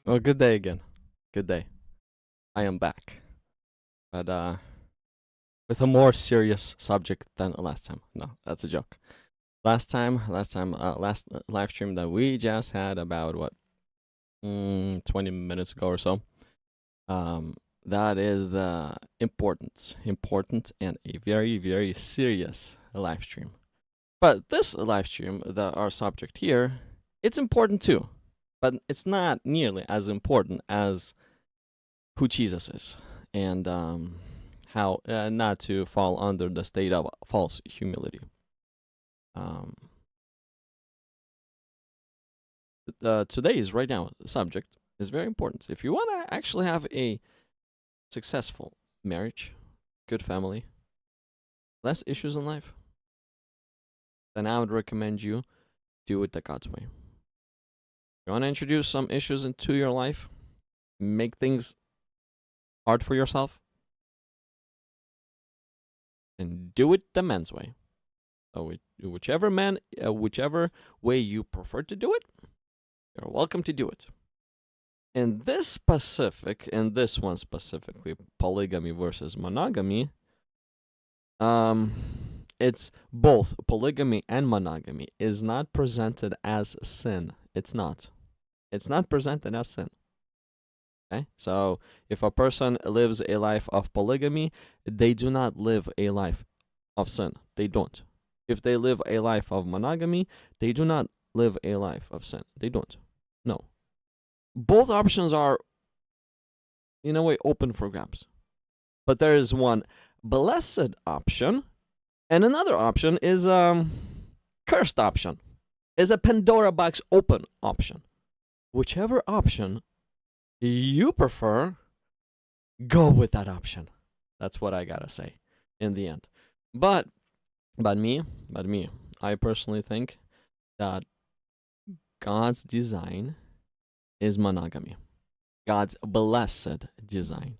Well, good day again. Good day. I am back, but with a more serious subject than last time. No, that's a joke. Last live stream that we just had about what 20 minutes ago or so. That is the important and a very very serious live stream. But this live stream, our subject here, it's important too, but it's not nearly as important as who Jesus is and how not to fall under the state of false humility. Today's right now subject is very important. If you want to actually have a successful marriage, good family, less issues in life, then I would recommend you do it the God's way. You want to introduce some issues into your life, make things hard for yourself, and do it the men's way. So whichever way you prefer to do it, you're welcome to do it. In this one specifically, polygamy versus monogamy, it's both polygamy and monogamy is not presented as sin. It's not presented as sin. Okay? So if a person lives a life of polygamy, they do not live a life of sin. They don't. If they live a life of monogamy, they do not live a life of sin. They don't. No. Both options are, in a way, open for grabs. But there is one blessed option, and another option is cursed option. Is a Pandora box open option. Whichever option you prefer, go with that option. That's what I gotta say in the end. But me, I personally think that God's design is monogamy. God's blessed design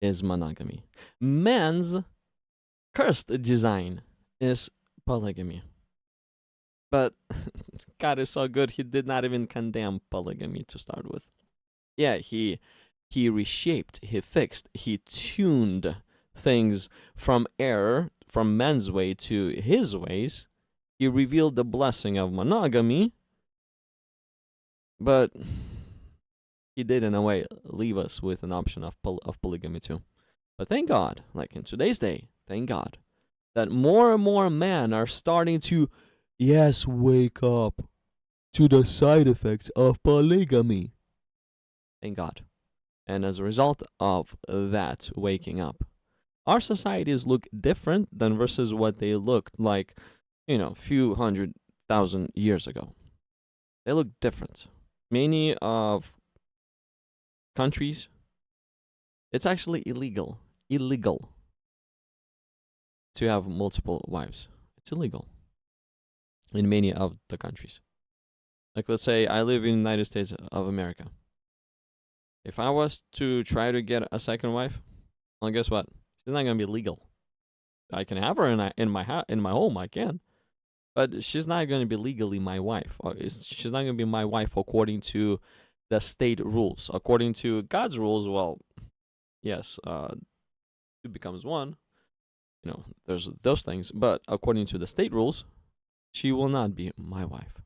is monogamy. Man's cursed design is polygamy. But God is so good, he did not even condemn polygamy to start with. Yeah, he reshaped, he fixed, he tuned things from error, from man's way to his ways. He revealed the blessing of monogamy, but he did in a way leave us with an option of polygamy too. But thank God, like in today's day, thank God that more and more men are starting to, yes, wake up to the side effects of polygamy. Thank God. And as a result of that waking up, our societies look different than versus what they looked like, a few 100,000 years ago. They look different. Many of countries, it's actually illegal to have multiple wives. It's illegal in many of the countries. Like, let's say I live in the United States of America. If I was to try to get a second wife, well, guess what? She's not gonna be legal. I can have her in my home. I can, but she's not gonna be legally my wife. She's not gonna be my wife according to the state rules. According to God's rules, well, yes, two becomes one. There's those things, but according to the state rules, she will not be my wife.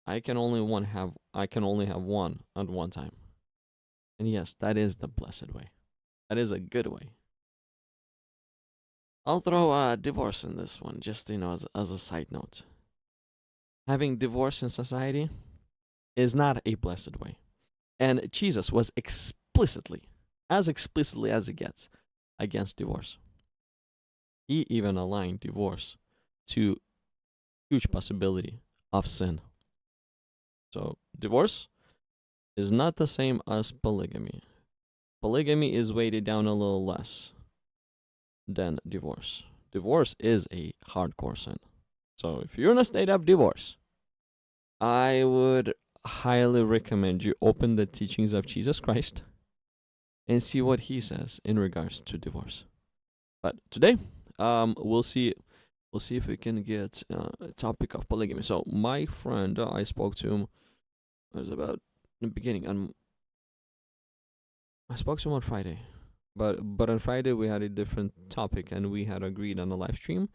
I can only have one at one time. And yes, that is the blessed way. That is a good way. I'll throw divorce in this one, just as a side note. Having divorce in society is not a blessed way. And Jesus was explicitly as it gets, against divorce. He even aligned divorce to huge possibility of sin. So divorce is not the same as polygamy. Polygamy is weighted down a little less than divorce. Divorce is a hardcore sin. So if you're in a state of divorce, I would highly recommend you open the teachings of Jesus Christ and see what he says in regards to divorce. But today, we'll see if we can get a topic of polygamy. So my friend, I spoke to him, it was about the beginning, and I spoke to him on Friday, but on Friday we had a different topic, and we had agreed on the live stream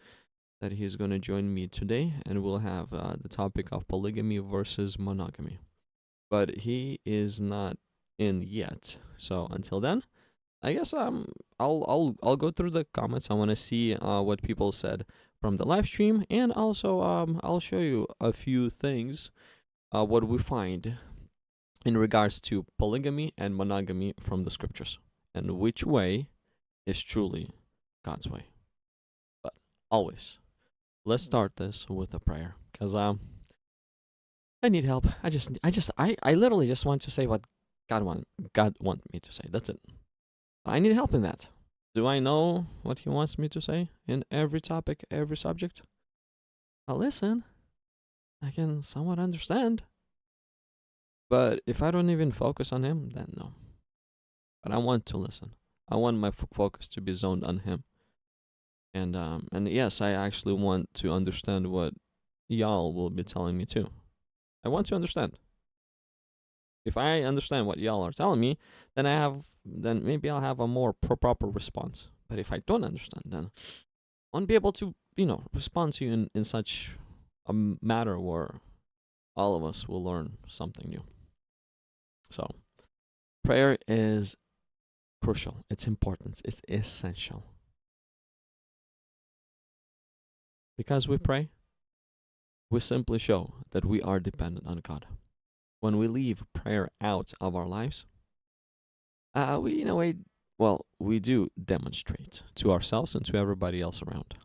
that he's going to join me today, and we'll have the topic of polygamy versus monogamy. But he is not in yet, so until then, I guess I'll go through the comments. I want to see what people said from the live stream, and also I'll show you a few things what we find in regards to polygamy and monogamy from the scriptures, and which way is truly God's way. But always, let's start this with a prayer, because I need help. I literally just want to say what God want me to say. That's it. I need help in that. Do I know what He wants me to say in every topic, every subject? I'll listen. I can somewhat understand. But if I don't even focus on Him, then no. But I want to listen. I want my focus to be zoned on Him. And yes, I actually want to understand what y'all will be telling me too. I want to understand. If I understand what y'all are telling me, then maybe I'll have a more proper response. But if I don't understand, then I won't be able to, respond to you in such a matter where all of us will learn something new. So, prayer is crucial. It's important. It's essential. Because we pray, we simply show that we are dependent on God. When we leave prayer out of our lives, we do demonstrate to ourselves and to everybody else around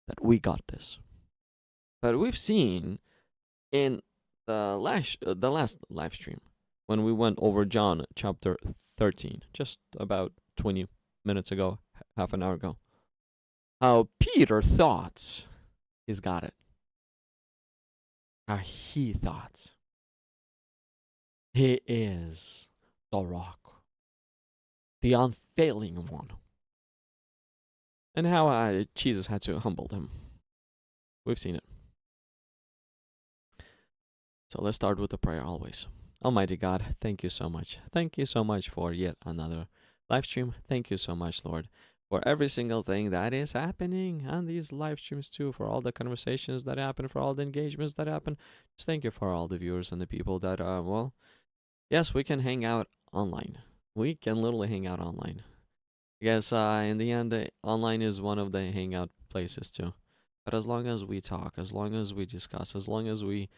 that we got this. But we've seen in the last live stream, when we went over John chapter 13, just about 20 minutes ago, half an hour ago, how Peter thought he's got it. How he thought he is the rock, the unfailing one. And how Jesus had to humble him. We've seen it. So let's start with the prayer always. Almighty God, thank you so much. Thank you so much for yet another live stream. Thank you so much, Lord, for every single thing that is happening on these live streams too, for all the conversations that happen, for all the engagements that happen. Just thank you for all the viewers and the people that, yes, we can hang out online. We can literally hang out online. I guess in the end, online is one of the hangout places too. But as long as we talk, as long as we discuss, as long as we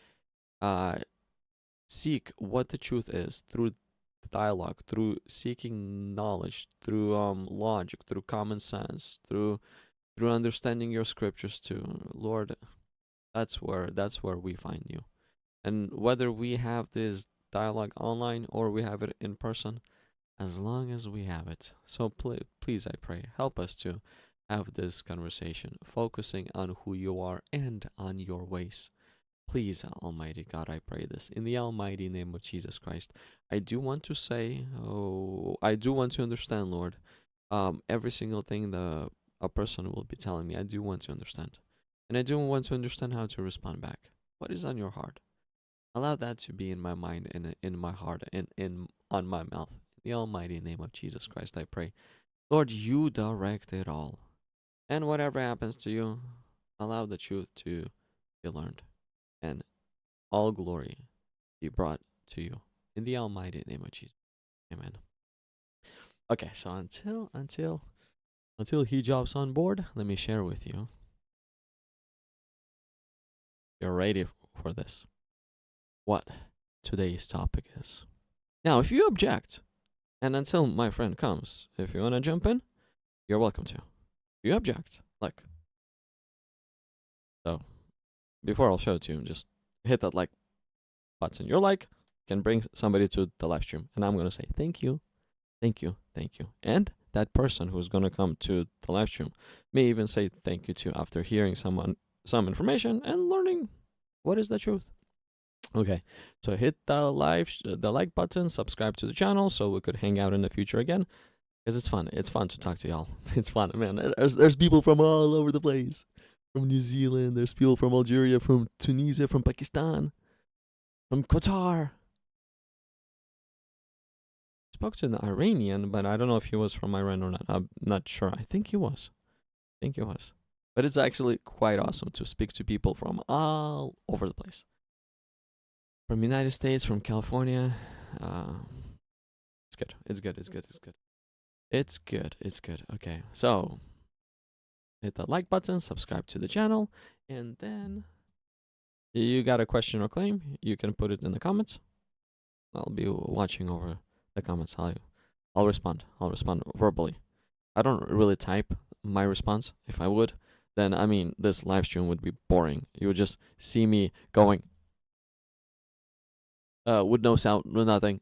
seek what the truth is through dialogue, through seeking knowledge, through logic, through common sense, through understanding your scriptures too, Lord, that's where we find you. And whether we have this dialogue online or we have it in person, as long as we have it. So please, I pray, help us to have this conversation, focusing on who you are and on your ways. Please, Almighty God, I pray this in the almighty name of Jesus Christ. I do want to say, I do want to understand, Lord, every single thing a person will be telling me. I do want to understand. And I do want to understand how to respond back. What is on your heart? Allow that to be in my mind, in my heart, and on my mouth. In the almighty name of Jesus Christ, I pray. Lord, you direct it all. And whatever happens to you, allow the truth to be learned. And all glory be brought to you. In the almighty name of Jesus. Amen. Okay, so until he jumps on board, let me share with you. You're ready for this. What today's topic is. Now, if you object, and until my friend comes, if you want to jump in, you're welcome to. If you object, so before I'll show it to you, just hit that like button. Your like can bring somebody to the live stream, and I'm going to say thank you, thank you, thank you. And that person who's going to come to the live stream may even say thank you too after hearing some information and learning what is the truth. Okay, so hit the like button, subscribe to the channel so we could hang out in the future again, because it's fun. It's fun to talk to y'all. It's fun, man. There's people from all over the place. From New Zealand, there's people from Algeria, from Tunisia, from Pakistan, from Qatar. spoke to an Iranian, but I don't know if he was from Iran or not. I'm not sure. I think he was. I think he was. But it's actually quite awesome to speak to people from all over the place. From United States, from California. It's good. It's good. It's good. It's good. It's good. It's good. Okay. So hit that like button, subscribe to the channel, and then you got a question or claim, you can put it in the comments. I'll be watching over the comments. I'll respond. I'll respond verbally. I don't really type my response. If I would, then I mean this live stream would be boring. You would just see me going with no sound, with nothing.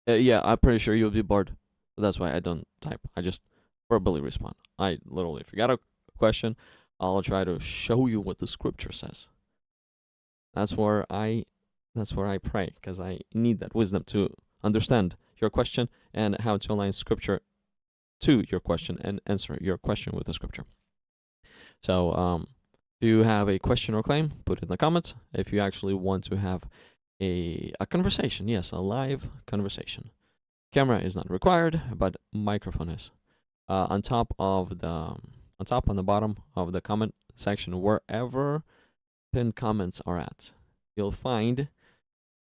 Yeah, I'm pretty sure you'll be bored. So that's why I don't type. I just verbally respond. I literally, if you got a question, I'll try to show you what the scripture says. That's where I pray, because I need that wisdom to understand your question and how to align scripture to your question and answer your question with the scripture. So if you have a question or claim, put it in the comments. If you actually want to have a conversation, yes, a live conversation. Camera is not required, but microphone is. On top on the bottom of the comment section, wherever pinned comments are at, you'll find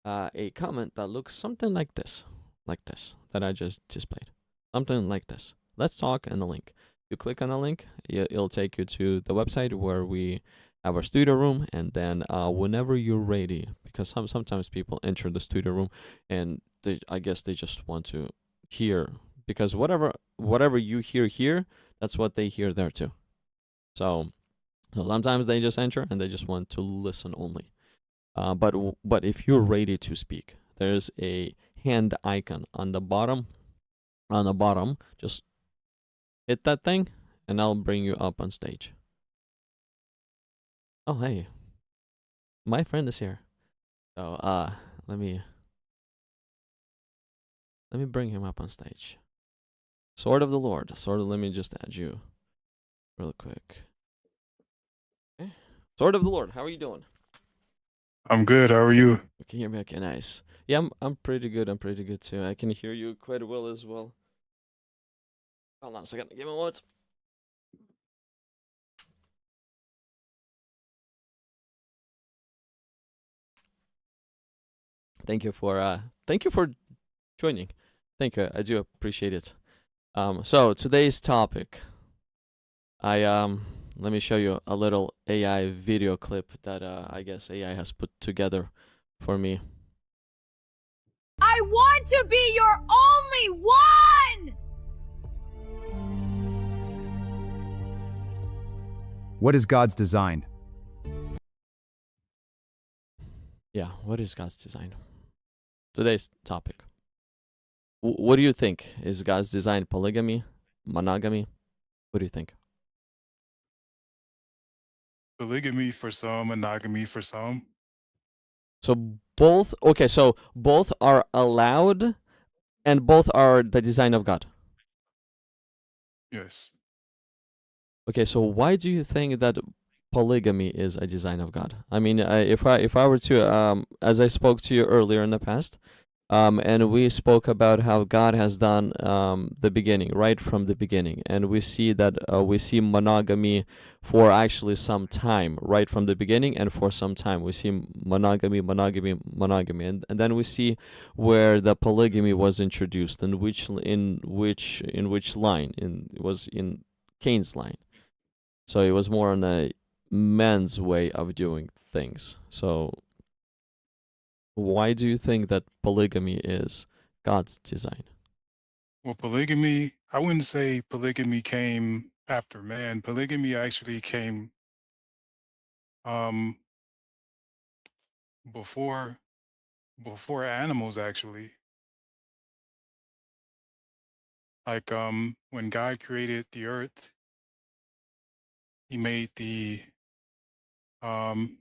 a comment that looks something like this, that I just displayed. Something like this. Let's talk, and the link. You click on the link, it'll take you to the website where we have our studio room, and then whenever you're ready, because sometimes people enter the studio room and I guess they just want to hear, because whatever you hear here, that's what they hear there too. So sometimes they just enter and they just want to listen only. But if you're ready to speak, there's a hand icon on the bottom. On the bottom, just hit that thing, and I'll bring you up on stage. Oh, hey, my friend is here. So let me bring him up on stage. Sword of the Lord. Let me just add you real quick. Okay. Sword of the Lord, how are you doing? I'm good. How are you? You can hear me? Okay, nice. Yeah, I'm pretty good. I'm pretty good too. I can hear you quite well as well. Hold on a second. Give me one. Thank you for joining. Thank you. I do appreciate it. So today's topic, let me show you a little AI video clip that I guess AI has put together for me. I want to be your only one! What is God's design? Yeah, what is God's design? Today's topic. What do you think? Is God's design polygamy, monogamy? What do you think? Polygamy for some, monogamy for some. So both, okay, so both are allowed and both are the design of God. Yes. Okay, so why do you think that polygamy is a design of God? I mean, if I were to, as I spoke to you earlier in the past, and we spoke about how God has done the beginning, right from the beginning, and we see that we see monogamy for actually some time, right from the beginning, and for some time we see monogamy, and then we see where the polygamy was introduced, and which line, it was in Cain's line. So it was more on a man's way of doing things. So why do you think that polygamy is God's design? Well, polygamy, I wouldn't say polygamy came after man. Polygamy actually came um before before animals actually. Like when God created the earth, he made the um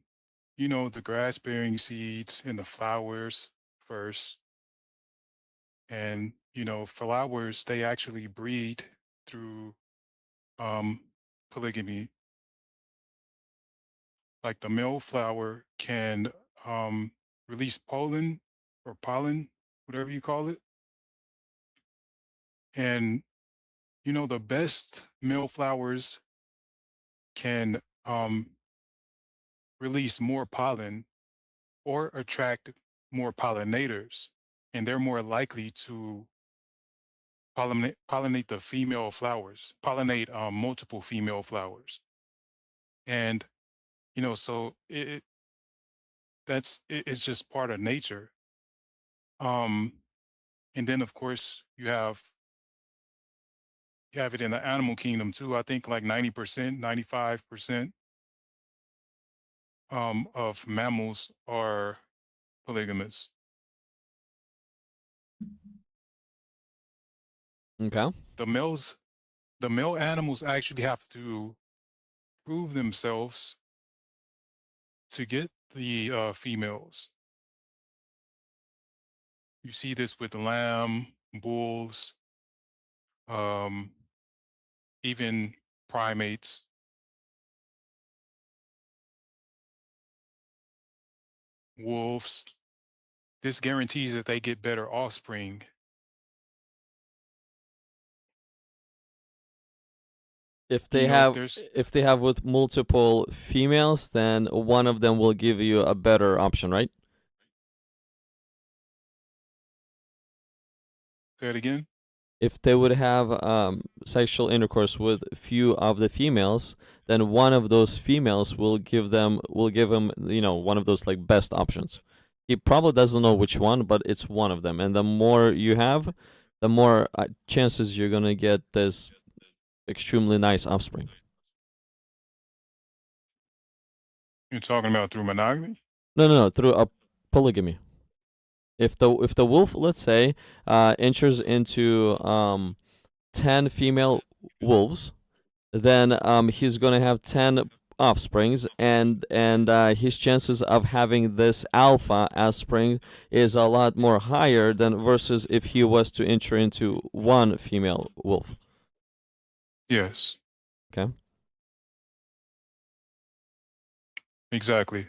the grass bearing seeds and the flowers first. And flowers, they actually breed through um polygamy. Like the male flower can release pollen or pollen whatever you call it. And the best male flowers can release more pollen or attract more pollinators, and they're more likely to pollinate the female flowers, pollinate multiple female flowers. And so it's just part of nature. Um, and then of course you have it in the animal kingdom too. I think like 90%, 95% of mammals are polygamous. Okay. The male animals actually have to prove themselves to get the females. You see this with lamb, bulls, um, even primates. Wolves. This guarantees that they get better offspring. If You they know, if have there's if they have with multiple females, then one of them will give you a better option, right? say it again. If they would have sexual intercourse with few of the females, then one of those females will give them one of those like best options. He probably doesn't know which one, but it's one of them. And the more you have, the more chances you're gonna get this extremely nice offspring. You're talking about through monogamy? No, through a polygamy. If the wolf, let's say, enters into 10 female wolves, then he's gonna have 10 offsprings, and his chances of having this alpha offspring is a lot more higher than versus if he was to enter into one female wolf. Yes, Okay. exactly.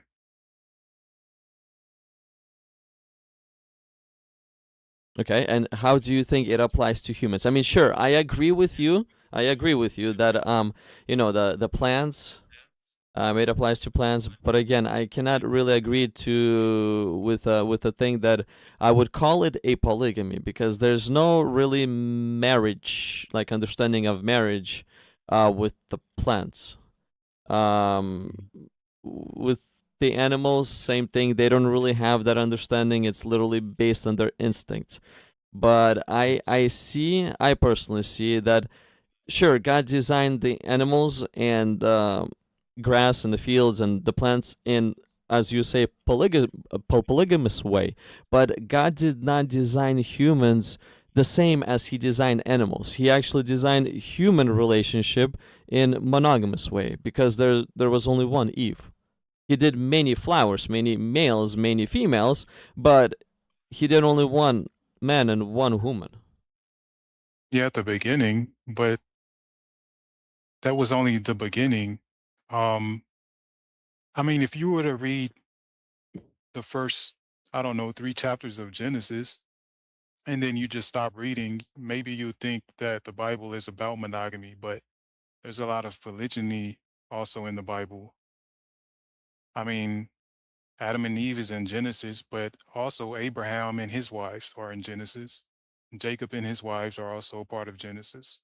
Okay, and how do you think it applies to humans? I mean, sure, I agree with you. I agree with you that the plants, it applies to plants, but again, I cannot really agree with the thing that I would call it a polygamy, because there's no really marriage, like understanding of marriage, with the plants. With the animals, same thing. They don't really have that understanding. It's literally based on their instincts. But I personally see that sure, God designed the animals and grass and the fields and the plants in, as you say, polygamous way. But God did not design humans the same as He designed animals. He actually designed human relationship in monogamous way, because there was only one Eve. He did many flowers, many males, many females, but He did only one man and one woman. Yeah, at the beginning, but that was only the beginning. Um, I mean, if you were to read the first, I don't know, 3 chapters of Genesis, and then you just stop reading, maybe you think that the Bible is about monogamy, but there's a lot of polygyny also in the Bible. I mean, Adam and Eve is in Genesis, but also Abraham and his wives are in Genesis. Jacob and his wives are also part of Genesis.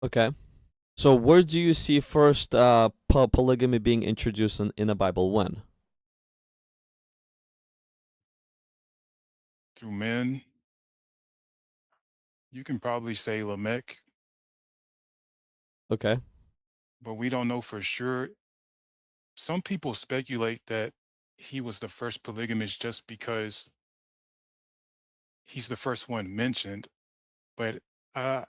Okay. So where do you see first polygamy being introduced in the Bible? When? Through men, you can probably say Lamech, Okay. but we don't know for sure. Some people speculate that he was the first polygamist just because he's the first one mentioned, but uh,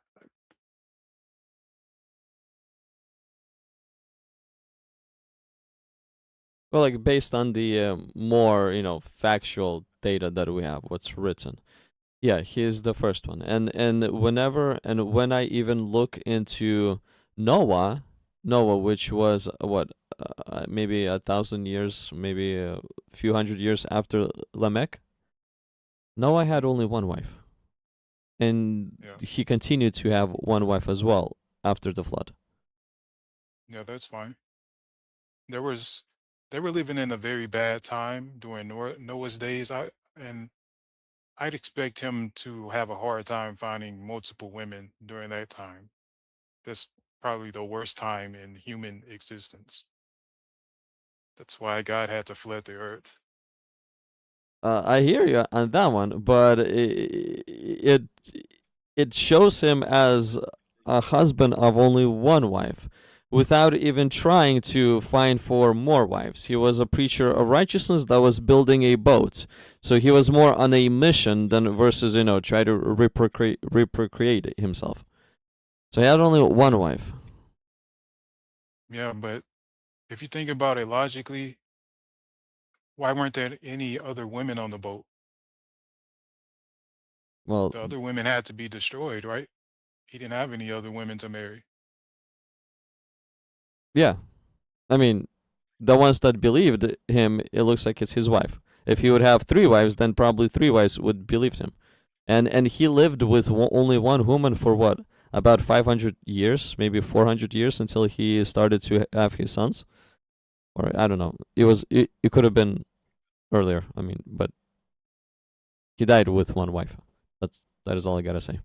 Well, like based on the more factual data that we have, what's written. Yeah, he's the first one. And when I even look into Noah, which was what, maybe 1,000 years, maybe a few hundred years after Lamech. Noah had only one wife, and Yeah. he continued to have one wife as well after the flood. Yeah, that's fine. There was they were living in a very bad time during Noah's days. I'd expect him to have a hard time finding multiple women during that time. That's probably the worst time in human existence. That's why God had to flood the earth. I hear you on that one, but it shows him as a husband of only one wife, without even trying to find for more wives. He was a preacher of righteousness that was building a boat, so he was more on a mission than versus try to reprocreate himself. So he had only one wife. Yeah, but if you think about it logically, why weren't there any other women on the boat? Well, The other women had to be destroyed, right? He didn't have any other women to marry. yeah. I mean, the ones that believed him, it looks like it's his wife. If he would have three wives, then probably three wives would believe him. And he lived with only one woman for what? About 500 years, maybe 400 years, until he started to have his sons. Or I don't know. It could have been earlier. I mean, but he died with one wife. That is all I gotta say.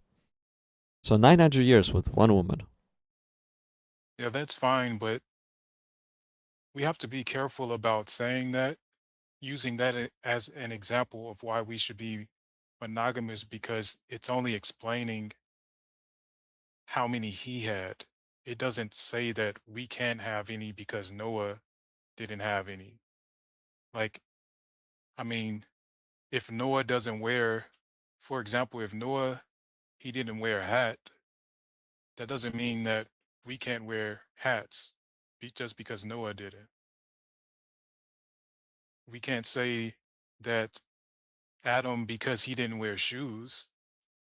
So 900 years with one woman. Yeah, that's fine, but we have to be careful about saying that, using that as an example of why we should be monogamous, because it's only explaining how many he had. It doesn't say that we can't have any because Noah didn't have any. Like, I mean, if Noah doesn't wear, for example, if Noah, he didn't wear a hat, that doesn't mean that we can't wear hats just because Noah didn't. We can't say that Adam, because he didn't wear shoes,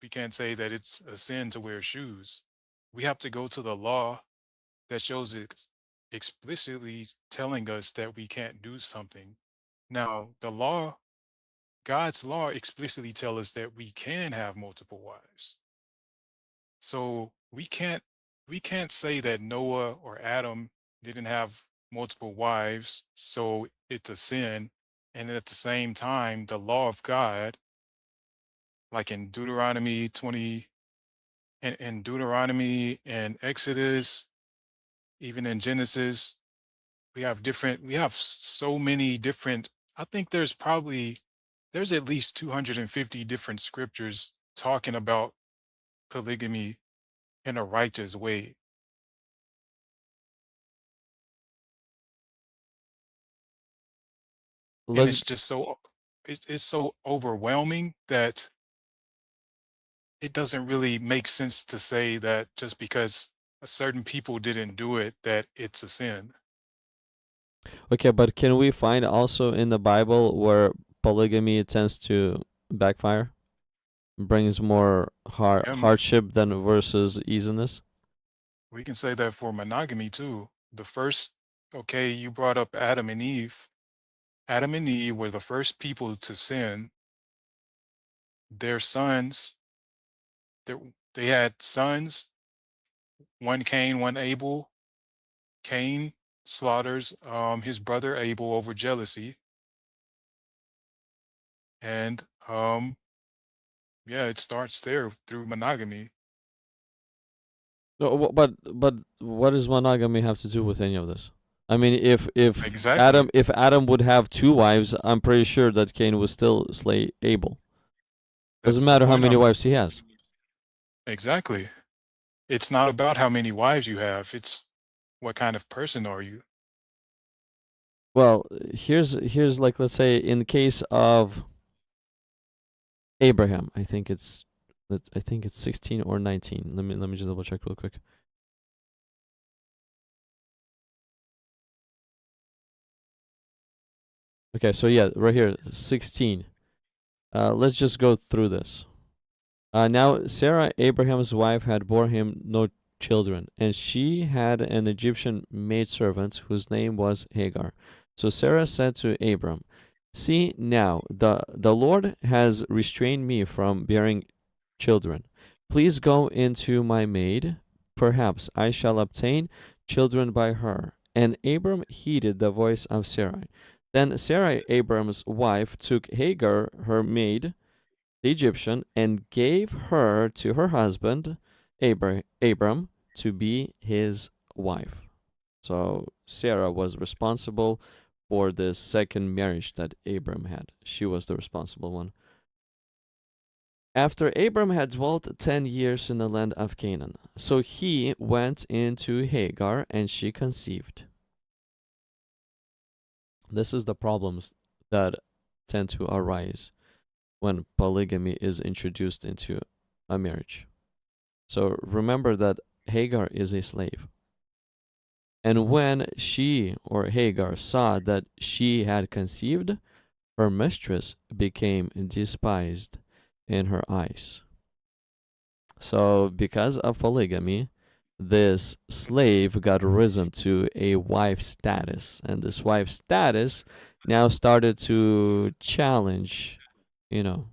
we can't say that it's a sin to wear shoes. We have to go to the law that shows it explicitly telling us that we can't do something. Now, the law, God's law explicitly tell us that we can have multiple wives. So we can't say that Noah or Adam didn't have multiple wives, so it's a sin. And at the same time, the law of God, like in Deuteronomy 20, and Deuteronomy and Exodus, even in Genesis, we have so many different, I think there's at least 250 different scriptures talking about polygamy in a righteous way. And Let's it's just it's so overwhelming that it doesn't really make sense to say that just because a certain people didn't do it, that it's a sin. Okay, but can we find also in the Bible where polygamy tends to backfire? Brings more Yeah, hardship than versus easiness? we can say that for monogamy too. The first, okay, you brought up Adam and Eve. Adam and Eve were the first people to sin. Their sons, they, they had sons, one Cain, one Abel. Cain slaughters his brother Abel over jealousy. And yeah, it starts there through monogamy. No, but what does monogamy have to do with any of this? I mean, if Exactly. Adam would have two wives, I'm pretty sure that Cain would still slay Abel. Doesn't That's the matter how point many I'm wives he has. exactly. It's not about how many wives you have. It's what kind of person are you? Well, here's like, let's say in the case of Abraham, I think it's 16 or 19. Let me just double check real quick. Okay, so yeah, right here, 16. Let's just go through this. Now Sarah, Abraham's wife, had bore him no children, and she had an Egyptian maidservant whose name was Hagar. So Sarah said to Abram, See now, the Lord has restrained me from bearing children. Please go into my maid. Perhaps I shall obtain children by her. And Abram heeded the voice of Sarai. Then Sarai, Abram's wife, took Hagar, her maid, the Egyptian, and gave her to her husband, Abram, to be his wife. So Sarah was responsible for this second marriage that Abram had. She was the responsible one. After Abram had dwelt 10 years in the land of Canaan, so he went into Hagar and she conceived. This is the problems that tend to arise when polygamy is introduced into a marriage. So remember that Hagar is a slave. And when she or Hagar saw that she had conceived, her mistress became despised in her eyes. So, because of polygamy, this slave got risen to a wife status, and this wife status now started to challenge, the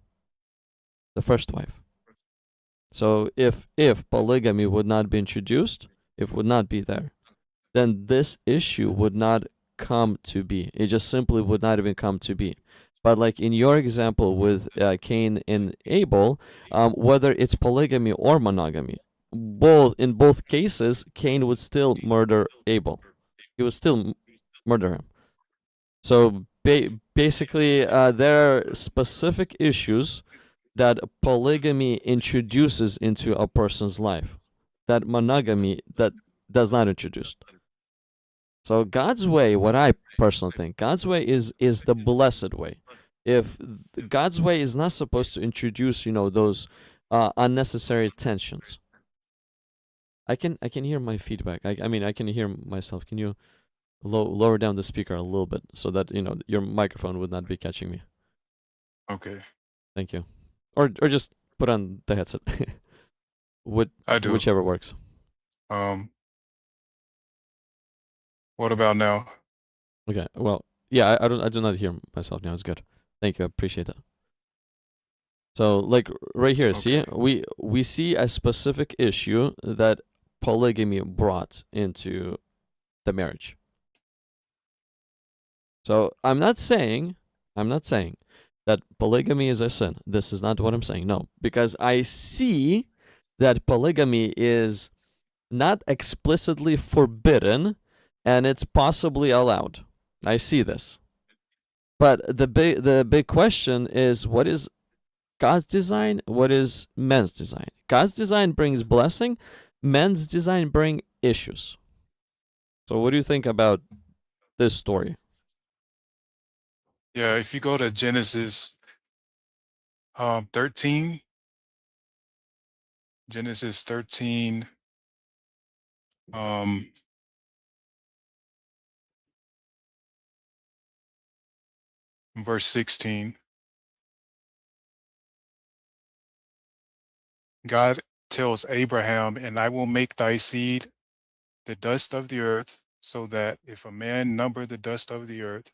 first wife. So, if polygamy would not be introduced, it would not be there, then this issue would not come to be. It just simply would not even come to be. But like in your example with Cain and Abel, whether it's polygamy or monogamy, in both cases, Cain would still murder Abel. He would still murder him. So basically, there are specific issues that polygamy introduces into a person's life that monogamy that does not introduce. So God's way, what I personally think, God's way is the blessed way. If God's way is not supposed to introduce, those unnecessary tensions. I can hear my feedback. I mean, I can hear myself. Can you lower down the speaker a little bit so that your microphone would not be catching me? Okay. Thank you. Or just put on the headset. I do. Whichever works. What about now? Okay. Well, yeah, I do not hear myself now. It's good. Thank you. I appreciate that. So, like right here, see, we see a specific issue that polygamy brought into the marriage. So, I'm not saying that polygamy is a sin. This is not what I'm saying. No, because I see that polygamy is not explicitly forbidden and it's possibly allowed. I see this. But the big question is, what is God's design? What is man's design? God's design brings blessing. Man's design bring issues. So what do you think about this story? Yeah, if you go to Genesis 13, Genesis 13, verse 16, God tells Abraham, "And I will make thy seed the dust of the earth, so that if a man number the dust of the earth,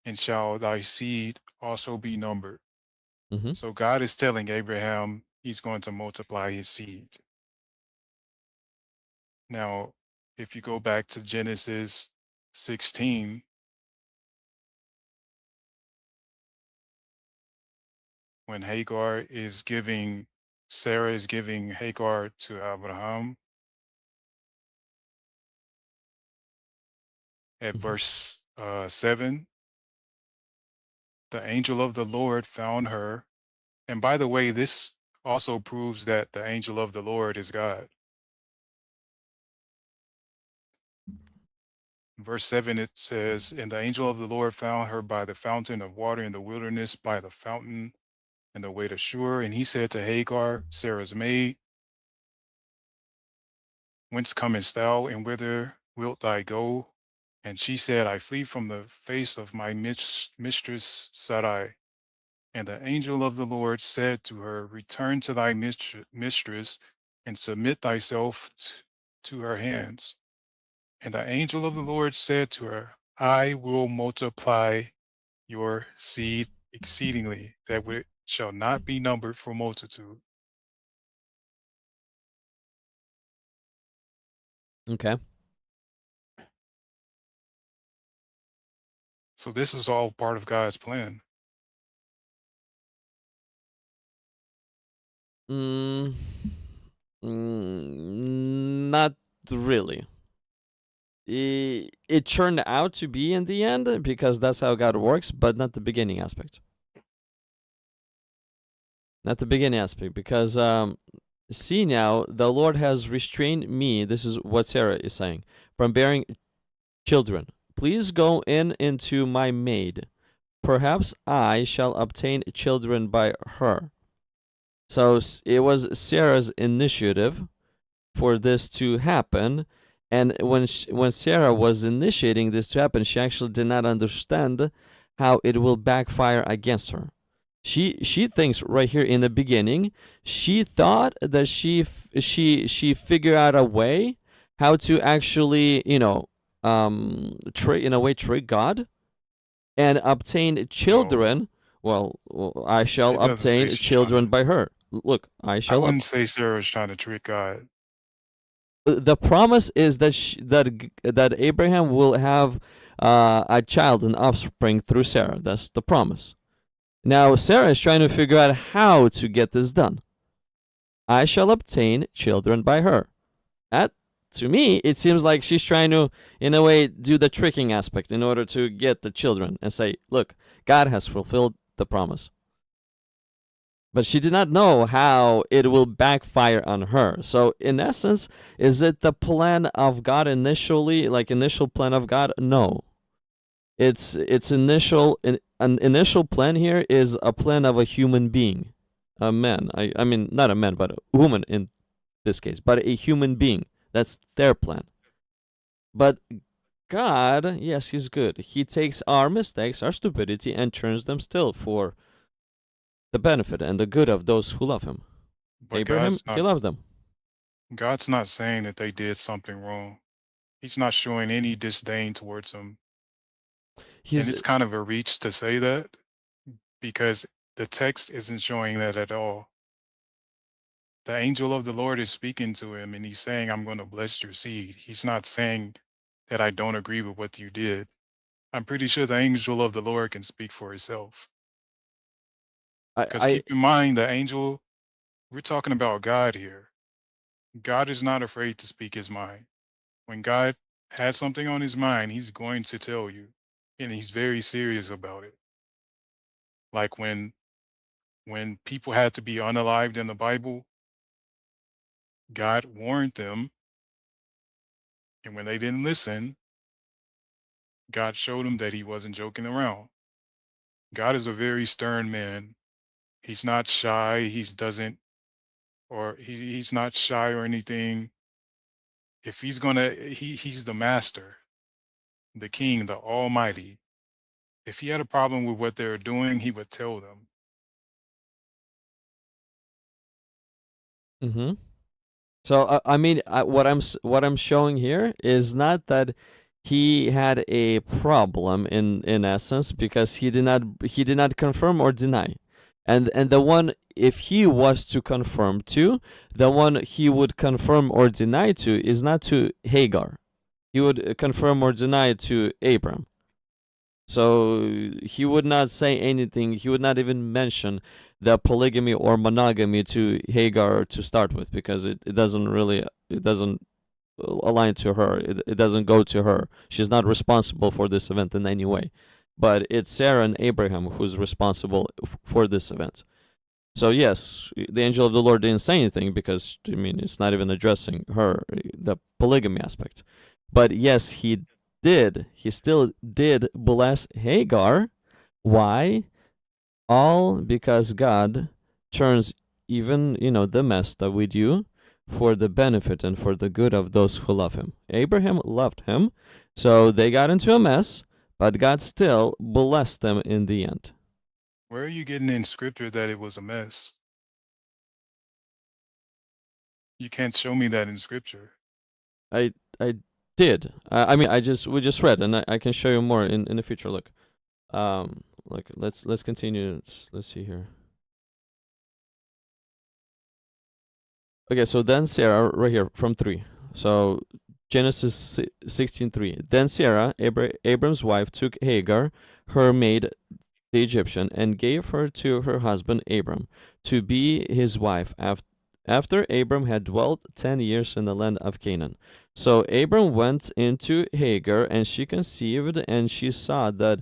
and shall thy seed also be numbered." Mm-hmm. So God is telling Abraham he's going to multiply his seed. Now, if you go back to Genesis 16, when Sarah is giving Hagar to Abraham, at verse 7, the angel of the Lord found her. And by the way, this also proves that the angel of the Lord is God. Verse 7, it says, "And the angel of the Lord found her by the fountain of water in the wilderness, by the fountain in the way to Shur. And he said to Hagar, Sarah's maid, Whence comest thou, and whither wilt thou go? And she said, I flee from the face of my mistress Sarai. And the angel of the Lord said to her, Return to thy mistress, and submit thyself to her hands. And the angel of the Lord said to her, I will multiply your seed exceedingly, that it shall not be numbered for multitude. Okay. So this is all part of God's plan. Mm, not really. It turned out to be in the end because that's how God works, but not the beginning aspect. Not the beginning aspect, because see now, the Lord has restrained me. This is what Sarah is saying, from bearing children. Please go in into my maid. Perhaps I shall obtain children by her. So it was Sarah's initiative for this to happen. And when Sarah was initiating this to happen, she actually did not understand how it will backfire against her. She thinks right here in the beginning, she thought that she figured out a way how to actually, in a way trick God and obtain children. Well, I shall It doesn't say obtain she's trying children to. by her. Look, I I shall wouldn't say Sarah's trying to trick God. the promise is that that Abraham will have a child, an offspring through Sarah. That's the promise. Now Sarah is trying to figure out how to get this done. I shall obtain children by her. That, to me, it seems like she's trying to, in a way, do the tricking aspect in order to get the children and say, look, God has fulfilled the promise. But she did not know how it will backfire on her. So in essence, is it the plan of God initially, like initial plan of God? No. It's an initial plan here is a plan of a human being, a man. I mean not a man, but a woman in this case, but a human being. That's their plan. But God, yes, He's good. He takes our mistakes, our stupidity, and turns them still for the benefit and the good of those who love Him. But Abraham, he loved them. God's not saying that they did something wrong. He's not showing any disdain towards them. And it's kind of a reach to say that because the text isn't showing that at all. The angel of the Lord is speaking to him and he's saying, I'm going to bless your seed. He's not saying that I don't agree with what you did. I'm pretty sure the angel of the Lord can speak for himself. Because keep in mind, the angel, we're talking about God here. God is not afraid to speak his mind. When God has something on his mind, he's going to tell you, and he's very serious about it. Like when people had to be unalived in the Bible, God warned them, and when they didn't listen, God showed them that he wasn't joking around. God is a very stern man. He's not shy. He's not shy or anything. If he's he's the master, the king, the almighty. If he had a problem with what they're doing, he would tell them. Mm-hmm. So I mean, what I'm showing here is not that he had a problem in essence, because he did not confirm or deny, and the one, if he was to confirm to, the one he would confirm or deny to is not to Hagar. He would confirm or deny to Abram. So he would not say anything. He would not even mention the polygamy or monogamy to Hagar to start with, because it doesn't align to her. It doesn't go to her. She's not responsible for this event in any way. But it's Sarah and Abraham who's responsible for this event. So yes, the angel of the Lord didn't say anything because, I mean, it's not even addressing her, the polygamy aspect. But yes, he still did bless Hagar. Why? All because God turns even, the mess that we do for the benefit and for the good of those who love him. Abraham loved him, so they got into a mess, but God still blessed them in the end. Where are you getting in scripture that it was a mess? You can't show me that in scripture. I did. I mean, we just read, and I can show you more in the future. Look, Look, let's continue. Let's see here. Okay, so then Sarah, right here from 3. So Genesis 16:3. Then Sarah, Abram's wife, took Hagar, her maid, the Egyptian, and gave her to her husband Abram to be his wife after Abram had dwelt 10 years in the land of Canaan. So Abram went into Hagar, and she conceived, and she saw that,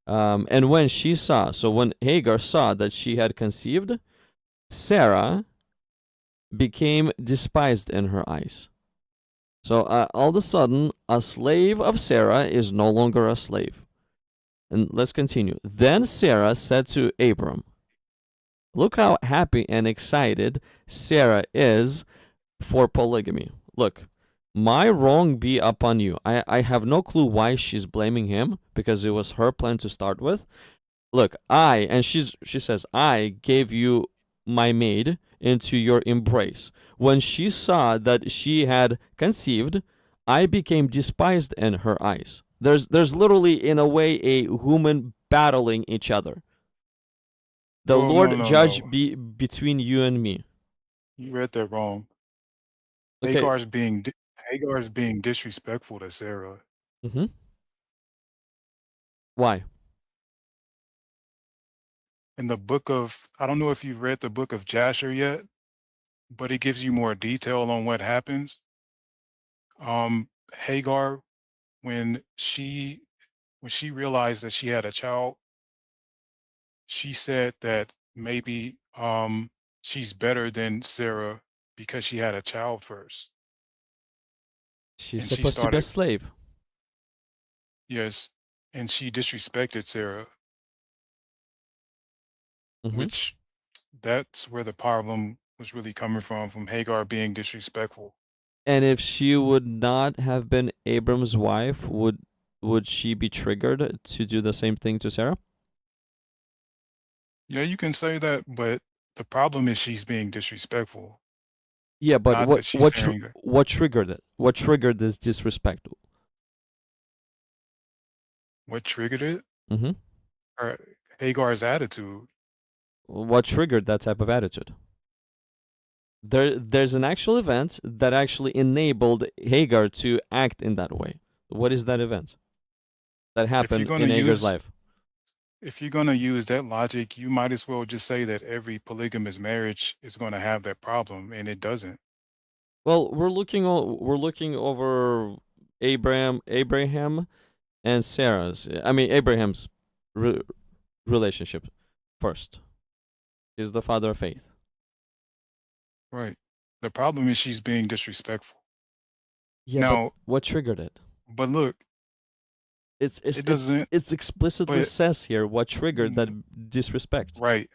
and when she saw, so when Hagar saw that she had conceived, Sarah became despised in her eyes. So all of a sudden, a slave of Sarah is no longer a slave. And let's continue. Then Sarah said to Abram, look how happy and excited Sarah is for polygamy. Look, my wrong be upon you. I have no clue why she's blaming him, because it was her plan to start with. Look, she says, I gave you my maid into your embrace. When she saw that she had conceived, I became despised in her eyes. There's literally, in a way, a human battling each other. The Well, Lord no, judge no. between you and me. You read that wrong. Okay. Hagar's being disrespectful to Sarah. Mm-hmm. Why? In the book of, I don't know if you've read the book of Jasher yet, but it gives you more detail on what happens. Hagar, when she realized that she had a child, she said that maybe she's better than Sarah because she had a child first. She's And she supposed to be a started, slave. yes, and she disrespected Sarah, Mm-hmm. which that's where the problem was really coming from Hagar being disrespectful. And if she would not have been Abram's wife, would she be triggered to do the same thing to Sarah? Yeah, you can say that, but the problem is she's being disrespectful. Yeah, but Not that she's saying that. what triggered it? What triggered this disrespect? What triggered it? Mm-hmm. Or Hagar's attitude. What triggered that type of attitude? There's an actual event that actually enabled Hagar to act in that way. What is that event that happened in Hagar's life? If you're going to use that logic, you might as well just say that every polygamous marriage is going to have that problem, and it doesn't. Well, we're looking over Abraham and Sarah's. I mean, Abraham's relationship first. He's the father of faith. Right. The problem is she's being disrespectful. Yeah, now, but what triggered it? But look, It's explicitly says here what triggered that disrespect. Right.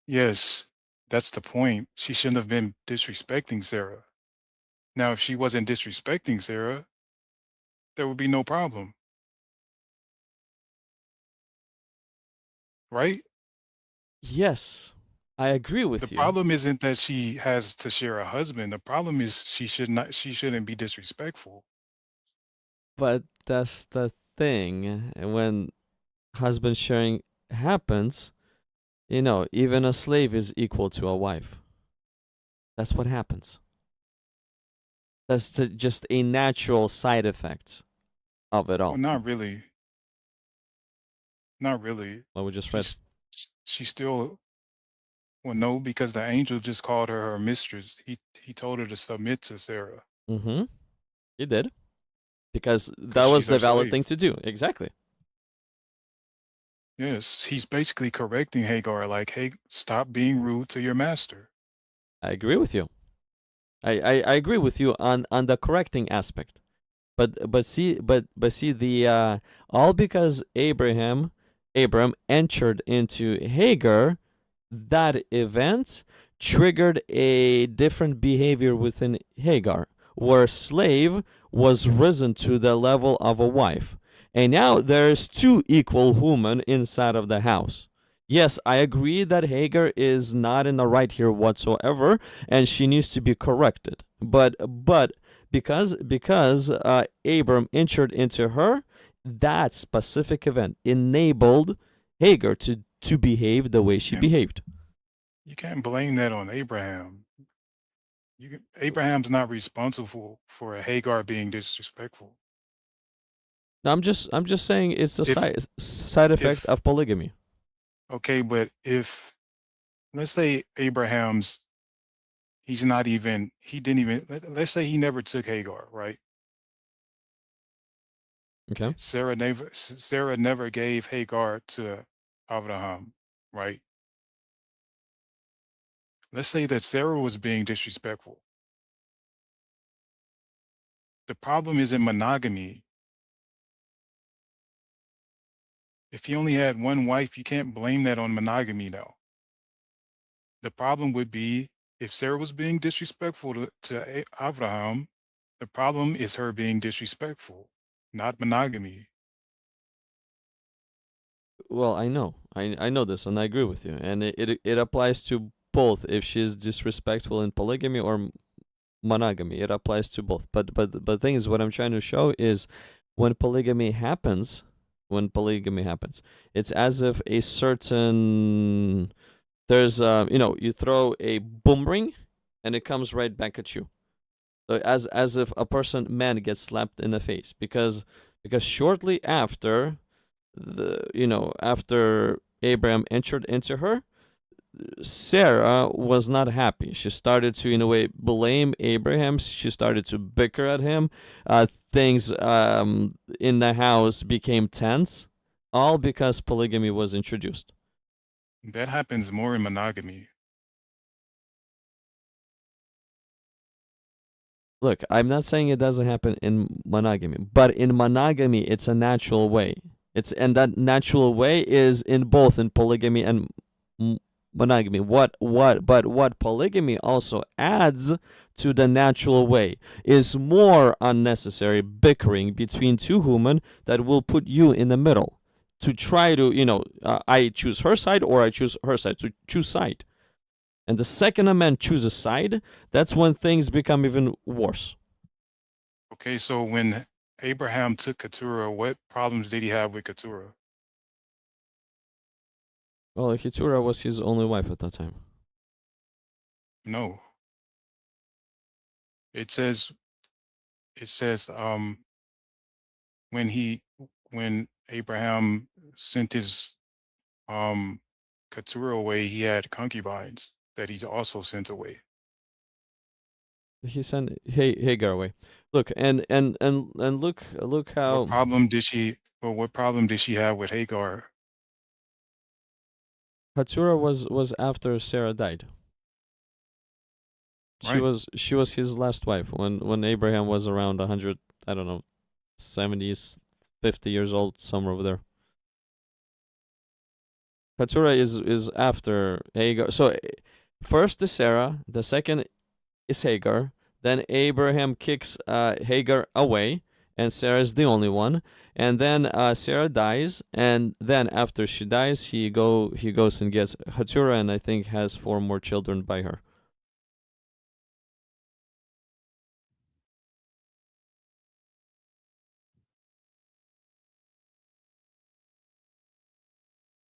Yes, that's the point. She shouldn't have been disrespecting Sarah. Now, if she wasn't disrespecting Sarah, there would be no problem. Right? Yes, I agree with you. The problem isn't that she has to share a husband. The problem is she shouldn't be disrespectful. But that's the thing. When husband sharing happens, even a slave is equal to a wife. That's what happens. That's just a natural side effect of it all. Well, not really. Not really. What we just read. She still, well, no, because the angel just called her mistress. He told her to submit to Sarah. Mm-hmm. He did. Because that was the valid thing to do. Exactly. Yes, he's basically correcting Hagar, like, hey, stop being rude to your master. I agree with you. I agree with you on the correcting aspect. But see the all because Abram entered into Hagar, that event triggered a different behavior within Hagar, where slave was risen to the level of a wife. And now there's two equal women inside of the house. Yes, I agree that Hagar is not in the right here whatsoever, and she needs to be corrected. But because Abram entered into her, that specific event enabled Hagar to behave the way she Yeah. behaved. You can't blame that on Abraham. Abraham's not responsible for Hagar being disrespectful. I'm just saying it's a If side effect if of polygamy. okay, but if let's say he didn't even let's say he never took Hagar, right? Okay. Sarah never gave Hagar to Abraham, right? Let's say that Sarah was being disrespectful. The problem is in monogamy. If you only had one wife, you can't blame that on monogamy now. The problem would be if Sarah was being disrespectful to Abraham, the problem is her being disrespectful, not monogamy. Well, I know. I know this and I agree with you. And it applies to both. If she's disrespectful in polygamy or monogamy, it applies to both. But the thing is, what I'm trying to show is when polygamy happens, it's as if a certain there's you throw a boomerang and it comes right back at you. So as if a man gets slapped in the face because shortly after after Abraham entered into her, Sarah was not happy. She started to, in a way, blame Abraham. She started to bicker at him. Things in the house became tense, all because polygamy was introduced. That happens more in monogamy. Look, I'm not saying it doesn't happen in monogamy, but in monogamy, it's a natural way. And that natural way is in both in polygamy and monogamy. But what polygamy also adds to the natural way is more unnecessary bickering between two women that will put you in the middle to try to, I choose her side or I choose her side, to choose side. And the second a man chooses side, that's when things become even worse. Okay, so when Abraham took Keturah, what problems did he have with Keturah? Well, Keturah was his only wife at that time. No. It says when Abraham sent his Keturah away, he had concubines that he also sent away. He sent Hagar away. Look, and look how What problem did she have with Hagar? Keturah was after Sarah died. She Right. was his last wife when Abraham was around 100, I don't know, 70s, 50 years old, somewhere over there. Keturah is after Hagar. So first is Sarah, the second is Hagar. Then Abraham kicks Hagar away, and Sarah is the only one. And then Sarah dies, and then after she dies, he goes and gets Keturah, and I think has 4 more children by her.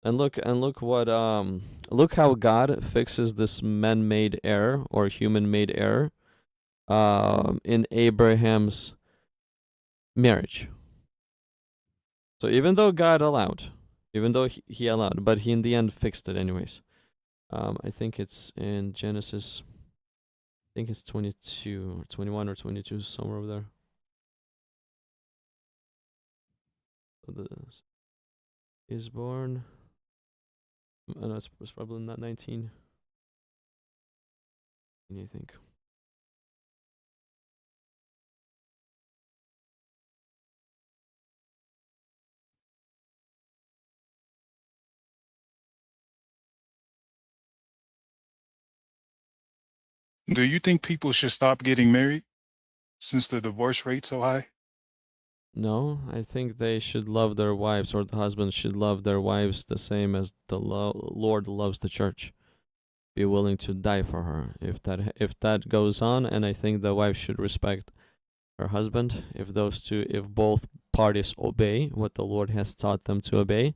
And look how God fixes this man-made error or human-made error in Abraham's marriage. So even though God allowed, even though he allowed, but he in the end fixed it anyways. I think it's in Genesis. I think it's 22 or 21 or 22, somewhere over there. So is born. No, it's probably not 19. What do you think? Do you think people should stop getting married since the divorce rate's so high? No, I think they should love their wives, or the husbands should love their wives the same as the Lord loves the church. Be willing to die for her if that goes on, and I think the wife should respect her husband, if both parties obey what the Lord has taught them to obey,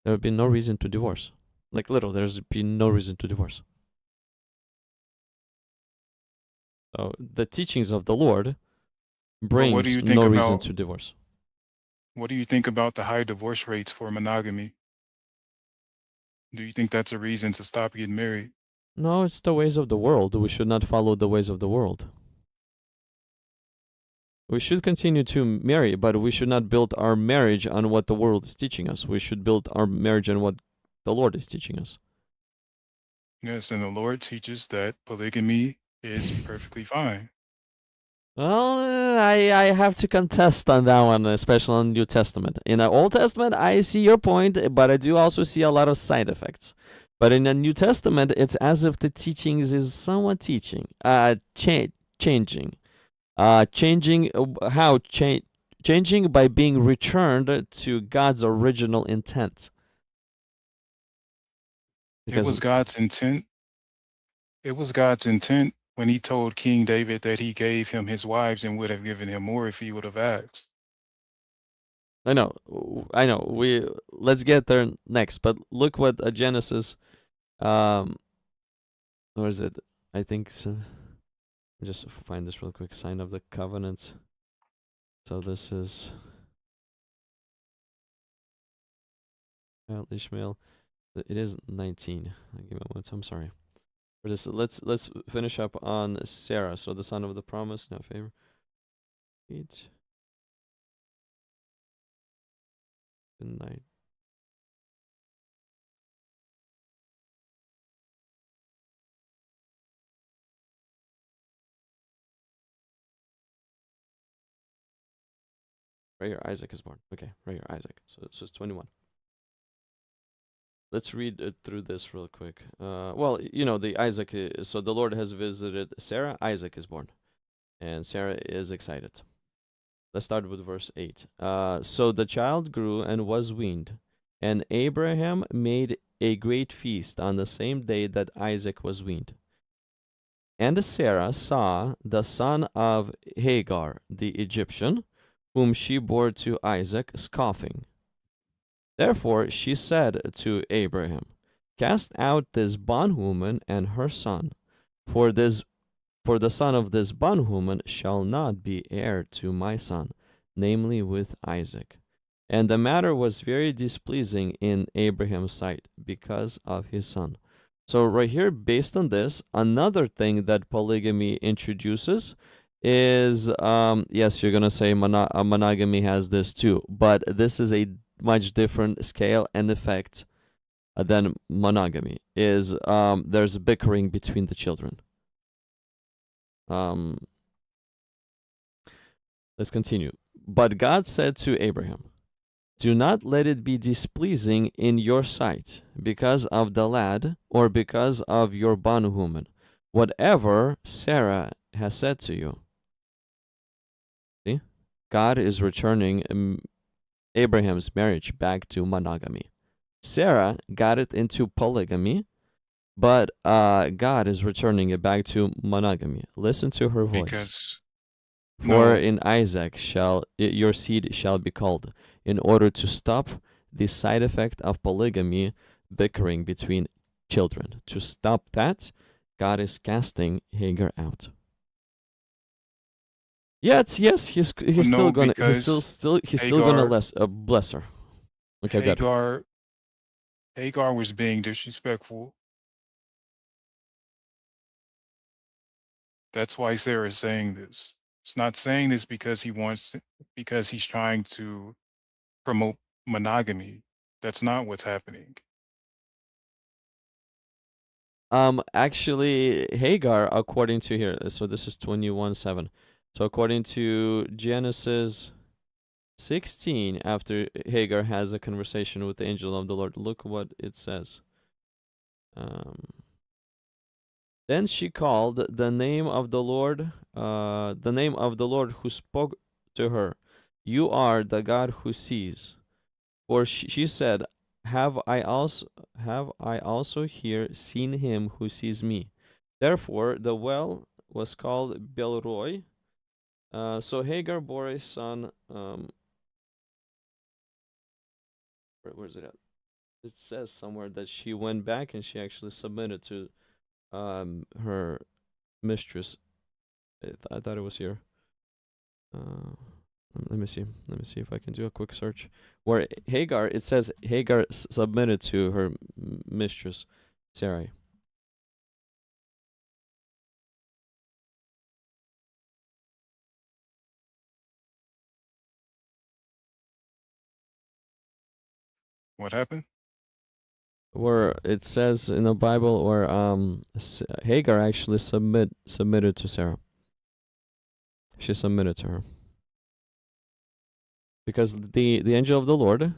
there would be no reason to divorce. Like literally, there's been no reason to divorce. So the teachings of the Lord But what do brings you think no reason about to divorce. what do you think about the high divorce rates for monogamy? Do you think that's a reason to stop getting married? No, it's the ways of the world. We should not follow the ways of the world. We should continue to marry, but we should not build our marriage on what the world is teaching us. We should build our marriage on what the Lord is teaching us. Yes, and the Lord teaches that polygamy is perfectly fine. Well, I have to contest on that one, especially on New Testament. In the Old Testament, I see your point, but I do also see a lot of side effects. But in the New Testament, it's as if the teachings is somewhat changing, changing by being returned to God's original intent. It was God's intent. It was God's intent when he told King David that he gave him his wives and would have given him more if he would have asked. I know. Let's get there next. But look what Genesis, where is it? I think so. Just find this real quick. Sign of the covenant. So this is Ishmael. It is 19. I'll give it one. I'm sorry. For this, let's finish up on Sarah. So the son of the promise. No favor. 8. 9. Right here, Isaac is born. Okay, right here, Isaac. So it's 21. Let's read through this real quick. Well, the Isaac. So the Lord has visited Sarah. Isaac is born, and Sarah is excited. Let's start with verse 8. So the child grew and was weaned, and Abraham made a great feast on the same day that Isaac was weaned. And Sarah saw the son of Hagar, the Egyptian, whom she bore to Isaac, scoffing. Therefore she said to Abraham, Cast out this bondwoman and her son, for the son of this bondwoman shall not be heir to my son, namely with Isaac. And the matter was very displeasing in Abraham's sight because of his son. So right here, based on this, another thing that polygamy introduces is, yes, you're going to say monogamy has this too, but this is a much different scale and effect than monogamy. Is there's bickering between the children. Let's continue. But God said to Abraham, Do not let it be displeasing in your sight because of the lad or because of your bondwoman, whatever Sarah has said to you. See? God is returning Abraham's marriage back to monogamy. Sarah got it into polygamy, but God is returning it back to monogamy. Listen to her voice. Because For in Isaac your seed shall be called, in order to stop the side effect of polygamy, bickering between children. To stop that, God is casting Hagar out. Yes, he's still gonna bless her. Okay, good. Hagar was being disrespectful. That's why Sarah is saying this. It's not saying this because he's trying to promote monogamy. That's not what's happening. Actually, Hagar, according to here, so this is 21:7. So according to Genesis 16, after Hagar has a conversation with the angel of the Lord, look what it says. Then she called the name of the Lord who spoke to her. You are the God who sees. For she said, Have I also here seen him who sees me? Therefore the well was called Belroi, So Hagar bore a son. Where's it at? It says somewhere that she went back and she actually submitted to her mistress. I thought it was here. Let me see. Let me see if I can do a quick search. Where Hagar, it says Hagar submitted to her mistress, Sarai. What happened? Where it says in the Bible where Hagar actually submitted to Sarah. She submitted to her. Because the angel of the Lord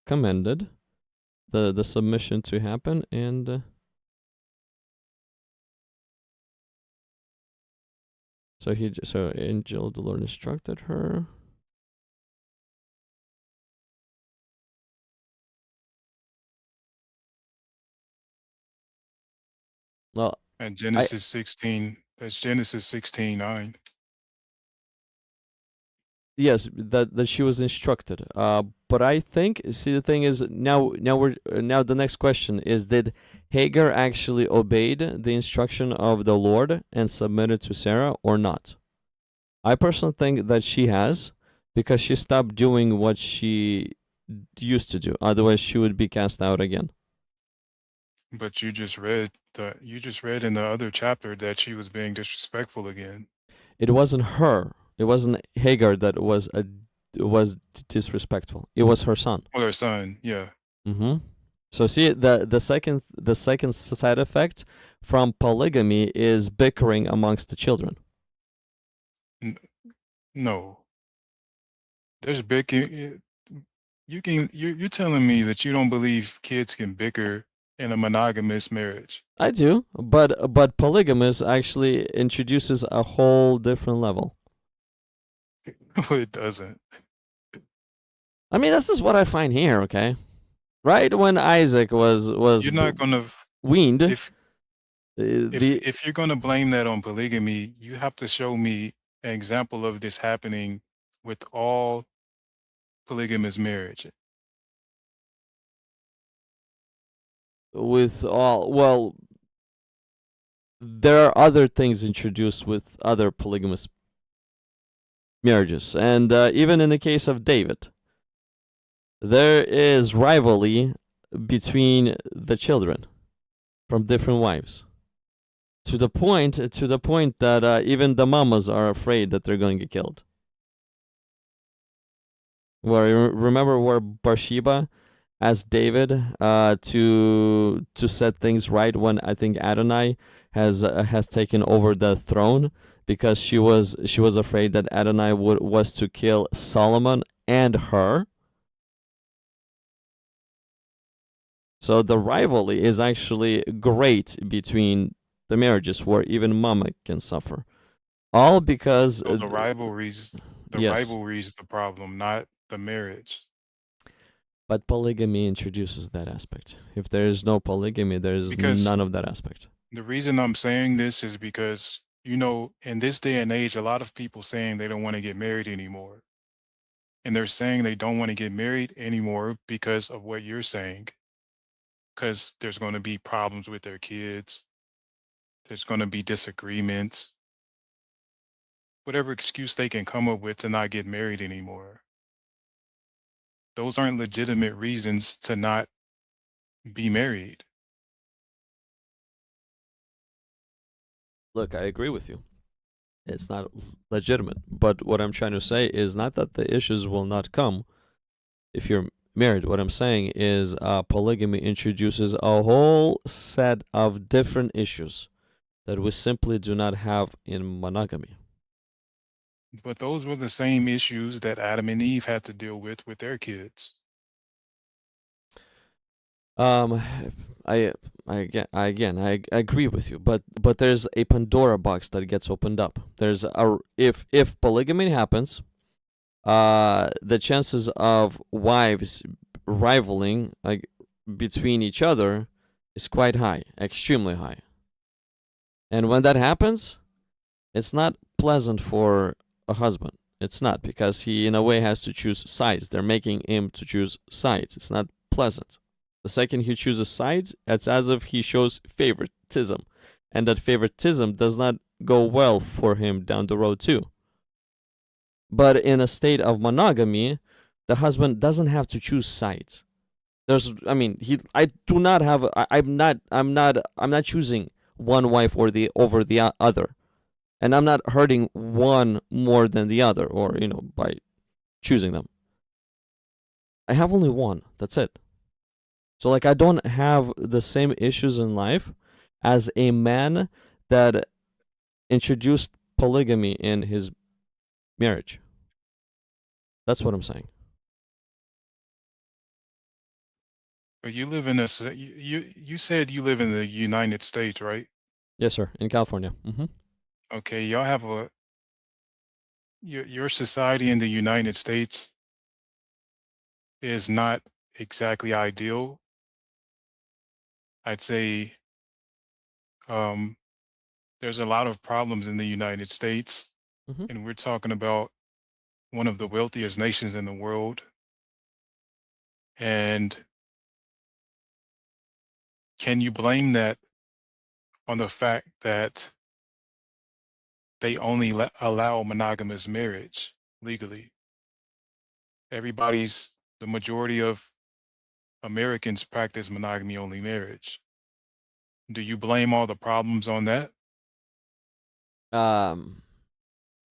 commanded the submission to happen, and so angel of the Lord instructed her. Well, At Genesis 16, that's Genesis 16:9. yes, that she was instructed. But I think, see, the thing is, now the next question is, did Hagar actually obeyed the instruction of the Lord and submitted to Sarah or not? I personally think that she has, because she stopped doing what she used to do. Otherwise, she would be cast out again. But you just read in the other chapter that she was being disrespectful again. It wasn't her. It wasn't Hagar that was disrespectful. It was her son. Well, her son, yeah. Mm-hmm. So see, the second side effect from polygamy is bickering amongst the children. No. There's bickering. You're telling me that you don't believe kids can bicker in a monogamous marriage. I do, but polygamous actually introduces a whole different level. It doesn't. I mean, this is what I find here. Okay, right when Isaac was You're not gonna weaned, if you're gonna blame that on polygamy, you have to show me an example of this happening with all polygamous marriage. with all, well, there are other things introduced with other polygamous marriages, and even in the case of David, there is rivalry between the children from different wives, to the point that even the mamas are afraid that they're going to get killed. Where, remember where Bathsheba asked David to set things right when I think Adonai has taken over the throne, because she was afraid that Adonai was to kill Solomon and her. So the rivalry is actually great between the marriages, where even mama can suffer. All because So the rivalries yes, is the problem, not the marriage. but polygamy introduces that aspect. If there is no polygamy, there is Because none of that aspect. the reason I'm saying this is because, in this day and age, a lot of people saying they don't want to get married anymore. And they're saying they don't want to get married anymore because of what you're saying. Because there's going to be problems with their kids. There's going to be disagreements. Whatever excuse they can come up with to not get married anymore. Those aren't legitimate reasons to not be married. Look, I agree with you. It's not legitimate. But what I'm trying to say is not that the issues will not come if you're married. What I'm saying is polygamy introduces a whole set of different issues that we simply do not have in monogamy. But those were the same issues that Adam and Eve had to deal with their kids. I agree with you, but there's a Pandora box that gets opened up. There's if polygamy happens, the chances of wives rivaling between each other is quite high, extremely high. And when that happens, it's not pleasant for a husband. It's not, because he in a way has to choose sides. They're making him to choose sides. It's not pleasant. The second he chooses sides, it's as if he shows favoritism, and that favoritism does not go well for him down the road too. But in a state of monogamy, the husband doesn't have to choose sides. I do not have. I'm not choosing one wife or the over the other, and I'm not hurting one more than the other, or by choosing them. I have only one. That's it. So like I don't have the same issues in life as a man that introduced polygamy in his marriage. That's what I'm saying. But you live in you said you live in the United States, right? Yes, sir. In California. Okay, y'all have your society in the United States is not exactly ideal. I'd say there's a lot of problems in the United States, and we're talking about one of the wealthiest nations in the world. And can you blame that on the fact that they only allow monogamous marriage legally? The majority of Americans practice monogamy only marriage. Do you blame all the problems on that?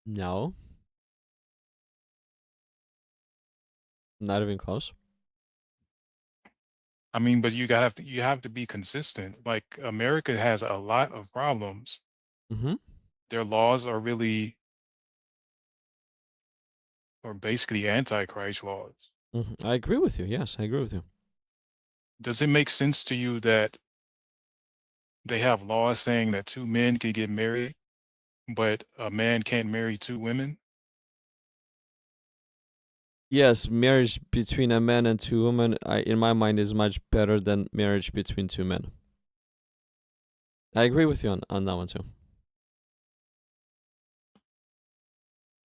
No, not even close. I mean, but you have to be consistent. Like America has a lot of problems. Their laws are basically antichrist laws. I agree with you. Yes, I agree with you. Does it make sense to you that they have laws saying that two men can get married, but a man can't marry two women? Yes, marriage between a man and two women, in my mind, is much better than marriage between two men. I agree with you on that one too.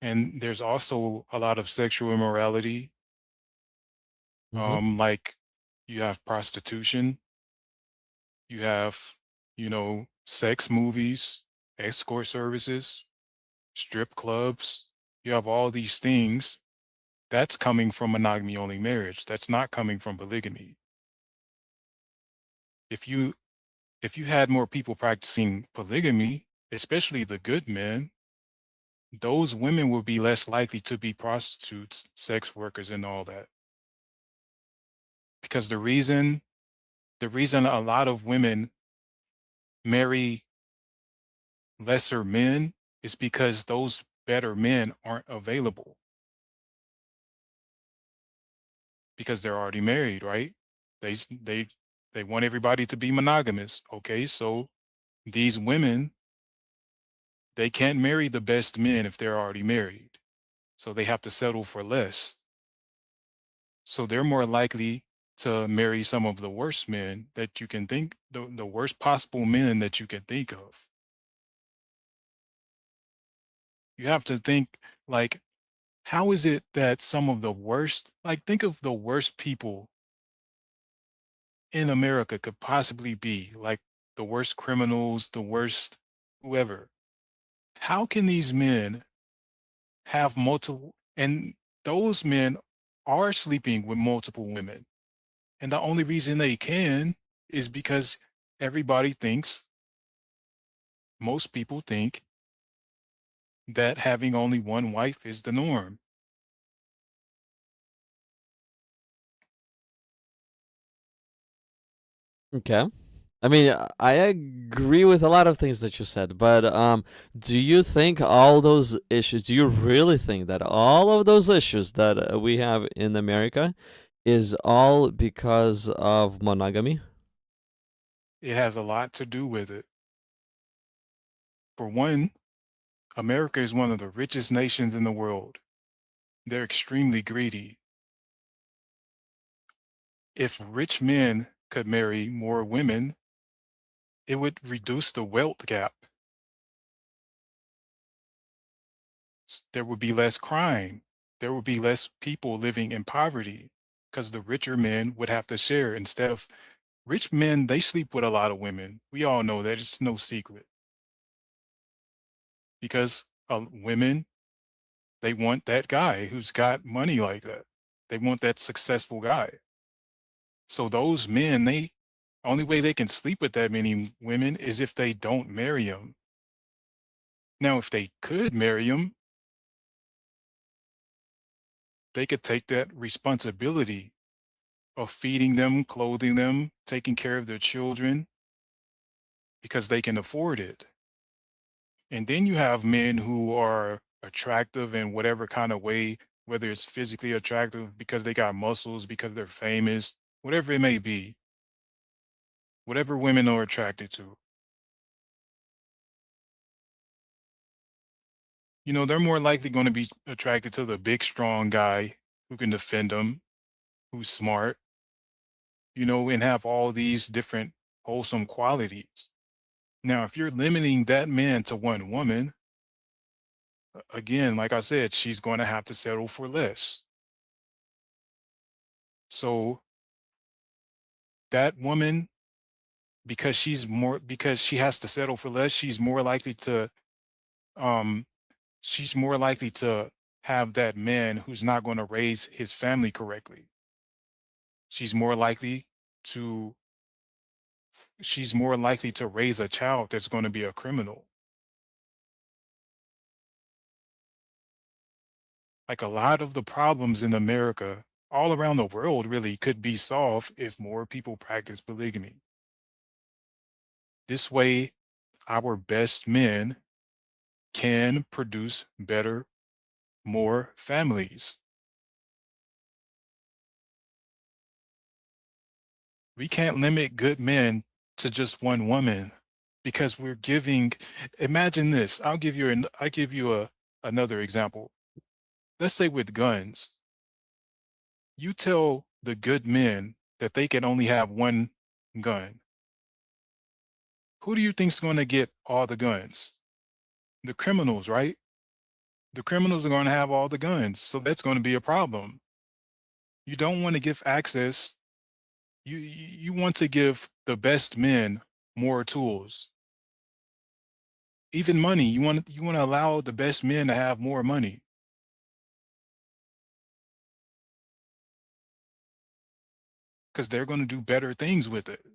And there's also a lot of sexual immorality. Like you have prostitution, you have, sex movies, escort services, strip clubs. You have all these things. That's coming from monogamy only marriage. That's not coming from polygamy. If you had more people practicing polygamy, especially the good men, those women would be less likely to be prostitutes, sex workers, and all that. Because the reason a lot of women marry lesser men is because those better men aren't available. Because they're already married, right? They want everybody to be monogamous. Okay, so these women, they can't marry the best men if they're already married. So they have to settle for less. So they're more likely to marry some of the worst men that you can think, the worst possible men that you can think of. You have to think, like, how is it that some of the worst, like, think of the worst people in America could possibly be, like the worst criminals, the worst whoever. How can these men have multiple, and those men are sleeping with multiple women? And the only reason they can is because everybody thinks, most people think, that having only one wife is the norm. Okay. I mean, I agree with a lot of things that you said, but do you think all those issues, do you really think that all of those issues that we have in America is all because of monogamy? It has a lot to do with it. For one, America is one of the richest nations in the world. They're extremely greedy. If rich men could marry more women, it would reduce the wealth gap. there would be less crime. There would be less people living in poverty because the richer men would have to share instead of rich men. They sleep with a lot of women. We all know that. It's no secret because women, they want that guy who's got money like that. They want that successful guy. So those men, they only way they can sleep with that many women is if they don't marry them. Now, if they could marry them, they could take that responsibility of feeding them, clothing them, taking care of their children because they can afford it. And then you have men who are attractive in whatever kind of way, whether it's physically attractive because they got muscles, because they're famous, whatever it may be, whatever women are attracted to. You know, they're more likely going to be attracted to the big, strong guy who can defend them, who's smart, you know, and have all these different wholesome qualities. Now, if you're limiting that man to one woman, again, like I said, she's going to have to settle for less. So that woman, because she has to settle for less, um, she's more likely to have that man who's not going to raise his family correctly. She's more likely to she's more likely to raise a child that's going to be a criminal. Like a lot of the problems in America, all around the world really could be solved if more people practice polygamy. This way, our best men can produce better, more families. We can't limit good men to just one woman because we're giving, imagine this. I'll give you another example. Let's say with guns, you tell the good men that they can only have one gun. Who do you think's going to get all the guns? The criminals, right? The criminals are going to have all the guns, so that's going to be a problem. You don't want to give access. You want to give the best men more tools. Even money, you want to allow the best men to have more money. Because they're going to do better things with it.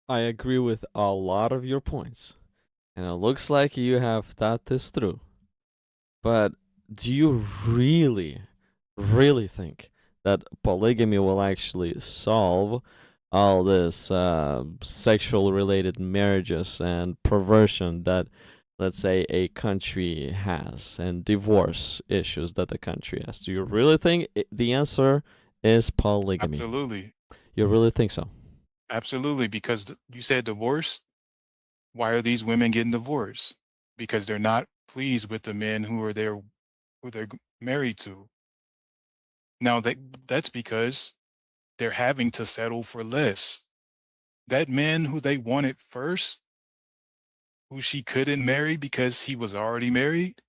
I agree with a lot of your points, and it looks like you have thought this through. But do you really, really think that polygamy will actually solve all this sexual related marriages and perversion that, let's say, a country has, and divorce issues that the country has? Do you really think the answer is polygamy? Absolutely. You really think so? Absolutely, because you said divorce. Why are these women getting divorced? Because they're not pleased with the men who they're married to. Now that's because they're having to settle for less. That man who they wanted first, who she couldn't marry because he was already married,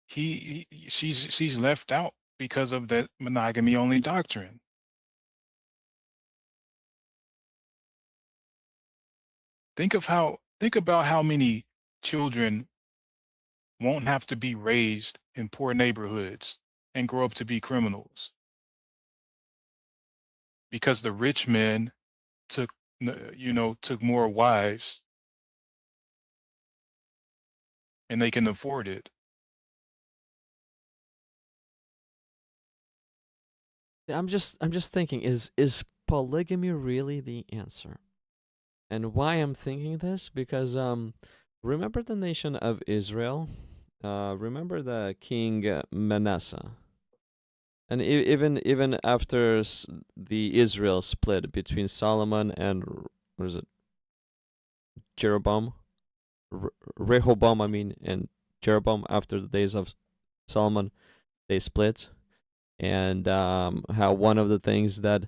she's left out because of that monogamy only doctrine. Think about how many children won't have to be raised in poor neighborhoods and grow up to be criminals because the rich men took took more wives and they can afford it. I'm just thinking, is polygamy really the answer? And why I'm thinking this? Because remember the nation of Israel? Remember the king Manasseh? And even after the Israel split between Solomon and what is it? Jeroboam, Rehoboam, I mean, and Jeroboam, after the days of Solomon, they split. And how one of the things that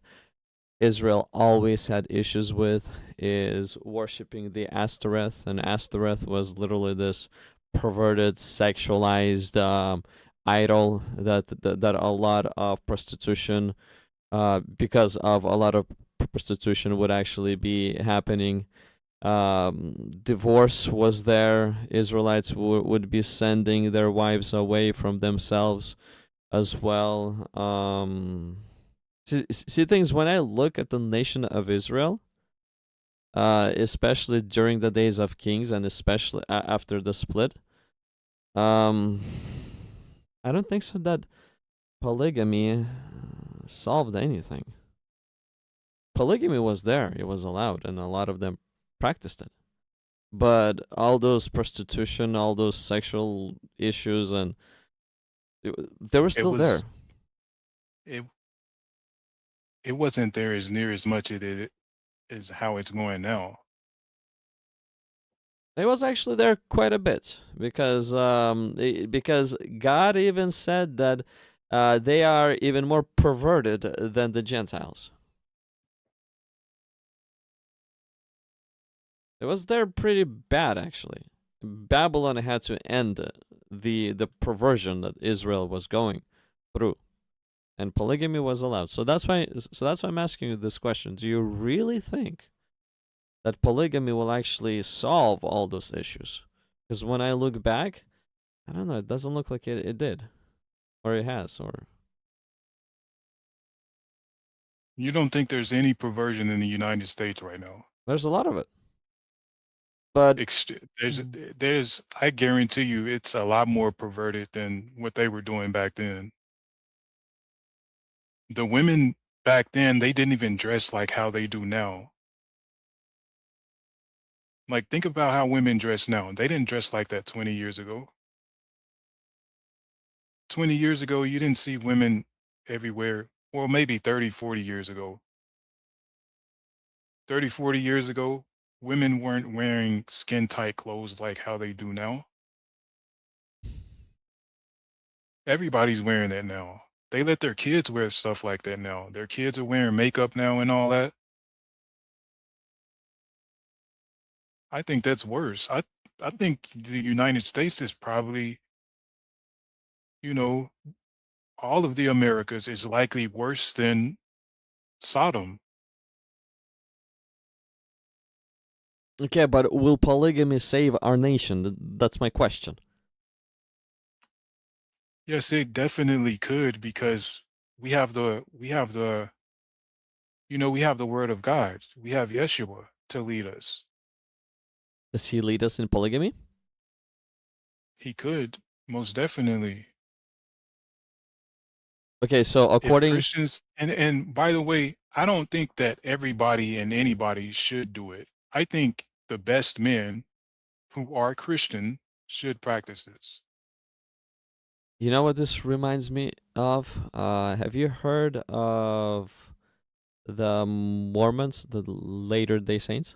Israel always had issues with is worshiping the Ashtoreth, and Ashtoreth was literally this perverted, sexualized idol that a lot of prostitution, because of a lot of prostitution, would actually be happening. Divorce was there. Israelites would be sending their wives away from themselves as well. See things when I look at the nation of Israel, especially during the days of kings and especially after the split. I don't think so that polygamy solved anything. Polygamy was there, it was allowed, and a lot of them practiced it. But all those prostitution, all those sexual issues, and they were still there. It wasn't there as near as much as how it's going now. It was actually there quite a bit because God even said that they are even more perverted than the Gentiles. It was there pretty bad, actually. Babylon had to end the perversion that Israel was going through, and polygamy was allowed. So that's why I'm asking you this question: do you really think that polygamy will actually solve all those issues? Because when I look back, I don't know. It doesn't look like it did, or it has, or. You don't think there's any perversion in the United States right now? There's a lot of it. But there's I guarantee you it's a lot more perverted than what they were doing back then. The women back then, they didn't even dress like how they do now. Like, think about how women dress now. They didn't dress like that 20 years ago. 20 years ago, you didn't see women everywhere. Well, maybe 30, 40 years ago. 30, 40 years ago, women weren't wearing skin-tight clothes like how they do now. Everybody's wearing that now. They let their kids wear stuff like that now. Their kids are wearing makeup now and all that. I think that's worse. I think the United States is probably, you know, all of the Americas is likely worse than Sodom. Okay, but will polygamy save our nation? That's my question. Yes, it definitely could, because we have the word of God. We have Yeshua to lead us. Does he lead us in polygamy? He could, most definitely. Okay, so according if Christians, and by the way, I don't think that everybody and anybody should do it. I think the best men who are Christian should practice this. You know what this reminds me of? Have you heard of the Mormons, the Latter-day Saints?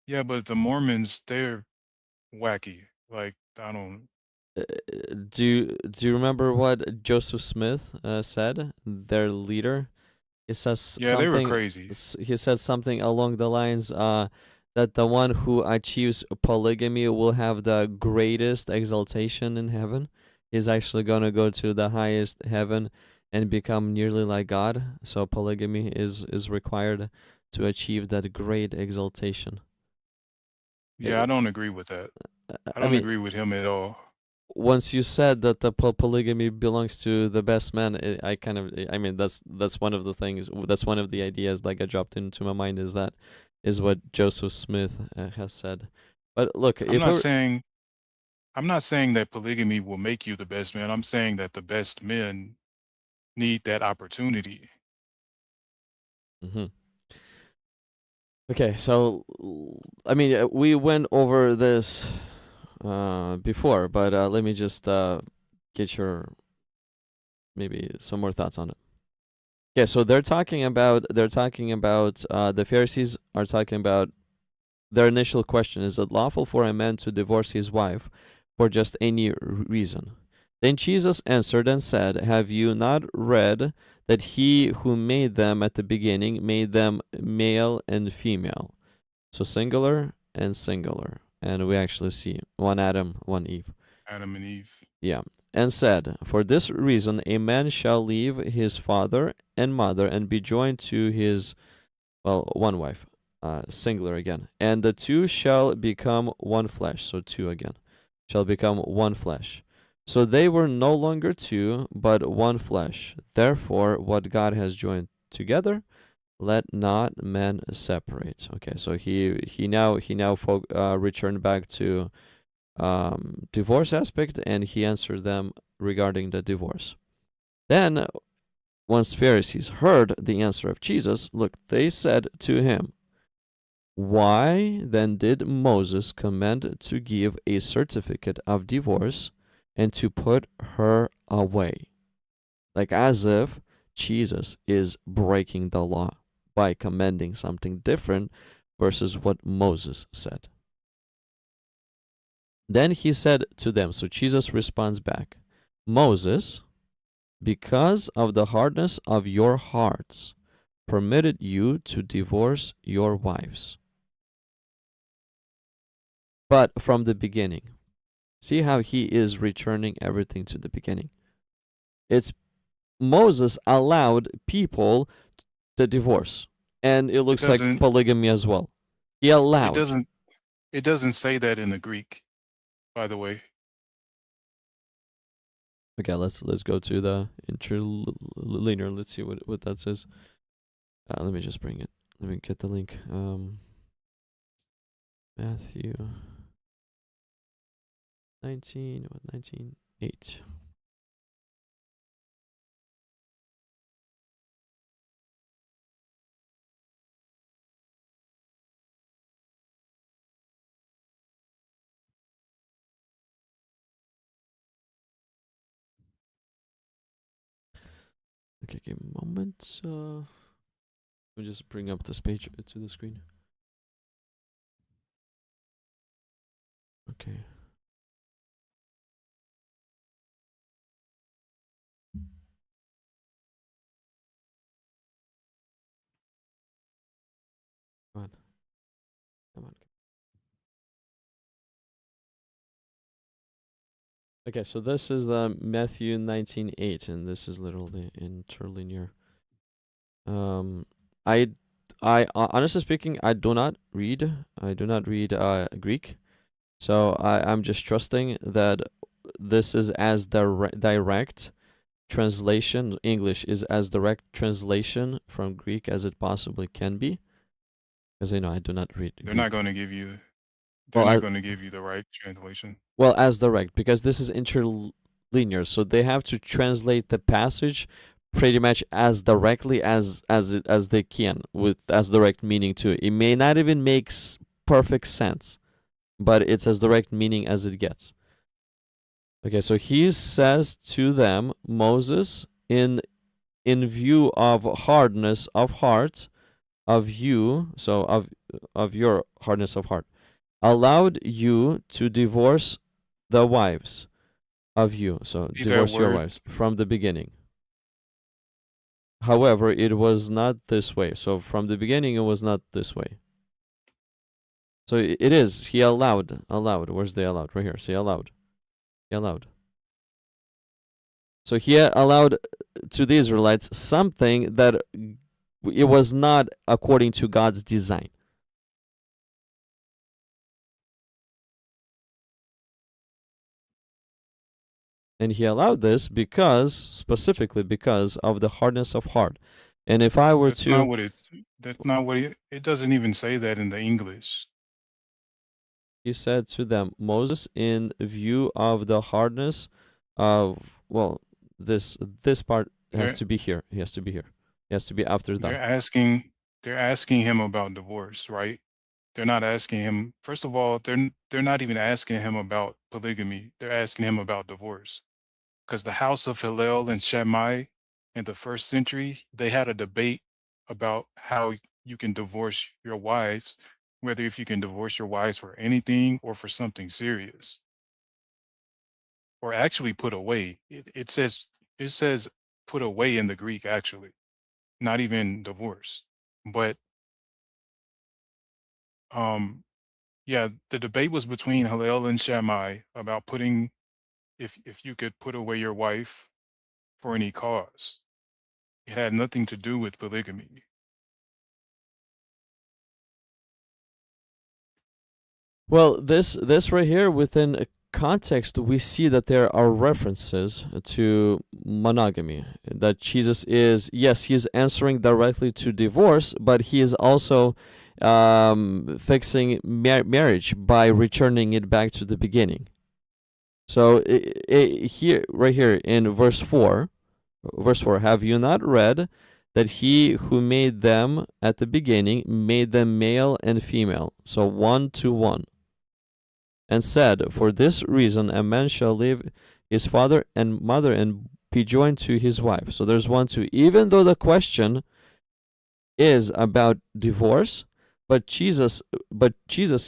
Yeah, but the Mormons, they're wacky. Like, I don't. Do you remember what Joseph Smith said? Their leader. He says Yeah, something. they were crazy. He said something along the lines that the one who achieves polygamy will have the greatest exaltation in heaven. He's actually gonna go to the highest heaven and become nearly like God. So polygamy is required to achieve that great exaltation. Yeah, I don't agree with that. I don't agree with him at all. Once you said that the polygamy belongs to the best man, that's one of the things. That's one of the ideas that got dropped into my mind. Is what Joseph Smith has said. But look, I'm not saying that polygamy will make you the best man. I'm saying that the best men need that opportunity. Mm-hmm. Okay, so we went over this before, but let me just get your maybe some more thoughts on it. Okay, so they're talking about the Pharisees are talking about their initial question: is it lawful for a man to divorce his wife for just any reason? Then Jesus answered and said, "Have you not read that he who made them at the beginning made them male and female. So singular and singular. And we actually see one Adam, one Eve. Adam and Eve. Yeah. And said, for this reason, a man shall leave his father and mother and be joined to his, well, one wife, singular again. And the two shall become one flesh. So two again, shall become one flesh. So they were no longer two, but one flesh. Therefore, what God has joined together, let not men separate. Okay, so he now returned back to divorce aspect, and he answered them regarding the divorce. Then, once Pharisees heard the answer of Jesus, look, they said to him, why then did Moses command to give a certificate of divorce and to put her away? Like as if Jesus is breaking the law by commanding something different versus what Moses said. Then he said to them, so Jesus responds back, Moses, because of the hardness of your hearts, permitted you to divorce your wives. But from the beginning, see how he is returning everything to the beginning. It's Moses allowed people to divorce, and it looks like polygamy as well. He allowed. It doesn't say that in the Greek, by the way. Okay, let's go to the interlinear. Let's see what that says. Let me just bring it. Let me get the link. Matthew 19:8. Okay, give me a moment. Let me just bring up this page to the screen. Okay. Come on. Come on. Okay, so this is the Matthew 19:8, and this is literally interlinear. I honestly speaking, I do not read Greek, so I'm just trusting that this is as direct translation. English is as direct translation from Greek as it possibly can be, because I do not read. They're Greek. not going to give you. They're not going to give you the right translation. Well, as direct, because this is interlinear, so they have to translate the passage pretty much as directly as they can, with as direct meaning to it. It may not even make perfect sense, but it's as direct meaning as it gets. Okay, so he says to them, Moses, in view of hardness of heart of you, so of your hardness of heart, allowed you to divorce the wives of you. So divorce your wives from the beginning. However, it was not this way. So from the beginning, it was not this way. So it is. He allowed. Where's the allowed? Right here. See, allowed. He allowed. So he allowed to the Israelites something that it was not according to God's design. And he allowed this specifically because of the hardness of heart. And if I were that's not what it doesn't even say that in the English. He said to them, Moses, in view of the hardness of, well, this part has to be here. He has to be here. He has to be after that. They're asking him about divorce, right? They're not asking him. First of all, they're not even asking him about polygamy. They're asking him about divorce, because the house of Hillel and Shammai in the 1st century, they had a debate about how you can divorce your wives, whether if you can divorce your wives for anything or for something serious, or actually put away. It says put away in the Greek, actually, not even divorce. But yeah, the debate was between Hillel and Shammai about putting if you could put away your wife for any cause. It had nothing to do with polygamy. Well, this right here within a context, we see that there are references to monogamy. That Jesus is, yes, he's answering directly to divorce, but he is also fixing marriage by returning it back to the beginning. So here, right here in verse 4, have you not read that he who made them at the beginning made them male and female, so 1 to 1, and said, for this reason a man shall leave his father and mother and be joined to his wife. So there's 1 to, even though the question is about divorce, but Jesus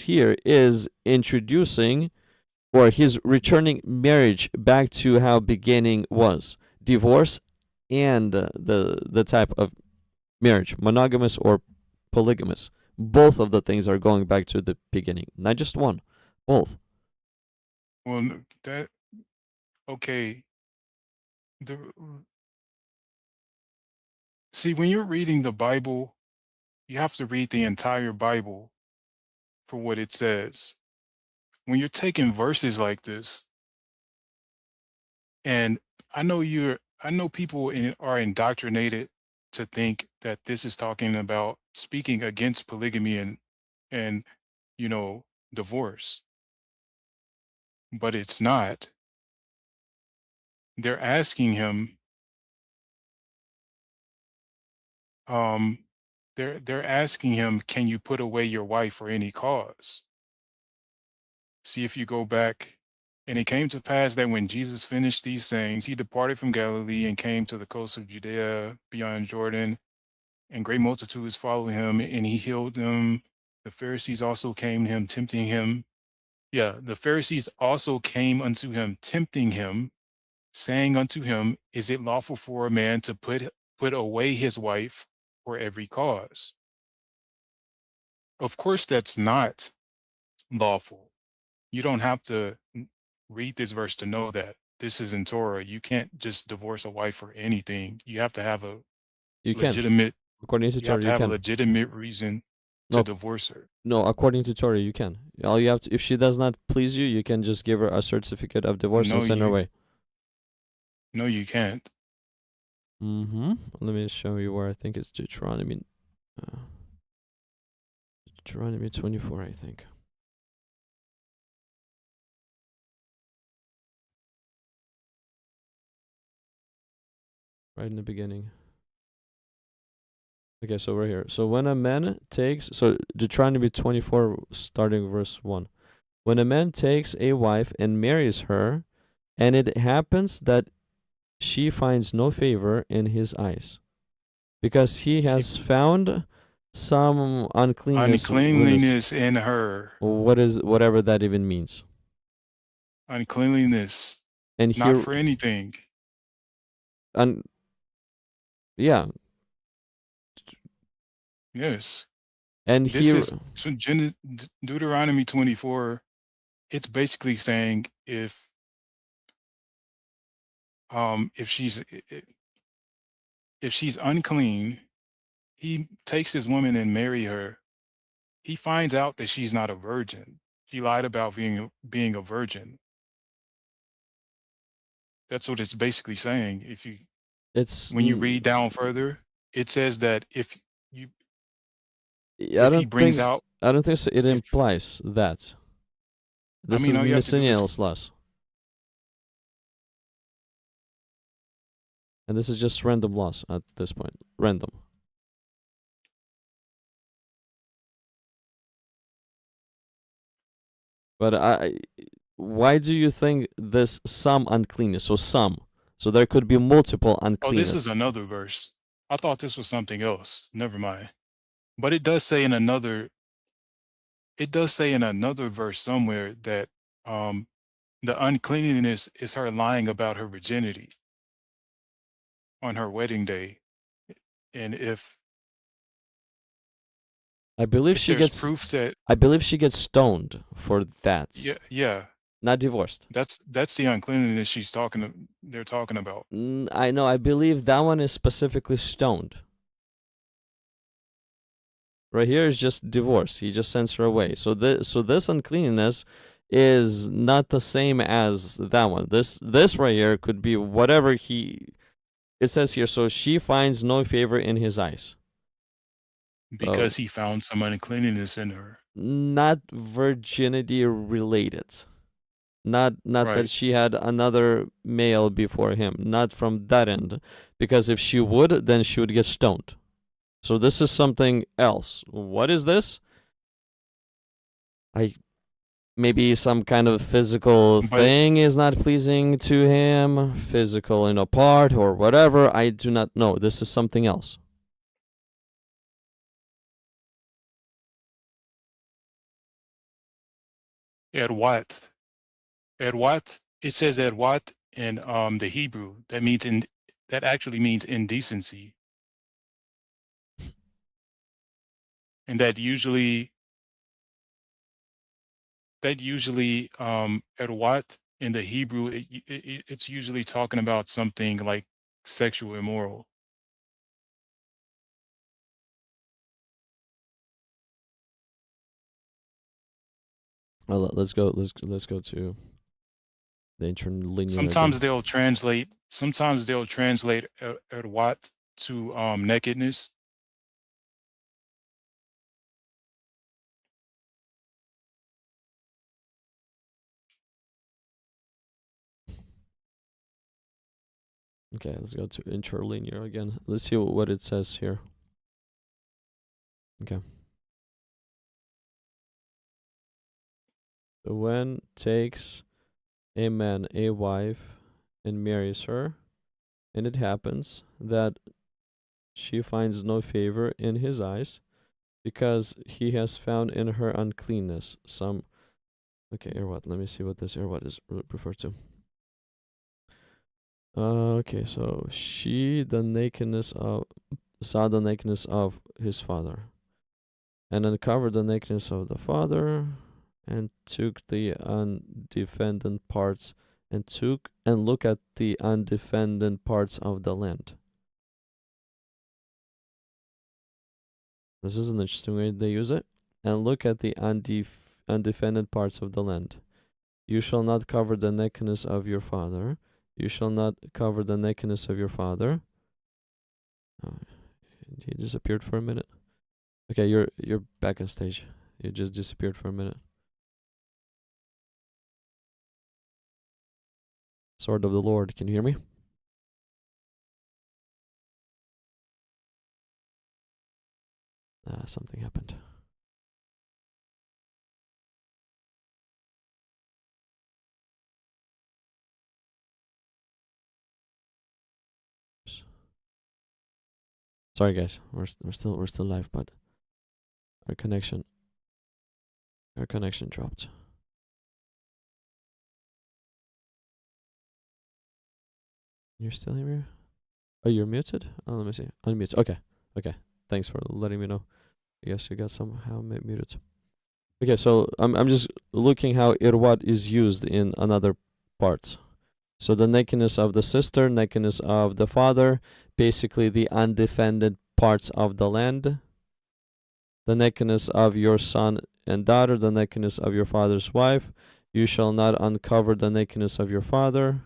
here is introducing, or he's returning marriage back to how beginning was, divorce and the type of marriage, monogamous or polygamous. Both of the things are going back to the beginning, not just one, both. Well, that okay. The see, when you're reading the Bible, you have to read the entire Bible for what it says. When you're taking verses like this, and I know people are indoctrinated to think that this is talking about speaking against polygamy and divorce, but it's not. They're asking him, um, they're asking him, can you put away your wife for any cause? See, if you go back, and it came to pass that when Jesus finished these things, he departed from Galilee and came to the coast of Judea beyond Jordan, and great multitudes followed him, and he healed them. The Pharisees also came to him, tempting him. Yeah, the Pharisees also came unto him, tempting him, saying unto him, is it lawful for a man to put away his wife for every cause? Of course, that's not lawful. You don't have to read this verse to know that this is in Torah. You can't just divorce a wife for anything. You have to have a You can, legitimate. according to You have Torah, to you have a can. legitimate reason to No, divorce her. no, according to Torah, you can. All you have to, if she does not please you, you can just give her a certificate of divorce No, and send her away. No, you can't. Let me show you where I think it's Deuteronomy 24, I think. Right in the beginning. Okay, so right here. So when a man takes, so Deuteronomy 24, starting verse 1. When a man takes a wife and marries her, and it happens that she finds no favor in his eyes, because he has found some Uncleanliness in her. Whatever that even means. Uncleanliness. And not here, for anything. Yeah. Yes. And this here, is Deuteronomy 24. It's basically saying if she's unclean, he takes his woman and marry her. He finds out that she's not a virgin. She lied about being a virgin. That's what it's basically saying. When you read down further, it says that if he brings out, I don't think so. It implies that. This is miscellaneous laws. And this is just random laws at this point. Random. But why do you think this some uncleanness? So some. So there could be multiple uncleanness. Oh, this is another verse. I thought this was something else. Never mind. But it does say in another verse somewhere that the uncleanliness is her lying about her virginity. on her wedding day. And I believe if she there's gets proof that, I believe she gets stoned for that. yeah, Not divorced. that's the uncleanness they're talking about. I know. I believe that one is specifically stoned. Right here is just divorce. He just sends her away. So this uncleanness is not the same as that one. This right here could be whatever it says here. So she finds no favor in his eyes. Because he found some uncleanness in her. Not virginity related. Not Right. that she had another male before him. Not from that end. Because if she would, then she would get stoned. So this is something else. What is this? Maybe some kind of physical thing is not pleasing to him, physical part or whatever. I do not know. This is something else. At what? It says at what in the Hebrew. That actually means indecency. And that usually at what in the Hebrew it's usually talking about something like sexual immoral. Well, let's go to the interlinear. Sometimes they'll translate at what to nakedness. Okay, let's go to interlinear again. Let's see what it says here. Okay. So when takes a man a wife and marries her, and it happens that she finds no favor in his eyes, because he has found in her uncleanness some. Okay, what? Let me see what this what is referred to. Okay, so she saw the nakedness of his father, and uncovered the nakedness of the father, and took the undefended parts, and look at the undefended parts of the land. This is an interesting way they use it. And look at the undefended parts of the land. You shall not cover the nakedness of your father. You shall not cover the nakedness of your father. Oh, he disappeared for a minute. Okay, you're back on stage. You just disappeared for a minute. Sword of the Lord, can you hear me? Something happened. Sorry guys, we're still live, but our connection dropped. You're still here? Oh, you're muted? Oh, let me see. Unmute. Okay. Thanks for letting me know. I guess you got somehow muted. Okay, so I'm just looking how irwat is used in another parts. So the nakedness of the sister, nakedness of the father, basically the undefended parts of the land, the nakedness of your son and daughter, the nakedness of your father's wife. You shall not uncover the nakedness of your father.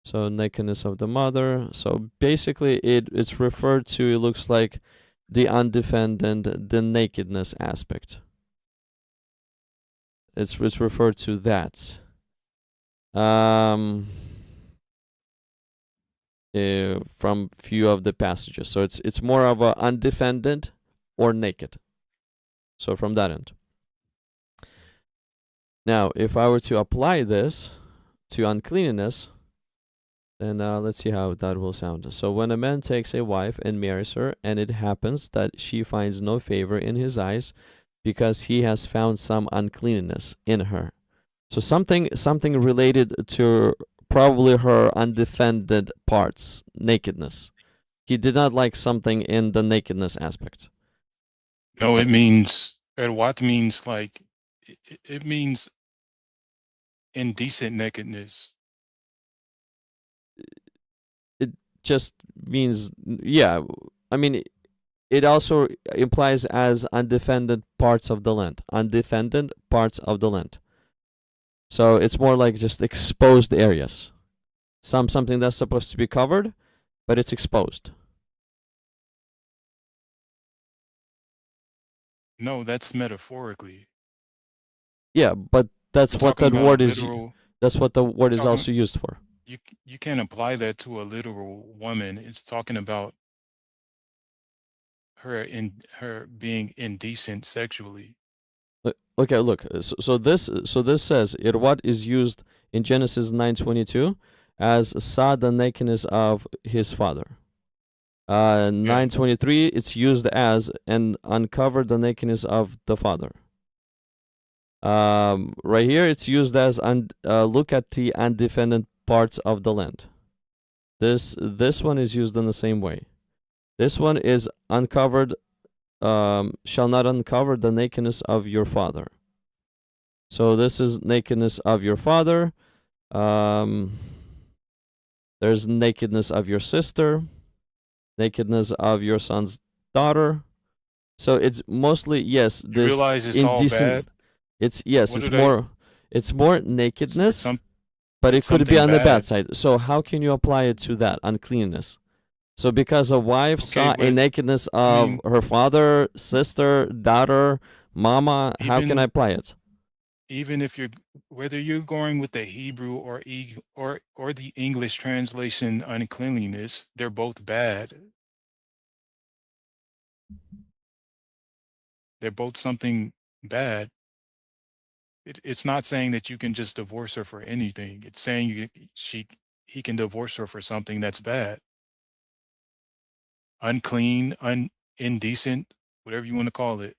So nakedness of the mother. So basically it's referred to, it looks like, the undefended, the nakedness aspect. It's referred to that. From few of the passages. So it's more of a undefended or naked. So from that end. Now, if I were to apply this to uncleanness, then let's see how that will sound. So when a man takes a wife and marries her, and it happens that she finds no favor in his eyes, because he has found some uncleanness in her. So something related to probably her undefended parts, nakedness. He did not like something in the nakedness aspect. No, it means, what means like, it means indecent nakedness. It just means, yeah, I mean, it also implies as undefended parts of the land. Undefended parts of the land. So it's more like just exposed areas. Something that's supposed to be covered, but it's exposed. No, that's metaphorically. Yeah, but that's I'm what talking that about a word is. literal. That's what the word is talking- also used for. You can't apply that to a literal woman. It's talking about her being indecent sexually. Okay, look. So this says it what is used in Genesis 9:22 as saw the nakedness of his father. 9:23 it's used as and uncovered the nakedness of the father. Right here it's used as look at the undefended parts of the land. This one is used in the same way. This one is uncovered. Shall not uncover the nakedness of your father. So this is nakedness of your father. There's nakedness of your sister, nakedness of your son's daughter. So it's mostly yes. You This realize it's all indecent. bad. It's yes. What It's do they- more. It's more nakedness, some- but it it's could be something on the bad bad. side. So how can you apply it to that uncleanness? So because a wife Okay, saw a but, nakedness of mean- her father, sister, daughter, mama, how can Even- I apply it? Even if whether you're going with the Hebrew or the English translation uncleanliness, they're both bad. They're both something bad. It's not saying that you can just divorce her for anything. It's saying he can divorce her for something that's bad. Unclean, indecent, whatever you want to call it.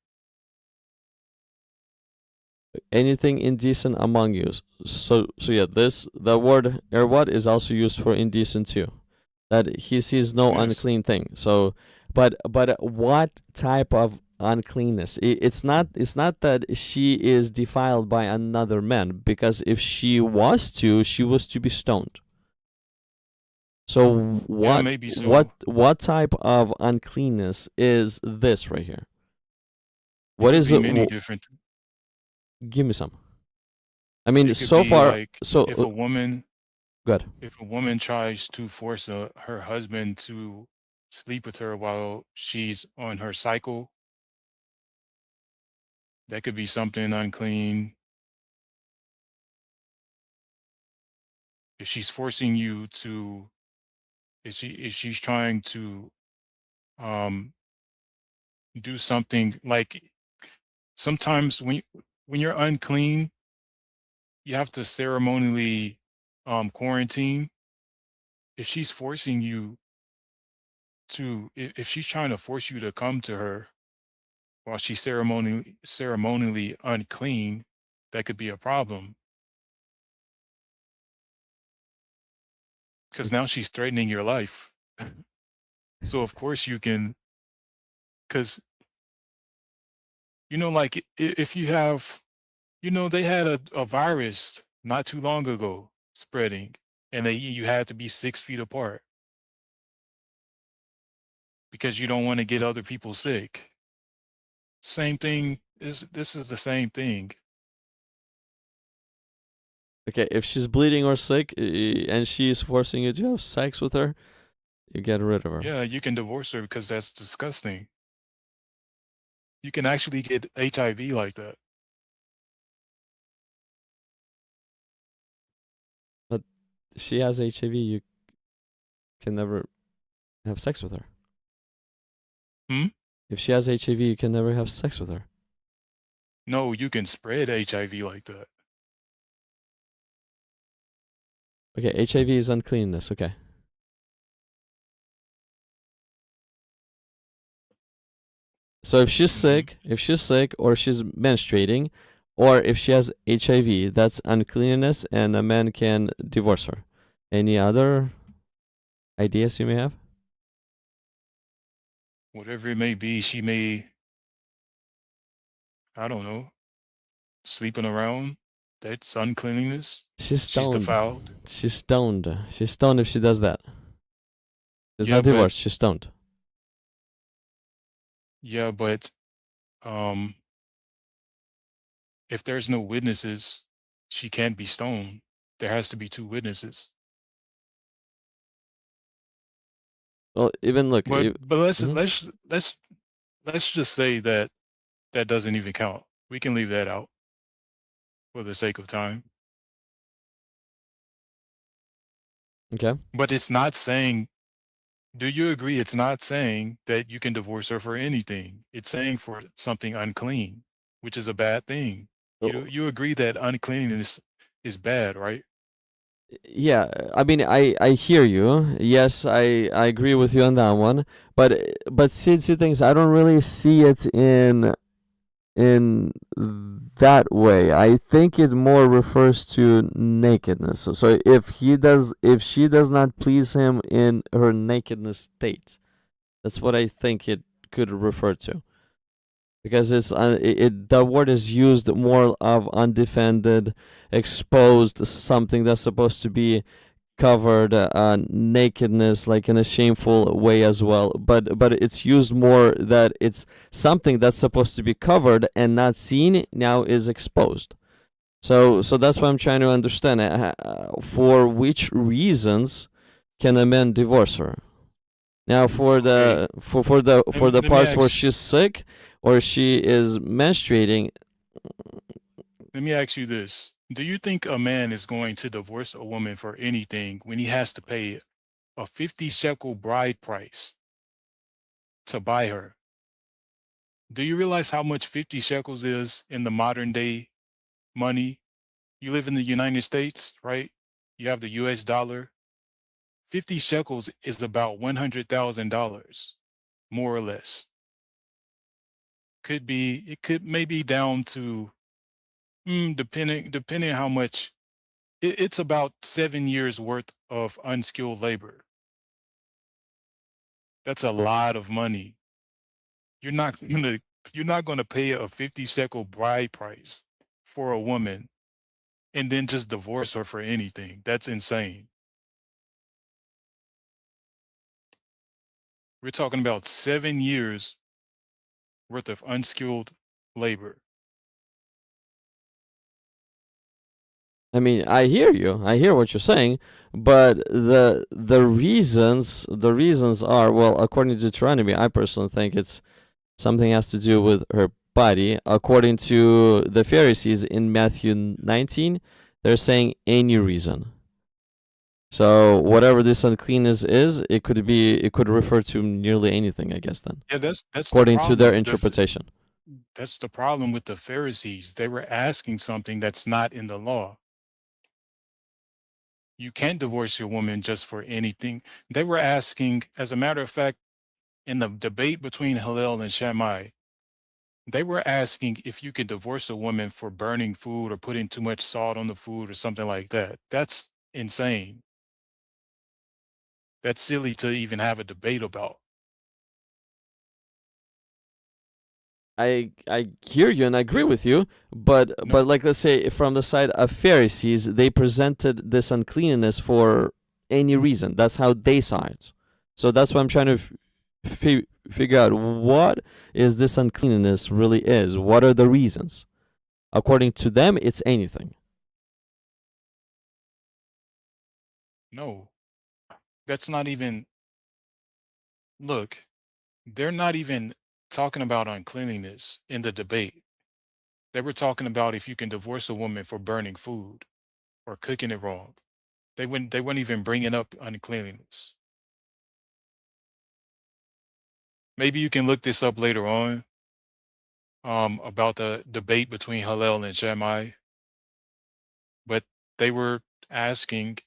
Anything indecent among you. So yeah, the word erwad is also used for indecent too. That he sees no Yes. unclean thing. So but what type of uncleanness? It's not that she is defiled by another man, because if she was to be stoned. So what maybe so. what type of uncleanness is this right here? What could is be it? many different. Give me some. I mean, It could so be far, like so if a woman good. if a woman tries to force her husband to sleep with her while she's on her cycle, that could be something unclean. If she's forcing you to, if she's trying to um do something like, sometimes when you're unclean, you have to ceremonially quarantine. If she's forcing you to, if she's trying to force you to come to her while she's ceremonially unclean, that could be a problem. Because now she's threatening your life. So of course you can, because like if you have, they had a virus not too long ago spreading, and you had to be 6 feet apart because you don't want to get other people sick. Same thing this is the same thing. Okay, if she's bleeding or sick and she's forcing you to have sex with her, you get rid of her. Yeah, you can divorce her because that's disgusting. You can actually get HIV like that. But if she has HIV, you can never have sex with her. Hmm? If she has HIV, you can never have sex with her. No, you can spread HIV like that. Okay, HIV is uncleanness. Okay. So if she's sick, or she's menstruating, or if she has HIV, that's uncleanness, and a man can divorce her. Any other ideas you may have? Whatever it may be, she may, I don't know, sleeping around. That's uncleanliness. She's She's stoned. defiled. She's stoned. She's stoned if she does that. She's Yeah, not but divorced. She's stoned. yeah, but um, if there's no witnesses, she can't be stoned. There has to be two witnesses. Well, even look. But let's Mhm. let's just say that that doesn't even count. We can leave that out for the sake of time. Okay. But it's not saying, do you agree it's not saying that you can divorce her for anything? It's saying for something unclean, which is a bad thing. Oh, You agree that uncleanness is bad, right? yeah, I mean, I hear you. Yes, I agree with you on that one. But see things, I don't really see it in that way. I think it more refers to nakedness. So if she does not please him in her nakedness state, that's what I think it could refer to. Because the word is used more of undefended, exposed, something that's supposed to be covered, nakedness, like in a shameful way as well. But it's used more that it's something that's supposed to be covered and not seen now is exposed. So that's what I'm trying to understand. For which reasons can a man divorce her? Now for Okay. the for the Let me parts where ask she's sick or she is menstruating. let me ask you this. Do you think a man is going to divorce a woman for anything when he has to pay a 50 shekel bride price to buy her? Do you realize how much 50 shekels is in the modern day money? You live in the United States, right? You have the US dollar. 50 shekels is about $100,000, more or less. It could maybe down to, depending how much, it's about 7 years worth of unskilled labor. That's a lot of money. You're not gonna, you're not gonna pay a 50 shekel bride price for a woman and then just divorce her for anything. That's insane. We're talking about 7 years worth of unskilled labor. I mean, I hear you. I hear what you're saying, but the reasons are, well, according to Deuteronomy, I personally think it's something has to do with her body. According to the Pharisees in Matthew 19, they're saying any reason. So whatever this uncleanness is, it could refer to nearly anything, I guess. Then, Yeah, that's the according to their problem. interpretation. That's the problem with the Pharisees. They were asking something that's not in the law. You can't divorce your woman just for anything. They were asking, as a matter of fact, in the debate between Hillel and Shammai, they were asking if you could divorce a woman for burning food or putting too much salt on the food or something like that. That's insane. That's silly to even have a debate about. I hear you and I agree The- with you, but No, like let's say from the side of Pharisees, they presented this uncleanness for any reason. That's how they saw it. So that's why I'm trying to figure out what is this uncleanness really is. What are the reasons? According to them, it's anything. no, that's not even, look, they're not even talking about uncleanliness in the debate. They were talking about if you can divorce a woman for burning food or cooking it wrong. They weren't even bringing up uncleanliness. Maybe you can look this up later on, about the debate between Hillel and Shammai, but they were asking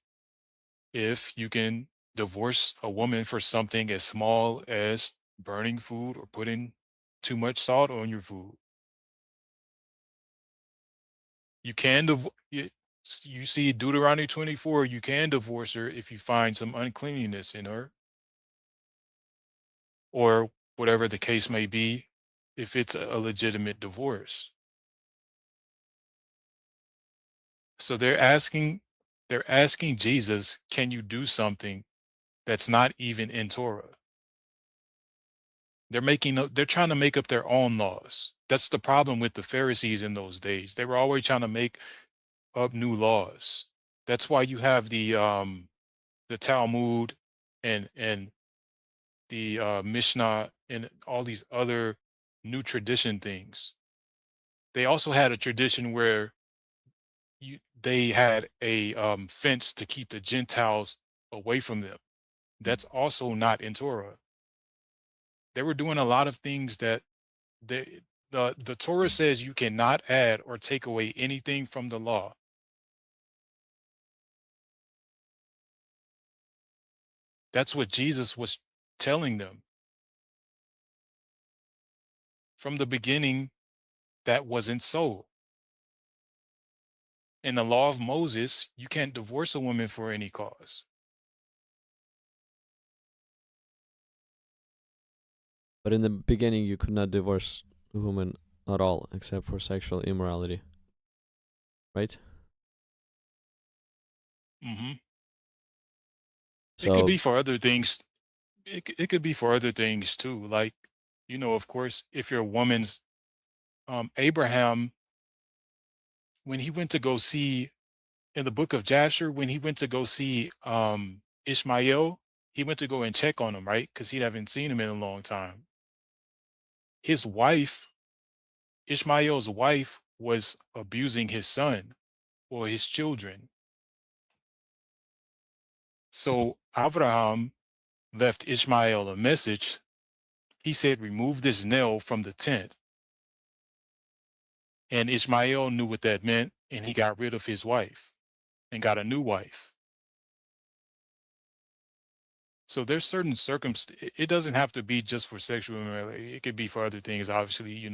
if you can divorce a woman for something as small as burning food or putting too much salt on your food. You can divorce. You see Deuteronomy 24, you can divorce her if you find some uncleanliness in her, or whatever the case may be, if it's a legitimate divorce. So they're asking Jesus, can you do something that's not even in Torah? They're trying to make up their own laws. That's the problem with the Pharisees in those days. They were always trying to make up new laws. That's why you have the Talmud and the Mishnah and all these other new tradition things. They also had a tradition where they had a fence to keep the Gentiles away from them. That's also not in Torah. They were doing a lot of things that the Torah says you cannot add or take away anything from the law. That's what Jesus was telling them. From the beginning, that wasn't so. In the law of Moses, you can't divorce a woman for any cause. But in the beginning, you could not divorce a woman at all, except for sexual immorality. Right? Mm-hmm. So It could be for other things. It could be for other things too. Like, of course, if you're a woman's, Abraham, when he went to go see in the book of Jasher, when he went to go see Ishmael, he went to go and check on him, right? Because he haven't seen him in a long time. His wife, Ishmael's wife, was abusing his son or his children. So Abraham left Ishmael a message. He said, remove this nail from the tent. And Ishmael knew what that meant, and he got rid of his wife and got a new wife. So there's certain circumstances. It doesn't have to be just for sexual immorality. It could be for other things, obviously,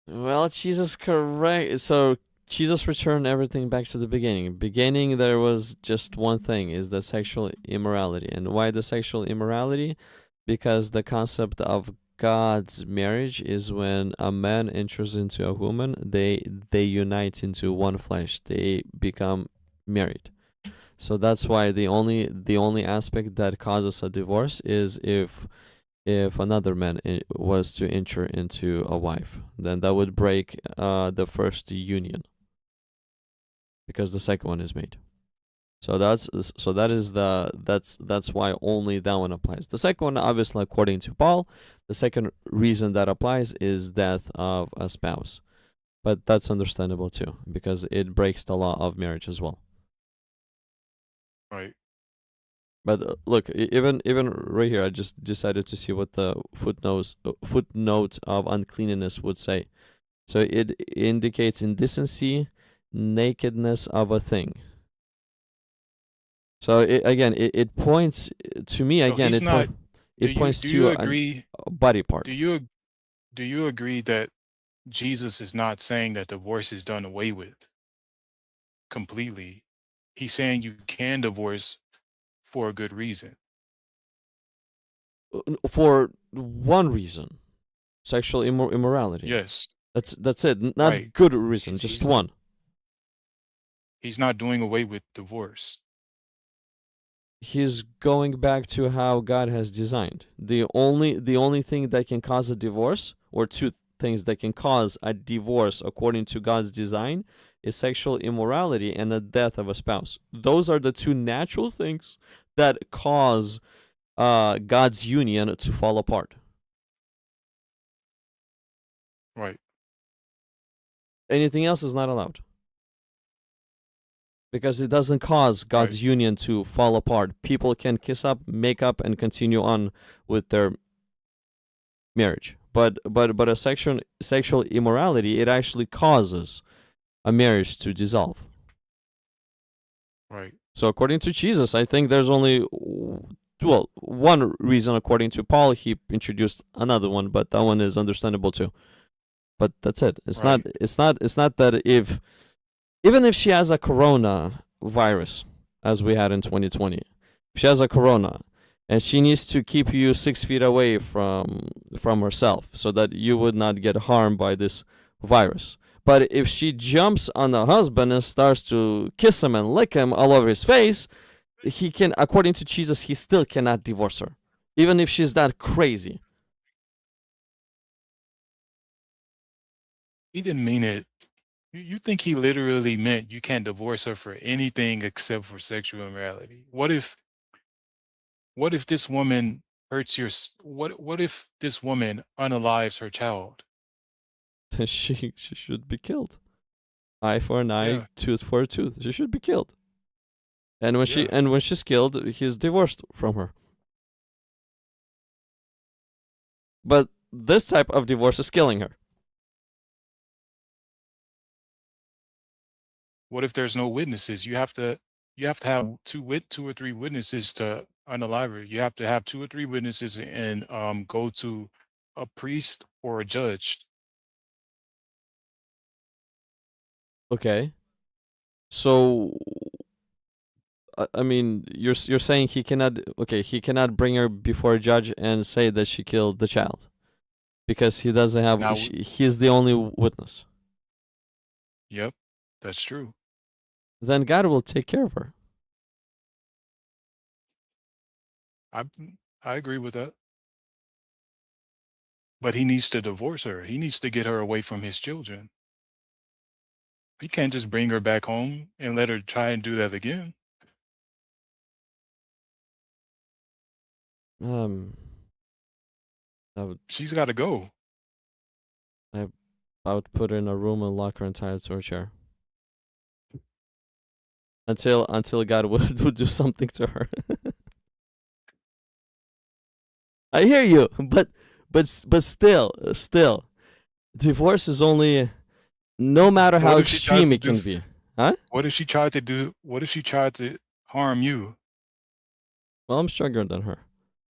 well, Jesus correct. So Jesus returned everything back to the beginning. Beginning, there was just one thing: is the sexual immorality. And why the sexual immorality? Because the concept of God's marriage is when a man enters into a woman, they unite into one flesh. They become married. So that's why the only aspect that causes a divorce is if another man was to enter into a wife, then that would break the first union because the second one is made. So that's why only that one applies. The second one, obviously, according to Paul, the second reason that applies is death of a spouse, but that's understandable too because it breaks the law of marriage as well. right. But look, even right here, I just decided to see what the footnote of uncleanness would say. So it indicates indecency, nakedness of a thing. So it points to me So again. he's not. It points Do to you a agree? body part. Do you agree that Jesus is not saying that divorce is done away with completely? He's saying you can divorce for a good reason. For one reason, sexual immorality. Yes, That's it. Not right. good reason, just He's one. he's not doing away with divorce. He's going back to how God has designed. The only thing that can cause a divorce, or two things that can cause a divorce according to God's design, is sexual immorality and the death of a spouse. Those are the two natural things that cause God's union to fall apart. Right. Anything else is not allowed. Because it doesn't cause God's union to fall apart. People can kiss up, make up, and continue on with their marriage. But a sexual immorality, it actually causes a marriage to dissolve. Right. So according to Jesus, I think there's only one reason. According to Paul, he introduced another one, but that one is understandable too. but that's it. It's Right. not that even if she has a corona virus, as we had in 2020, if she has a corona and she needs to keep you 6 feet away from herself so that you would not get harmed by this virus. But if she jumps on the husband and starts to kiss him and lick him all over his face, he can, according to Jesus, he still cannot divorce her, even if she's that crazy. He didn't mean it. You think he literally meant you can't divorce her for anything except for sexual immorality? What if this woman hurts what if this woman unalives her child? She should be killed. Eye for an eye, Yeah, tooth for a tooth. She should be killed. And when yeah. she's killed, he's divorced from her. But this type of divorce is killing her. What if there's no witnesses? You have to have two or three witnesses to unalive her. You have to have two or three witnesses and go to a priest or a judge. Okay. So I mean, you're saying he cannot, okay, he cannot bring her before a judge and say that she killed the child because he doesn't have, Now, he's the only witness. yep, that's true. Then God will take care of her. I I agree with that. But he needs to divorce her. He needs to get her away from his children. He can't just bring her back home and let her try and do that again. Um, I would She's got to go. I would put her in a room and lock her and tie her to a chair until God would do something to her. I hear you, but still, divorce is only, no matter how What if she tried extreme to it can do? be. Huh? What if she tried to do? What if she tried to harm you? Well, I'm stronger than her.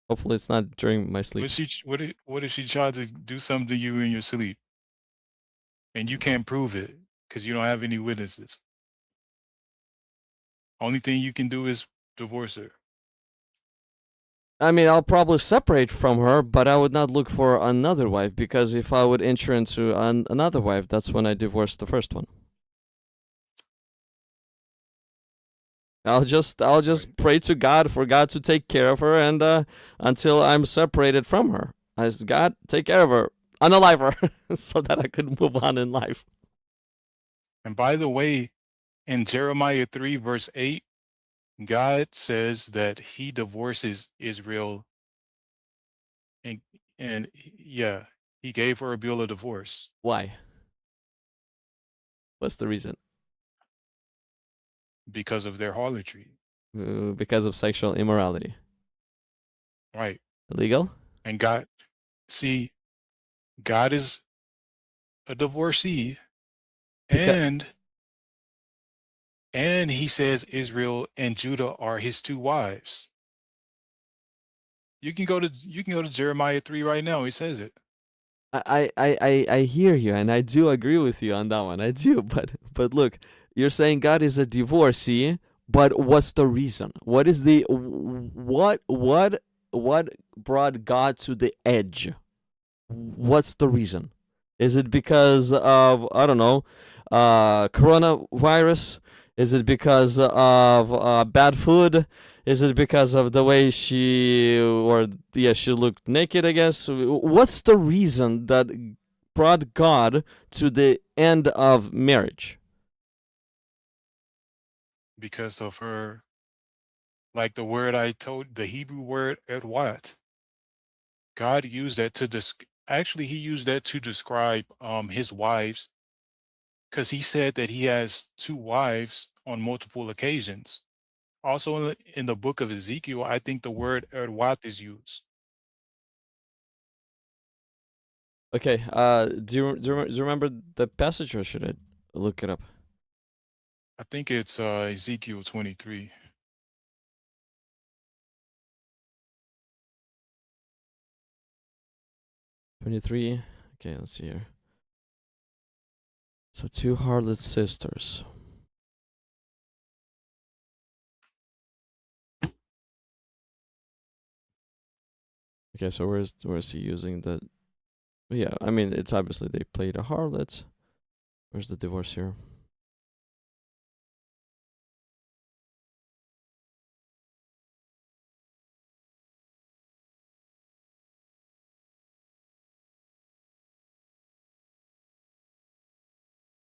Hopefully, it's not during my sleep. What if she tried to do something to you in your sleep, and you can't prove it because you don't have any witnesses? Only thing you can do is divorce her. I mean, I'll probably separate from her, but I would not look for another wife because if I would enter into another wife, that's when I divorced the first one. I'll just Right. pray to God for God to take care of her, and until I'm separated from her, I said, God, take care of her, unalive her, so that I could move on in life. And by the way, in Jeremiah 3 verse 8, God says that he divorces Israel, and yeah, he gave her a bill of divorce Why? What's the reason? because of their harlotry. Because of sexual immorality. Right. Illegal? And see, God is a divorcee, Because and he says Israel and Judah are his two wives. You can go to Jeremiah 3 right now. He says it. I hear you, and I do agree with you on that one. I do, but look, you're saying God is a divorcee, but what's the reason? What is the what brought God to the edge? What's the reason? Is it because of, I don't know, coronavirus? Is it because of bad food? Is it because of the way she looked naked? I guess. What's the reason that brought God to the end of marriage? Because of her, like the word I told, the Hebrew word edwat. God used that to actually he used that to describe his wives, because he said that he has two wives on multiple occasions. Also in the book of Ezekiel, I think the word edwat is used. Okay. Do you remember the passage, or should I look it up? I think it's Ezekiel 23. 23. Okay, let's see here. So 2 harlot sisters. Okay, so where's he using the? Yeah, I mean it's obviously they played a harlot. Where's the divorce here?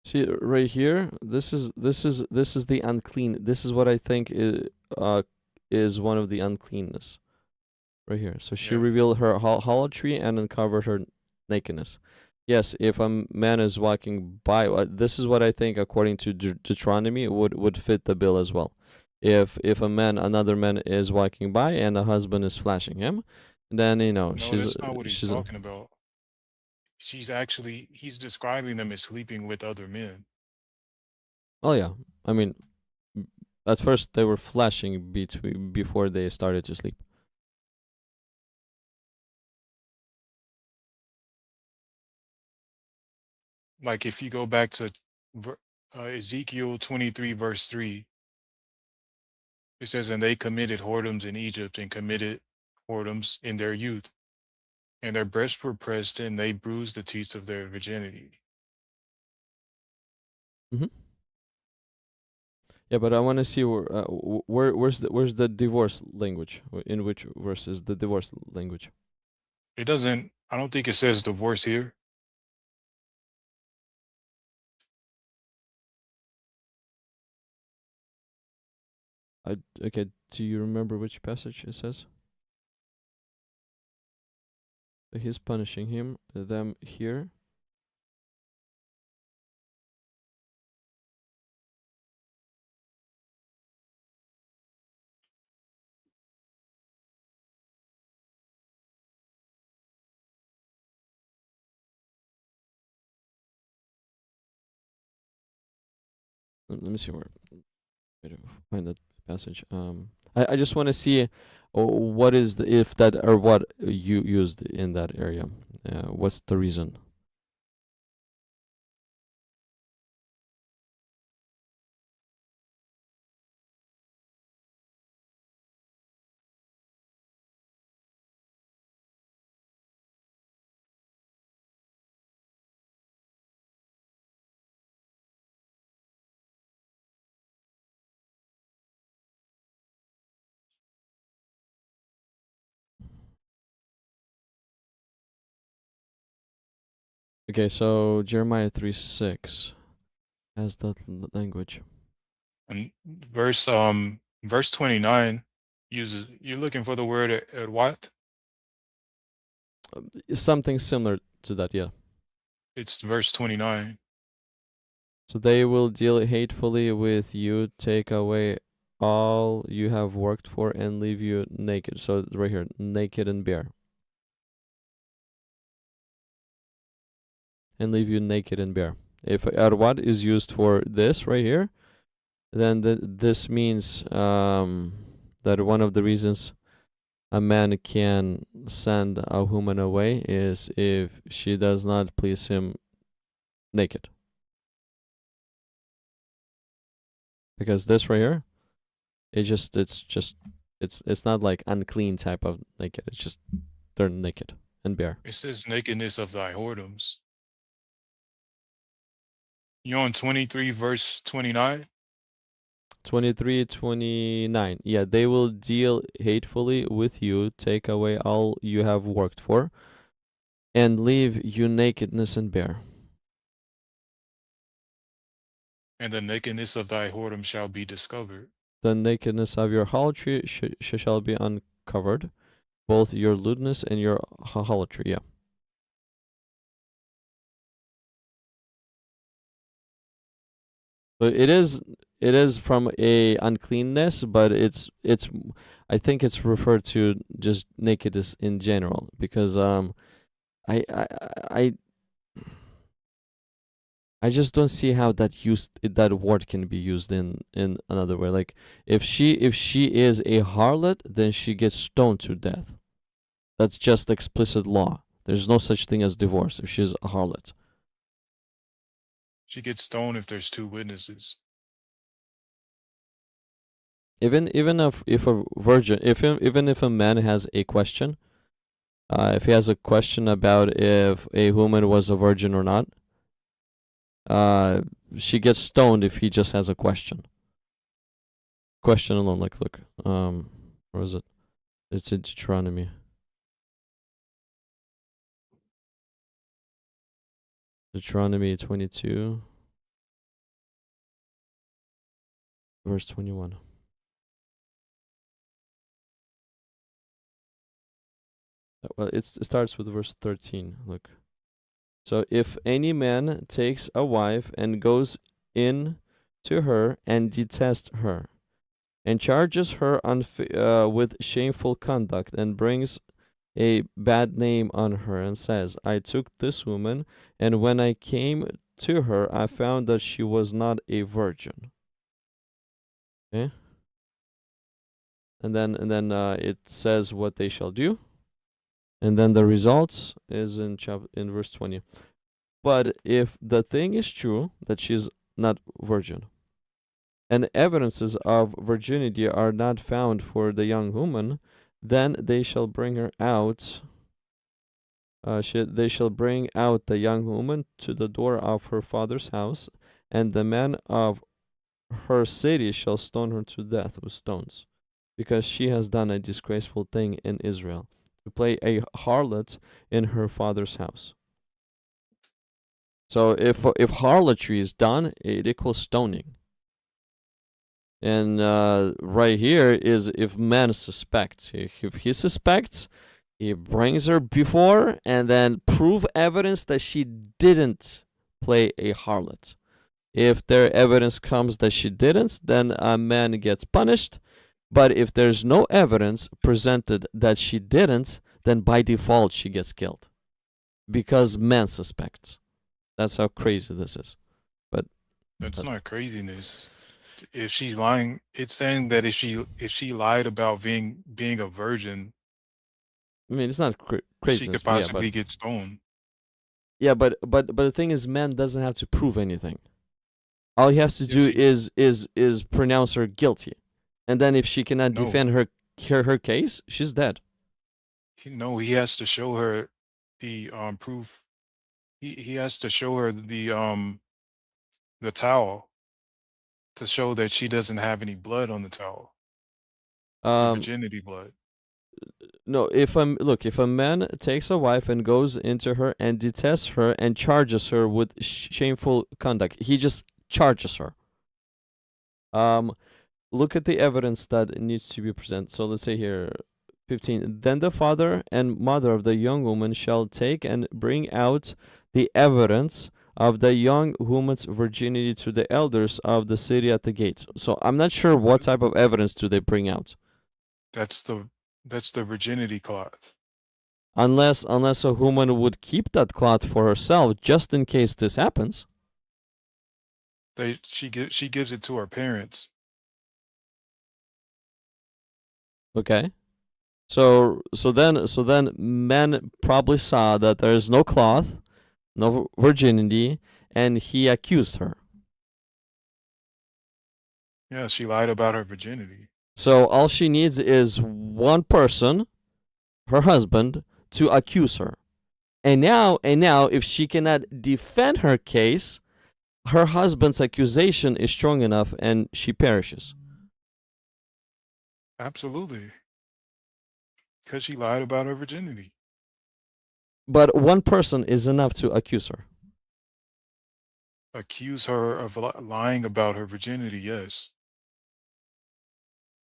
See right here, this is the unclean. This is what I think is one of the uncleanness right here. So she Yeah. revealed her harlotry and uncovered her nakedness. Yes, if a man is walking by, this is what I think according to Deuteronomy would fit the bill as well. If another man is walking by and a husband is flashing him, then No, that's not what he's she's talking about. He's describing them as sleeping with other men. oh yeah. I mean, at first they were flashing before they started to sleep. Like if you go back to Ezekiel 23 verse 3, it says, "And they committed whoredoms in Egypt and committed whoredoms in their youth, and their breasts were pressed, and they bruised the teats of their virginity." Mm-hmm. Yeah, but I want to see where's the divorce language? In which verse is the divorce language? It doesn't, I don't think it says divorce here. Okay, do you remember which passage it says? So he's punishing them here. Let me see where to find that passage. I just want to see what is the if that or what you used in that area. What's the reason? Okay, so Jeremiah 3:6 has that language. And verse 29 uses, you're looking for the word at what? Something similar to that, yeah. It's verse 29. So they will deal hatefully with you, take away all you have worked for, and leave you naked. So it's right here, naked and bare. And leave you naked and bare. If arwad is used for this right here, then this means that one of the reasons a man can send a woman away is if she does not please him naked. Because this right here, it's not like unclean type of naked. It's just they're naked and bare. It says nakedness of thy whoredoms. You on 23 verse 29? 23, 29. Yeah, they will deal hatefully with you, take away all you have worked for, and leave you nakedness and bare. And the nakedness of thy whoredom shall be discovered. The nakedness of your harlotry shall be uncovered, both your lewdness and your harlotry. Yeah. So it is from a uncleanness, but it's I think it's referred to just nakedness in general because I I just don't see how that word can be used in another way. Like if she is a harlot, then she gets stoned to death. That's just explicit law. There's no such thing as divorce if she's a harlot. She gets stoned if there's 2 witnesses. Even if a virgin, even if a man has a question, if he has a question about if a woman was a virgin or not, she gets stoned if he just has a question. Question alone, like look, where is it? It's in Deuteronomy. Deuteronomy 22, verse 21. Well, it starts with verse 13. Look. So if any man takes a wife and goes in to her and detests her, and charges her with shameful conduct, and brings a bad name on her, and says, I took this woman, and when I came to her, I found that she was not a virgin. Okay? And then it says what they shall do. And then the results is in verse 20. But if the thing is true, that she's not virgin, and evidences of virginity are not found for the young woman, then they shall bring her out. They shall bring out the young woman to the door of her father's house, and the men of her city shall stone her to death with stones, because she has done a disgraceful thing in Israel, to play a harlot in her father's house. So if harlotry is done, it equals stoning. And right here is if man suspects. If he suspects, he brings her before and then prove evidence that she didn't play a harlot. If there evidence comes that she didn't, then a man gets punished. But if there's no evidence presented that she didn't, then by default she gets killed. Because man suspects. That's how crazy this is. But That's not craziness. If she's lying, it's saying that if she lied about being a virgin, I mean, it's not she craziness. could possibly get stoned. Yeah, but the thing is, man doesn't have to prove anything. All he has to Yes, do he- is pronounce her guilty, and then if she cannot No. defend her case, she's dead. No, he has to show her the proof. He has to show her the towel to show that she doesn't have any blood on the towel. The virginity blood. No, if a man takes a wife and goes into her and detests her and charges her with shameful conduct, he just charges her. Look at the evidence that needs to be presented. So let's say here, 15. Then the father and mother of the young woman shall take and bring out the evidence of the young woman's virginity to the elders of the city at the gates. So I'm not sure what type of evidence do they bring out. That's the virginity cloth. Unless a woman would keep that cloth for herself just in case this happens. She gives it to her parents. Okay. So then men probably saw that there is no cloth, no virginity, and he accused her. Yeah, she lied about her virginity. So all she needs is one person, her husband, to accuse her. And now if she cannot defend her case, her husband's accusation is strong enough and she perishes. Absolutely. Because she lied about her virginity. But one person is enough to accuse her. Accuse her of lying about her virginity, yes.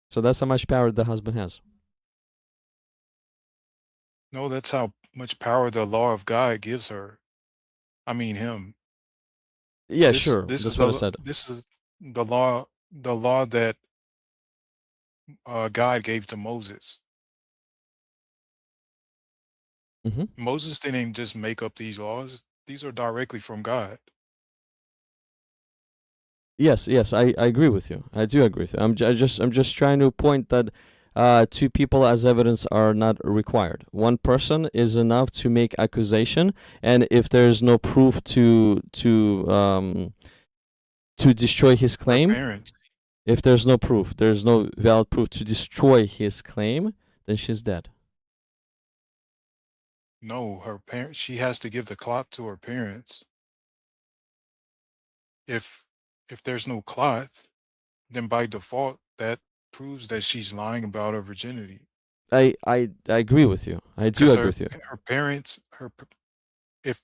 So that's how much power the husband has. No, that's how much power the law of God gives her. I mean him. Yeah, sure. That's what I said. This is the law that God gave to Moses. Mm-hmm. Moses didn't just make up these laws. These are directly from God. Yes, I agree with you. I do agree with you. I'm just trying to point that two people as evidence are not required. One person is enough to make accusation, and if there's no proof to destroy his Her claim, parents. if there's no proof, there's no valid proof to destroy his claim, then she's dead. No, her parents. She has to give the cloth to her parents. If there's no cloth, then by default that proves that she's lying about her virginity. I agree with you. I do Because agree with you. her parents, if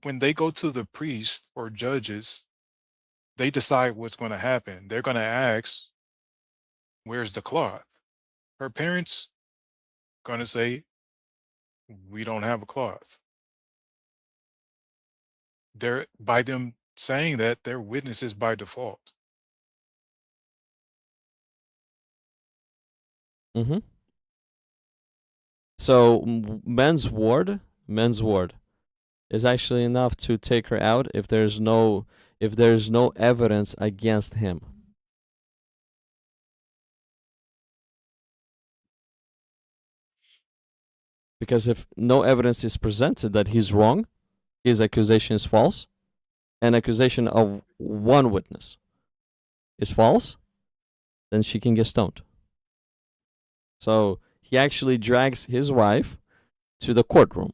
when they go to the priest or judges, they decide what's going to happen. They're going to ask, "Where's the cloth?" Her parents going to say, "We don't have a cloth." By them saying that, they're witnesses by default. Mm-hmm. So men's word is actually enough to take her out if there's no evidence against him. Because if no evidence is presented that he's wrong, his accusation is false, an accusation of one witness is false, then she can get stoned. So he actually drags his wife to the courtroom.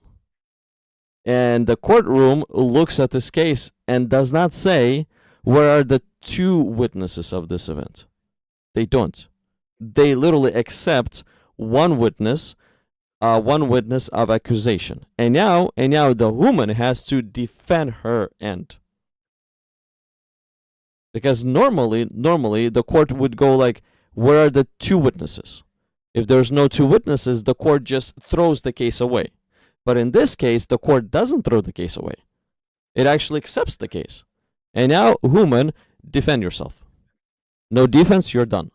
And the courtroom looks at this case and does not say, where are the two witnesses of this event? They don't. They literally accept one witness of accusation. And now the woman has to defend her end. Because normally the court would go like, where are the two witnesses? If there's no two witnesses, the court just throws the case away. But in this case, the court doesn't throw the case away. It actually accepts the case. And now, woman, defend yourself. No defense, you're done.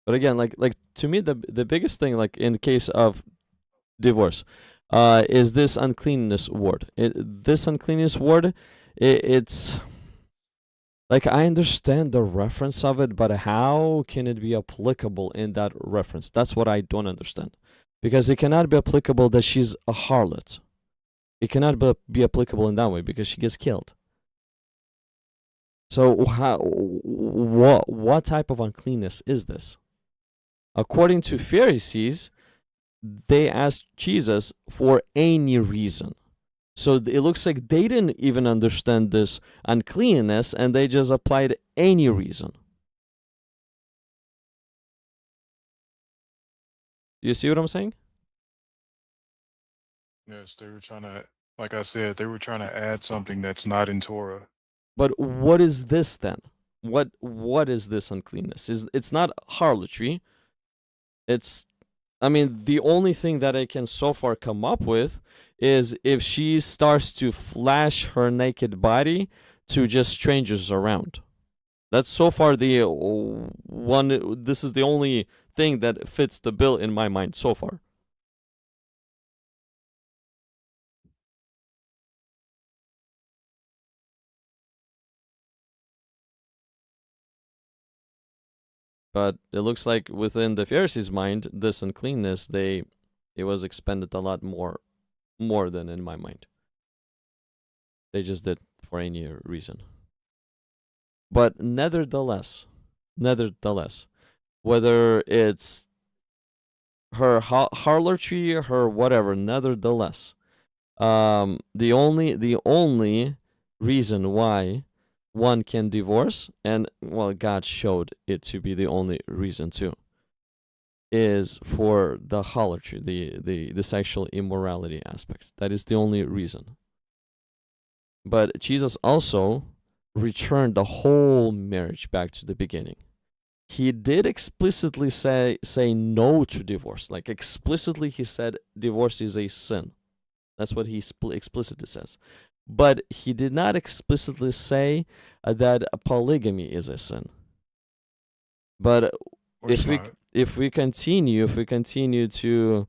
But again, like to me, the biggest thing, like in the case of divorce, is this uncleanness word. This uncleanness word, it's like, I understand the reference of it, but how can it be applicable in that reference? That's what I don't understand. Because it cannot be applicable that she's a harlot. It cannot be applicable in that way because she gets killed. So what type of uncleanness is this? According to Pharisees, they asked Jesus for any reason. So it looks like they didn't even understand this uncleanness and they just applied any reason. Do you see what I'm saying? Yes, they were trying to, like I said, they were trying to add something that's not in Torah. But what is this then? What is this uncleanness? It's not harlotry. It's, I mean, the only thing that I can so far come up with is if she starts to flash her naked body to just strangers around. That's so far the one. This is the only thing that fits the bill in my mind so far. But it looks like within the Pharisees' mind, this uncleanness, it was expended a lot more than in my mind. They just did for any reason. But nevertheless, whether it's her harlotry, her whatever, nevertheless, the only reason why one can divorce, and well, God showed it to be the only reason too, is for the harlotry, the sexual immorality aspects. That is the only reason. But Jesus also returned the whole marriage back to the beginning. He did explicitly say no to divorce. Like explicitly he said divorce is a sin. That's what he explicitly says. But he did not explicitly say that polygamy is a sin. But if we continue to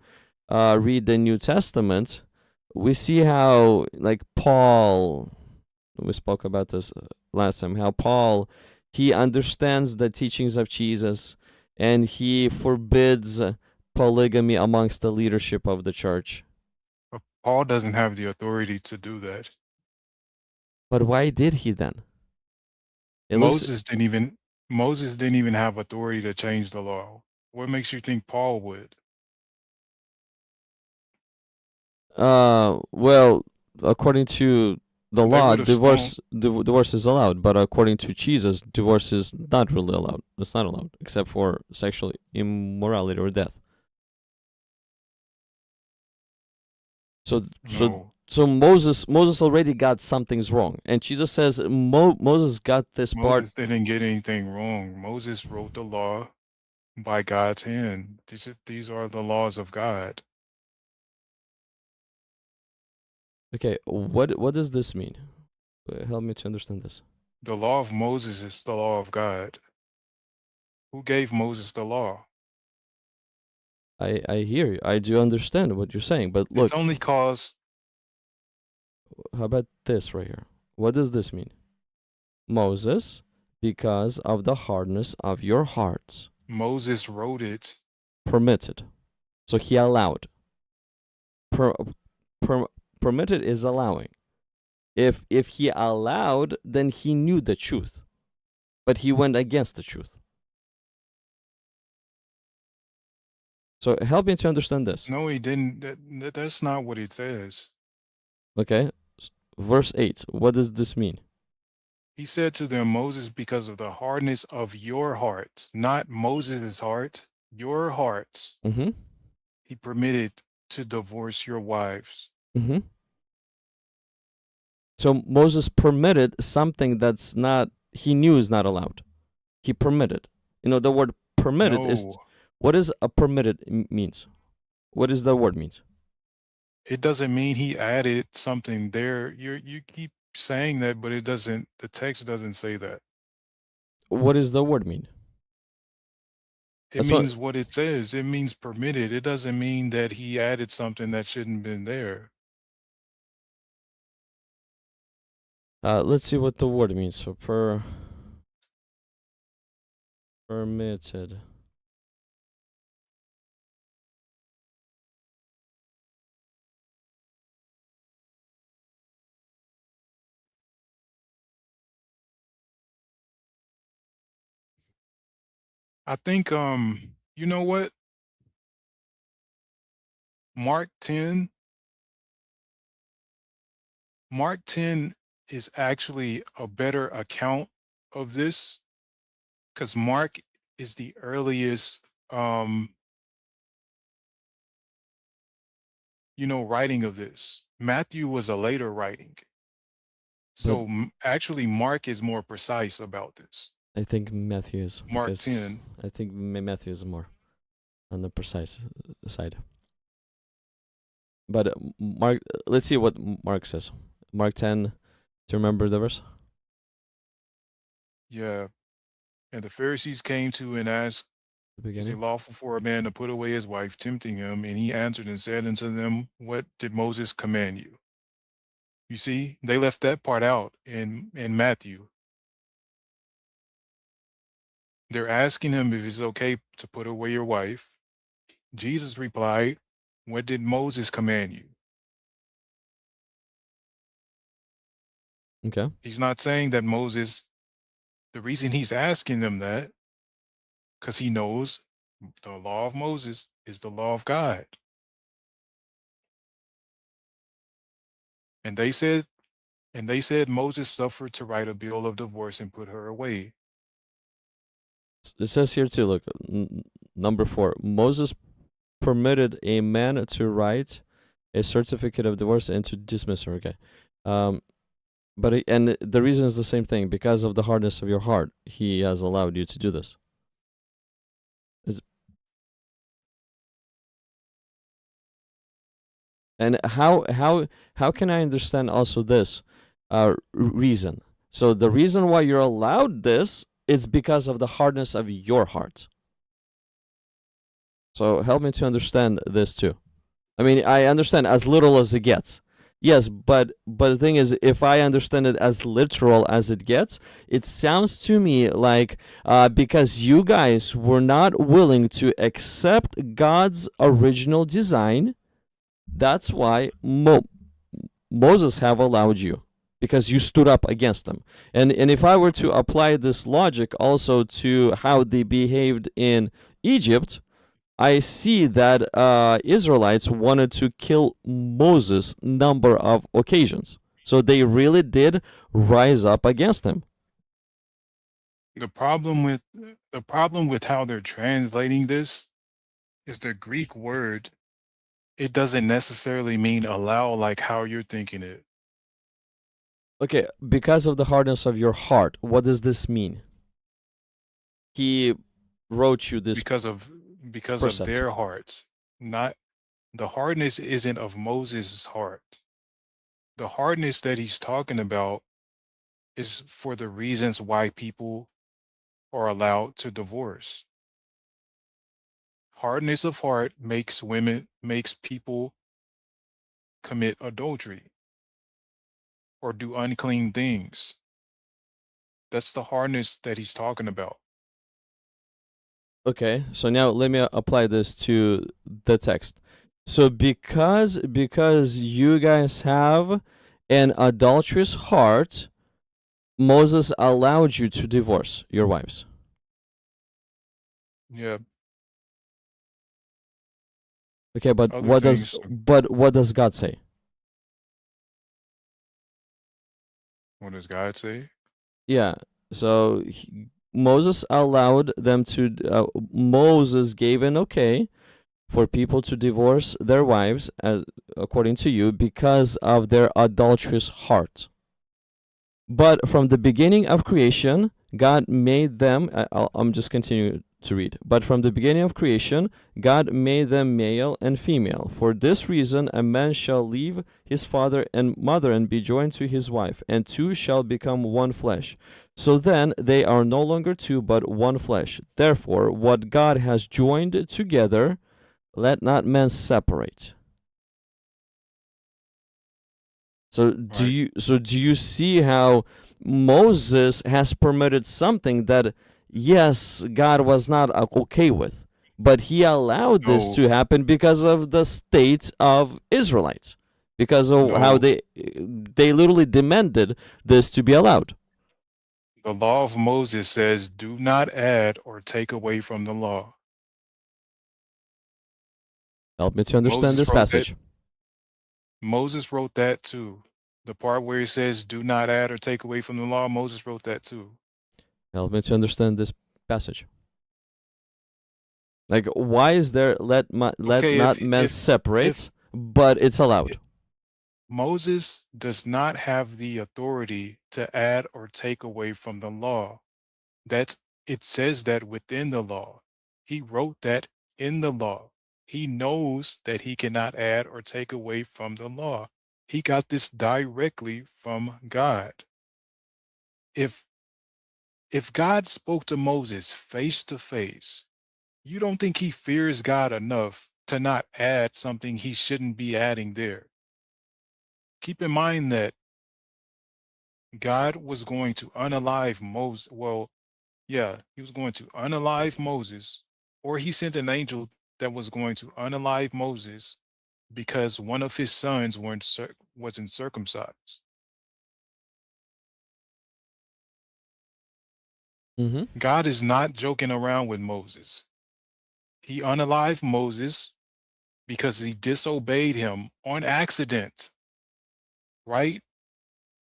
read the New Testament, we see how, like, Paul, we spoke about this last time, how Paul, he understands the teachings of Jesus, and he forbids polygamy amongst the leadership of the church. But Paul doesn't have the authority to do that. But why did he then? It looks, Moses didn't even have authority to change the law. What makes you think Paul would? well, according to the They law, would've divorce is allowed, but according to Jesus, divorce is not really allowed. It's not allowed, except for sexual immorality or death. No. So Moses already got some things wrong, and Jesus says Moses got this part. Moses didn't get anything wrong. Moses wrote the law by God's hand. These are the laws of God. Okay, what does this mean? Help me to understand this. The law of Moses is the law of God. Who gave Moses the law? I hear you. I do understand what you're saying, but look, It's only cause how about this right here? What does this mean? Moses, because of the hardness of your hearts, Moses wrote it. permitted. So he allowed. Permitted is allowing. If he allowed, then he knew the truth, but he went against the truth. So help me to understand this. No, he didn't. That's not what it says. Okay, verse 8. What does this mean? He said to them, Moses, because of the hardness of your hearts, not Moses' heart, your hearts, Mm-hmm. he permitted to divorce your wives. Mm-hmm. So Moses permitted something that's not, he knew is not allowed. He permitted. You know, the word permitted is, No, what is a permitted means? What is the word means? it doesn't mean he added something there. You keep saying that, but it doesn't. The text doesn't say that. What does the word mean? It That's what- means what it says. It means permitted. It doesn't mean that he added something that shouldn't have been there. Let's see what the word means. So permitted. I think you know what? Mark 10 is actually a better account of this because Mark is the earliest writing of this. Matthew was a later writing. So actually Mark is more precise about this. I think Matthew is. Mark because 10. I think Matthew is more on the precise side. But Mark, let's see what Mark says. Mark 10, do you remember the verse? Yeah. And the Pharisees came to and asked, The is it beginning? lawful for a man to put away his wife, tempting him? And he answered and said unto them, what did Moses command you? You see, they left that part out in Matthew. They're asking him if it's okay to put away your wife. Jesus replied, what did Moses command you? Okay. He's not saying that Moses, the reason he's asking them that, because he knows the law of Moses is the law of God. And they said Moses suffered to write a bill of divorce and put her away. It says here too, look, number 4. Moses permitted a man to write a certificate of divorce and to dismiss her. Okay. And the reason is the same thing. Because of the hardness of your heart, he has allowed you to do this. And how can I understand also this reason? So the reason why you're allowed this is because of the hardness of your heart. So help me to understand this too. I mean, I understand as little as it gets, Yes, but the thing is, if I understand it as literal as it gets, it sounds to me like because you guys were not willing to accept God's original design, that's why Moses have allowed you, because you stood up against them. And if I were to apply this logic also to how they behaved in Egypt, I see that Israelites wanted to kill Moses number of occasions. So they really did rise up against him. The problem with how they're translating this is the Greek word. It doesn't necessarily mean allow like how you're thinking it. Okay, because of the hardness of your heart, what does this mean? He wrote you this because of precept. their hearts. Not the hardness isn't of Moses' heart. The hardness that he's talking about is for the reasons why people are allowed to divorce. Hardness of heart makes people commit adultery or do unclean things. That's the hardness that he's talking about. Okay, so now let me apply this to the text. So because you guys have an adulterous heart, Moses allowed you to divorce your wives. Yeah. Okay, but Other what does things. God say? What does God say? Yeah. So Moses allowed them to. Moses gave an okay for people to divorce their wives, as according to you, because of their adulterous heart. But from the beginning of creation, God made them. I'm just continuing to read. But from the beginning of creation, God made them male and female. For this reason, a man shall leave his father and mother and be joined to his wife, and two shall become one flesh. So then they are no longer two, but one flesh. Therefore, what God has joined together, let not man separate. So do you see how Moses has permitted something that yes, God was not okay with, but he allowed this to happen because of the state of Israelites, because of how they literally demanded this to be allowed. The law of Moses says, do not add or take away from the law. Help me to understand this passage. Moses wrote that too. The part where he says, do not add or take away from the law, Moses wrote that too. Help me to understand this passage. Like, why is there let not men separate, but it's allowed? Moses does not have the authority to add or take away from the law. It says that within the law. He wrote that in the law. He knows that he cannot add or take away from the law. He got this directly from God. If God spoke to Moses face to face, you don't think he fears God enough to not add something he shouldn't be adding there? Keep in mind that God was going to unalive Moses. Well, yeah, he was going to unalive Moses, or he sent an angel that was going to unalive Moses because one of his sons wasn't circumcised. God is not joking around with Moses. He unalived Moses because he disobeyed him on accident, right?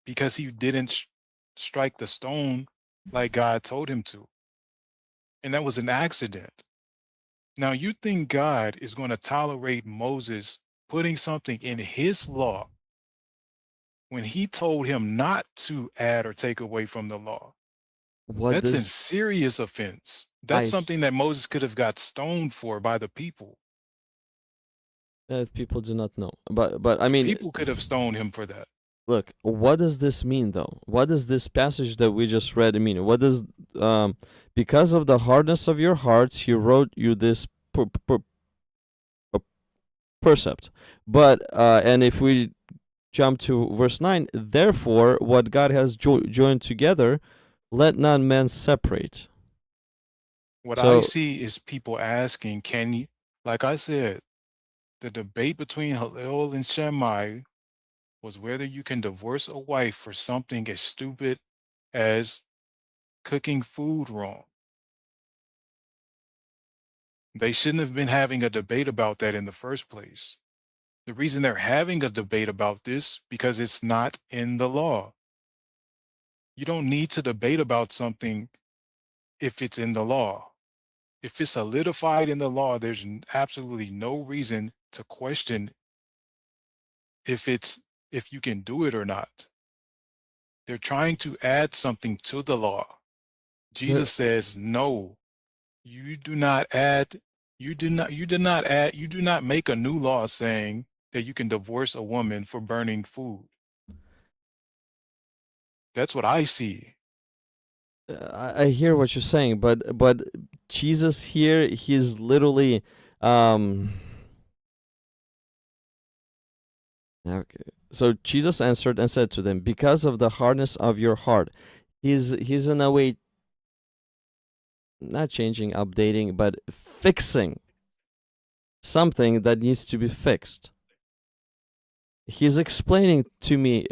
Because he didn't strike the stone like God told him to. And that was an accident. Now, you think God is going to tolerate Moses putting something in his law when he told him not to add or take away from the law? That's a serious offense. That's something that Moses could have got stoned for by the people. People do not know, but I mean, people could have stoned him for that. Look, what does this mean though? What does this passage that we just read mean? What does because of the hardness of your hearts, he wrote you this precept. But and if we jump to verse 9. Therefore, what God has joined together, let not men separate. What So- I see is people asking, can you, like I said, the debate between Hillel and Shammai was whether you can divorce a wife for something as stupid as cooking food wrong. They shouldn't have been having a debate about that in the first place. The reason they're having a debate about this because it's not in the law. You don't need to debate about something if it's in the law. If it's solidified in the law, there's absolutely no reason to question if you can do it or not. They're trying to add something to the law. Jesus says, no, you do not add, you do not make a new law saying that you can divorce a woman for burning food. That's what I see. I hear what you're saying, but Jesus here, he's literally okay. So Jesus answered and said to them, because of the hardness of your heart. He's in a way not changing, updating, but fixing something that needs to be fixed. He's explaining to me,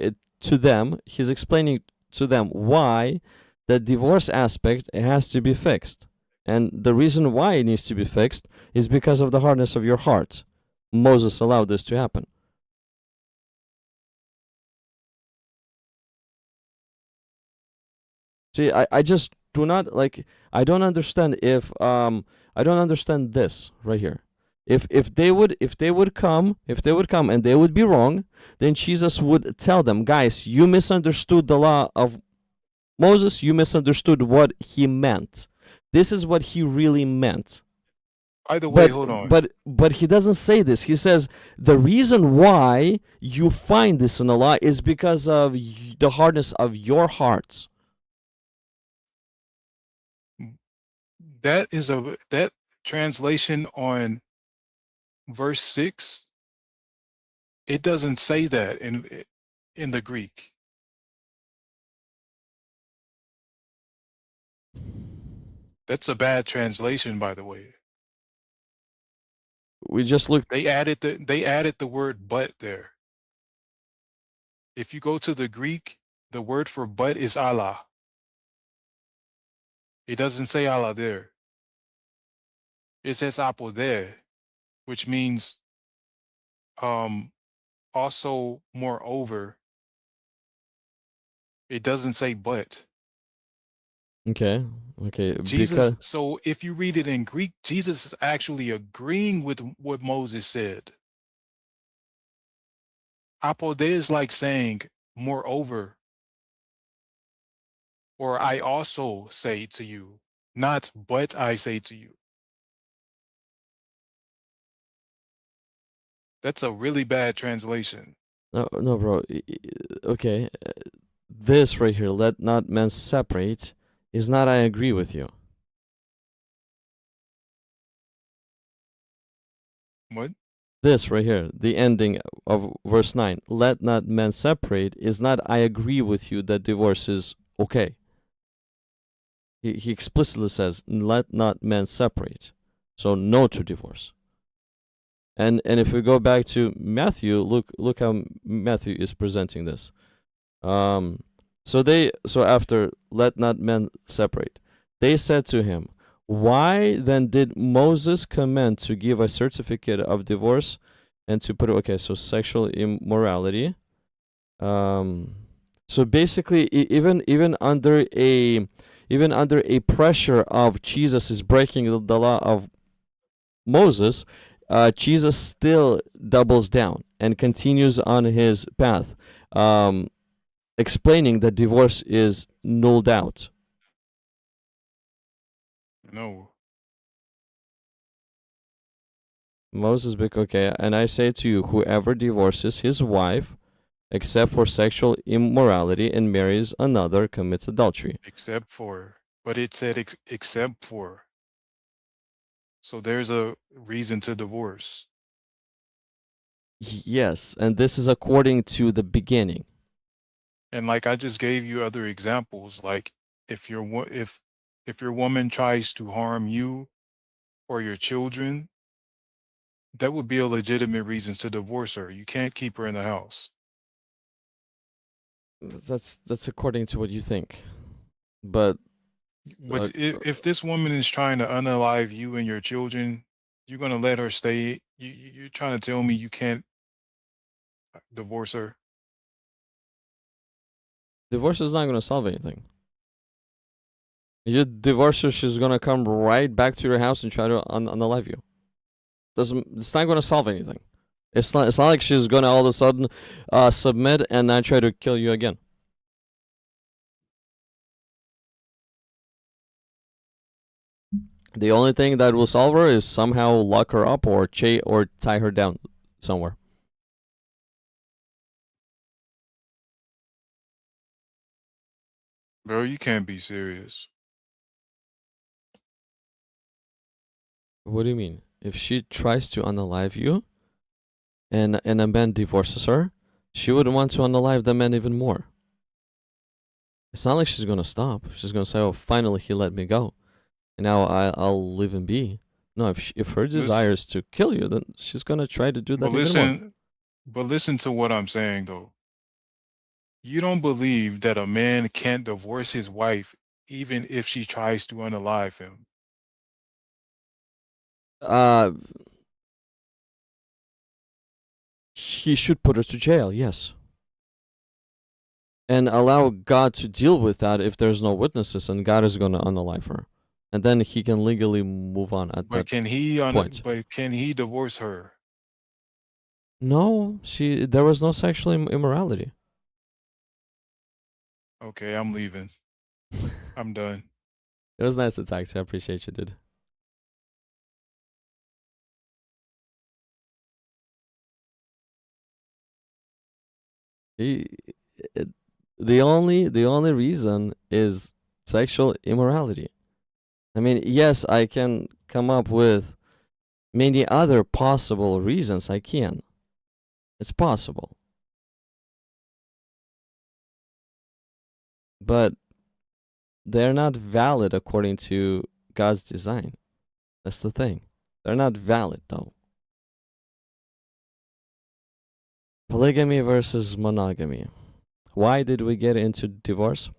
he's explaining to them why the divorce aspect has to be fixed. And the reason why it needs to be fixed is because of the hardness of your heart. Moses allowed this to happen. See, I just do not like, I don't understand if I don't understand this right here. If they would come and they would be wrong, then Jesus would tell them, guys, you misunderstood the law of Moses, you misunderstood what he meant. This is what he really meant. Either way, hold on. But he doesn't say this. He says the reason why you find this in the law is because of the hardness of your hearts. That translation on verse 6, it doesn't say that in the Greek. That's a bad translation, by the way. We just looked. They added the word but there. If you go to the Greek, the word for but is Allah. It doesn't say Allah there. It says apoder, which means also moreover. It doesn't say but. Okay. Jesus, so if you read it in Greek, Jesus is actually agreeing with what Moses said. Apode is like saying, moreover, or I also say to you, not but I say to you. That's a really bad translation. No, bro. Okay. This right here, let not men separate, is not I agree with you. What? This right here, the ending of verse 9, let not men separate, is not I agree with you that divorce is okay. He explicitly says, let not men separate. So no to divorce. And if we go back to Matthew, look how Matthew is presenting this. So after let not men separate, they said to him, why then did Moses command to give a certificate of divorce and to put so sexual immorality? So basically, even under a pressure of Jesus is breaking the law of Moses, Jesus still doubles down and continues on his path, explaining that divorce is nulled out. No. Moses, and I say to you, whoever divorces his wife, except for sexual immorality, and marries another, commits adultery. Except for, but it said except for. So there's a reason to divorce. Yes, and this is according to the beginning. And like I just gave you other examples, like if if your woman tries to harm you or your children, that would be a legitimate reason to divorce her. You can't keep her in the house. That's according to what you think. But But if this woman is trying to unalive you and your children, you're gonna let her stay. You're trying to tell me you can't divorce her? divorce is not going to solve anything. You divorce her, she's going to come right back to your house and try to unalive you. It's not going to solve anything. It's not like she's going to all of a sudden submit and then try to kill you again. The only thing that will solve her is somehow lock her up or tie her down somewhere. Bro, you can't be serious. What do you mean? If she tries to unalive you and a man divorces her, she would want to unalive the man even more. It's not like she's gonna stop. She's gonna say, "Oh, finally he let me go, and now I'll leave him be." No, if her desire is to kill you, then she's gonna try to do that even more. But listen to what I'm saying though. You don't believe that a man can't divorce his wife even if she tries to unalive him. He should put her to jail, yes, and allow God to deal with that if there's no witnesses, and God is gonna unalive her, and then he can legally move on at that point. But can he divorce her? No, there was no sexual immorality. Okay, I'm leaving. I'm done. It was nice to talk to you. I appreciate you, dude. The only reason is sexual immorality. I mean, yes, I can come up with many other possible reasons. I can. It's possible. But they're not valid according to God's design. That's the thing. They're not valid though. Polygamy versus monogamy. Why did we get into divorce?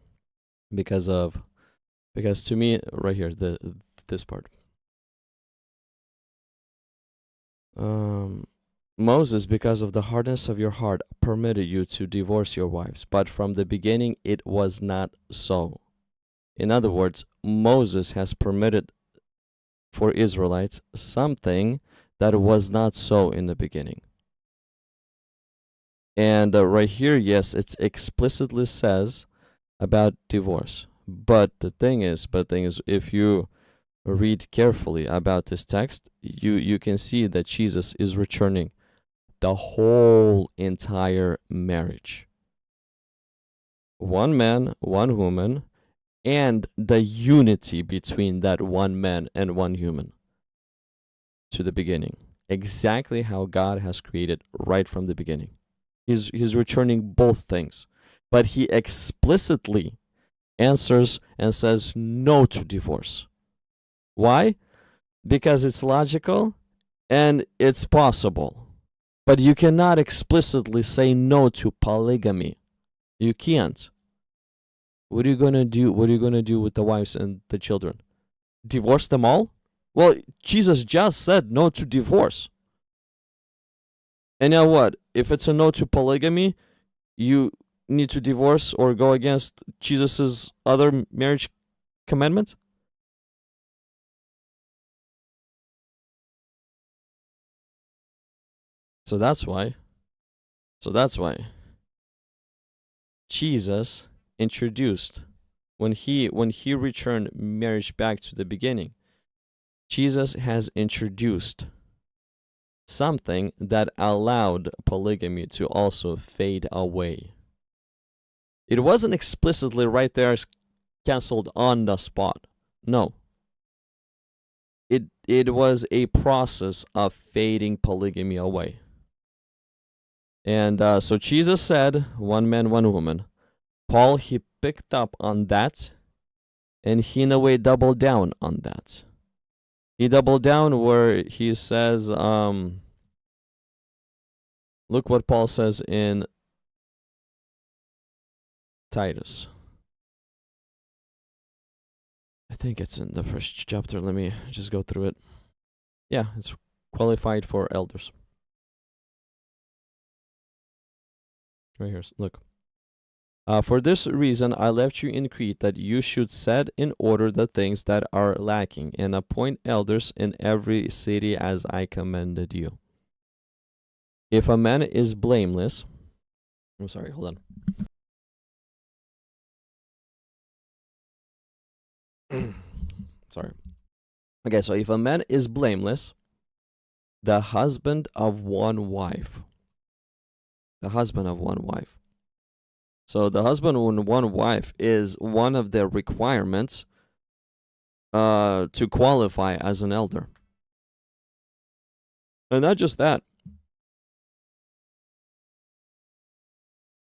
Because to me right here, this part. Moses, because of the hardness of your heart, permitted you to divorce your wives, but from the beginning it was not so. In other words, Moses has permitted for Israelites something that was not so in the beginning. And right here, yes, it explicitly says about divorce. But the thing is, if you read carefully about this text, you can see that Jesus is returning the whole entire marriage. One man, one woman, and the unity between that one man and one human to the beginning. Exactly how God has created right from the beginning. He's returning both things. But he explicitly answers and says no to divorce. Why? Because it's logical and it's possible. But you cannot explicitly say no to polygamy. You can't. What are you gonna do? What are you gonna do with the wives and the children? Divorce them all? Well, Jesus just said no to divorce. And now what? If it's a no to polygamy, you need to divorce or go against Jesus's other marriage commandment? So that's why Jesus introduced, when he returned marriage back to the beginning, Jesus has introduced something that allowed polygamy to also fade away. It wasn't explicitly right there canceled on the spot. No. It was a process of fading polygamy away. And so Jesus said, one man, one woman. Paul, he picked up on that, and he in a way doubled down on that. He doubled down where he says, look what Paul says in Titus. I think it's in the first chapter. Let me just go through it. Yeah, it's qualified for elders. Right here, look. For this reason, I left you in Crete, that you should set in order the things that are lacking, and appoint elders in every city as I commanded you. If a man is blameless, I'm sorry, hold on. Sorry. Okay, so if a man is blameless, the husband of one wife. The husband of one wife. So the husband of one wife is one of the requirements to qualify as an elder. And not just that.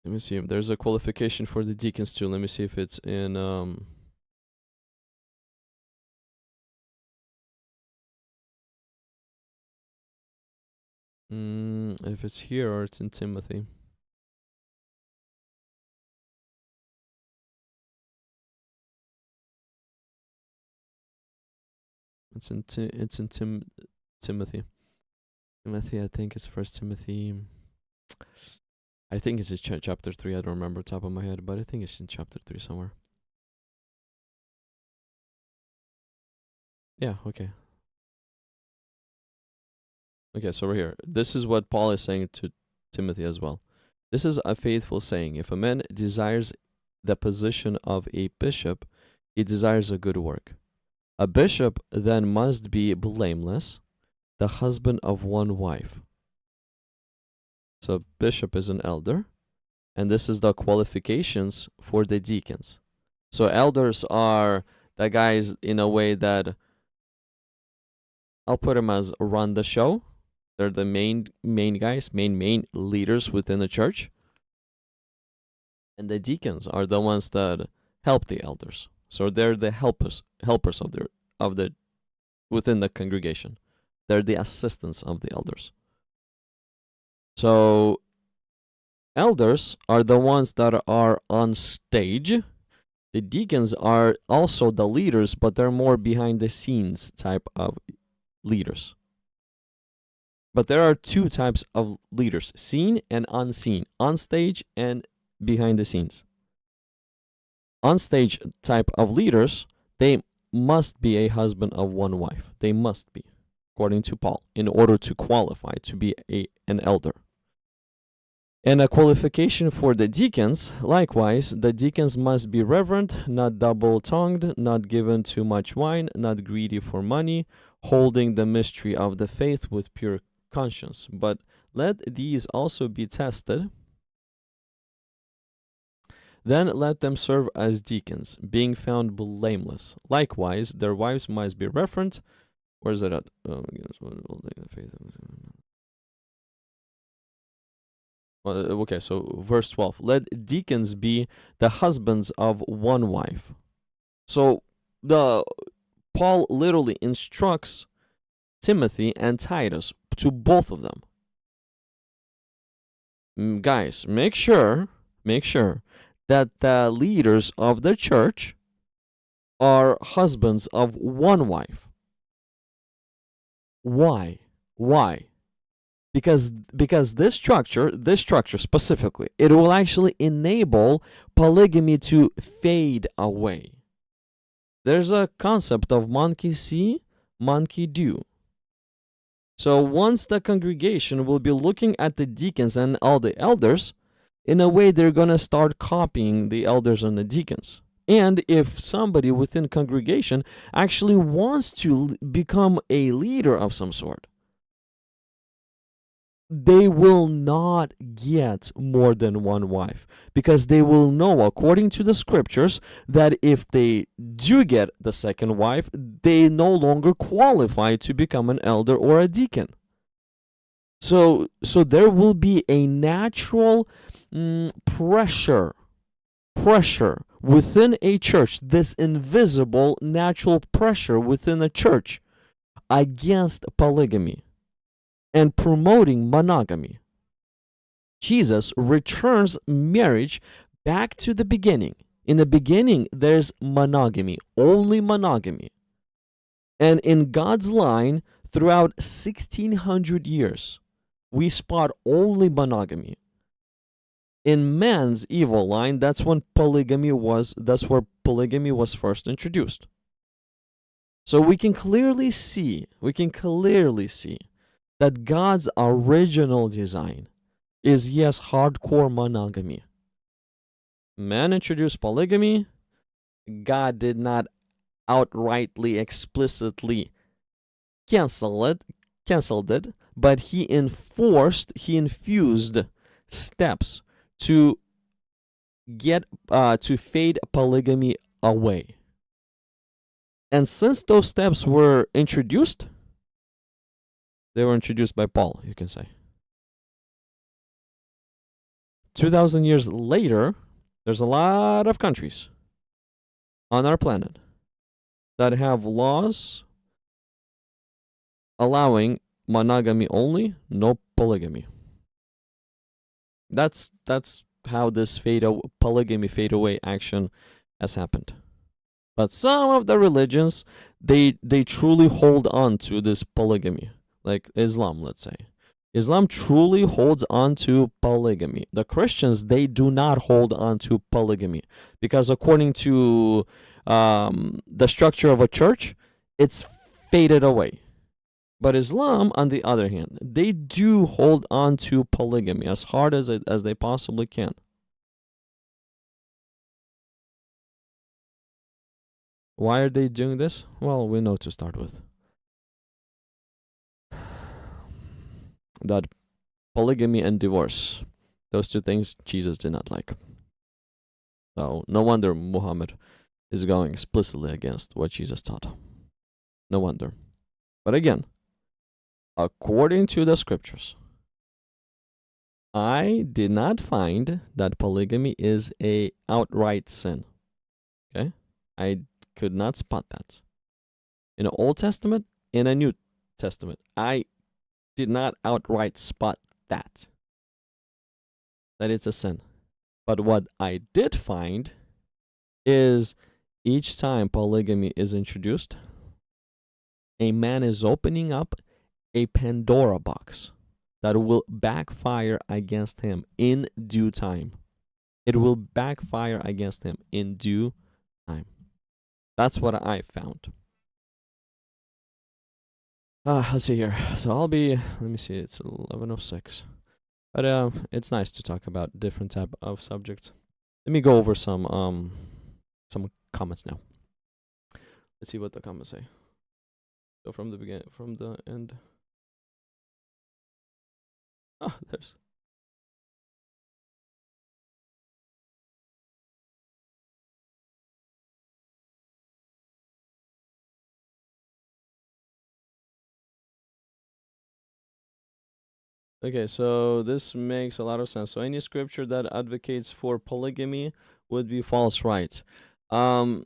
Let me see if there's a qualification for the deacons too. Let me see if it's in if it's here or it's in Timothy. It's in Timothy. Timothy, I think it's First Timothy. I think it's in chapter 3. I don't remember top of my head, but I think it's in chapter 3 somewhere. Yeah, okay. Okay, so we're here. This is what Paul is saying to Timothy as well. This is a faithful saying. If a man desires the position of a bishop, he desires a good work. A bishop then must be blameless, the husband of one wife. So bishop is an elder, and this is the qualifications for the deacons. So elders are the guys in a way that I'll put them as run the show. They're the main guys, main leaders within the church. And the deacons are the ones that help the elders. So they're the helpers of the within the congregation. They're the assistants of the elders. So elders are the ones that are on stage. The deacons are also the leaders, but they're more behind the scenes type of leaders. But there are two types of leaders, seen and unseen, on stage and behind the scenes. On stage type of leaders, they must be a husband of one wife. They must be, according to Paul, in order to qualify to be an elder. And a qualification for the deacons, likewise, the deacons must be reverent, not double-tongued, not given to much wine, not greedy for money, holding the mystery of the faith with pure conscience. But let these also be tested. Then let them serve as deacons, being found blameless. Likewise, their wives must be reverent. Where is it at? Okay, so verse 12. Let deacons be the husbands of one wife. So Paul literally instructs Timothy and Titus, to both of them. Guys, make sure that the leaders of the church are husbands of one wife. Why? Because this structure specifically, it will actually enable polygamy to fade away. There's a concept of monkey see, monkey do. So once the congregation will be looking at the deacons and all the elders, in a way they're going to start copying the elders and the deacons. And if somebody within congregation actually wants to become a leader of some sort, they will not get more than one wife, because they will know, according to the scriptures, that if they do get the second wife, they no longer qualify to become an elder or a deacon. So there will be a natural pressure within a church, this invisible natural pressure within a church against polygamy and promoting monogamy. Jesus returns marriage back to the beginning. In the beginning, there's monogamy, only monogamy. And in God's line, throughout 1600 years, we spot only monogamy. In man's evil line, that's where polygamy was first introduced. So we can clearly see that God's original design is, yes, hardcore monogamy. Man introduced polygamy. God did not outrightly, explicitly canceled it, but he infused steps to fade polygamy away. And since those steps were introduced, they were introduced by Paul, you can say. 2,000 years later, there's a lot of countries on our planet that have laws allowing monogamy only, no polygamy. That's how this polygamy fade away action has happened. But some of the religions, they truly hold on to this polygamy, like Islam, let's say. Islam truly holds on to polygamy. The Christians, they do not hold on to polygamy because according to the structure of a church, it's faded away. But Islam, on the other hand, they do hold on to polygamy as hard as they possibly can. Why are they doing this? Well, we know to start with. That polygamy and divorce, those two things Jesus did not like. So no wonder Muhammad is going explicitly against what Jesus taught. No wonder. But again, according to the scriptures, I did not find that polygamy is a outright sin. Okay? I could not spot that. In the Old Testament, in the New Testament, I did not outright spot that it's a sin. But what I did find is each time polygamy is introduced, a man is opening up a Pandora box that will backfire against him in due time. It will backfire against him in due time. That's what I found. Let's see here. So let me see, it's 11:06. But it's nice to talk about different type of subjects. Let me go over some comments now. Let's see what the comments say. So from the end. Oh, there's. Okay, so this makes a lot of sense. So any scripture that advocates for polygamy would be false, right? So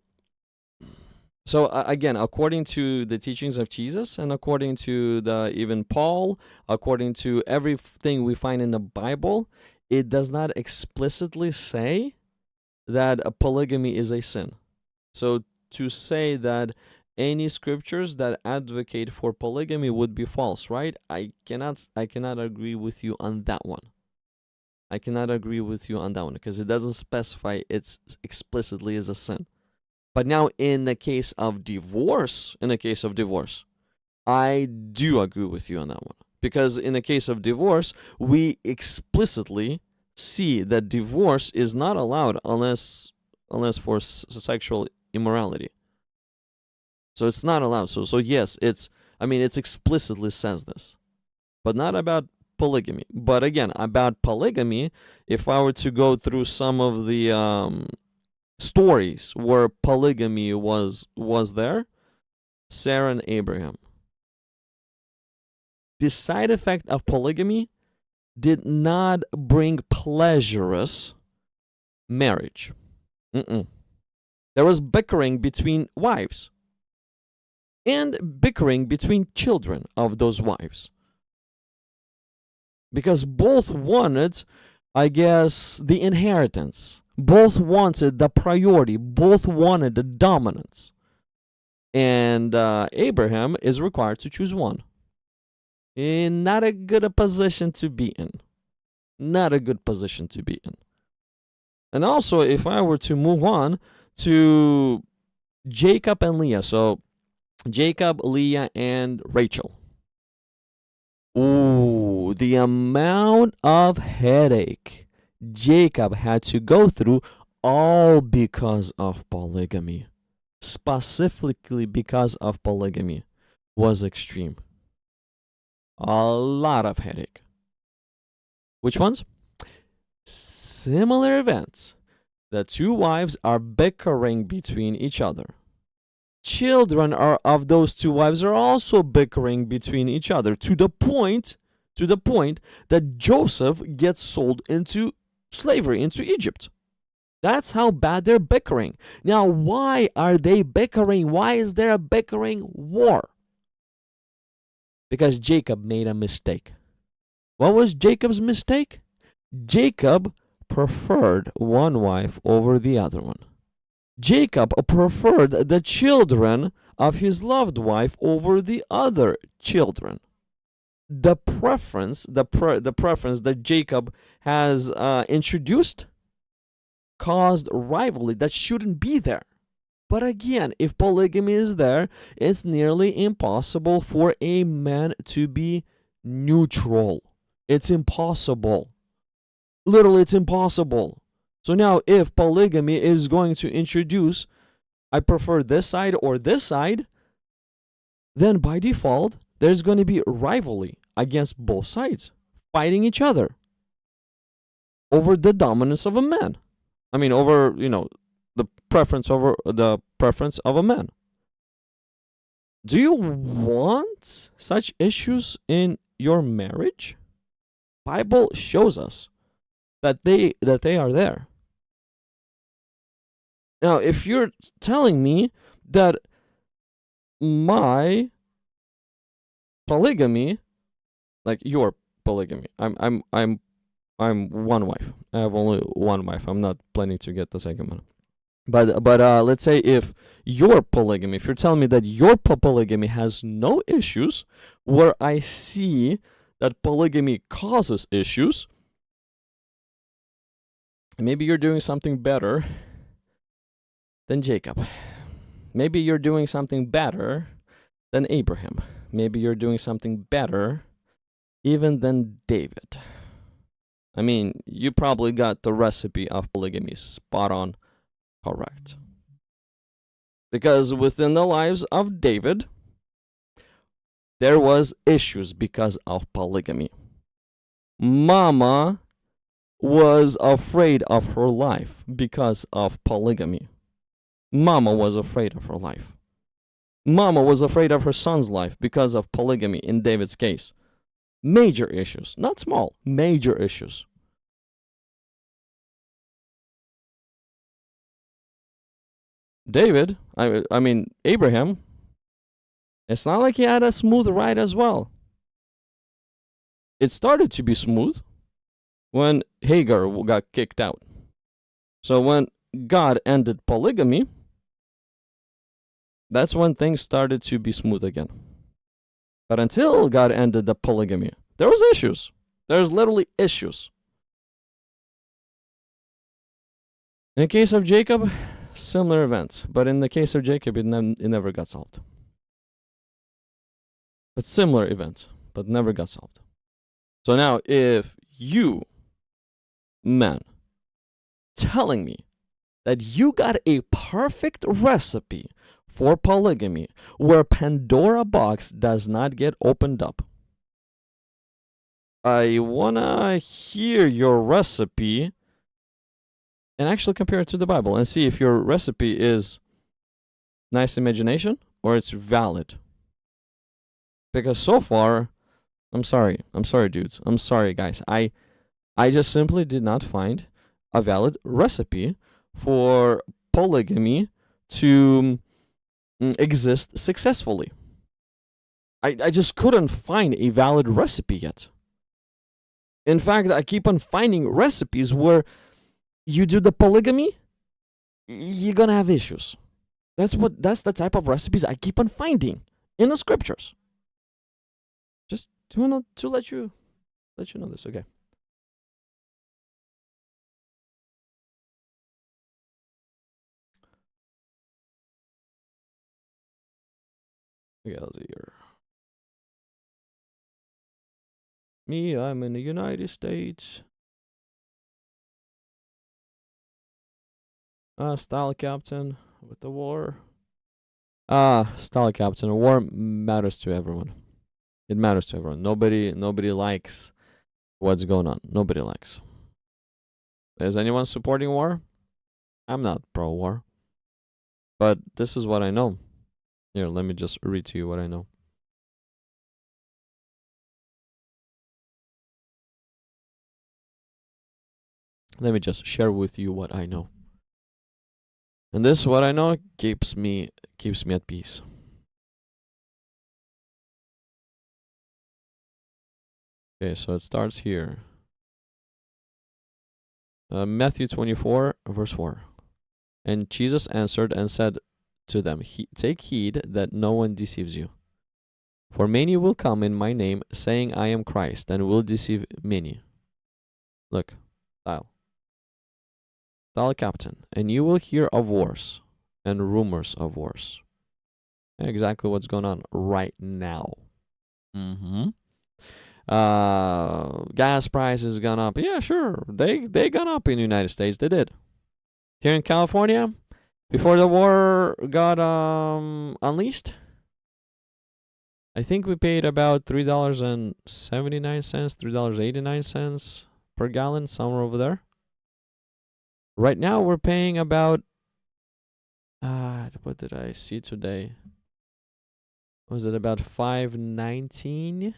again, according to the teachings of Jesus and according to even Paul, according to everything we find in the Bible, it does not explicitly say that a polygamy is a sin. So to say that any scriptures that advocate for polygamy would be false, right? I cannot agree with you on that one. I cannot agree with you on that one because it doesn't specify it's explicitly as a sin. But now in the case of divorce, I do agree with you on that one. Because in the case of divorce, we explicitly see that divorce is not allowed unless for sexual immorality. So it's not allowed. So yes, it's explicitly says this. But not about polygamy. But again, about polygamy, if I were to go through some of the stories where polygamy was there, Sarah and Abraham the side effect of polygamy did not bring pleasurous marriage. There was bickering between wives and bickering between children of those wives. Because both wanted, I guess, the inheritance. Both wanted the priority. Both wanted the dominance. And Abraham is required to choose one. Not a good position to be in. Not a good position to be in. And also, if I were to move on to Jacob and Leah. So, Jacob, Leah, and Rachel. Ooh, the amount of headache Jacob had to go through, all because of polygamy. Specifically because of polygamy, was extreme. A lot of headache. Which ones? Similar events. The two wives are bickering between each other. Children of those two wives are also bickering between each other to the point that Joseph gets sold into slavery, into Egypt. That's how bad they're bickering. Now, why are they bickering? Why is there a bickering war? Because Jacob made a mistake. What was Jacob's mistake? Jacob preferred one wife over the other one. Jacob preferred the children of his loved wife over the other children. The preference that Jacob has introduced caused rivalry that shouldn't be there. But again, if polygamy is there, it's nearly impossible for a man to be neutral. It's impossible. Literally, it's impossible. So now, if polygamy is going to introduce, I prefer this side or this side, then by default, there's going to be rivalry against both sides, fighting each other over the dominance of a man. I mean, over, the preference of a man. Do you want such issues in your marriage? Bible shows us that they are there. Now, if you're telling me that my polygamy, like your polygamy, I'm one wife. I have only one wife. I'm not planning to get the second one. But let's say if your polygamy, if you're telling me that your polygamy has no issues, where I see that polygamy causes issues, maybe you're doing something better than Jacob. Maybe you're doing something better than Abraham. Maybe you're doing something better even than David. I mean, you probably got the recipe of polygamy spot on correct. Because within the lives of David, there was issues because of polygamy. Mama was afraid of her life because of polygamy. Mama was afraid of her life. Mama was afraid of her son's life because of polygamy in David's case. Major issues, not small, major issues. David, I mean Abraham, it's not like he had a smooth ride as well. It started to be smooth when Hagar got kicked out. So when God ended polygamy, that's when things started to be smooth again. But until God ended the polygamy, there was issues. There's literally issues. In the case of Jacob, similar events. But in the case of Jacob, it never got solved. But similar events, but never got solved. So now, if you, men, telling me that you got a perfect recipe for polygamy where Pandora box does not get opened up, I wanna hear your recipe and actually compare it to the Bible and see if your recipe is nice imagination or it's valid. Because so far, I'm sorry, dudes. I'm sorry, guys. I just simply did not find a valid recipe for polygamy to exist successfully. I just couldn't find a valid recipe yet. In fact, I keep on finding recipes where you do the polygamy, you're gonna have issues. That's the type of recipes I keep on finding in the scriptures. Just to let you know this, okay? Okay, let's see here. Me, I'm in the United States. Style captain with the war. Style captain. War matters to everyone. It matters to everyone. Nobody likes what's going on. Nobody likes. Is anyone supporting war? I'm not pro-war. But this is what I know. Here, let me just read to you what I know. Let me just share with you what I know. And this, what I know, keeps me at peace. Okay, so it starts here. Matthew 24, verse 4. And Jesus answered and said to them, take heed that no one deceives you. For many will come in my name, saying, I am Christ, and will deceive many. Look, style captain. And you will hear of wars and rumors of wars. Exactly what's going on right now. Gas prices gone up. Yeah, sure. They gone up in the United States. They did. Here in California, before the war got unleashed, I think we paid about $3.79, $3.89 per gallon, somewhere over there. Right now, we're paying about, what did I see today? Was it about $5.19?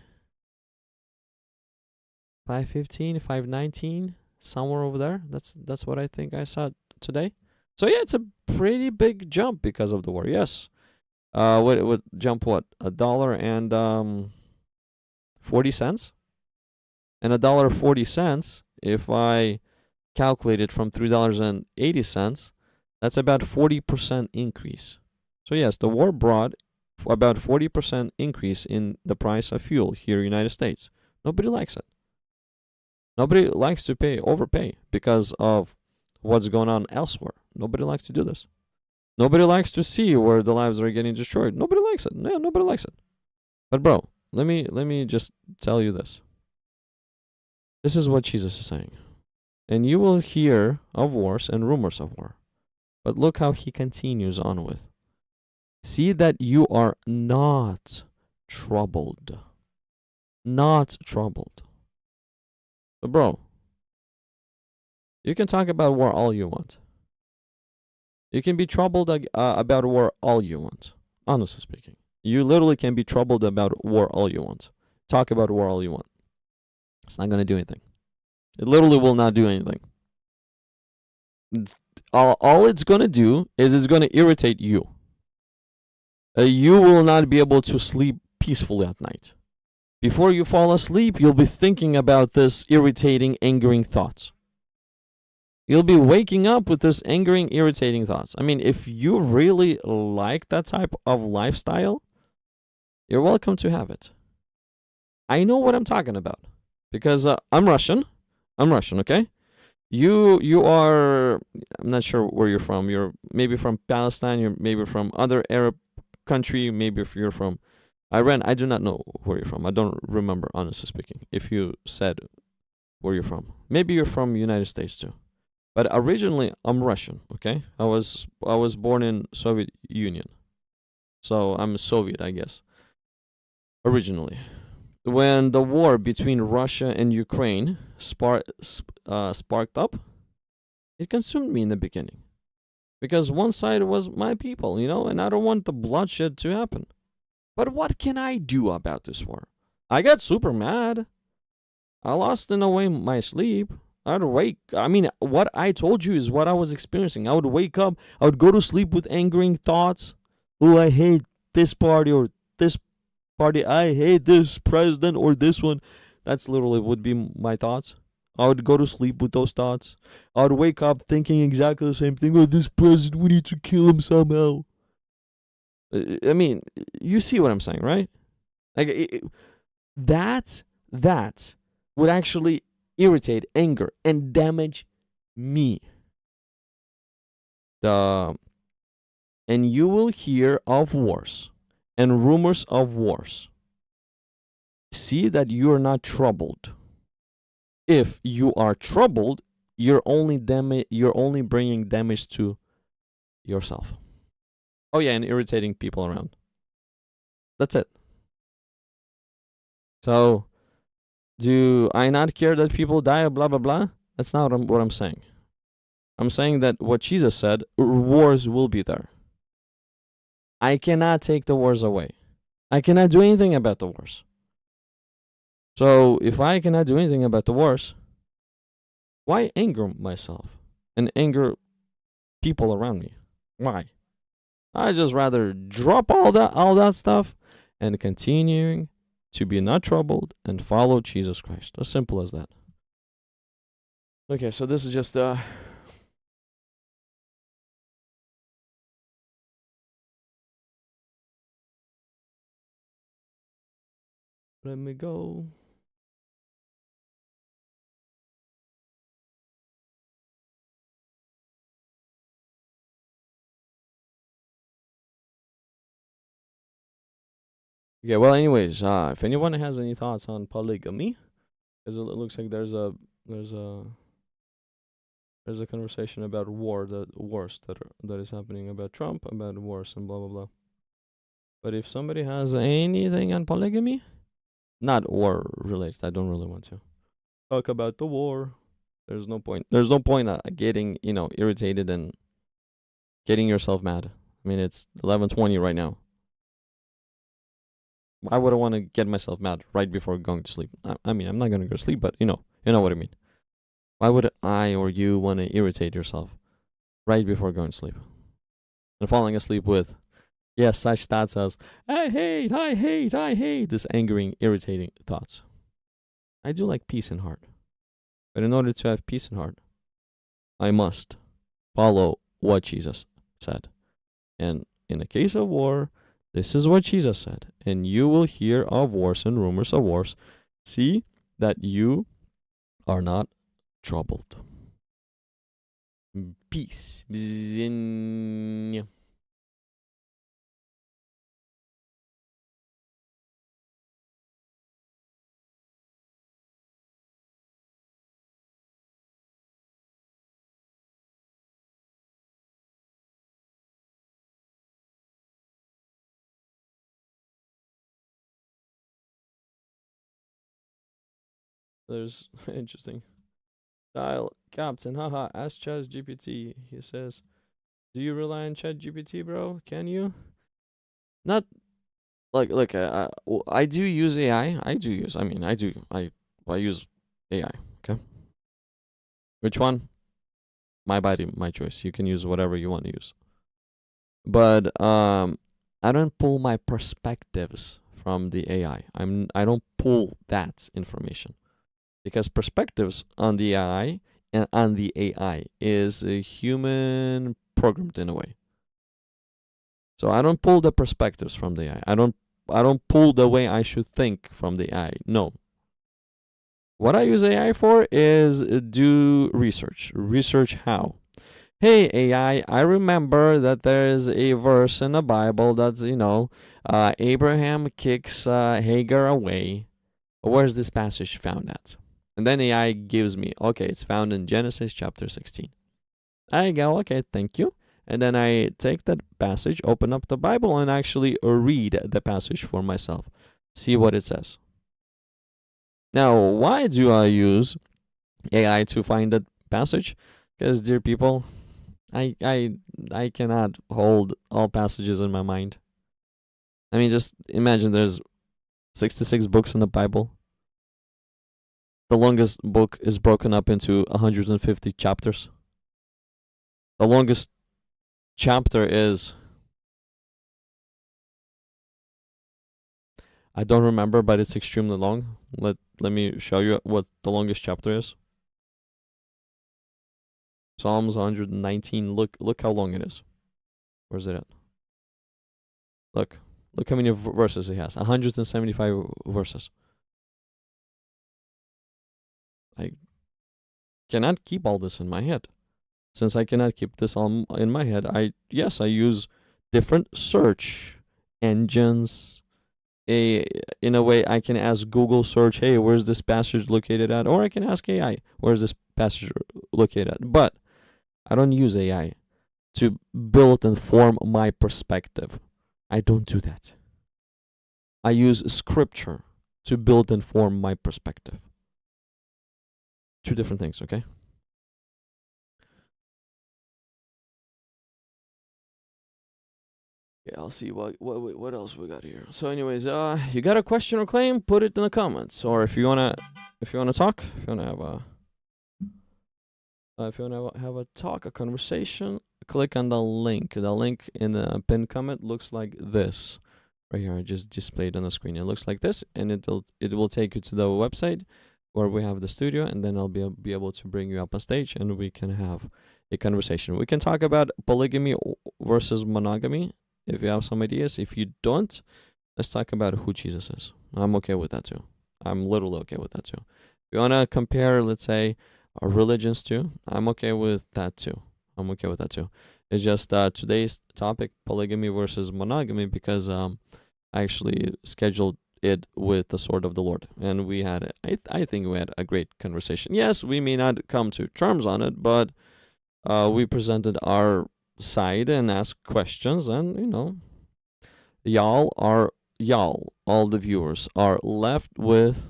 $5.15, $5.19, somewhere over there. That's what I think I saw today. So yeah, it's a pretty big jump because of the war. Yes. What jump? What, $1.40, and $1.40. If I calculate it from $3.80, that's about 40% increase. So yes, the war brought about 40% increase in the price of fuel here in the United States. Nobody likes it. Nobody likes to overpay because of what's going on elsewhere. Nobody likes to do this. Nobody likes to see where the lives are getting destroyed. Nobody likes it. Yeah, nobody likes it. But bro, let me just tell you this. This is what Jesus is saying. And you will hear of wars and rumors of war. But look how he continues on with. See that you are not troubled. Not troubled. But bro, you can talk about war all you want. You can be troubled about war all you want. Honestly speaking. You literally can be troubled about war all you want. Talk about war all you want. It's not going to do anything. It literally will not do anything. All it's going to do is it's going to irritate you. You will not be able to sleep peacefully at night. Before you fall asleep, you'll be thinking about this irritating, angering thoughts. You'll be waking up with this angering, irritating thoughts. I mean, if you really like that type of lifestyle, you're welcome to have it. I know what I'm talking about because I'm Russian. I'm Russian, okay? You are, I'm not sure where you're from. You're maybe from Palestine. You're maybe from other Arab country. Maybe if you're from Iran. I do not know where you're from. I don't remember, honestly speaking, if you said where you're from. Maybe you're from the United States too. But originally, I'm Russian, okay? I was born in Soviet Union. So I'm Soviet, I guess. Originally. When the war between Russia and Ukraine sparked up, it consumed me in the beginning. Because one side was my people, and I don't want the bloodshed to happen. But what can I do about this war? I got super mad. I lost in a way my sleep. I'd wake. I mean, what I told you is what I was experiencing. I would wake up. I would go to sleep with angering thoughts. Oh, I hate this party or this party. I hate this president or this one. That's literally would be my thoughts. I would go to sleep with those thoughts. I would wake up thinking exactly the same thing. Oh, this president, we need to kill him somehow. I mean, you see what I'm saying, right? Like that would actually irritate, anger, and damage me. And you will hear of wars and rumors of wars. See that you are not troubled. If you are troubled, you're only bringing damage to yourself. Oh yeah, and irritating people around. That's it. So, do I not care that people die? Blah blah blah. That's not what I'm saying. I'm saying that what Jesus said, wars will be there. I cannot take the wars away. I cannot do anything about the wars. So if I cannot do anything about the wars, why anger myself and anger people around me? Why? I just rather drop all that stuff and continuing to be not troubled and follow Jesus Christ. As simple as that. Okay, so this is just let me go. Yeah, well, anyways, if anyone has any thoughts on polygamy, because it looks like there's a conversation about wars that is happening about Trump, about wars and blah blah blah. But if somebody has anything on polygamy, not war related, I don't really want to talk about the war. There's no point. There's no point getting irritated and getting yourself mad. I mean, it's 11:20 right now. Why would I want to get myself mad right before going to sleep? I mean, I'm not going to go to sleep, but you know what I mean. Why would I or you want to irritate yourself right before going to sleep? And falling asleep with, yes, such thoughts as, I hate, this angering, irritating thoughts. I do like peace in heart. But in order to have peace in heart, I must follow what Jesus said. And in the case of war, this is what Jesus said. And you will hear of wars and rumors of wars. See that you are not troubled. Peace. Bzz. There's interesting. Dial Captain, haha, ask ChatGPT. He says, do you rely on ChatGPT, bro? Can you? Not like I do use AI. I use AI. Okay. Which one? My body, my choice. You can use whatever you want to use. But I don't pull my perspectives from the AI. I don't pull that information. Because perspectives on the AI and on the AI is a human programmed in a way. So I don't pull the perspectives from the AI. I don't pull the way I should think from the AI. No. What I use AI for is do research. Research how? Hey AI, I remember that there is a verse in the Bible that's Abraham kicks Hagar away. Where's this passage found at? And then AI gives me, okay, it's found in Genesis chapter 16. I go, okay, thank you. And then I take that passage, open up the Bible, and actually read the passage for myself. See what it says. Now, why do I use AI to find that passage? Because, dear people, I cannot hold all passages in my mind. I mean, just imagine there's 66 books in the Bible. The longest book is broken up into 150 chapters. The longest chapter is, I don't remember, but it's extremely long. Let me show you what the longest chapter is. Psalms 119. Look how long it is. Where's it at? Look how many verses it has. 175 verses. I cannot keep all this in my head. Since I cannot keep this all in my head, I use different search engines. In a way, I can ask Google search, hey, where's this passage located at? Or I can ask AI, where's this passage located at? But I don't use AI to build and form my perspective. I don't do that. I use scripture to build and form my perspective. Two different things, okay? Yeah, I'll see what else we got here. So, anyways, you got a question or claim? Put it in the comments, or if you wanna talk, if you wanna have a talk, a conversation, click on the link. The link in the pinned comment looks like this right here. I just displayed on the screen. It looks like this, and it will take you to the website where we have the studio, and then I'll be able to bring you up on stage, and we can have a conversation. We can talk about polygamy versus monogamy. If you have some ideas. If you don't, let's talk about who Jesus is. I'm okay with that too. I'm literally okay with that too. If you want to compare, let's say, religions too, I'm okay with that too. It's just today's topic, polygamy versus monogamy, because I actually scheduled it with the sword of the Lord. And we had, I think we had a great conversation. Yes, we may not come to terms on it, but we presented our side and ask questions, and all the viewers are left with,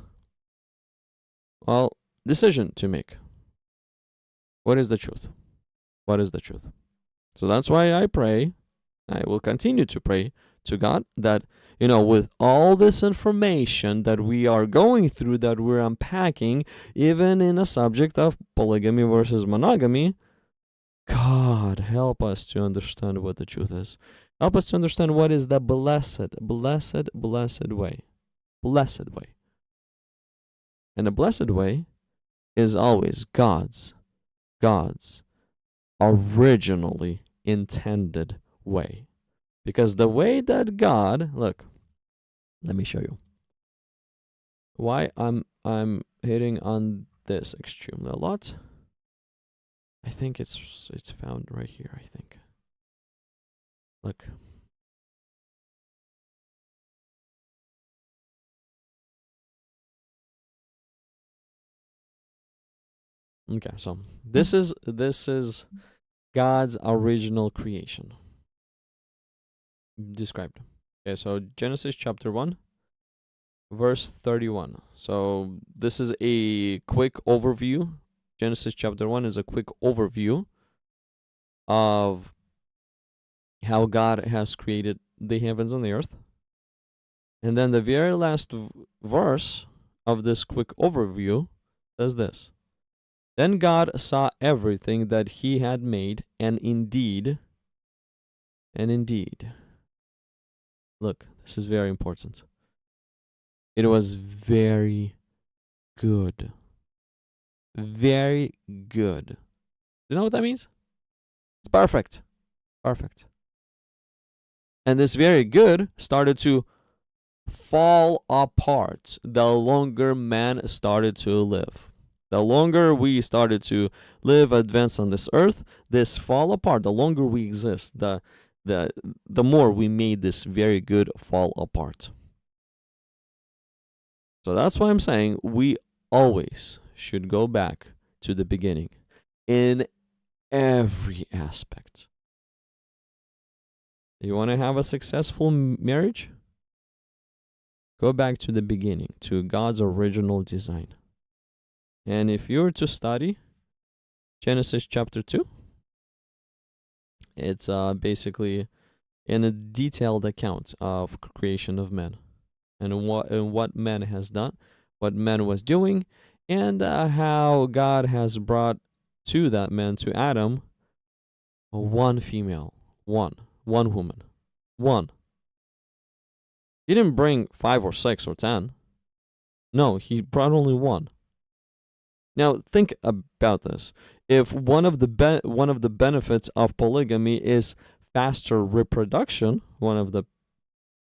well, decision to make. What is the truth? So that's why I pray, I will continue to pray to God that, with all this information that we are going through, that we're unpacking, even in a subject of polygamy versus monogamy, God, help us to understand what the truth is. Help us to understand what is the blessed way. Blessed way. And the blessed way is always God's originally intended way. Because the way that God, look, let me show you why I'm hitting on this extremely a lot. I think it's found right here, I think. Look. Okay, so this is God's original creation. Described. Okay, so Genesis chapter 1, verse 31. So this is a quick overview. Genesis chapter 1 is a quick overview of how God has created the heavens and the earth. And then the very last verse of this quick overview says this. Then God saw everything that he had made, and indeed, look, this is very important. It was very good. Very good. Do you know what that means? It's perfect. Perfect. And this very good started to fall apart the longer man started to live. The longer we started to live, advance on this earth, this fall apart. The longer we exist, the more we made this very good fall apart. So that's why I'm saying we always should go back to the beginning in every aspect. You want to have a successful marriage? Go back to the beginning, to God's original design. And if you were to study Genesis chapter 2, it's basically in a detailed account of creation of man. and what man has done, what man was doing, and how God has brought to that man, to Adam, one female, one woman, one. He didn't bring 5 or 6 or 10. No, he brought only one. Now think about this. If one of the benefits of polygamy is faster reproduction, one of the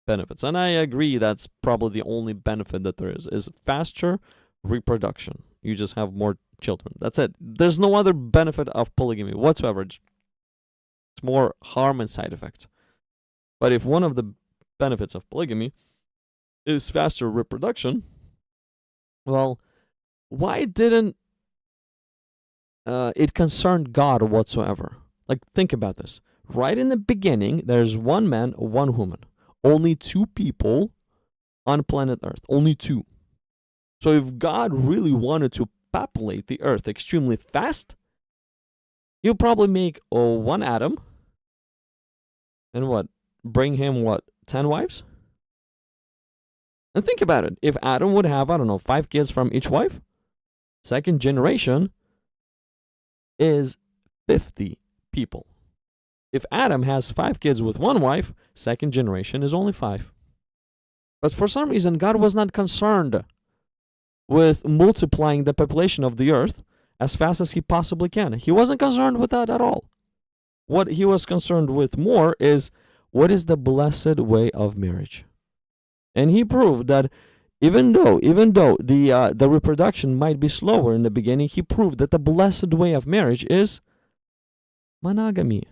benefits, and I agree that's probably the only benefit that there is faster reproduction. You just have more children. That's it. There's no other benefit of polygamy whatsoever. It's more harm and side effect. But if one of the benefits of polygamy is faster reproduction, well, why didn't it concern God whatsoever? Like, think about this. Right in the beginning, there's one man, one woman. Only 2 people on planet Earth. Only 2. So if God really wanted to populate the Earth extremely fast, he'll probably make one Adam and bring him 10 wives? And think about it. If Adam would have, 5 kids from each wife, second generation is 50 people. If Adam has 5 kids with one wife, second generation is only 5. But for some reason, God was not concerned with multiplying the population of the earth as fast as he possibly can. He wasn't concerned with that at all. What he was concerned with more is, what is the blessed way of marriage? And he proved that even though the reproduction might be slower in the beginning, he proved that the blessed way of marriage is monogamy.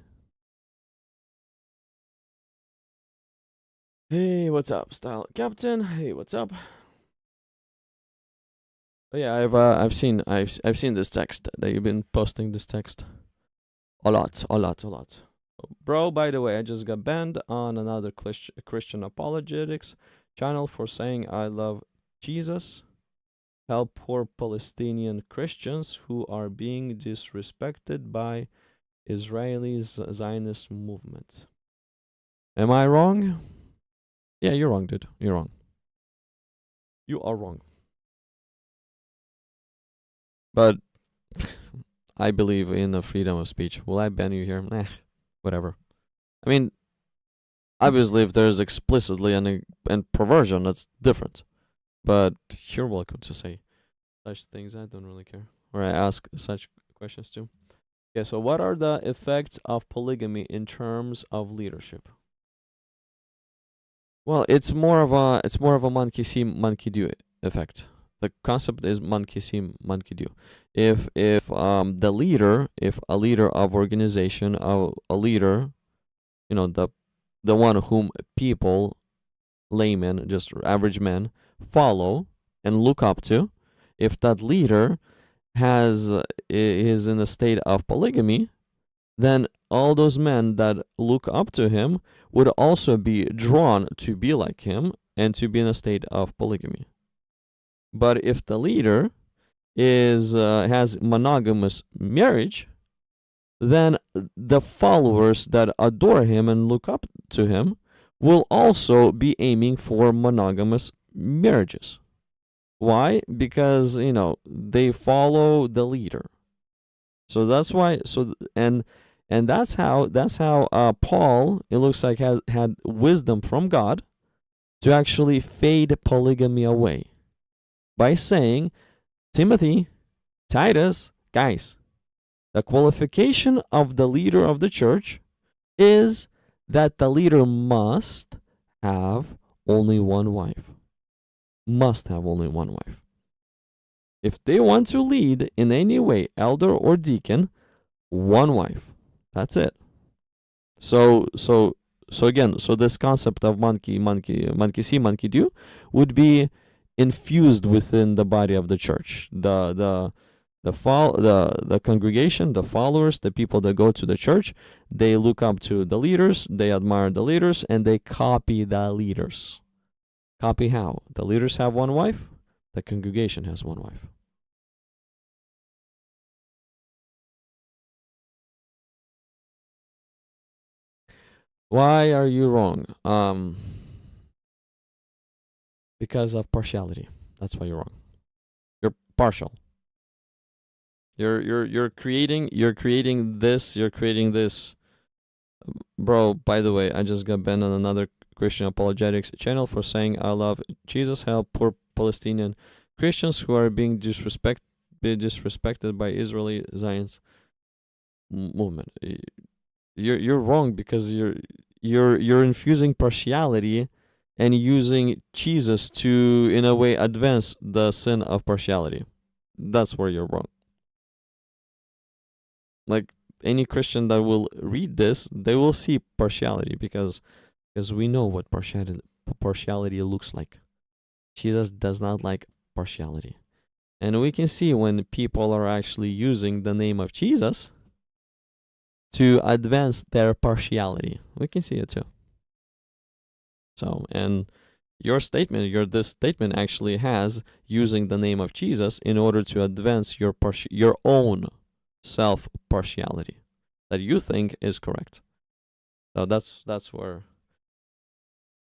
Hey, what's up, Style Captain? Hey, what's up? Oh yeah, I've seen this text that you've been posting. This text a lot. Bro, by the way, I just got banned on another Christian apologetics channel for saying I love Jesus. Help poor Palestinian Christians who are being disrespected by Israeli Zionist movement. Am I wrong? Yeah, you're wrong, dude. You're wrong. You are wrong. But I believe in the freedom of speech. Will I ban you here? Whatever. I mean, obviously, if there's explicitly an perversion, that's different. But you're welcome to say such things. I don't really care. Or I ask such questions too. Okay, so what are the effects of polygamy in terms of leadership? Well, it's more of a monkey see, monkey do effect. The concept is monkey see, monkey do. If a leader of organization, a leader, the one whom people, laymen, just average men, follow and look up to, if that leader is in a state of polygamy, then all those men that look up to him would also be drawn to be like him and to be in a state of polygamy. But if the leader has monogamous marriage, then the followers that adore him and look up to him will also be aiming for monogamous marriages. Why? Because they follow the leader. So that's why. And that's how Paul, it looks like, had wisdom from God to actually fade polygamy away by saying, Timothy, Titus, guys, the qualification of the leader of the church is that the leader must have only one wife. Must have only one wife. If they want to lead in any way, elder or deacon, one wife. That's it. So again, this concept of monkey see, monkey do would be infused within the body of the church. The congregation, the followers, the people that go to the church, they look up to the leaders, they admire the leaders, and they copy the leaders. Copy how? The leaders have one wife, the congregation has one wife. Why are you wrong? Because of partiality. That's why you're wrong. You're partial. You're creating this. Bro, by the way, I just got banned on another Christian apologetics channel for saying I love Jesus, help poor Palestinian Christians who are being disrespected by Israeli Zionist movement. You're wrong because you're infusing partiality and using Jesus to, in a way, advance the sin of partiality. That's where you're wrong. Like, any Christian that will read this, they will see partiality because we know what partiality looks like. Jesus does not like partiality. And we can see when people are actually using the name of Jesus to advance their partiality. We can see it too. So, and this statement actually has using the name of Jesus in order to advance your own self-partiality that you think is correct. So that's where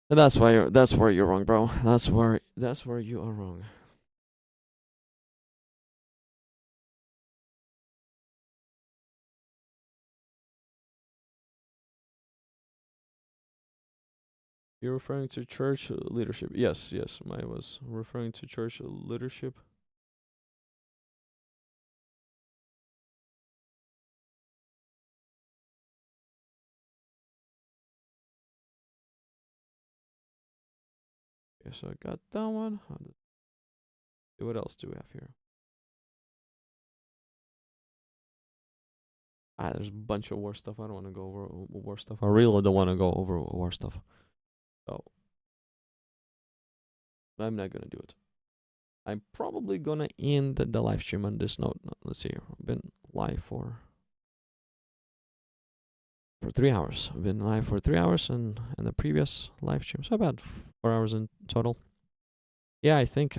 you're wrong, bro. That's where you are wrong. You're referring to church leadership. Yes, I was referring to church leadership. Okay, so I got that one. What else do we have here? There's a bunch of war stuff. I don't want to go over war stuff. I really don't want to go over war stuff. So I'm not gonna do it. I'm probably gonna end the live stream on this note. Let's see. I've been live for 3 hours. I've been live for 3 hours and the previous live stream, so about 4 hours in total. Yeah, I think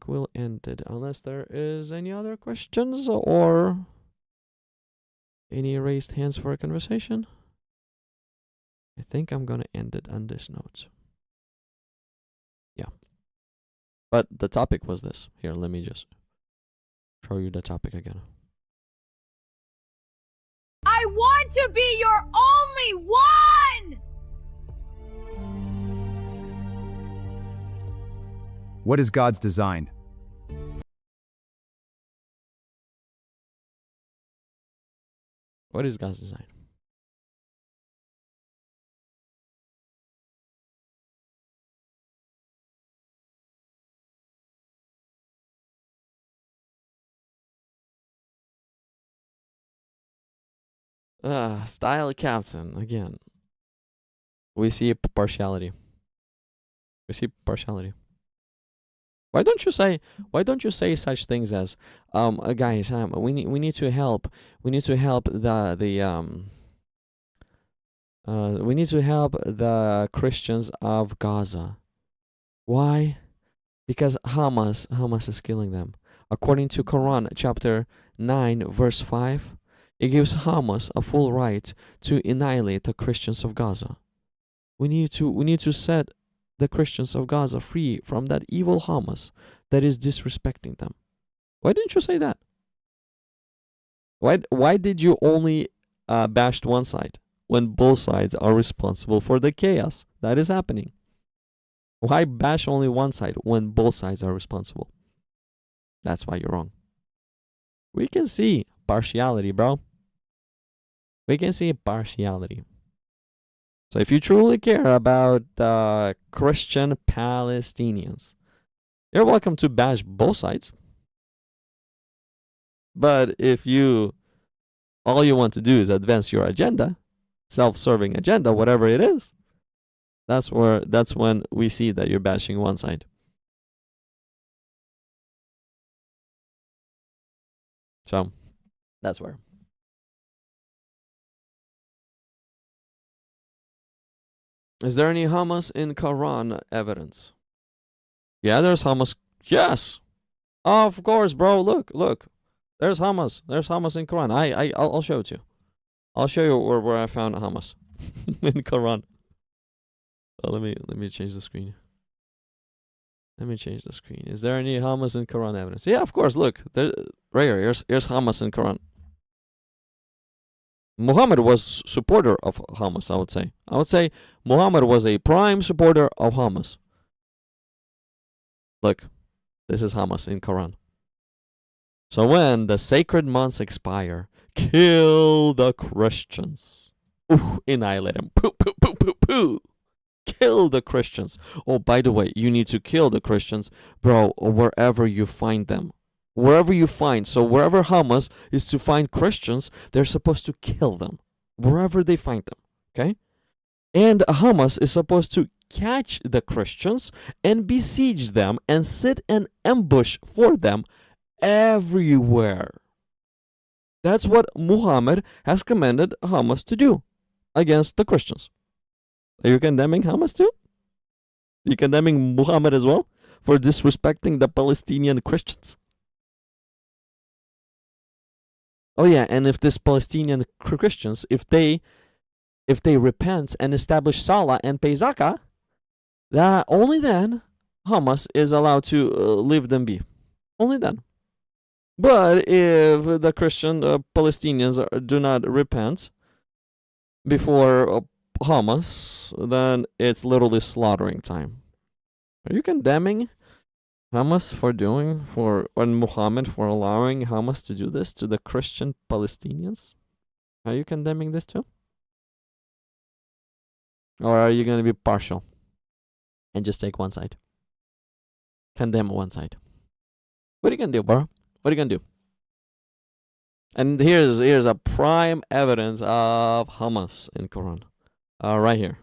we'll end it unless there is any other questions or any raised hands for a conversation. I think I'm gonna end it on this note. Yeah. But the topic was this. Here, let me just show you the topic again. I want to be your only one! What is God's design? What is God's design? Style captain again. We see partiality. Why don't you say such things as guys, we need to help the Christians of Gaza. Why? Because Hamas is killing them. According to Quran chapter 9 verse 5, it gives Hamas a full right to annihilate the Christians of Gaza. We need to set the Christians of Gaza free from that evil Hamas that is disrespecting them. Why didn't you say that? Why did you only bash one side when both sides are responsible for the chaos that is happening? Why bash only one side when both sides are responsible? That's why you're wrong. We can see partiality, bro. We can see partiality. So if you truly care about the Christian Palestinians, you're welcome to bash both sides. But if all you want to do is advance your agenda, self-serving agenda, whatever it is, that's when we see that you're bashing one side. So that's where. Is there any Hamas in Quran evidence? Yeah, there's Hamas. Yes, of course, bro. Look. There's Hamas. There's Hamas in Quran. I'll show it to you. I'll show you where I found Hamas in Quran. Let me change the screen. Let me change the screen. Is there any Hamas in Quran evidence? Yeah, of course. Look, there, right here. Here's Hamas in Quran. Muhammad was supporter of Hamas, I would say. I would say Muhammad was a prime supporter of Hamas. Look, this is Hamas in Quran. So when the sacred months expire, kill the Christians. Ooh, annihilate them. Poo, poo, poo, poo, poo. Kill the Christians. Oh, by the way, you need to kill the Christians, bro, wherever you find them. Wherever you find. So wherever Hamas is to find Christians, they're supposed to kill them. Wherever they find them. Okay? And Hamas is supposed to catch the Christians and besiege them and sit an ambush for them everywhere. That's what Muhammad has commanded Hamas to do against the Christians. Are you condemning Hamas too? Are you condemning Muhammad as well for disrespecting the Palestinian Christians? Oh yeah, and if this Palestinian Christians, if they repent and establish Salah and pay Zakah, that only then Hamas is allowed to leave them be. Only then. But if the Christian Palestinians do not repent before Hamas, then it's literally slaughtering time. Are you condemning Hamas and Muhammad for allowing Hamas to do this to the Christian Palestinians? Are you condemning this too? Or are you going to be partial and just take one side? Condemn one side. What are you going to do, bro? What are you going to do? And here's a prime evidence of Hamas in Quran. Right here.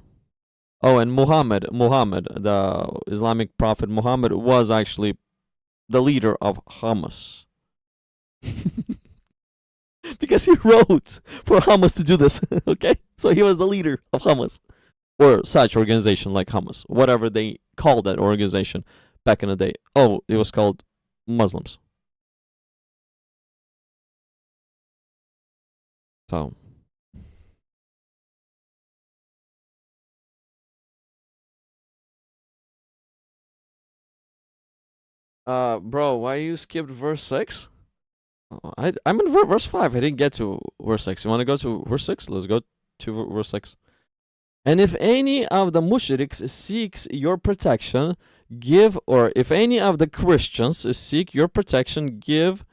Oh, and Muhammad, the Islamic prophet Muhammad, was actually the leader of Hamas. Because he wrote for Hamas to do this, okay? So he was the leader of Hamas. Or such organization like Hamas. Whatever they called that organization back in the day. Oh, it was called Muslims. So... bro, why you skipped verse 6? I'm in verse 5. I didn't get to verse 6. You want to go to verse 6? Let's go to verse 6. And if any of the mushriks seeks your protection, if any of the Christians seek your protection, give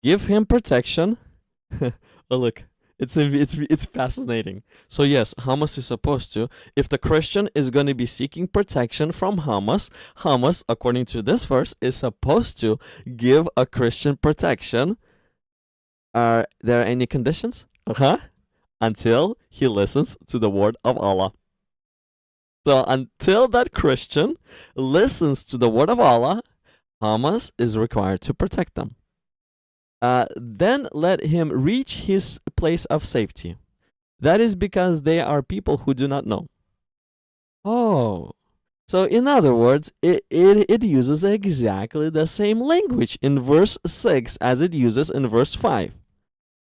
him protection. Oh, look. It's fascinating. So yes, Hamas is supposed to, if the Christian is going to be seeking protection from Hamas, according to this verse, is supposed to give a Christian protection. Are there any conditions? Until he listens to the word of Allah. So until that Christian listens to the word of Allah, Hamas is required to protect them. Then let him reach his place of safety. That is because they are people who do not know. Oh. So in other words, it uses exactly the same language in verse 6 as it uses in verse 5.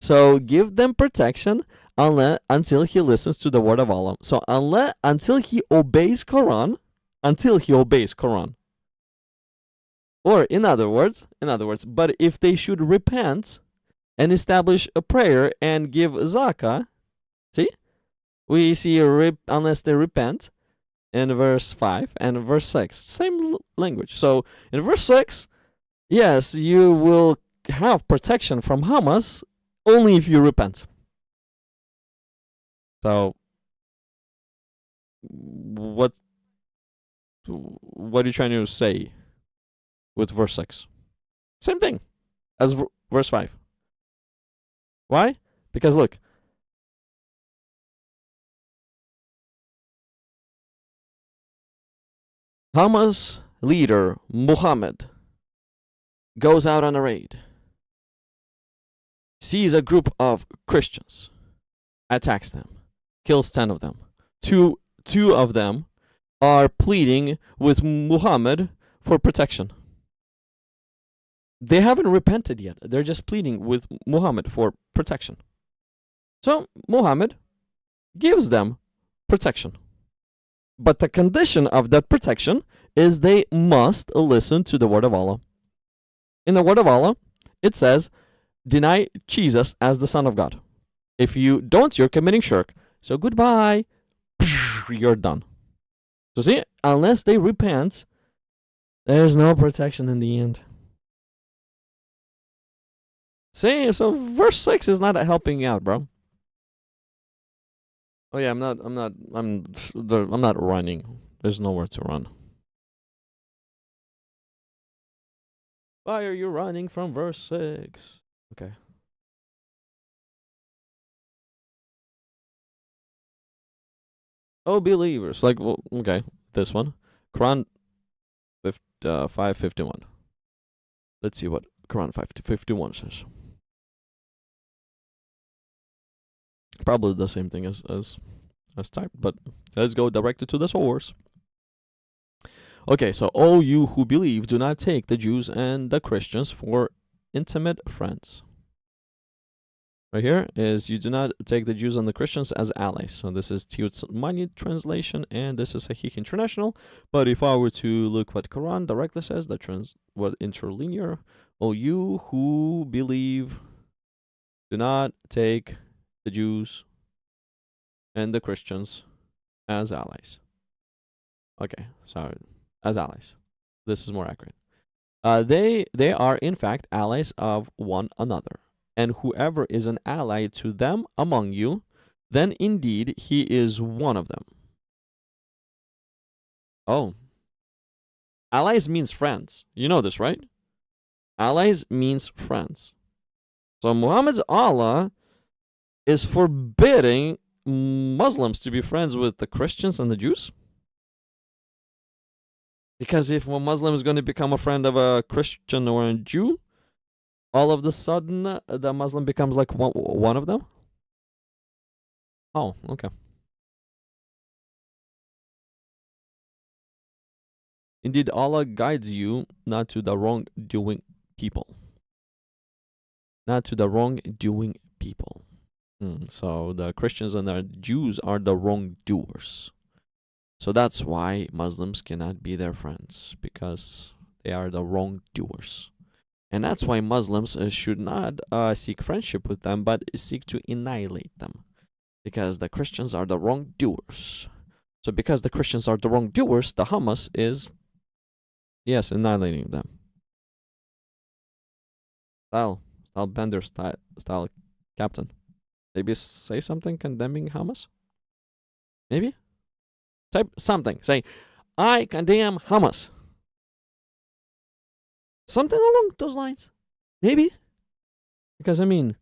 So give them protection until he listens to the word of Allah. So until he obeys Quran, Or in other words, but if they should repent and establish a prayer and give zakah, see? We see unless they repent in verse 5 and verse 6. Same language. So in verse 6, yes, you will have protection from Hamas only if you repent. So what are you trying to say with verse 6? Same thing as verse 5. Why? Because look, Hamas leader Muhammad goes out on a raid, sees a group of Christians, attacks them, kills 10 of them. Two of them are pleading with Muhammad for protection. They haven't repented yet. They're just pleading with Muhammad for protection. So Muhammad gives them protection. But the condition of that protection is they must listen to the word of Allah. In the word of Allah, it says, deny Jesus as the Son of God. If you don't, you're committing shirk. So goodbye. You're done. So see, unless they repent, there's no protection in the end. See, so verse 6 is not helping you out, bro. Oh yeah, I'm not running. There's nowhere to run. Why are you running from verse 6? Okay. Oh, believers. Like, well, okay, this one. Quran 5:51. Let's see what Quran 5:51 says. Probably the same thing as typed, but let's go directly to the source. Okay, so all you who believe, do not take the Jews and the Christians for intimate friends. Right here is, you do not take the Jews and the Christians as allies. So this is Testimonies translation, and this is Sahih International. But if I were to look what Quran directly says, what interlinear, all you who believe, do not take the Jews and the Christians as allies. Okay, sorry, as allies. This is more accurate. They are in fact allies of one another. And whoever is an ally to them among you, then indeed he is one of them. Oh. Allies means friends. You know this, right? Allies means friends. So Muhammad's Allah is forbidding Muslims to be friends with the Christians and the Jews? Because if a Muslim is going to become a friend of a Christian or a Jew, all of a sudden the Muslim becomes like one of them? Oh, okay. Indeed, Allah guides you not to the wrongdoing people. Not to the wrongdoing people. So the Christians and the Jews are the wrongdoers. So that's why Muslims cannot be their friends, because they are the wrongdoers. And that's why Muslims should not seek friendship with them, but seek to annihilate them. Because the Christians are the wrongdoers. So because the Christians are the wrongdoers, the Hamas is, yes, annihilating them. Style Bender style captain. Maybe say something condemning Hamas? Maybe? Type something. Say, I condemn Hamas. Something along those lines. Maybe. Because, I mean,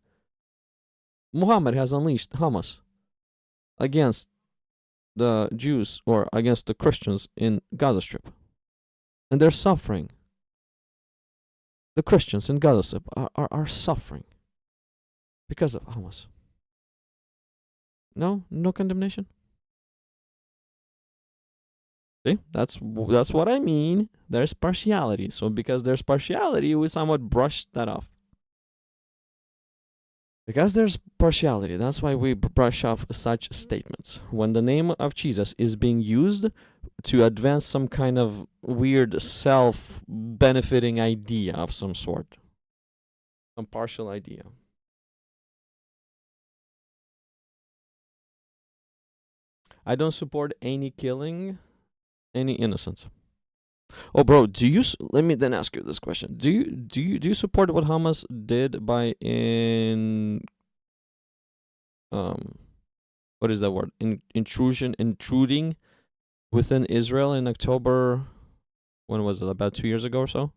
Muhammad has unleashed Hamas against the Jews or against the Christians in Gaza Strip. And they're suffering. The Christians in Gaza Strip are suffering because of Hamas. No condemnation. See, that's what I mean. There's partiality. So because there's partiality, we somewhat brush that off. Because there's partiality, that's why we brush off such statements. When the name of Jesus is being used to advance some kind of weird self-benefiting idea of some sort. Some partial idea. I don't support any killing, any innocent. Oh, bro, let me then ask you this question. Do you support what Hamas did by what is that word? Intruding within Israel in October, when was it? About 2 years ago or so?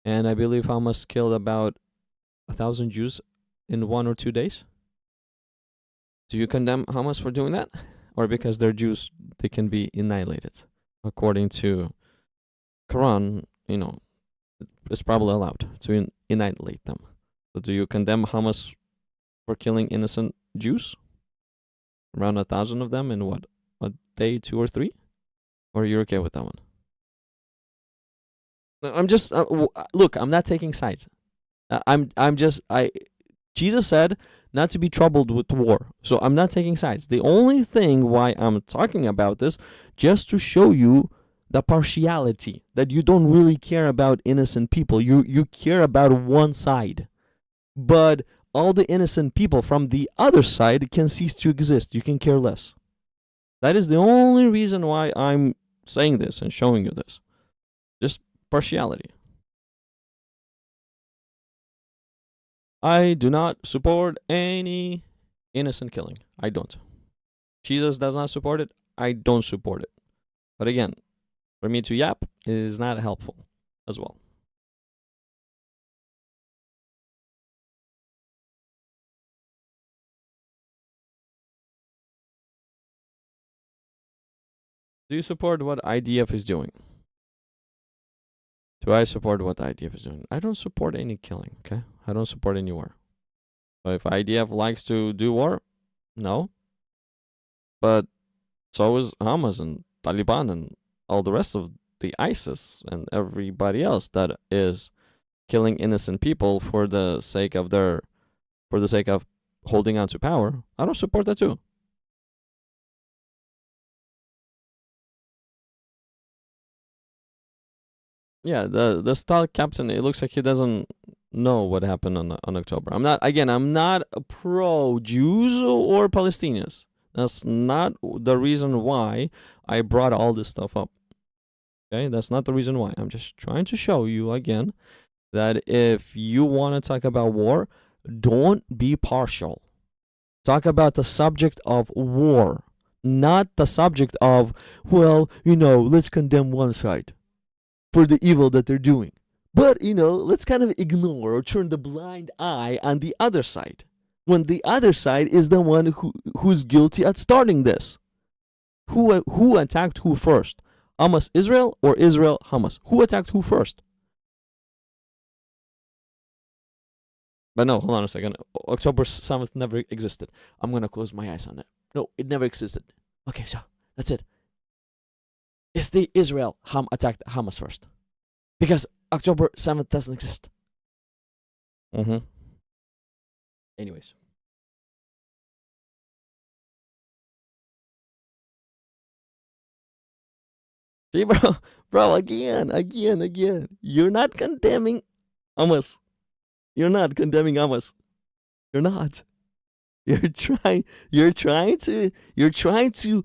And I believe Hamas killed about 1,000 Jews in 1 or 2 days. Do you condemn Hamas for doing that? Or because they're Jews, they can be annihilated? According to Quran, it's probably allowed to annihilate them. So do you condemn Hamas for killing innocent Jews? Around 1,000 of them in what? A day, 2 or 3? Or are you okay with that one? I'm just, look, I'm not taking sides. Jesus said not to be troubled with war. So I'm not taking sides. The only thing why I'm talking about this, just to show you the partiality, that you don't really care about innocent people. You care about one side. But all the innocent people from the other side can cease to exist. You can care less. That is the only reason why I'm saying this and showing you this. Just partiality. I do not support any innocent killing. I don't. Jesus does not support it. I don't support it. But again, for me to yap is not helpful as well. Do you support what IDF is doing? Do I support what IDF is doing? I don't support any killing, okay? I don't support any war. So if IDF likes to do war, no. But so is Hamas and Taliban and all the rest of the ISIS and everybody else that is killing innocent people for the sake of holding on to power. I don't support that too. Yeah, the star captain, it looks like he doesn't know what happened on October. I'm not pro Jews or Palestinians. That's not the reason why I brought all this stuff up. Okay, that's not the reason why. I'm just trying to show you again that if you want to talk about war, don't be partial. Talk about the subject of war, not the subject of, well, let's condemn one side for the evil that they're doing. But, let's kind of ignore or turn the blind eye on the other side, when the other side is the one who's guilty at starting this. Who attacked who first? Hamas Israel or Israel Hamas? Who attacked who first? But no, hold on a second. October 7th never existed. I'm going to close my eyes on it. No, it never existed. Okay, so that's it. It's the Israel attacked Hamas first. Because October 7th doesn't exist. Anyways. See, bro, again. You're not condemning Hamas. You're not condemning Hamas. You're not. You're trying to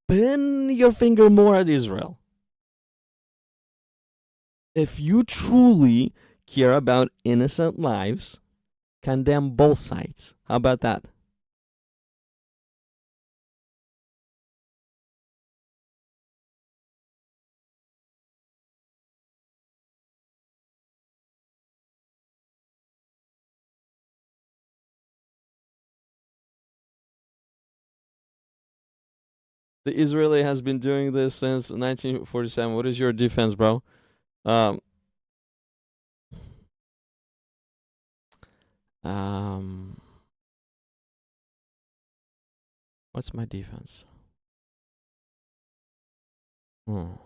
pin your finger more at Israel. If you truly care about innocent lives, condemn both sides. How about that? The Israeli has been doing this since 1947. What is your defense, bro? What's my defense? Hold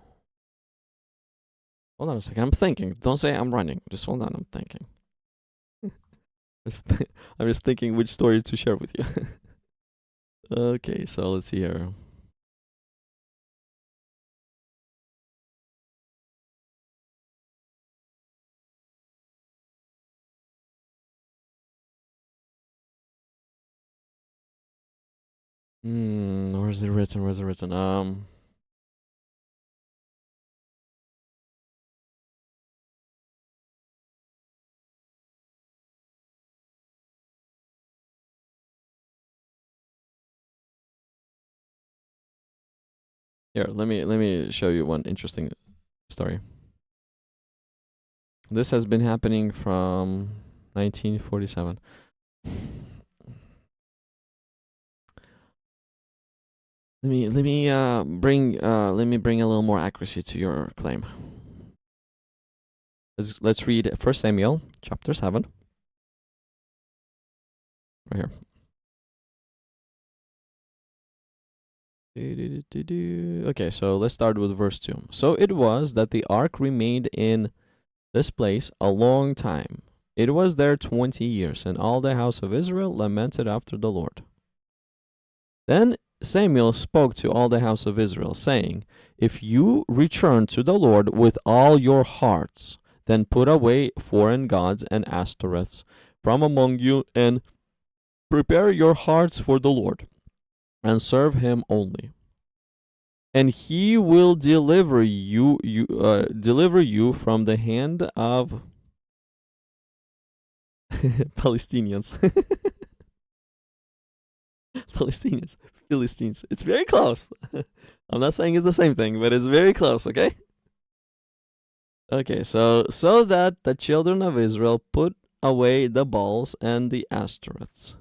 on a second. I'm thinking. Don't say I'm running. Just hold on. I'm thinking. I'm just thinking which story to share with you. Okay, so let's see here. Where's it written? Here, let me show you one interesting story. This has been happening from 1947. Let me bring a little more accuracy to your claim. Let's read 1 Samuel chapter 7. Right here. Okay, so let's start with verse 2. So it was that the ark remained in this place a long time. It was there 20 years, and all the house of Israel lamented after the Lord. Then Samuel spoke to all the house of Israel, saying, If you return to the Lord with all your hearts, then put away foreign gods and Ashtoreths from among you, and prepare your hearts for the Lord, and serve him only. And he will deliver you from the hand of Palestinians. Palestinians, Philistines. It's very close. I'm not saying it's the same thing, but it's very close, okay? Okay, so that the children of Israel put away the Baals and the Ashtoreths,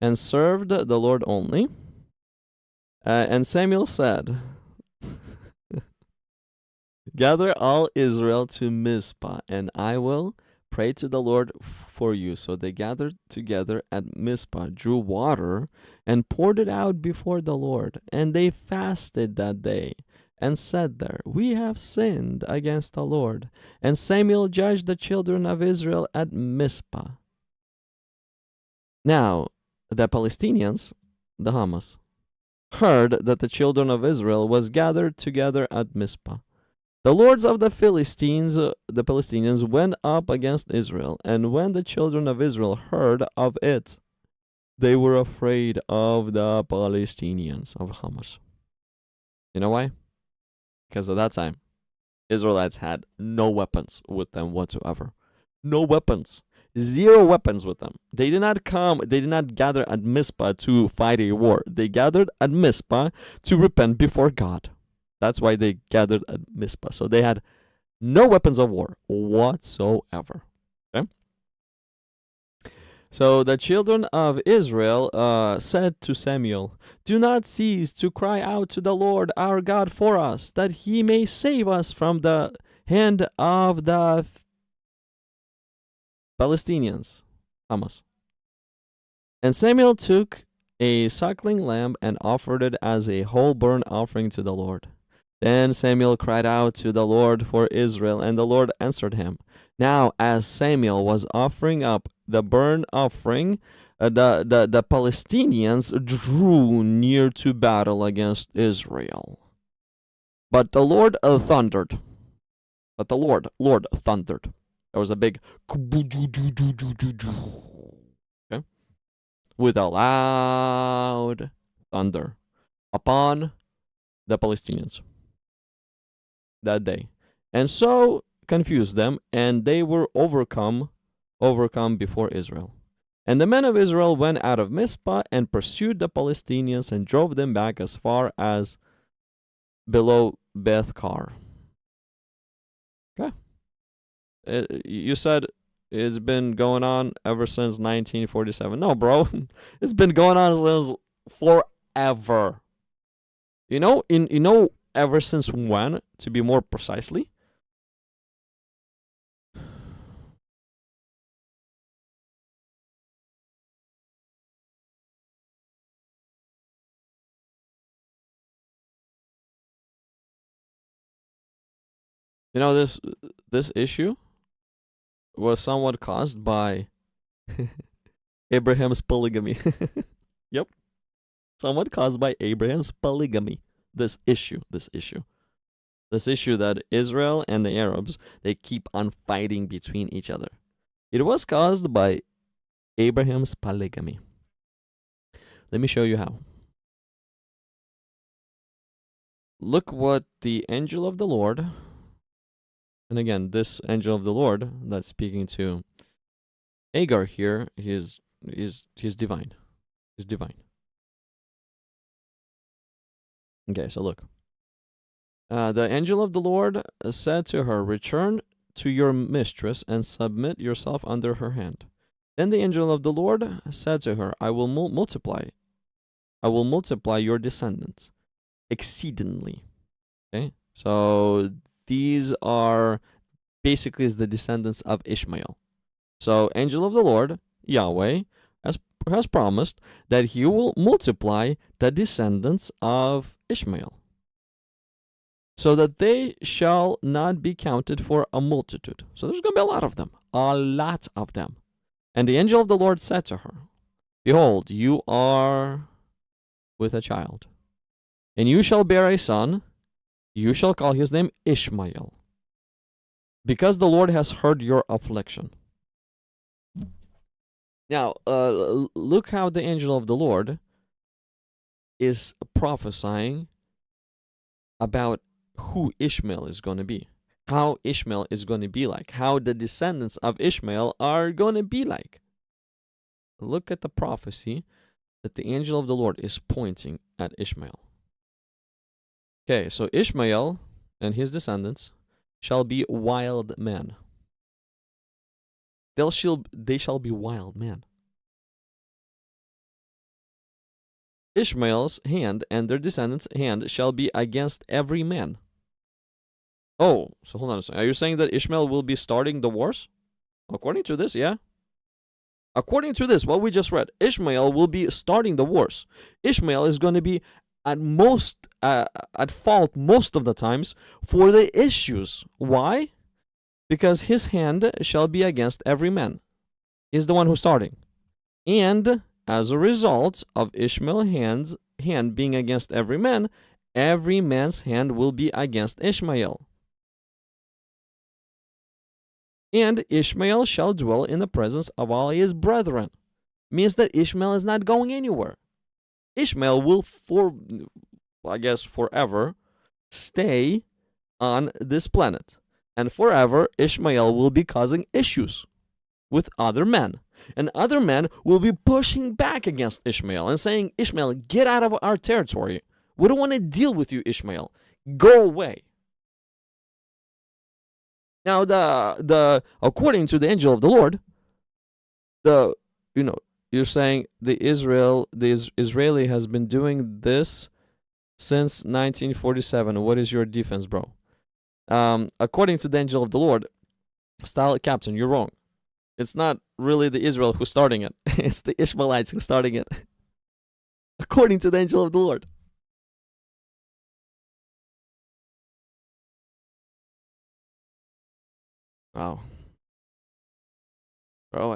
and served the Lord only. And Samuel said, Gather all Israel to Mizpah, and I will pray to the Lord for you. So they gathered together at Mizpah, drew water, and poured it out before the Lord. And they fasted that day, and said there, We have sinned against the Lord. And Samuel judged the children of Israel at Mizpah. Now, the Palestinians, the Hamas, heard that the children of Israel was gathered together at Mizpah. The lords of the Philistines, the Palestinians, went up against Israel, and when the children of Israel heard of it, they were afraid of the Palestinians, of Hamas. You know why? Because at that time, Israelites had no weapons with them whatsoever. No weapons. 0 weapons with them. They did not gather at Mizpah to fight a war. They gathered at Mizpah to repent before God. That's why they gathered at Mizpah. So they had no weapons of war whatsoever. Okay? So the children of Israel said to Samuel, Do not cease to cry out to the Lord our God for us, that he may save us from the hand of the Palestinians, Hamas. And Samuel took a suckling lamb and offered it as a whole burnt offering to the Lord. Then Samuel cried out to the Lord for Israel, and the Lord answered him. Now, as Samuel was offering up the burnt offering, the Palestinians drew near to battle against Israel. But the Lord thundered. But the Lord thundered. There was a big okay, with a loud thunder upon the Palestinians that day, and so confused them, and they were overcome before Israel. And the men of Israel went out of Mizpah and pursued the Palestinians and drove them back as far as below Beth-kar. Okay. You said it's been going on ever since 1947. No, bro. It's been going on since forever. You know, ever since when, to be more precisely? You know, this issue was somewhat caused by Abraham's polygamy. Yep. Somewhat caused by Abraham's polygamy. This issue that Israel and the Arabs, they keep on fighting between each other. It was caused by Abraham's polygamy. Let me show you how. Look what the angel of the Lord, and again, this angel of the Lord that's speaking to Hagar here, he's divine. He's divine. Okay, so look. The angel of the Lord said to her, Return to your mistress and submit yourself under her hand. Then the angel of the Lord said to her, I will multiply your descendants exceedingly. Okay, so these are basically the descendants of Ishmael. So angel of the Lord, Yahweh, has promised that he will multiply the descendants of Ishmael, so that they shall not be counted for a multitude. So there's going to be a lot of them. And the angel of the Lord said to her, Behold, you are with a child, And you shall bear a son, you shall call his name Ishmael, because the Lord has heard your affliction. Now, look how the angel of the Lord is prophesying about who Ishmael is going to be, how Ishmael is going to be like, how the descendants of Ishmael are going to be like. Look at the prophecy that the angel of the Lord is pointing at Ishmael. Okay, so Ishmael and his descendants shall be wild men. They shall be wild men. Ishmael's hand and their descendants' hand shall be against every man. Oh, so hold on a second. Are you saying that Ishmael will be starting the wars? According to this, yeah. According to this, what we just read, Ishmael will be starting the wars. Ishmael is going to be at fault most of the times for the issues. Why? Because his hand shall be against every man. He's the one who's starting. And as a result of Ishmael's hand being against every man's hand will be against Ishmael. And Ishmael shall dwell in the presence of all his brethren. Means that Ishmael is not going anywhere. Ishmael will, forever stay on this planet. And forever, Ishmael will be causing issues with other men. And other men will be pushing back against Ishmael and saying, Ishmael, get out of our territory. We don't want to deal with you, Ishmael. Go away. Now, according to the angel of the Lord, you're saying the Israeli has been doing this since 1947. What is your defense, bro? According to the angel of the Lord, style captain, you're wrong. It's not really the Israel who's starting it. It's the Ishmaelites who's starting it. According to the angel of the Lord. Wow. Bro,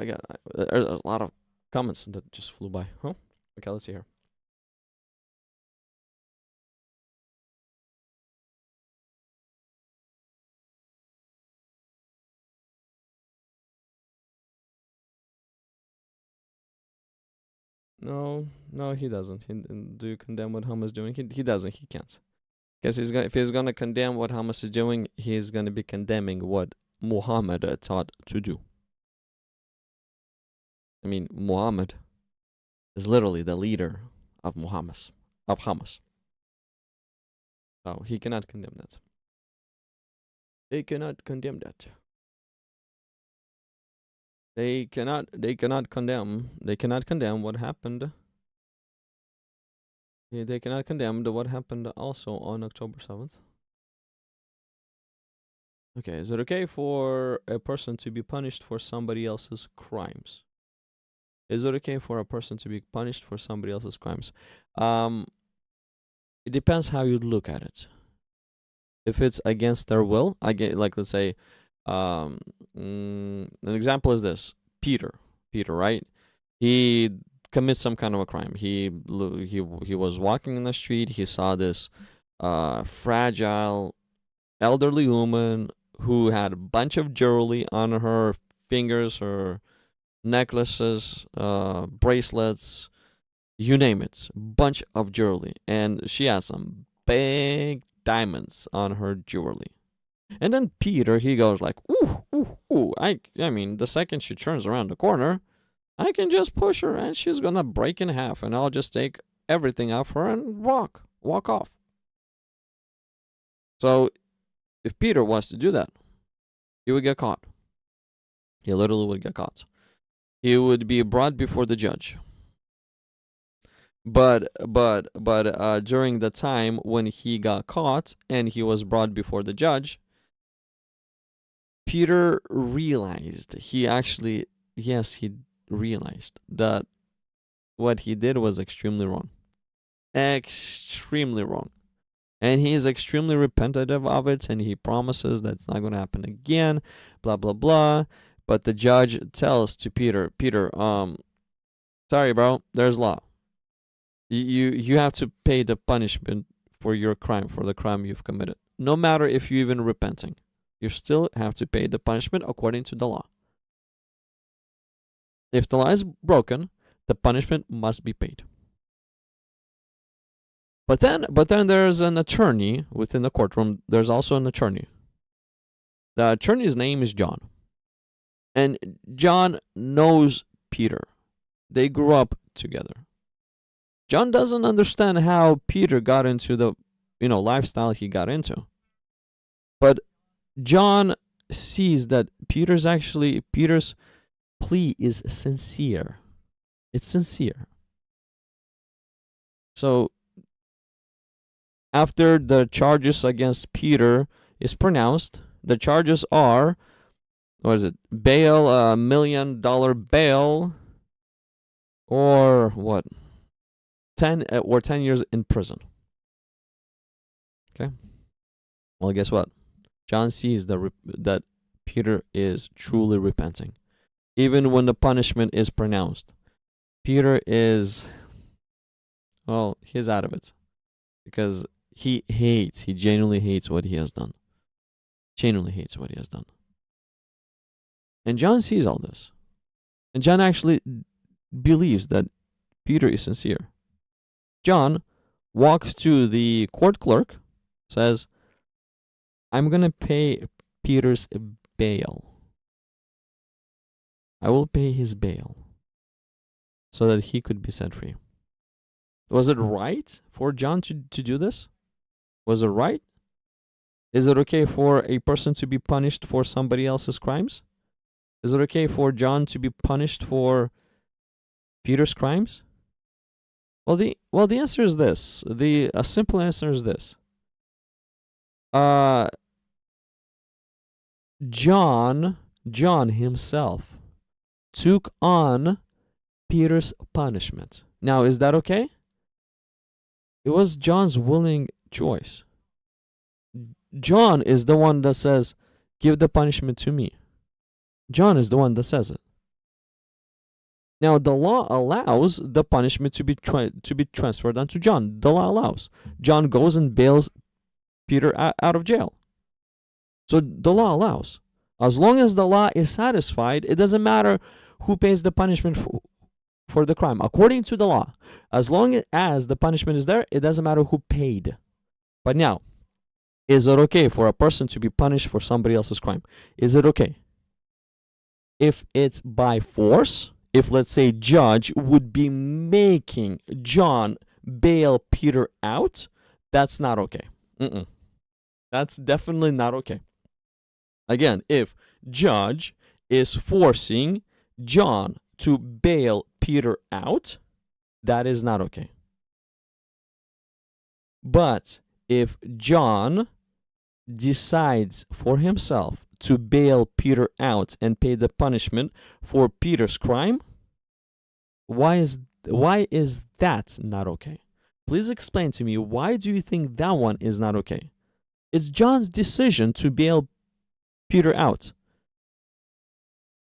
there's a lot of comments that just flew by. Huh? Okay, let's see here. No, he doesn't. Do you condemn what Hamas is doing? He doesn't. He can't. Because if he's gonna condemn what Hamas is doing, he's gonna be condemning what Muhammad taught to do. I mean, Muhammad is literally the leader of Hamas. So he cannot condemn that. They cannot condemn that. They cannot condemn what happened. They cannot condemn what happened also on October 7th. Okay, is it okay for a person to be punished for somebody else's crimes? Is it okay for a person to be punished for somebody else's crimes? It depends how you look at it. If it's against their will, like let's say, an example is this: Peter, right? He commits some kind of a crime. He was walking in the street. He saw this fragile elderly woman who had a bunch of jewelry on her fingers, her necklaces, bracelets, you name it, bunch of jewelry, and she had some big diamonds on her jewelry. And then Peter, he goes like, ooh, I mean, the second she turns around the corner, I can just push her and she's gonna break in half, and I'll just take everything off her and walk off. So if Peter was to do that, he would get caught. He literally would get caught. He would be brought before the judge. But during the time when he got caught and he was brought before the judge, Peter realized, he realized that what he did was extremely wrong. Extremely wrong. And he is extremely repentative of it, and he promises that it's not going to happen again, blah, blah, blah. But the judge tells to Peter, sorry, bro, there's law. You have to pay the punishment for your crime, for the crime you've committed. No matter if you're even repenting, you still have to pay the punishment according to the law. If the law is broken, the punishment must be paid. But then there's an attorney within the courtroom. There's also an attorney. The attorney's name is John. And John knows Peter. They grew up together. John doesn't understand how Peter got into the lifestyle he got into. But John sees that Peter's plea is sincere. It's sincere. So after the charges against Peter is pronounced, the charges are, what is it? Bail, $1 million bail, or what? 10 years in prison. Okay. Well, guess what? John sees that Peter is truly repenting. Even when the punishment is pronounced, Peter is, well, he's out of it. Because he genuinely hates what he has done. Genuinely hates what he has done. And John sees all this. And John actually believes that Peter is sincere. John walks to the court clerk, says, I'm going to pay Peter's bail. I will pay his bail so that he could be set free. Was it right for John to do this? Was it right? Is it okay for a person to be punished for somebody else's crimes? Is it okay for John to be punished for Peter's crimes? Well, the answer is this. A simple answer is this. John himself took on Peter's punishment. Now, is that okay? It was John's willing choice. John is the one that says, give the punishment to me. John is the one that says it. Now, the law allows the punishment to be transferred onto John. The law allows. John goes and bails Peter out of jail. So the law allows. As long as the law is satisfied, it doesn't matter who pays the punishment for the crime. According to the law, as long as the punishment is there, it doesn't matter who paid. But now, is it okay for a person to be punished for somebody else's crime? Is it okay? If it's by force, if let's say judge would be making John bail Peter out, that's not okay. That's definitely not okay. Again, if judge is forcing John to bail Peter out, that is not okay. But if John decides for himself to bail Peter out and pay the punishment for Peter's crime, why is that not okay? Please explain to me, why do you think that one is not okay? It's John's decision to bail Peter out.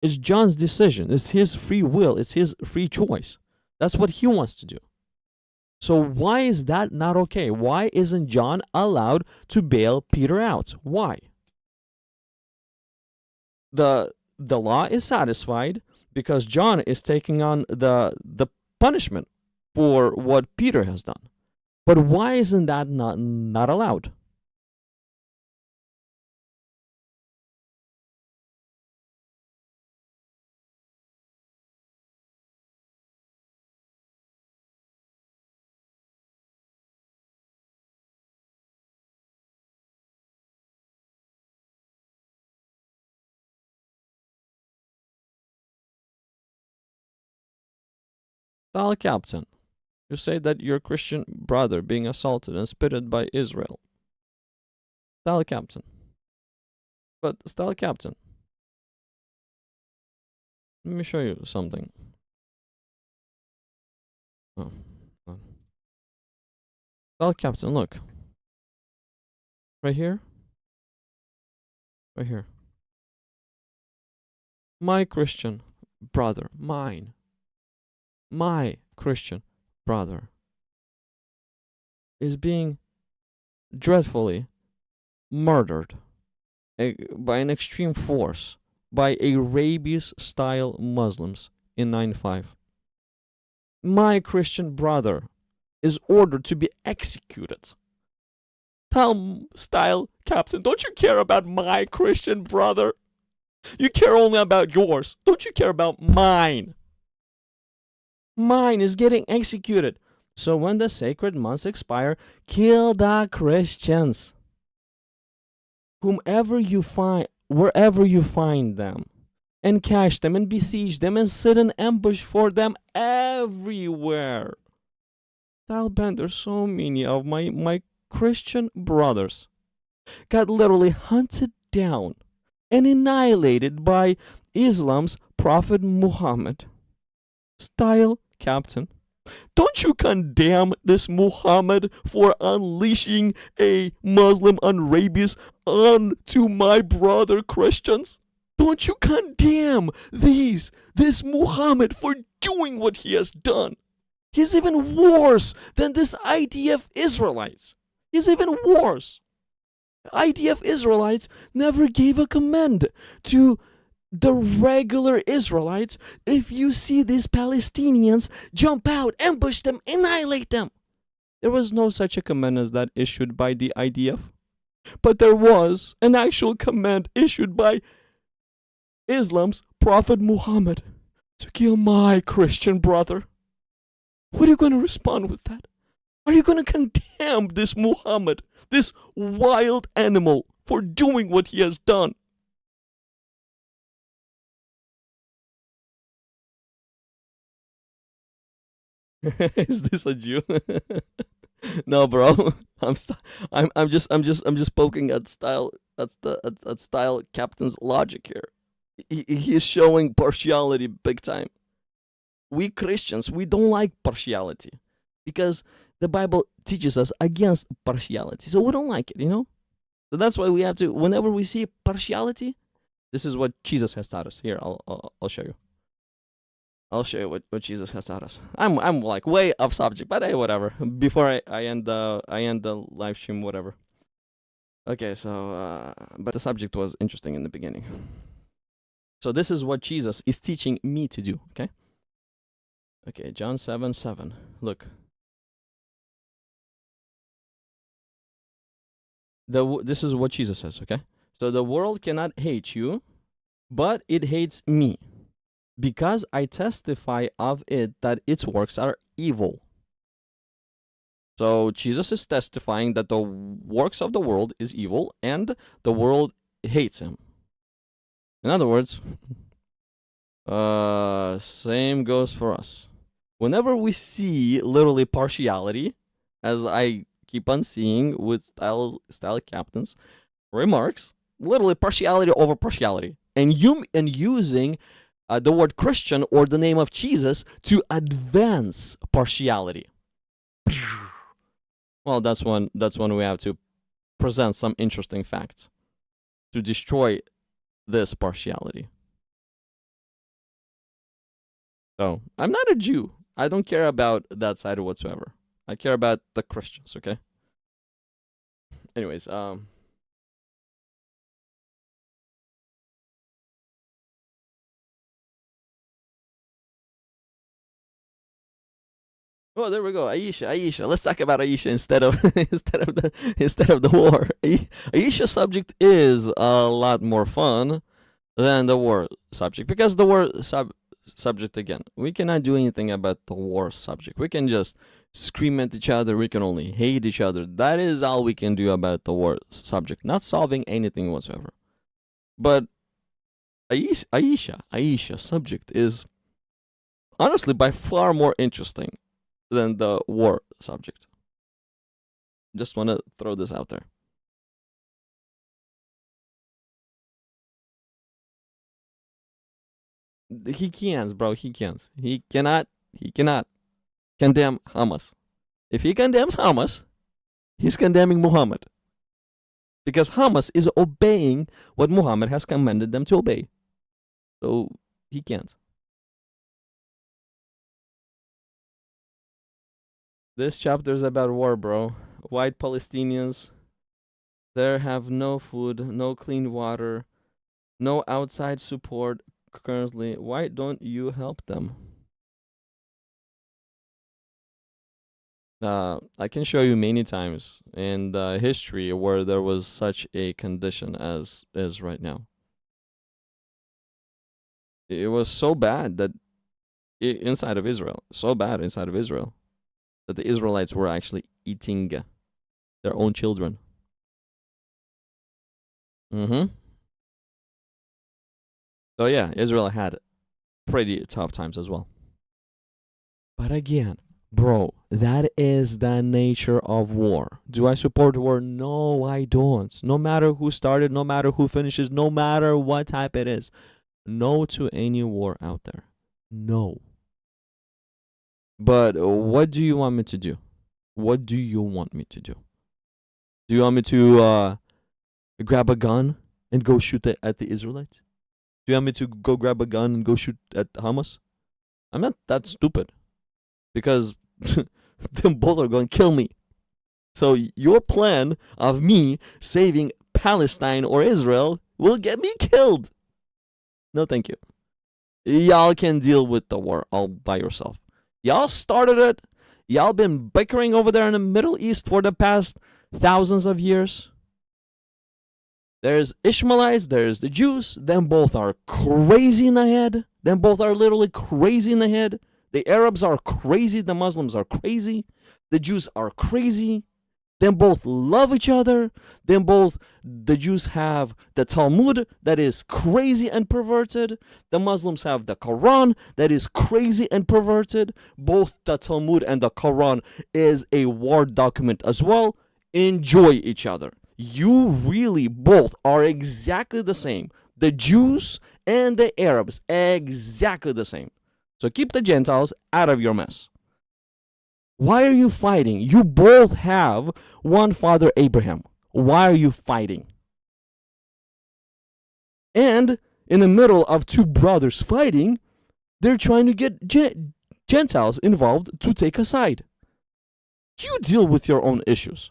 It's John's decision. It's his free will. It's his free choice. That's what he wants to do. So why is that not okay? Why isn't John allowed to bail Peter out? Why? The law is satisfied because John is taking on the punishment for what Peter has done. But why isn't that not allowed? Style Captain, you say that your Christian brother being assaulted and spitted by Israel. Style Captain. But Style Captain, let me show you something. Oh. Style Captain, look. Right here. Right here. My Christian brother, my Christian brother is being dreadfully murdered by an extreme force by a rabies-style Muslims in 95. My Christian brother is ordered to be executed. Style captain, don't you care about my Christian brother? You care only about yours. Don't you care about mine? Mine is getting executed. So when the sacred months expire, kill the Christians. Whomever you find, wherever you find them, and catch them and besiege them and sit in ambush for them everywhere. There's so many of my Christian brothers got literally hunted down and annihilated by Islam's Prophet Muhammad. Style captain, don't you condemn this Muhammad for unleashing a Muslim on rabies onto my brother Christians? Don't you condemn this Muhammad for doing what he has done? He's even worse than this IDF Israelites. He's even worse. IDF Israelites never gave a command to the regular Israelites. If you see these Palestinians, jump out, ambush them, annihilate them. There was no such a command as that issued by the IDF. But there was an actual command issued by Islam's Prophet Muhammad to kill my Christian brother. What are you going to respond with that? Are you going to condemn this Muhammad, this wild animal, for doing what he has done? Is this a Jew? No, bro. I'm just poking at style. That's at style captain's logic here. He is showing partiality big time. We Christians, we don't like partiality because the Bible teaches us against partiality. So we don't like it, you know? So that's why we have to, whenever we see partiality, this is what Jesus has taught us. Here, I'll show you. I'll show you what Jesus has taught us. I'm like way off subject, but hey, whatever. Before I end the live stream, whatever. Okay, so but the subject was interesting in the beginning. So this is what Jesus is teaching me to do, okay? Okay, John 7:7. Look. This is what Jesus says, okay? So the world cannot hate you, but it hates me, because I testify of it that its works are evil. So Jesus is testifying that the works of the world is evil and the world hates him. In other words, same goes for us. Whenever we see literally partiality, as I keep on seeing with style captains remarks, literally partiality over partiality, and using the word Christian or the name of Jesus to advance partiality. Well, that's when we have to present some interesting facts to destroy this partiality. So I'm not a Jew. I don't care about that side whatsoever. I care about the Christians, okay? Anyways, oh, there we go. Aisha. Let's talk about Aisha instead of instead of the war. Aisha's subject is a lot more fun than the war subject, because the war subject, again, we cannot do anything about the war subject. We can just scream at each other. We can only hate each other. That is all we can do about the war subject, not solving anything whatsoever. But Aisha subject is honestly by far more interesting than the war subject. Just want to throw this out there. He can't, bro. He can't. He cannot condemn Hamas. If he condemns Hamas, he's condemning Muhammad. Because Hamas is obeying what Muhammad has commanded them to obey. So he can't. This chapter is about war, bro. White Palestinians They have no food, no clean water, no outside support currently. Why don't you help them? I can show you many times in the history where there was such a condition as is right now. It was so bad that inside of Israel, that the Israelites were actually eating their own children. So yeah, Israel had pretty tough times as well. But again, bro, that is the nature of war. Do I support war? No, I don't. No matter who started, no matter who finishes, no matter what type it is. No to any war out there. No. But what do you want me to do? What do you want me to do? Do you want me to grab a gun and go shoot at the Israelites? Do you want me to go grab a gun and go shoot at Hamas? I'm not that stupid. Because them both are going to kill me. So your plan of me saving Palestine or Israel will get me killed. No, thank you. Y'all can deal with the war all by yourself. Y'all started it. Y'all been bickering over there in the Middle East for the past thousands of years. There's Ishmaelites, there's the Jews. Them both are crazy in the head. Them both are literally crazy in the head. The Arabs are crazy. The Muslims are crazy. The Jews are crazy. Them both love each other. The Jews have the Talmud that is crazy and perverted. The Muslims have the Quran that is crazy and perverted. Both the Talmud and the Quran is a war document as well. Enjoy each other. You really both are exactly the same. The Jews and the Arabs, exactly the same. So keep the Gentiles out of your mess. Why are you fighting? You both have one father, Abraham. Why are you fighting? And in the middle of two brothers fighting, they're trying to get Gentiles involved to take a side. You deal with your own issues.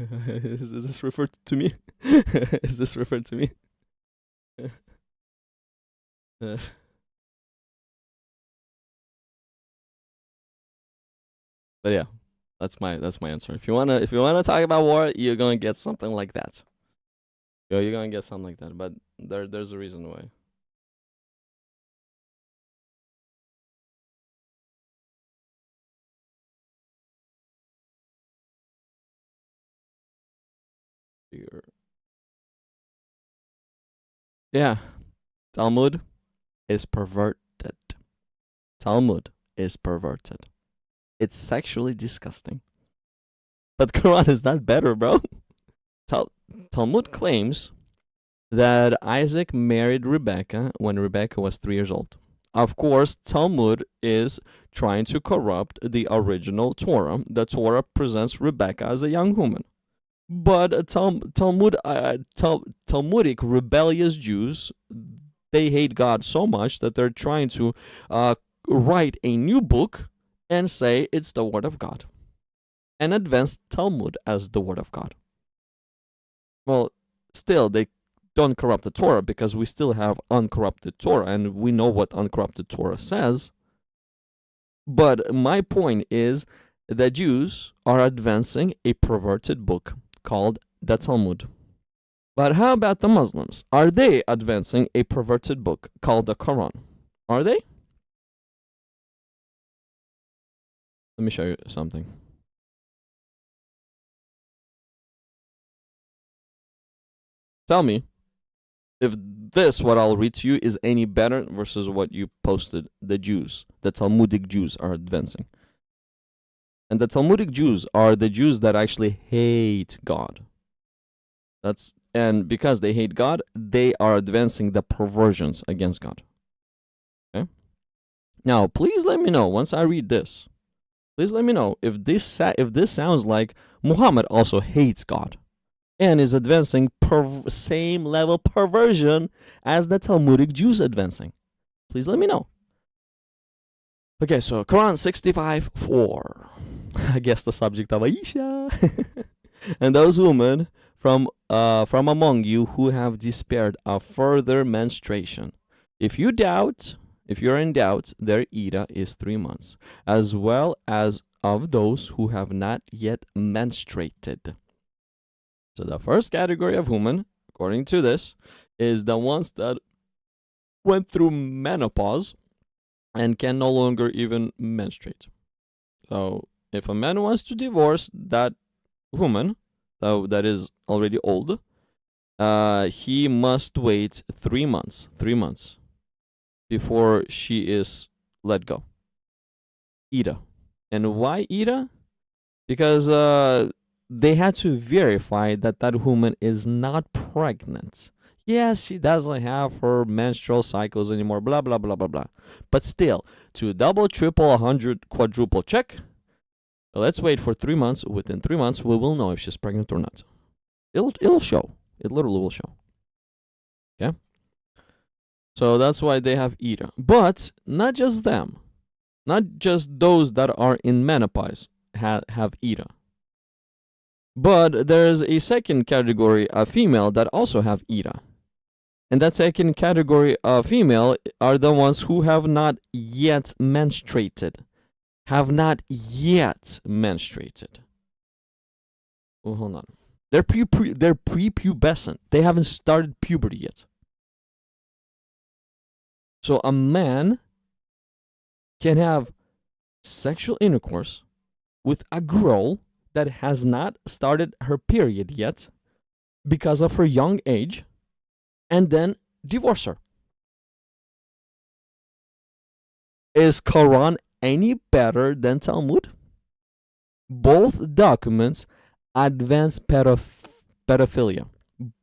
Is this referred to me? Is this referred to me? But yeah, that's my answer. If you wanna talk about war, you're gonna get something like that. You're gonna get something like that. But there's a reason why. Yeah, Talmud is perverted. Talmud is perverted. It's sexually disgusting. But Quran is not better, bro. Talmud claims that Isaac married Rebecca when Rebecca was 3 years old. Of course, Talmud is trying to corrupt the original Torah. The Torah presents Rebecca as a young woman. But Talmudic rebellious Jews, they hate God so much that they're trying to write a new book and say it's the Word of God and advance Talmud as the Word of God. Well, still, they don't corrupt the Torah because we still have uncorrupted Torah and we know what uncorrupted Torah says. But my point is that Jews are advancing a perverted book called the Talmud. But how about the Muslims? Are they advancing a perverted book called the Quran? Are they? Let me show you something. Tell me if this, what I'll read to you, is any better versus what you posted the Jews, the Talmudic Jews are advancing. And the Talmudic Jews are the Jews that actually hate God. And because they hate God, they are advancing the perversions against God. Okay? Now, please let me know once I read this. Please let me know if this sounds like Muhammad also hates God and is advancing same level perversion as the Talmudic Jews advancing. Please let me know. Okay, so Quran 65:4. I guess the subject of Aisha. And those women from among you who have despaired of further menstruation. If you're in doubt, their Ida is 3 months, as well as of those who have not yet menstruated. So the first category of women, according to this, is the ones that went through menopause and can no longer even menstruate. So if a man wants to divorce that woman, that is already old, he must wait 3 months. 3 months before she is let go. Ida. And why Ida? Because they had to verify that that woman is not pregnant. Yes, she doesn't have her menstrual cycles anymore, blah, blah, blah, blah, blah. But still, to double, triple, 100, quadruple check, let's wait for 3 months. Within 3 months, we will know if she's pregnant or not. It'll show. It literally will show. Okay? So that's why they have Ida. But not just them. Not just those that are in menopause have Ida. But there's a second category of female that also have Ida. And that second category of female are the ones who have not yet menstruated. Have not yet menstruated. Oh, hold on. They're prepubescent. They haven't started puberty yet. So a man can have sexual intercourse with a girl that has not started her period yet because of her young age, and then divorce her. Is Quran any better than Talmud? Both documents advance pedophilia.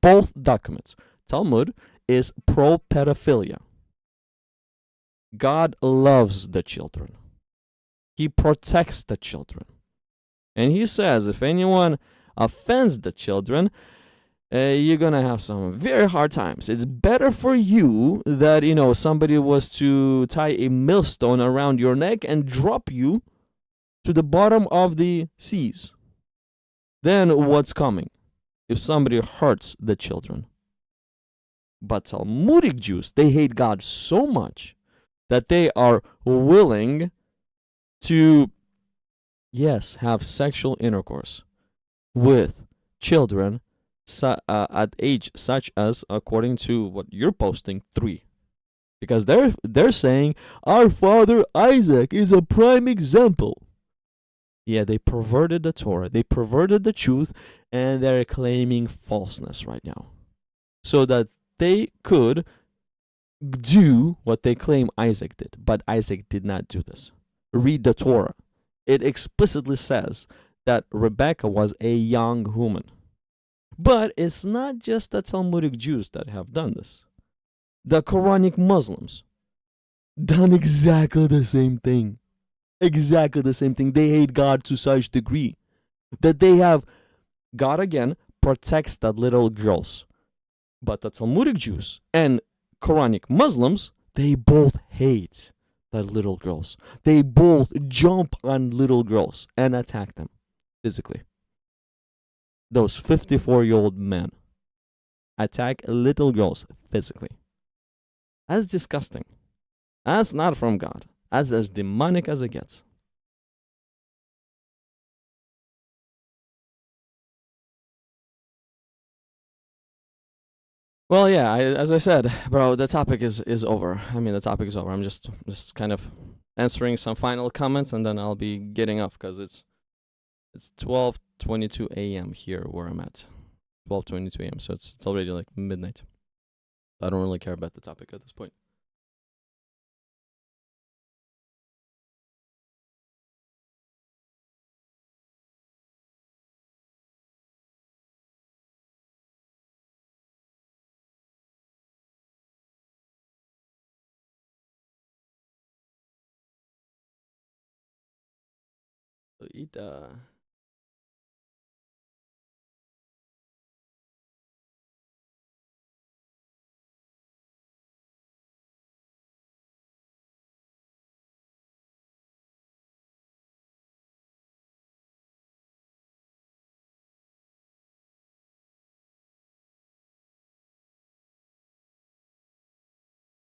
Both documents. Talmud is pro-pedophilia. God loves the children. He protects the children. And he says if anyone offends the children, you're going to have some very hard times. It's better for you that, somebody was to tie a millstone around your neck and drop you to the bottom of the seas. Then what's coming if somebody hurts the children? But Talmudic Jews, they hate God so much that they are willing to, yes, have sexual intercourse with children at age such as, according to what you're posting, 3. Because they're saying our father Isaac is a prime example. Yeah, they perverted the Torah, they perverted the truth, and they're claiming falseness right now, so that they could do what they claim Isaac did. But Isaac did not do this. Read the Torah. It explicitly says that Rebecca was a young woman. But it's not just the Talmudic Jews that have done this. The Quranic Muslims done exactly the same thing. Exactly the same thing. They hate God to such degree that they have, God again protects the little girls. But the Talmudic Jews and Quranic Muslims, they both hate the little girls. They both jump on little girls and attack them physically. Those 54-year-old men attack little girls physically. That's disgusting. That's not from God. That's as demonic as it gets. Well, yeah, as I said, bro, the topic is over. I mean, the topic is over. I'm just kind of answering some final comments, and then I'll be getting off because it's 12:22 a.m. here where I'm at. 12:22 a.m. So it's already like midnight. I don't really care about the topic at this point. So eat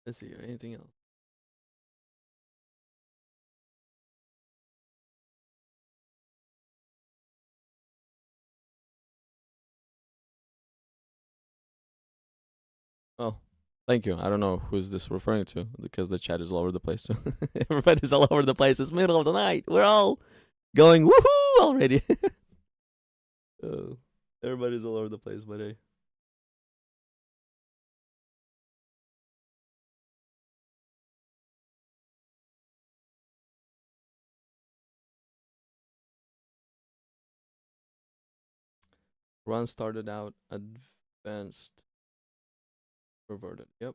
Let's see. Anything else? Oh, thank you. I don't know who's this referring to because the chat is all over the place. So everybody's all over the place. It's middle of the night. We're all going woohoo already. Oh, everybody's all over the place, but hey. Run started out advanced, reverted. Yep.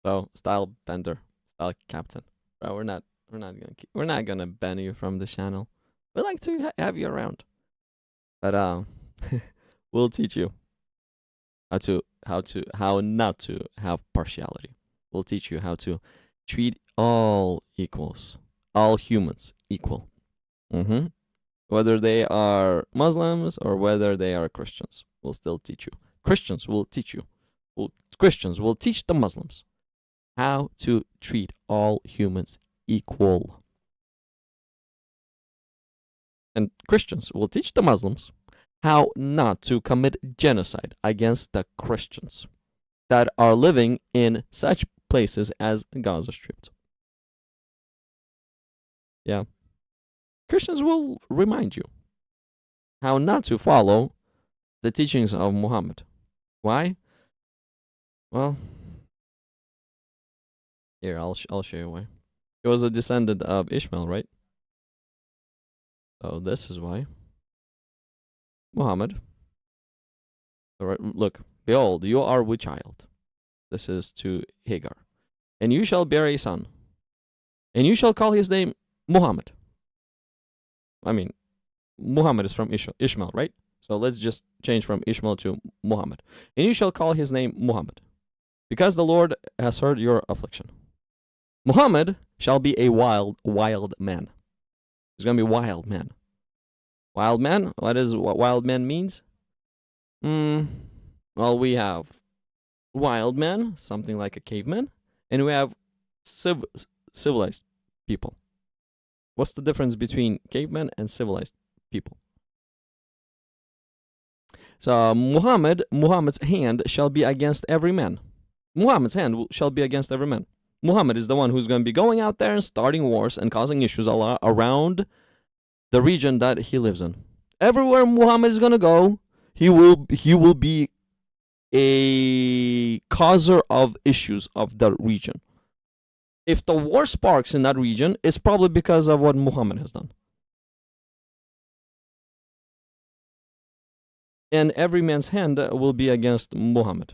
So style bender, style captain. Bro, we're not gonna ban you from the channel. We like to have you around, but we'll teach you how not to have partiality. We'll teach you how to treat all equals, all humans equal. Whether they are Muslims or whether they are Christians, we'll still teach you. Christians will teach you. Christians will teach the Muslims how to treat all humans equal. And Christians will teach the Muslims how not to commit genocide against the Christians that are living in such places as Gaza Strip. Yeah. Christians will remind you how not to follow the teachings of Muhammad. Why? Well, here, I'll show you why. He was a descendant of Ishmael, right? So this is why. Muhammad. All right, look, behold, you are with child. This is to Hagar. And you shall bear a son. And you shall call his name Muhammad. I mean, Muhammad is from Ishmael, right? So let's just change from Ishmael to Muhammad. And you shall call his name Muhammad, because the Lord has heard your affliction. Muhammad shall be a wild man. He's going to be wild man. Wild man? What wild man means? Well, we have wild man, something like a caveman, and we have civilized people. What's the difference between cavemen and civilized people? So Muhammad's hand shall be against every man. Muhammad's hand shall be against every man. Muhammad is the one who's going to be going out there and starting wars and causing issues around the region that he lives in. Everywhere Muhammad is going to go, he will be a causer of issues of that region. If the war sparks in that region, it's probably because of what Muhammad has done. And every man's hand will be against Muhammad.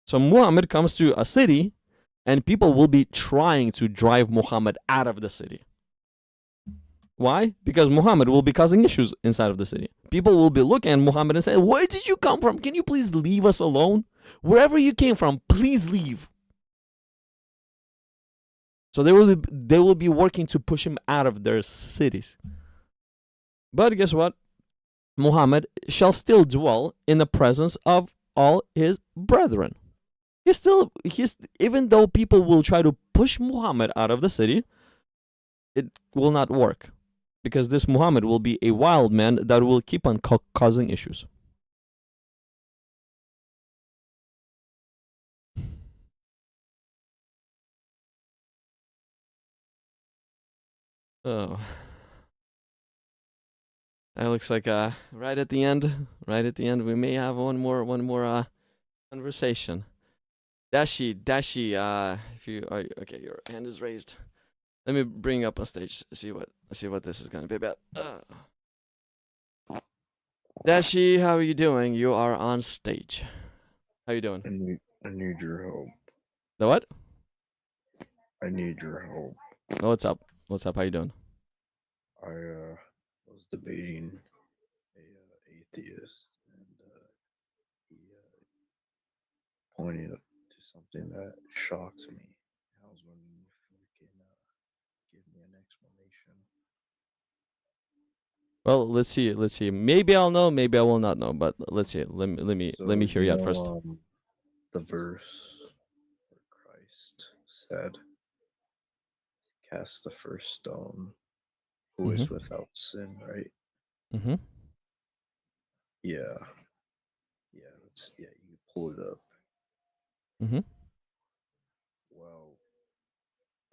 So Muhammad comes to a city, and people will be trying to drive Muhammad out of the city. Why? Because Muhammad will be causing issues inside of the city. People will be looking at Muhammad and say, where did you come from? Can you please leave us alone? Wherever you came from, please leave. So they will be working to push him out of their cities. But guess what? Muhammad shall still dwell in the presence of all his brethren. Even though people will try to push Muhammad out of the city, it will not work, because this Muhammad will be a wild man that will keep on causing issues. Oh, that looks like right at the end, we may have one more conversation. Dashi, if you are okay, your hand is raised. Let me bring you up on stage. See what this is gonna be about. Dashi, how are you doing? You are on stage. How you doing? I need your help. The what? I need your help. Oh, what's up? What's up? How you doing? I was debating a atheist, and he pointed to something that shocks me. I was wondering if we can Well, let's see. Let's see. Maybe I'll know. Maybe I will not know. But let's see. Let me hear you you out know, first. the verse where Christ said, "Cast the first stone, who is Mm-hmm. without sin," right? Mm-hmm. Yeah, yeah. You pull it up. Mm-hmm. Well,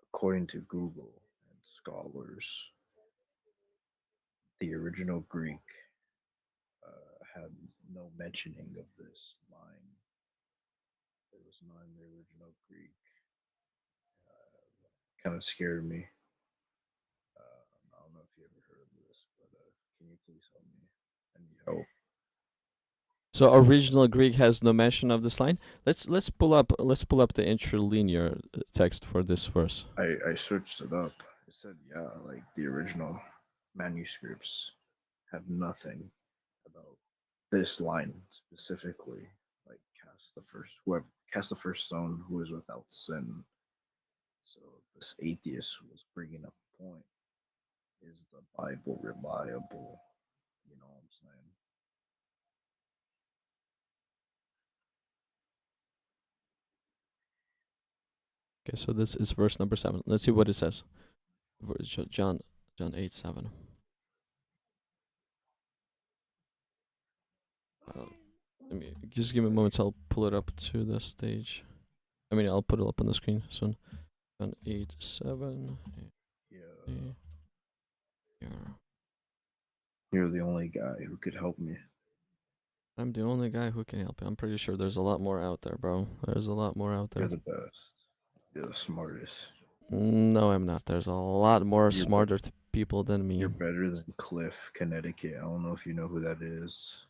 according to Google and scholars, the original Greek had no mentioning of this line. It was not in the original Greek. Kind of scared me. I don't know if you ever heard of this, but can you please help me? I need help. So original Greek has no mention of this line. Let's pull up the interlinear text for this verse. I searched it up. It said, yeah, like the original manuscripts have nothing about this line specifically. Like cast the first stone who is without sin. So this atheist was bringing up a point. Is the Bible reliable? You know what I'm saying? Okay, so this is verse number 7. Let's see what it says. John 8:7. Let me just give me a moment. I'll pull it up to the stage. I mean, I'll put it up on the screen soon. John 8:7. Yeah. Here. You're the only guy who could help me. I'm the only guy who can help you. I'm pretty sure there's a lot more out there, bro. There's a lot more out there. You're the best. You're the smartest. No, I'm not. There's a lot more You're smarter people than me. You're better than Cliff, Connecticut. I don't know if you know who that is.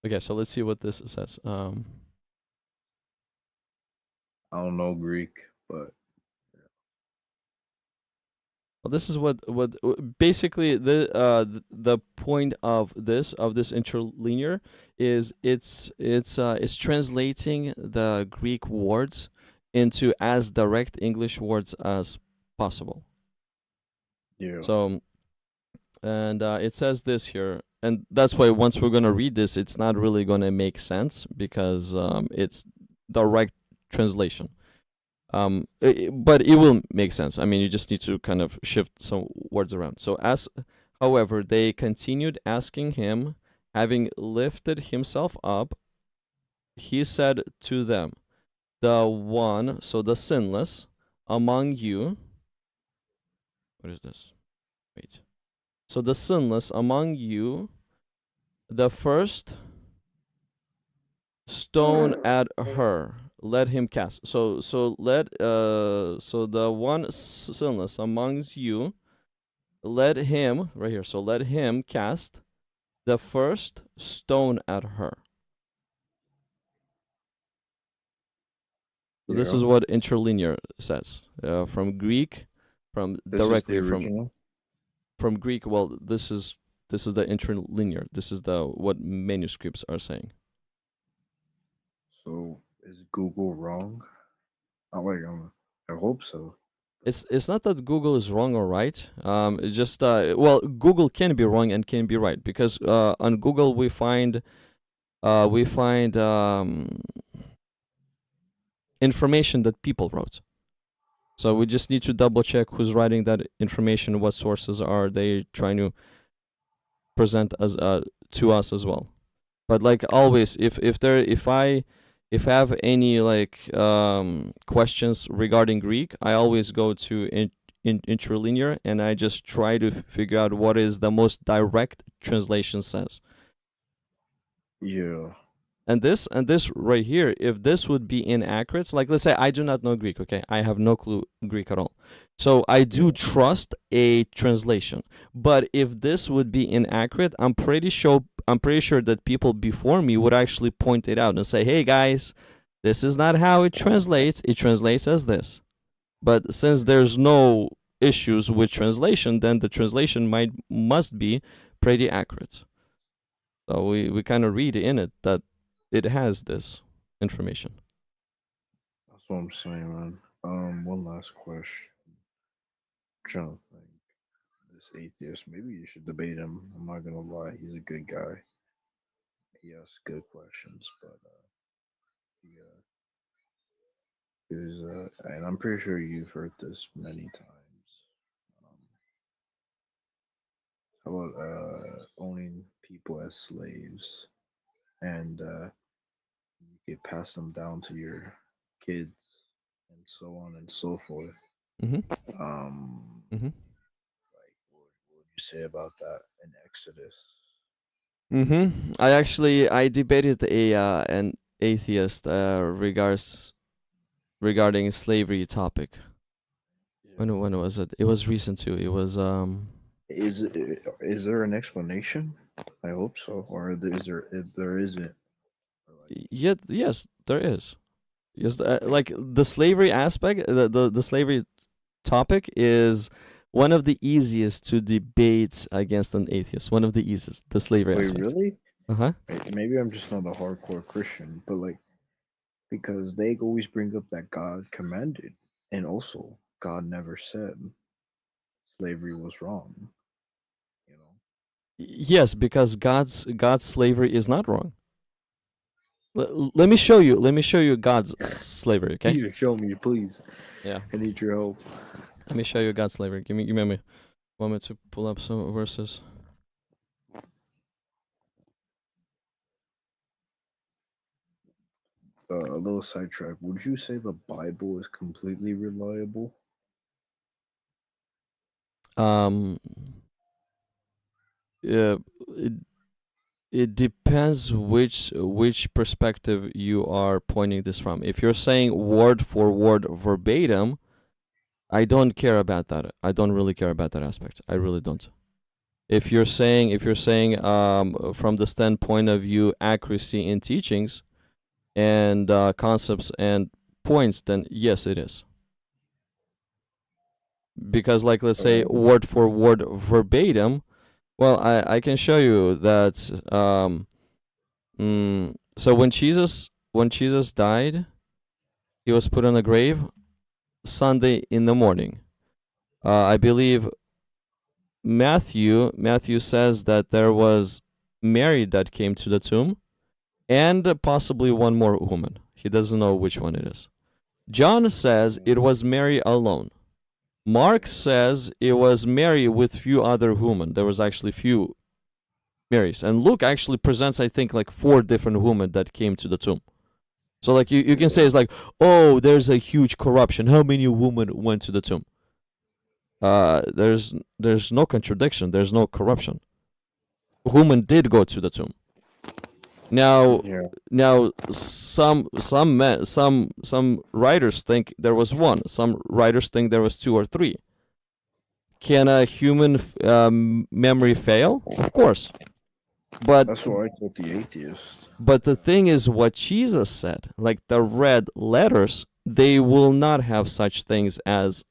Okay, so let's see what this says. I don't know Greek, but Well, this is what basically the point of this interlinear is it's translating the Greek words into as direct English words as possible. yeah. So, and it says this here, and that's why once we're gonna read this, it's not really gonna make sense because it's direct translation. But it will make sense. I mean, you just need to kind of shift some words around. So, however, they continued asking him, having lifted himself up, he said to them, the one, so the sinless among you. What is this? Wait. So the sinless among you, the first stone at her, let him cast. So the one sinless amongst you, let him right here. So let him cast the first stone at her. So this is what interlinear says from Greek, from This directly is the original? from Greek. Well, this is the interlinear. This is the what manuscripts are saying. So is Google wrong? I hope so. It's not that Google is wrong or right. It's just well, Google can be wrong and can be right because on Google we find information that people wrote. So we just need to double check who's writing that information, what sources are they trying to present as to us as well. But like always, if I have any like questions regarding Greek, I always go to interlinear and I just try to figure out what is the most direct translation says. Yeah. And this right here, if this would be inaccurate, like let's say I do not know Greek, okay? I have no clue Greek at all. So I do trust a translation. But if this would be inaccurate, I'm pretty sure that people before me would actually point it out and say, "Hey guys, this is not how it translates. It translates as this." But since there's no issues with translation, then the translation must be pretty accurate. So we kind of read in it that it has this information. That's what I'm saying, man. One last question. I'm trying to think. this atheist. Maybe you should debate him. I'm not gonna lie, he's a good guy. He asks good questions, but he, and I'm pretty sure you've heard this many times. Um, how about owning people as slaves, and you could pass them down to your kids, and so on and so forth. Mm-hmm. Like, Mm-hmm. what would you say about that in Exodus? Mm-hmm. I debated an atheist regarding slavery topic. When was it? It was recent too. It was Is there an explanation? I hope so. Or is there if there isn't? Or like, yes, there is. Yes, like the slavery aspect, the slavery topic is one of the easiest to debate against an atheist. One of the easiest, the slavery wait, aspect. really? Uh-huh. Maybe I'm just not a hardcore Christian, but like because they always bring up that God commanded, and also God never said slavery was wrong. You know. Yes, because God's slavery is not wrong. Let me show you. Let me show you God's slavery. Okay. You show me, please. Yeah. I need your help. Let me show you God's slavery. Give me a moment to pull up some verses. A little sidetrack. Would you say the Bible is completely reliable? Um. Yeah. It depends which perspective you are pointing this from. If you're saying word for word verbatim, I don't care about that. I don't really care about that aspect. I really don't. If you're saying from the standpoint of view accuracy in teachings and concepts and points, then yes, it is. Because like let's say word for word verbatim, well, I can show you that. So when Jesus died, he was put in a grave Sunday in the morning. I believe Matthew says that there was Mary that came to the tomb and possibly one more woman. He doesn't know which one it is. John says it was Mary alone. Mark says it was Mary with few other women. There was actually few Marys. And Luke actually presents, I think, like 4 different women that came to the tomb. So like you can say it's like, oh, there's a huge corruption. How many women went to the tomb? There's no contradiction. There's no corruption. Women did go to the tomb. Now some writers think there was one. Some writers think there was 2 or 3. Can a human memory fail? Of course. But that's what I told the atheist. But the thing is what Jesus said, like the red letters, they will not have such things as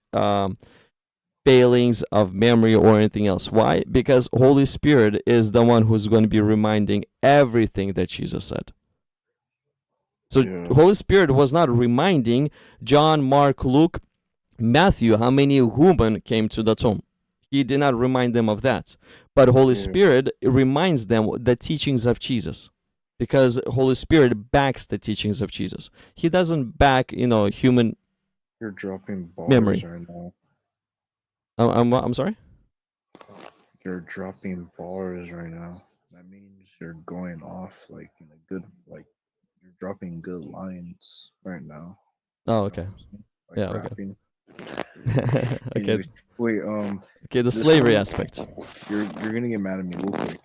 failings of memory or anything else. Why? Because Holy Spirit is the one who's going to be reminding everything that Jesus said. So Holy Spirit was not reminding John, Mark, Luke, Matthew how many women came to the tomb. He did not remind them of that. But Holy Spirit reminds them the teachings of Jesus. Because Holy Spirit backs the teachings of Jesus. He doesn't back, human. You're dropping bars memory. right now. I'm sorry? You're dropping bars right now. That means you're going off like in a good, like you're dropping good lines right now. Oh, okay. Like yeah, rapping. Okay. Anyways, wait, okay, the slavery one, aspect. You're gonna get mad at me real quick.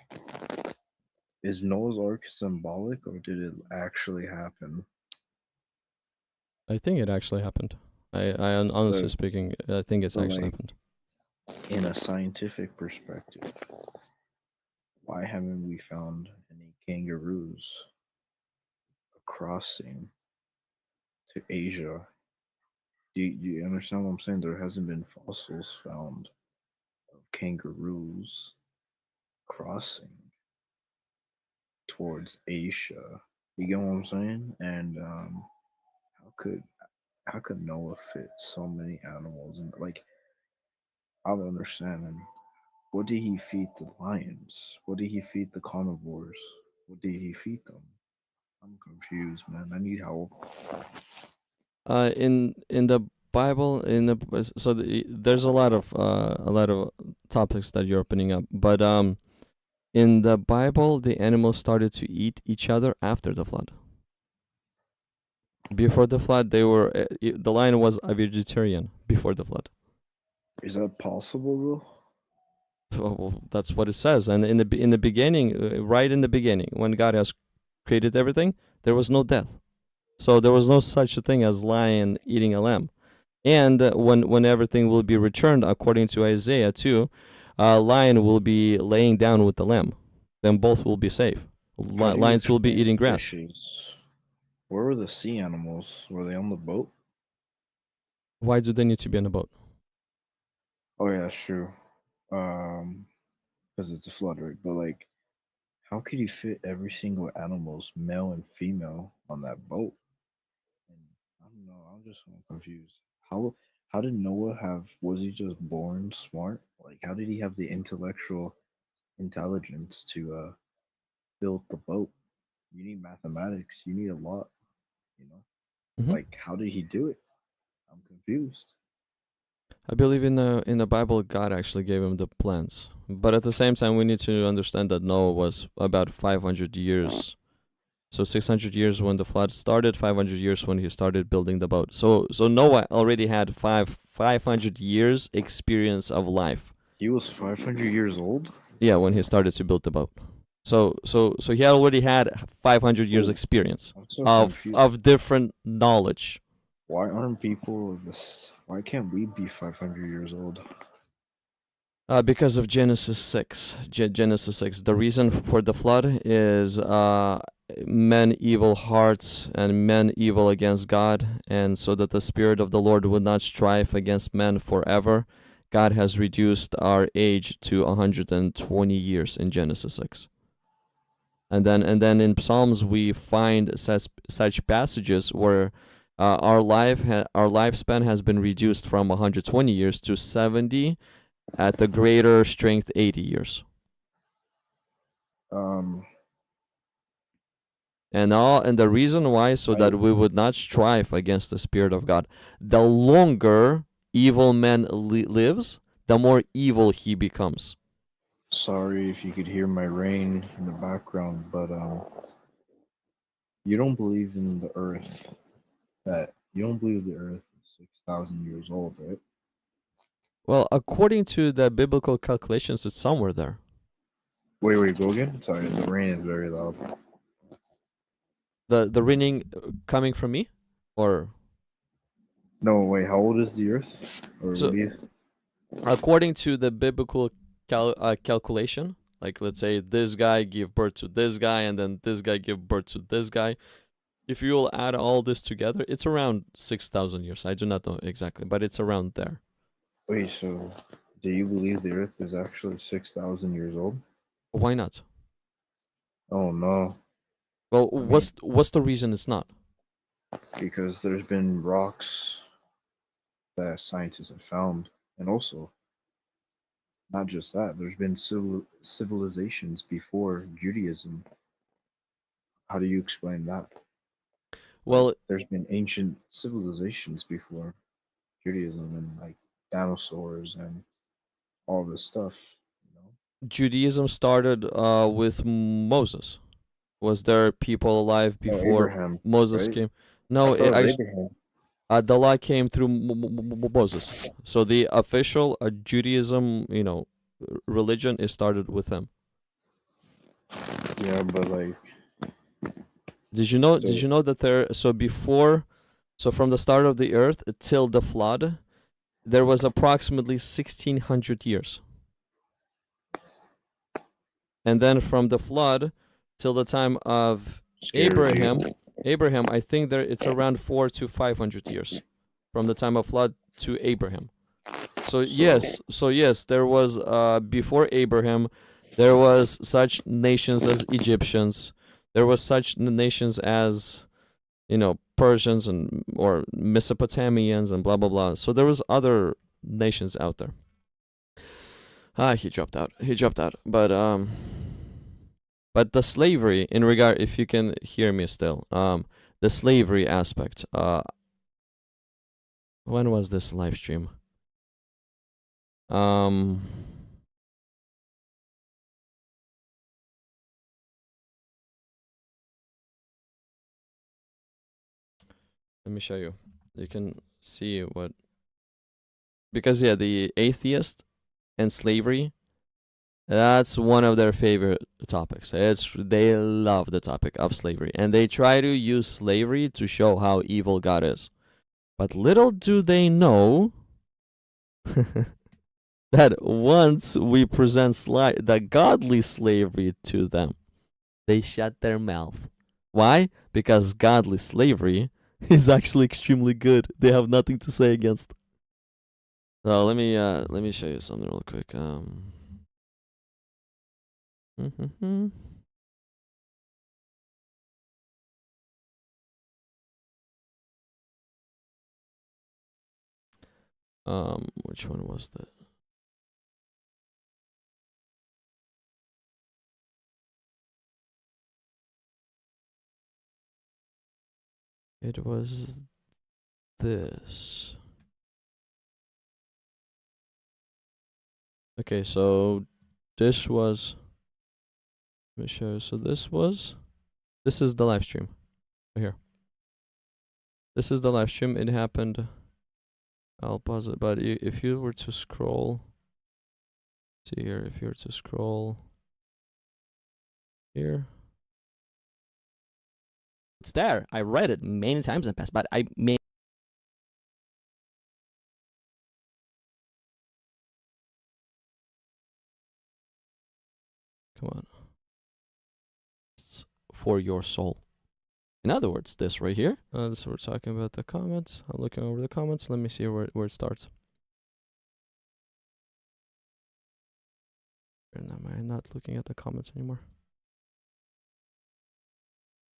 Is Noah's Ark symbolic or did it actually happen? I think it actually happened. I honestly speaking, I think it's actually happened. In a scientific perspective, why haven't we found any kangaroos crossing to Asia? Do you understand what I'm saying? There hasn't been fossils found of kangaroos crossing towards Asia. You get what I'm saying? And how could how could Noah fit so many animals? And like, I don't understand. And What did he feed the lions? What did he feed the carnivores? What did he feed them? I'm confused, man. I need help. In the Bible, there's a lot of topics that you're opening up, but in the Bible, the animals started to eat each other after the flood. Before the flood, the lion was a vegetarian before the flood. Is that possible Well, that's what it says. And in the beginning, right in the beginning, when God has created everything, there was no death. So there was no such a thing as lion eating a lamb. And when everything will be returned, according to Isaiah 2, lion will be laying down with the lamb. Then both will be safe. though? How do you Lions will be explain eating grass. fishes? Where were the sea animals? Were they on the boat? Why do they need to be on a boat? Oh yeah, that's true. Because it's a flood, right? But like, how could you fit every single animal's male and female on that boat? And I don't know. I'm just so confused. How did Noah have? Was he just born smart? Like, how did he have the intellectual intelligence to build the boat? You need mathematics. You need a lot. You know, Mhm. like how did he do it? I'm confused. I believe in the Bible, God actually gave him the plans. But at the same time, we need to understand that Noah was about 500 years. So 600 years when the flood started, 500 years when he started building the boat. So Noah already had 500 years experience of life. He was 500 years old. Yeah, when he started to build the boat. So he already had 500 years Oh, experience I'm so of confused. different knowledge. Why aren't people this? Why can't we be 500 years old? Because of Genesis 6. Genesis 6. The reason for the flood is men evil hearts and men evil against God, and so that the Spirit of the Lord would not strive against men forever, God has reduced our age to 120 years in Genesis 6. And then in Psalms we find such passages where our lifespan has been reduced from 120 years to 70, at the greater strength 80 years. Um, And the reason why, so that we would not strive against the Spirit of God. The longer evil man lives, the more evil he becomes. sorry if you could hear my rain in the background, but you don't believe in the Earth. That you don't believe the Earth is 6,000 years old, right? Well, according to the biblical calculations, it's somewhere there. Wait, go again. Sorry, the rain is very loud. The raining coming from me, or No, wait. How old is the Earth? Or so what do you? according to the biblical calculation, like let's say this guy give birth to this guy, and then this guy give birth to this guy. If you will add all this together, it's around 6,000 years. I do not know exactly, but it's around there. Wait, so do you believe the Earth is actually 6,000 years old? Why not? Oh no, Well, I mean, what's the reason it's not? because there's been rocks that scientists have found, and also not just that, there's been civilizations before Judaism. How do you explain that? Like, Well, there's been ancient civilizations before Judaism, and like dinosaurs and all this stuff. You know, Judaism started with Moses. Was there people alive oh, before Abraham, Moses right? came? I No, thought it was Abraham. the law came through Moses. So the official Judaism, religion is started with him. Yeah, but like, Did you know? Did so you know that so from the start of the earth till the flood, there was approximately 1,600 years. And then from the flood till the time of scares you. Abraham, I think it's around 400 to 500 years from the time of flood to Abraham. So yes, there was before Abraham, there was such nations as Egyptians, there was such nations as Persians or Mesopotamians and blah blah blah. So there was other nations out there. He dropped out. He dropped out. But the slavery in regard, if you can hear me still, the slavery aspect. When was this live stream? Let me show you. You can see what, because yeah, the atheist and slavery, that's one of their favorite topics. They love the topic of slavery, and they try to use slavery to show how evil God is. But little do they know that once we present the godly slavery to them, they shut their mouth. Why? Because godly slavery is actually extremely good. They have nothing to say against. So let me show you something real quick. Which one was that? It was this. Okay, so this was, let me show you. So this is the live stream right here. This is the live stream. It happened. I'll pause it, but if you were to scroll, see here, if you were to scroll here, it's there. I read it many times in the past, but I may. Come on. It's for your soul. In other words, this right here. So we're talking about the comments. I'm looking over the comments. Let me see where it starts. And am I not looking at the comments anymore?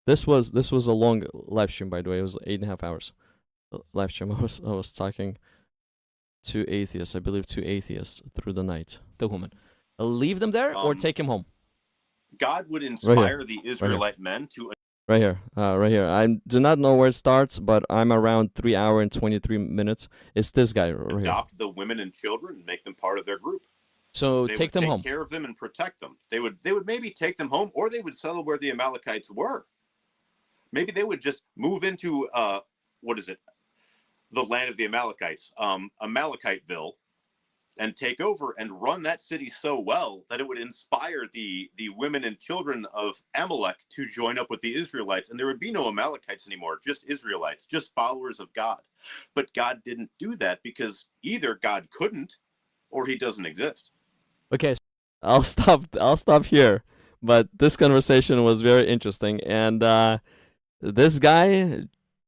This was a long live stream, by the way. It was 8.5 hours live stream. I was talking to atheists. I believe 2 atheists through the night. The woman. Leave them there or take him home. God would inspire the Israelite men to. Right here, right here. I do not know where it starts, but I'm around 3 hours and 23 minutes. It's this guy right here. Adopt the women and children and make them part of their group. So they take would them home. Take care of them and protect them. They would maybe take them home, or they would settle where the Amalekites were. Maybe they would just move into the land of the Amalekites, Amalekiteville, and take over and run that city so well that it would inspire the women and children of Amalek to join up with the Israelites, and there would be no Amalekites anymore, just Israelites, just followers of God. But God didn't do that because either God couldn't or he doesn't exist. Okay, so I'll stop here. But this conversation was very interesting, and this guy,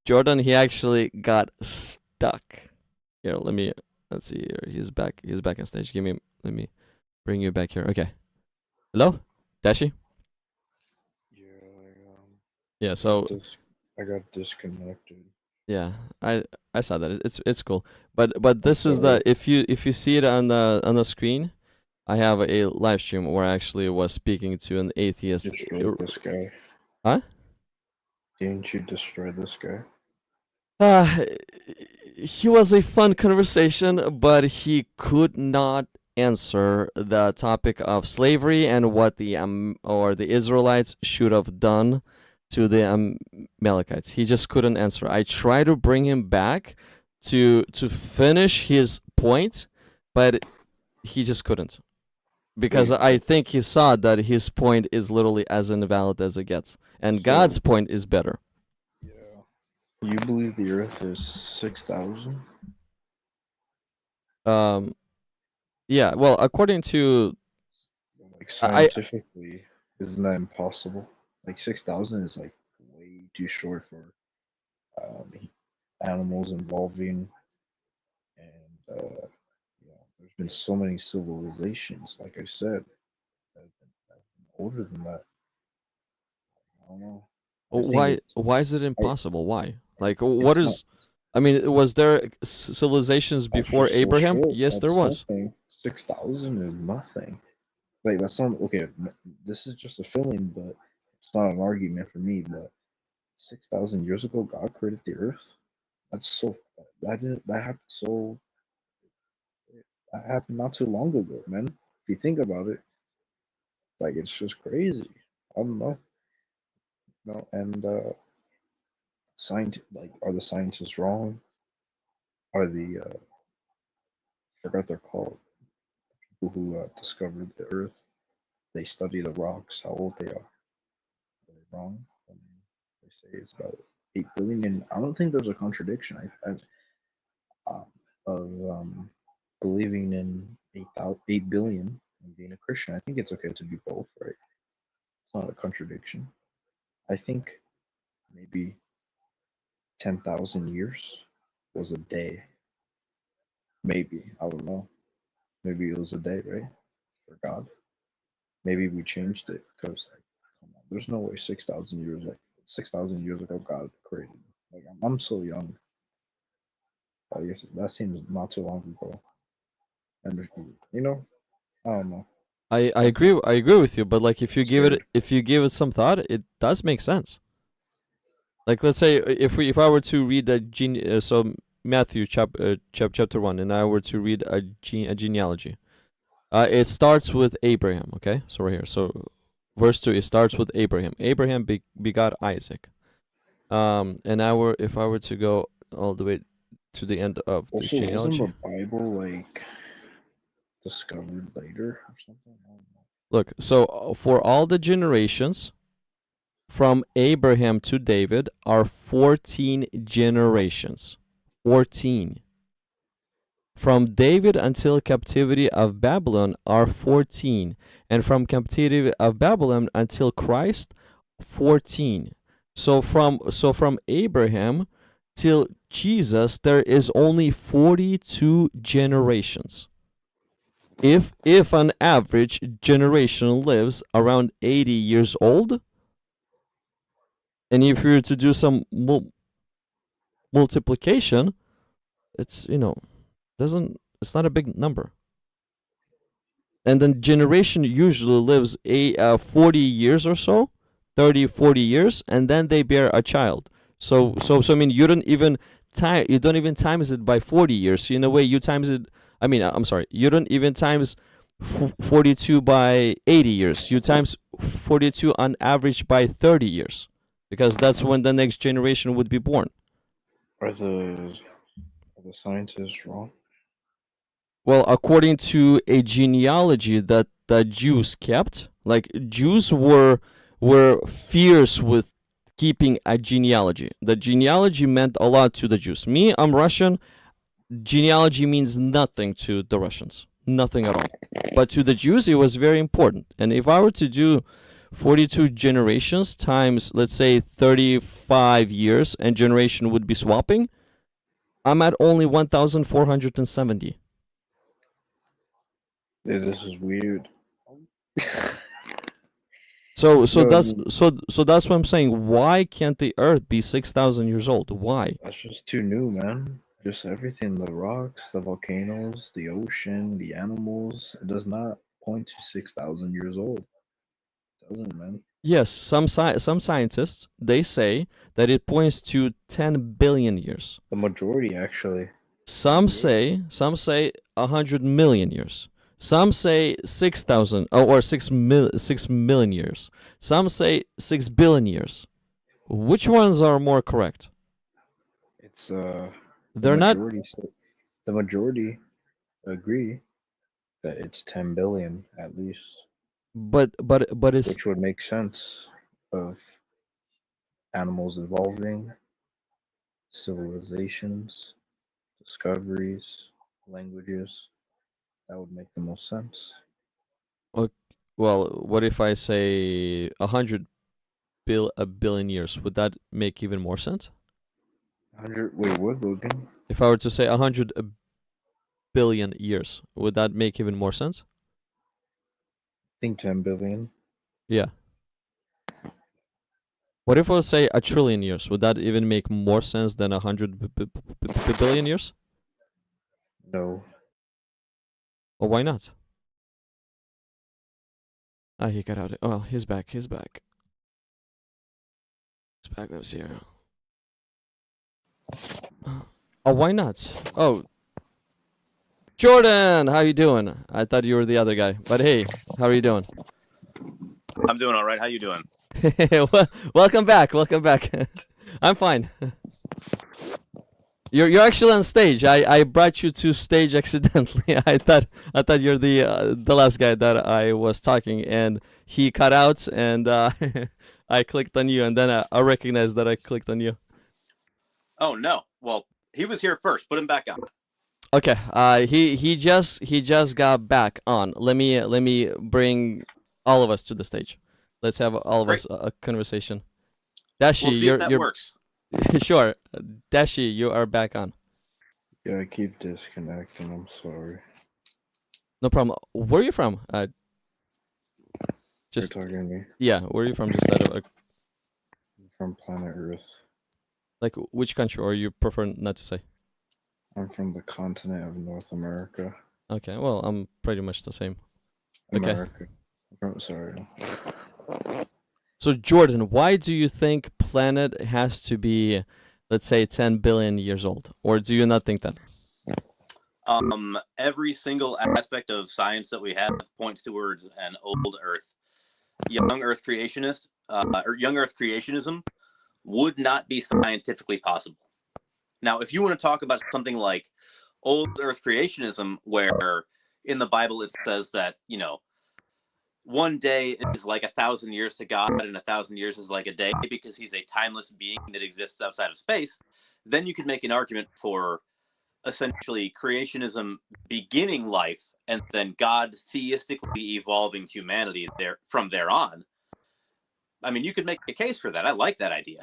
Jordan, he actually got stuck. Here, let's see here. He's back on stage. Let me bring you back here. Okay. Hello? Dashi? Yeah, so I got disconnected. yeah, I saw that. It's cool. But this is the, if you see it on the screen, I have a live stream where I actually was speaking to an atheist. Destroy this guy. Huh? Didn't you destroy this guy? He was a fun conversation, but he could not answer the topic of slavery and what the Israelites should have done to the Amalekites. He just couldn't answer. I tried to bring him back to finish his point, but he just couldn't. Because I think he saw that his point is literally as invalid as it gets, and God's point is better. You believe the Earth is 6,000? Yeah. Well, according to like scientifically, isn't that impossible? Like 6,000 is like way too short for animals involving, and there's been so many civilizations. Like I said, that have been older than that. I don't know. Why is it impossible? Why? Like, I mean, was there civilizations before Abraham? Yes, there was. 6,000 is nothing. Like that's not okay. This is just a feeling, but it's not an argument for me. But 6,000 years ago, God created the earth. That's so that happened that happened not too long ago, man. If you think about it, like it's just crazy. I don't know. No, and like are the scientists wrong? Are the I forgot they're called people who discovered the earth? They study the rocks, how old they are. Are they wrong? I mean, they say it's about 8 billion, and I don't think there's a contradiction. Of believing in 8 billion and being a Christian. I think it's okay to be both, right? It's not a contradiction. I think maybe 10,000 years was a day. Maybe I don't know. Maybe it was a day, right? For God. Maybe we changed it because like, come on, there's no way 6,000 years ago God created. Like I'm so young. I guess that seems not too long ago. And you know, I don't know. I agree with you, but like if you give Scared. it some thought, it does make sense. Like let's say if I were to read so Matthew chapter 1, and I were to read a genealogy. It starts with Abraham, okay? So right here. So verse 2, it starts with Abraham. Abraham begot Isaac. And if I were to go all the way to the end of this Also, genealogy. wasn't the Bible like discovered later or something? I don't know. Look, so for all the generations from Abraham to David are 14 generations. 14. From David until captivity of Babylon are 14, and from captivity of Babylon until Christ 14. So from Abraham till Jesus there is only 42 generations. If an average generation lives around 80 years old, and if you were to do some multiplication, it's it's not a big number. And then generation usually lives 40 years or so, 30, 40 years, and then they bear a child. So I mean, you don't even times it by 40 years. In a way, you times it. I mean, I'm sorry, you don't even times 42 by 80 years. You times 42 on average by 30 years, because that's when the next generation would be born. Are the scientists wrong? Well, according to a genealogy that the Jews kept, like Jews were fierce with keeping a genealogy. The genealogy meant a lot to the Jews. Me, I'm Russian. Genealogy means nothing to the Russians. Nothing at all. But to the Jews, it was very important. And if I were to do 42 generations times, let's say, 35 years, and generation would be swapping, I'm at only 1,470. Yeah, this is weird. So No, that's that's what I'm saying. Why can't the Earth be 6,000 years old? Why? That's just too new, man. Just everything, the rocks, the volcanoes, the ocean, the animals. It does not point to 6,000 years old. It doesn't, man. Yes, some scientists, they say that it points to 10 billion years. The majority, actually. Some say 100 million years. Some say 6,000 or 6 million years. Some say 6 billion years. Which ones are more correct? It's They're not. The majority agree that it's 10 billion at least, But it's which would make sense of animals evolving, civilizations, discoveries, languages. That would make the most sense. well. What if I say 100 billion years? Would that make even more sense? 100. Wait, what, Logan? If I were to say 100 billion years, would that make even more sense? I think 10 billion. Yeah. What if I say a trillion years? Would that even make more sense than 100 billion years? No. Oh, why not? Ah, he got out. Oh, he's back. He's back. He's back. Let me see here. Oh, why not? Oh, Jordan, how you doing? I thought you were the other guy, but hey, how are you doing? I'm doing all right. How you doing? Welcome back. Welcome back. I'm fine. You're actually on stage. I brought you to stage accidentally. I thought you're the last guy that I was talking, and he cut out, and I clicked on you, and then I recognized that I clicked on you. Oh no. Well, he was here first. Put him back on. Okay. He just got back on. Let me bring all of us to the stage. Let's have all of Great. us a conversation. Dashi, We'll see if that you're works. sure. Dashi, you are back on. Yeah, I keep disconnecting. I'm sorry. No problem. Where are you from? You're Just talking to me. yeah. Where are you from? Just out of I'm from planet Earth. like which country, or you prefer not to say? I'm from the continent of North America. Okay. Well, I'm pretty much the same. Okay. America. Oh, sorry. So Jordan, why do you think planet has to be, let's say, 10 billion years old, or do you not think that? Every single aspect of science that we have points towards an old Earth. Young Earth creationist, or young Earth creationism would not be scientifically possible. Now, if you want to talk about something like old Earth creationism, where in the Bible it says that, you know, one day is like 1,000 years to God and 1,000 years is like a day because he's a timeless being that exists outside of space, then you could make an argument for essentially creationism beginning life and then God theistically evolving humanity there from there on. I mean, you could make a case for that. I like that idea.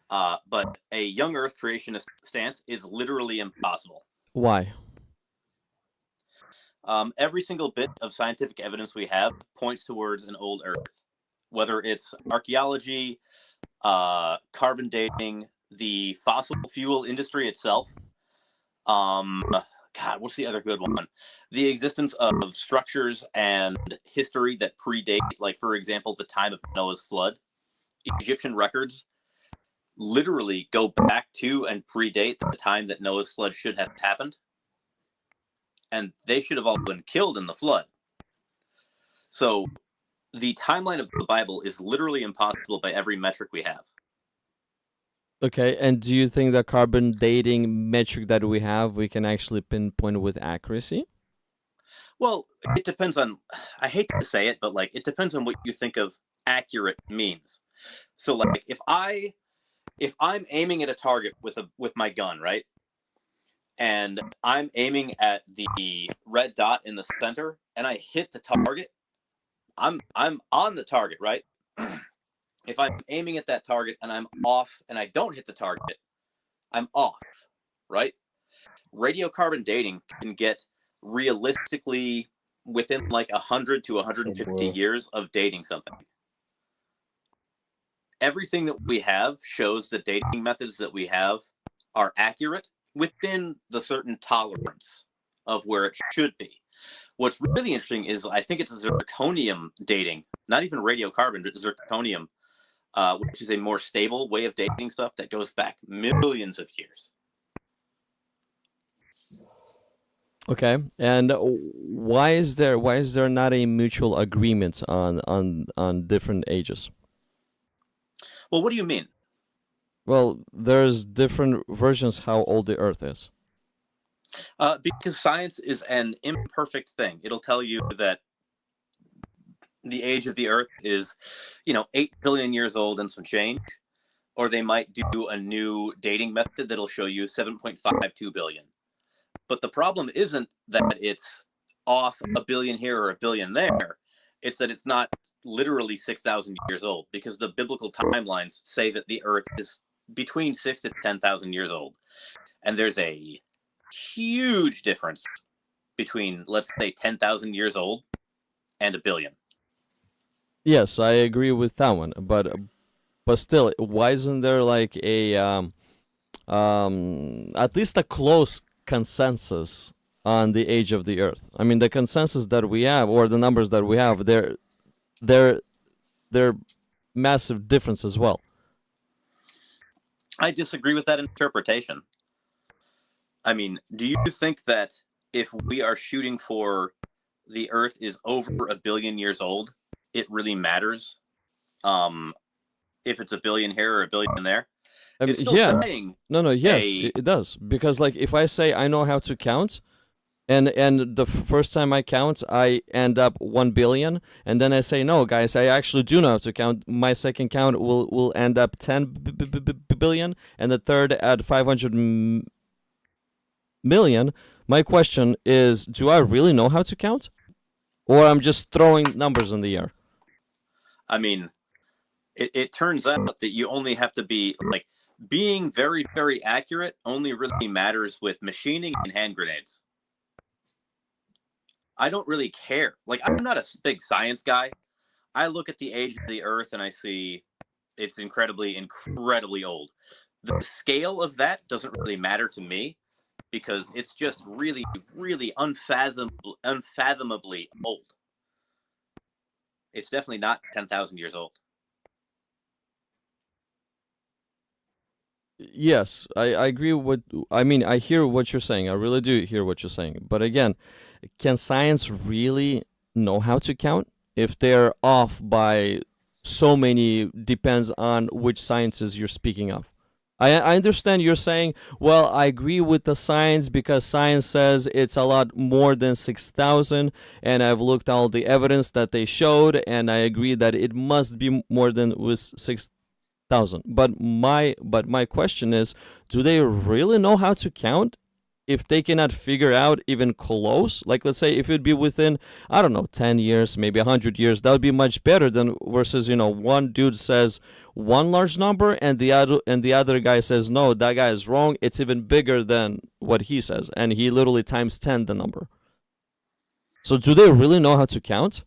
But a young Earth creationist stance is literally impossible. Why? Every single bit of scientific evidence we have points towards an old Earth, whether it's archaeology, carbon dating, the fossil fuel industry itself. God, what's the other good one? The existence of structures and history that predate, like, for example, the time of Noah's flood. Egyptian records literally go back to and predate the time that Noah's flood should have happened. And they should have all been killed in the flood. So the timeline of the Bible is literally impossible by every metric we have. Okay, and do you think the carbon dating metric that we have, we can actually pinpoint with accuracy? Well, it depends on, I hate to say it, but like it depends on what you think of accurate means. So like if I'm aiming at a target with my gun, right? And I'm aiming at the red dot in the center and I hit the target, I'm on the target, right? If I'm aiming at that target and I'm off and I don't hit the target, I'm off, right? Radiocarbon dating can get realistically within like 100 to 150 years of dating something. Everything that we have shows the dating methods that we have are accurate within the certain tolerance of where it should be. What's really interesting is I think it's zirconium dating, not even radiocarbon, but zirconium, which is a more stable way of dating stuff that goes back millions of years. Okay, and why is there not a mutual agreement on different ages? Well, what do you mean? Well, there's different versions how old the Earth is. Because science is an imperfect thing. It'll tell you that the age of the Earth is, 8 billion years old and some change, or they might do a new dating method that'll show you 7.52 billion. But the problem isn't that it's off a billion here or a billion there. It's that it's not literally 6,000 years old, because the biblical timelines say that the Earth is between 6,000 to 10,000 years old. And there's a huge difference between, let's say, 10,000 years old and a billion. Yes, I agree with that one, but still, why isn't there like a at least a close consensus on the age of the Earth. I mean, the consensus that we have, or the numbers that we have, they're massive difference as well. I disagree with that interpretation. I mean, do you think that if we are shooting for the Earth is over 1 billion years old, it really matters? If it's 1 billion here or 1 billion there? I mean, It's still yeah. saying Yes, a- it does. Because like if I say I know how to count, and the first time I count, I end up 1 billion, and then I say no, guys, I actually do know how to count. My second count will end up 10 billion, and the third at 500 million. My question is, do I really know how to count, or I'm just throwing numbers in the air? I mean, it turns out that you only have to be like being very, very accurate only really matters with machining and hand grenades. I don't really care. Like, I'm not a big science guy. I look at the age of the Earth and I see it's incredibly, incredibly old. The scale of that doesn't really matter to me because it's just really, really unfathomably old. It's definitely not 10,000 years old. Yes, I agree with. I mean, I hear what you're saying. I really do hear what you're saying. But again, can science really know how to count if they're off by so many? Depends on which sciences you're speaking of. I understand you're saying, well, I agree with the science because science says it's a lot more than 6,000, and I've looked all the evidence that they showed, and I agree that it must be more than with 6,000. But my question is, do they really know how to count if they cannot figure out even close? Like, let's say if it'd be within, I don't know, 10 years, maybe 100 years, that would be much better than versus, one dude says one large number and the other guy says, no, that guy is wrong. It's even bigger than what he says. And he literally times 10 the number. So do they really know how to count?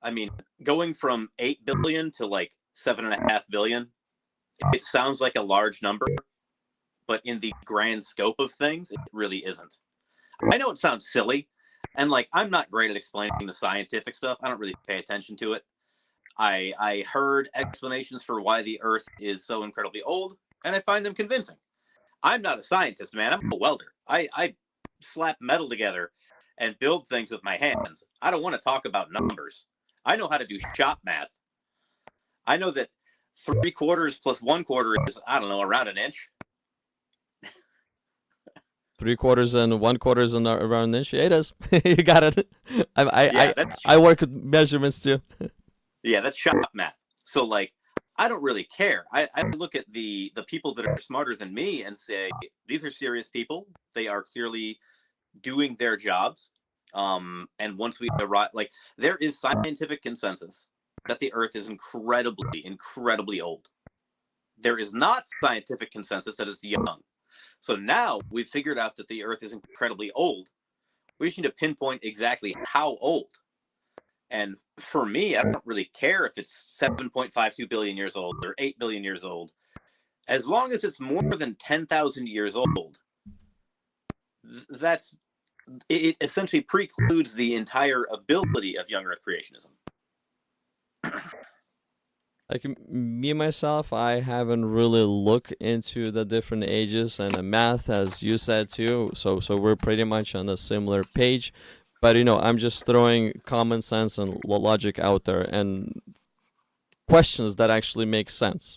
I mean, going from 8 billion to like 7.5 billion, it sounds like a large number, but in the grand scope of things, it really isn't. I know it sounds silly, and like I'm not great at explaining the scientific stuff. I don't really pay attention to it. I heard explanations for why the Earth is so incredibly old, and I find them convincing. I'm not a scientist, man. I'm a welder. I slap metal together and build things with my hands. I don't want to talk about numbers. I know how to do shop math. I know that 3/4 plus 1/4 is, I don't know, around an inch. 3/4 and 1/4 is around an inch. Yeah, it is. You got it. I work with measurements too. Yeah, that's shop math. So like, I don't really care. I look at the people that are smarter than me and say, these are serious people. They are clearly doing their jobs. And once we arrive, like, there is scientific consensus that the Earth is incredibly, incredibly old. There is not scientific consensus that it's young. So now we've figured out that the Earth is incredibly old. We just need to pinpoint exactly how old. And for me, I don't really care if it's 7.52 billion years old or 8 billion years old. As long as it's more than 10,000 years old, it essentially precludes the entire ability of young Earth creationism. Like me myself, I haven't really looked into the different ages and the math, as you said too. So we're pretty much on a similar page. But I'm just throwing common sense and logic out there and questions that actually make sense.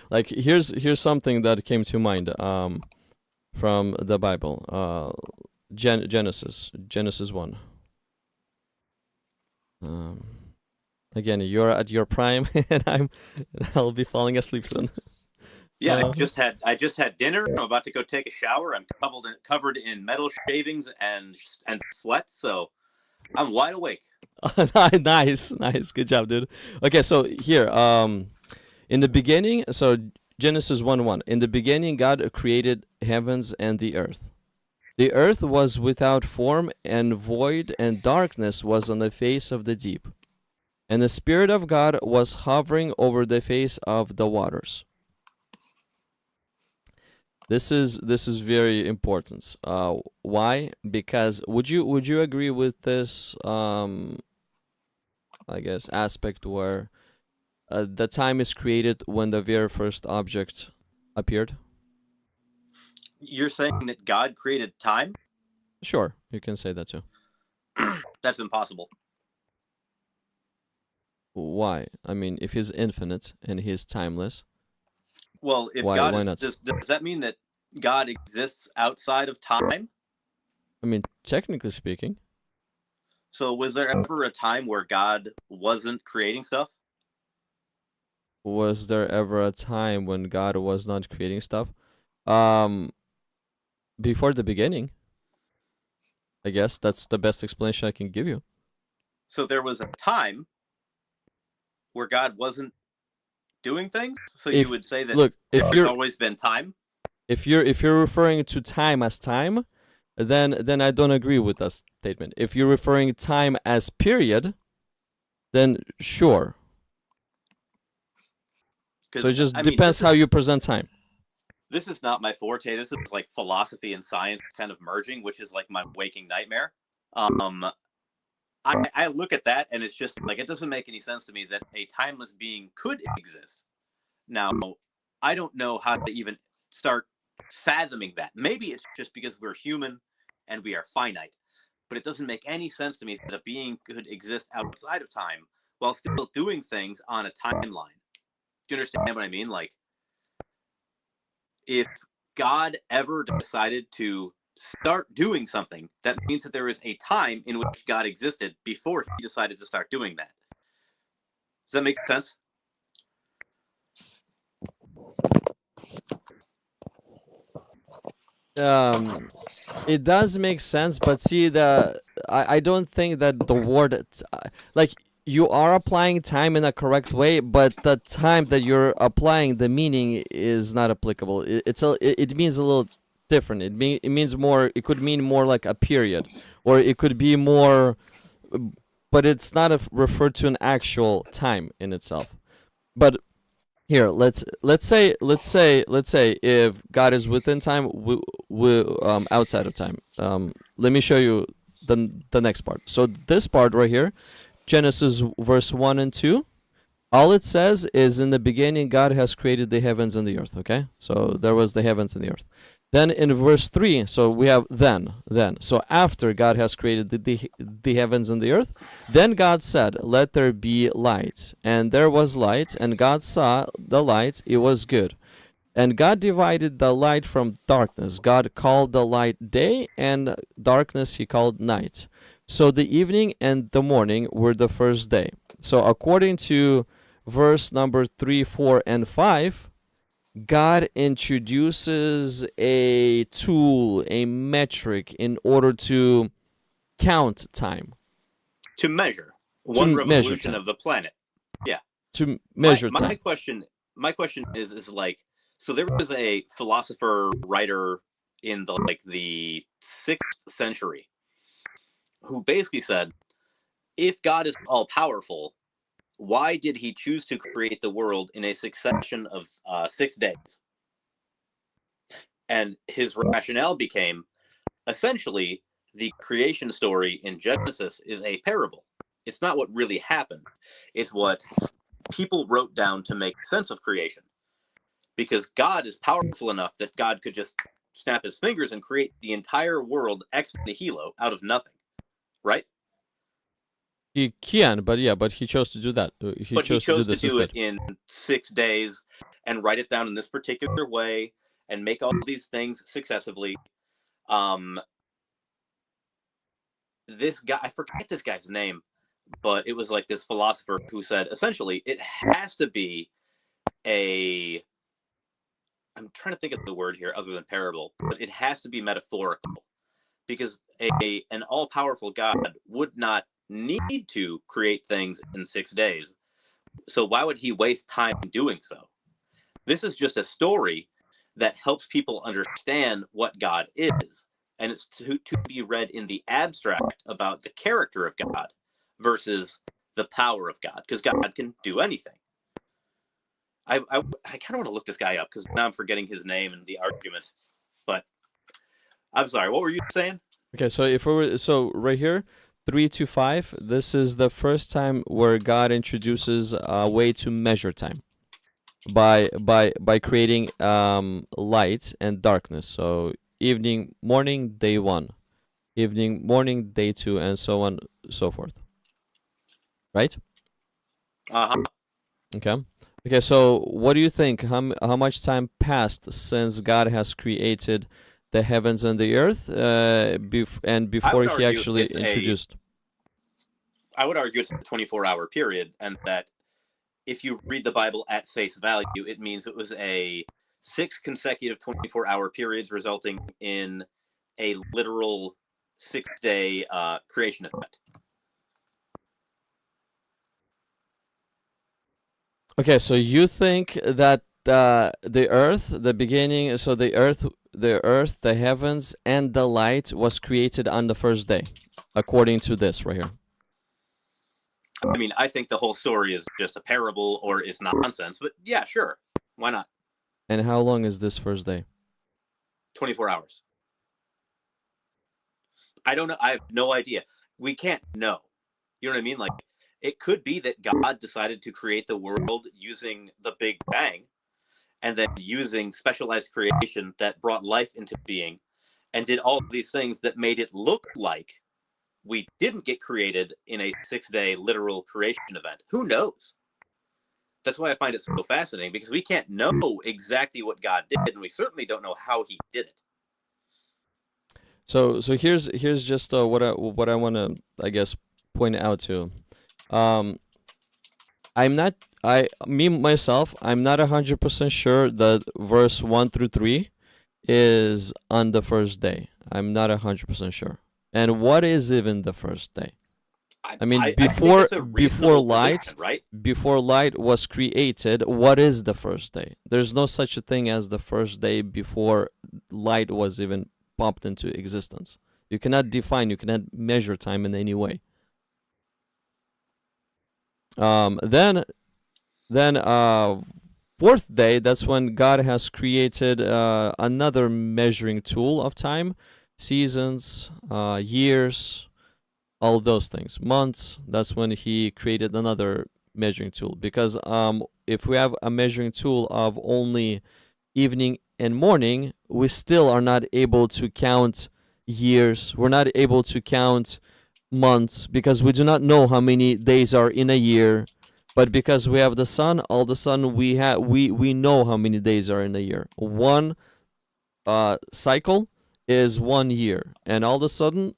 Like here's something that came to mind from the Bible, Genesis 1. Again, you're at your prime, and I'll be falling asleep soon. Yeah, I just had dinner. I'm about to go take a shower. I'm covered in metal shavings and sweat, so I'm wide awake. Nice, good job, dude. Okay, so here, in the beginning, so Genesis 1:1. In the beginning, God created heavens and the earth. The earth was without form and void, and darkness was on the face of the deep. And the Spirit of God was hovering over the face of the waters. This is very important. Why? Because would you agree with this I guess aspect where the time is created when the very first object appeared? You're saying that God created time? Sure, you can say that too. That's impossible. Why? I mean, if he's infinite and he's timeless, Well, if why God why is, not? does that mean that God exists outside of time? I mean, technically speaking, So was there ever a time where God wasn't creating stuff? was there ever a time when God was not creating stuff? Um, before the beginning, I guess that's the best explanation I can give you. So there was a time where God wasn't doing things? So you If would say that look, if there's you're always been time? if you're referring to time as time, then I don't agree with that statement. If you're referring time as period, then sure. So it Because just I mean, depends how you present time. this is not my forte. This is like philosophy and science kind of merging, which is like my waking nightmare. I look at that and it's just like it doesn't make any sense to me that a timeless being could exist. Now, I don't know how to even start fathoming that. Maybe it's just because we're human and we are finite, but it doesn't make any sense to me that a being could exist outside of time while still doing things on a timeline. Do you understand what I mean? Like, if God ever decided to start doing something, that means that there is a time in which God existed before he decided to start doing that. Does that make sense? It does make sense, but see, I don't think that the word like you are applying time in a correct way, but the time that you're applying the meaning is not applicable. It means a little different. It means more. It could mean more like a period, or it could be more, but it's not referred to an actual time in itself. But here, let's say if God is within time, we outside of time. Let me show you the next part. So this part right here, Genesis verse 1 and 2, all it says is in the beginning God has created the heavens and the earth, okay? So there was the heavens and the earth. Then in verse 3, so we have then. So after God has created the heavens and the earth, then God said, let there be light. And there was light, and God saw the light, it was good. And God divided the light from darkness. God called the light day, and darkness he called night. So the evening and the morning were the first day. So according to verse number 3, 4, and 5, God introduces a tool, a metric, in order to count time. To measure one revolution of the planet. Yeah. To measure my time. question is like, so there was a philosopher writer in the 6th century who basically said, if God is all powerful, why did he choose to create the world in a succession of 6 days? And his rationale became, essentially, the creation story in Genesis is a parable. It's not what really happened. It's what people wrote down to make sense of creation. Because God is powerful enough that God could just snap his fingers and create the entire world ex nihilo out of nothing. Right? He can, but he chose to do that. He chose to do this do instead. it in 6 days and write it down in this particular way and make all these things successively. This guy, I forget this guy's name, but it was like this philosopher who said, essentially, it has to be I'm trying to think of the word here other than parable, but it has to be metaphorical, because an all-powerful God would not need to create things in 6 days. So why would he waste time doing so? This is just a story that helps people understand what God is. And it's to be read in the abstract about the character of God versus the power of God, because God can do anything. I kind of want to look this guy up because now I'm forgetting his name and the argument. But I'm sorry. What were you saying? Okay, so if we were right here, 3 to 5, this is the first time where God introduces a way to measure time by creating light and darkness. So evening, morning, day 1, evening, morning, day 2, and so on, so forth. Right? Uh-huh. Okay, so what do you think? How much time passed since God has created the heavens and the earth, and before he actually introduced? I would argue it's a 24-hour period, and that if you read the Bible at face value, it means it was a 6 consecutive 24-hour periods resulting in a literal 6-day creation event. Okay, so you think that the earth, the beginning, so the earth, the heavens, and the light was created on the first day, according to this right here. I mean, I think the whole story is just a parable or is nonsense, but yeah, sure. Why not? And how long is this first day? 24 hours. I don't know. I have no idea. We can't know. You know what I mean? Like, it could be that God decided to create the world using the Big Bang and then using specialized creation that brought life into being and did all of these things that made it look like we didn't get created in a 6-day literal creation event. Who knows? That's why I find it so fascinating, because we can't know exactly what God did, and we certainly don't know how he did it. So here's just what I want to, I guess, point out to. I'm not myself, I'm not 100% sure that verse 1 through 3 is on the first day. I'm not 100% sure. And what is even the first day? I mean, before light, position, right? Before light was created, what is the first day? There's no such a thing as the first day before light was even popped into existence. You cannot define, you cannot measure time in any way. Then fourth day, that's when God has created another measuring tool of time, seasons, years, all those things, months. That's when he created another measuring tool, because if we have a measuring tool of only evening and morning, we still are not able to count years. We're not able to count months, because we do not know how many days are in a year. But because we have the sun, all of a sudden we know how many days are in a year. One cycle is 1 year, and all of a sudden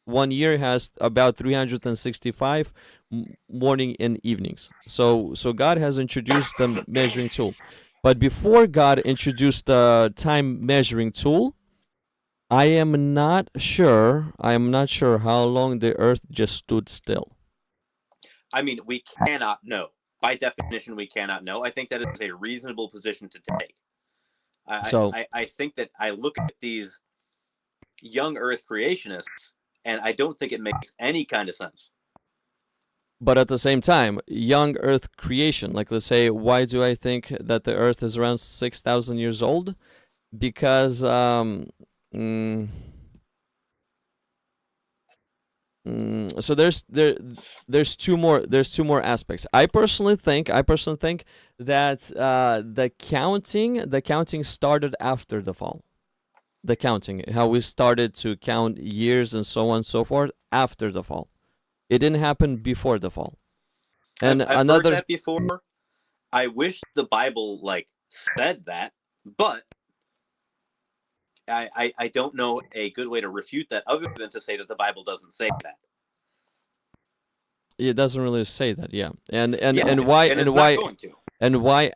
1 year has about 365 morning and evenings. So God has introduced the measuring tool. But before God introduced the time measuring tool, I am not sure how long the earth just stood still. I mean, we cannot know. By definition, we cannot know. I think that is a reasonable position to take. I think that I look at these young earth creationists, and I don't think it makes any kind of sense. But at the same time, young earth creation, like let's say, why do I think that the earth is around 6,000 years old? Because so there's two more aspects. I personally think that the counting started after the fall. The counting, how we started to count years and so on and so forth after the fall. It didn't happen before the fall. And I've heard that before. I wish the Bible said that, but I don't know a good way to refute that other than to say that the Bible doesn't say that. It doesn't really say that, yeah. And why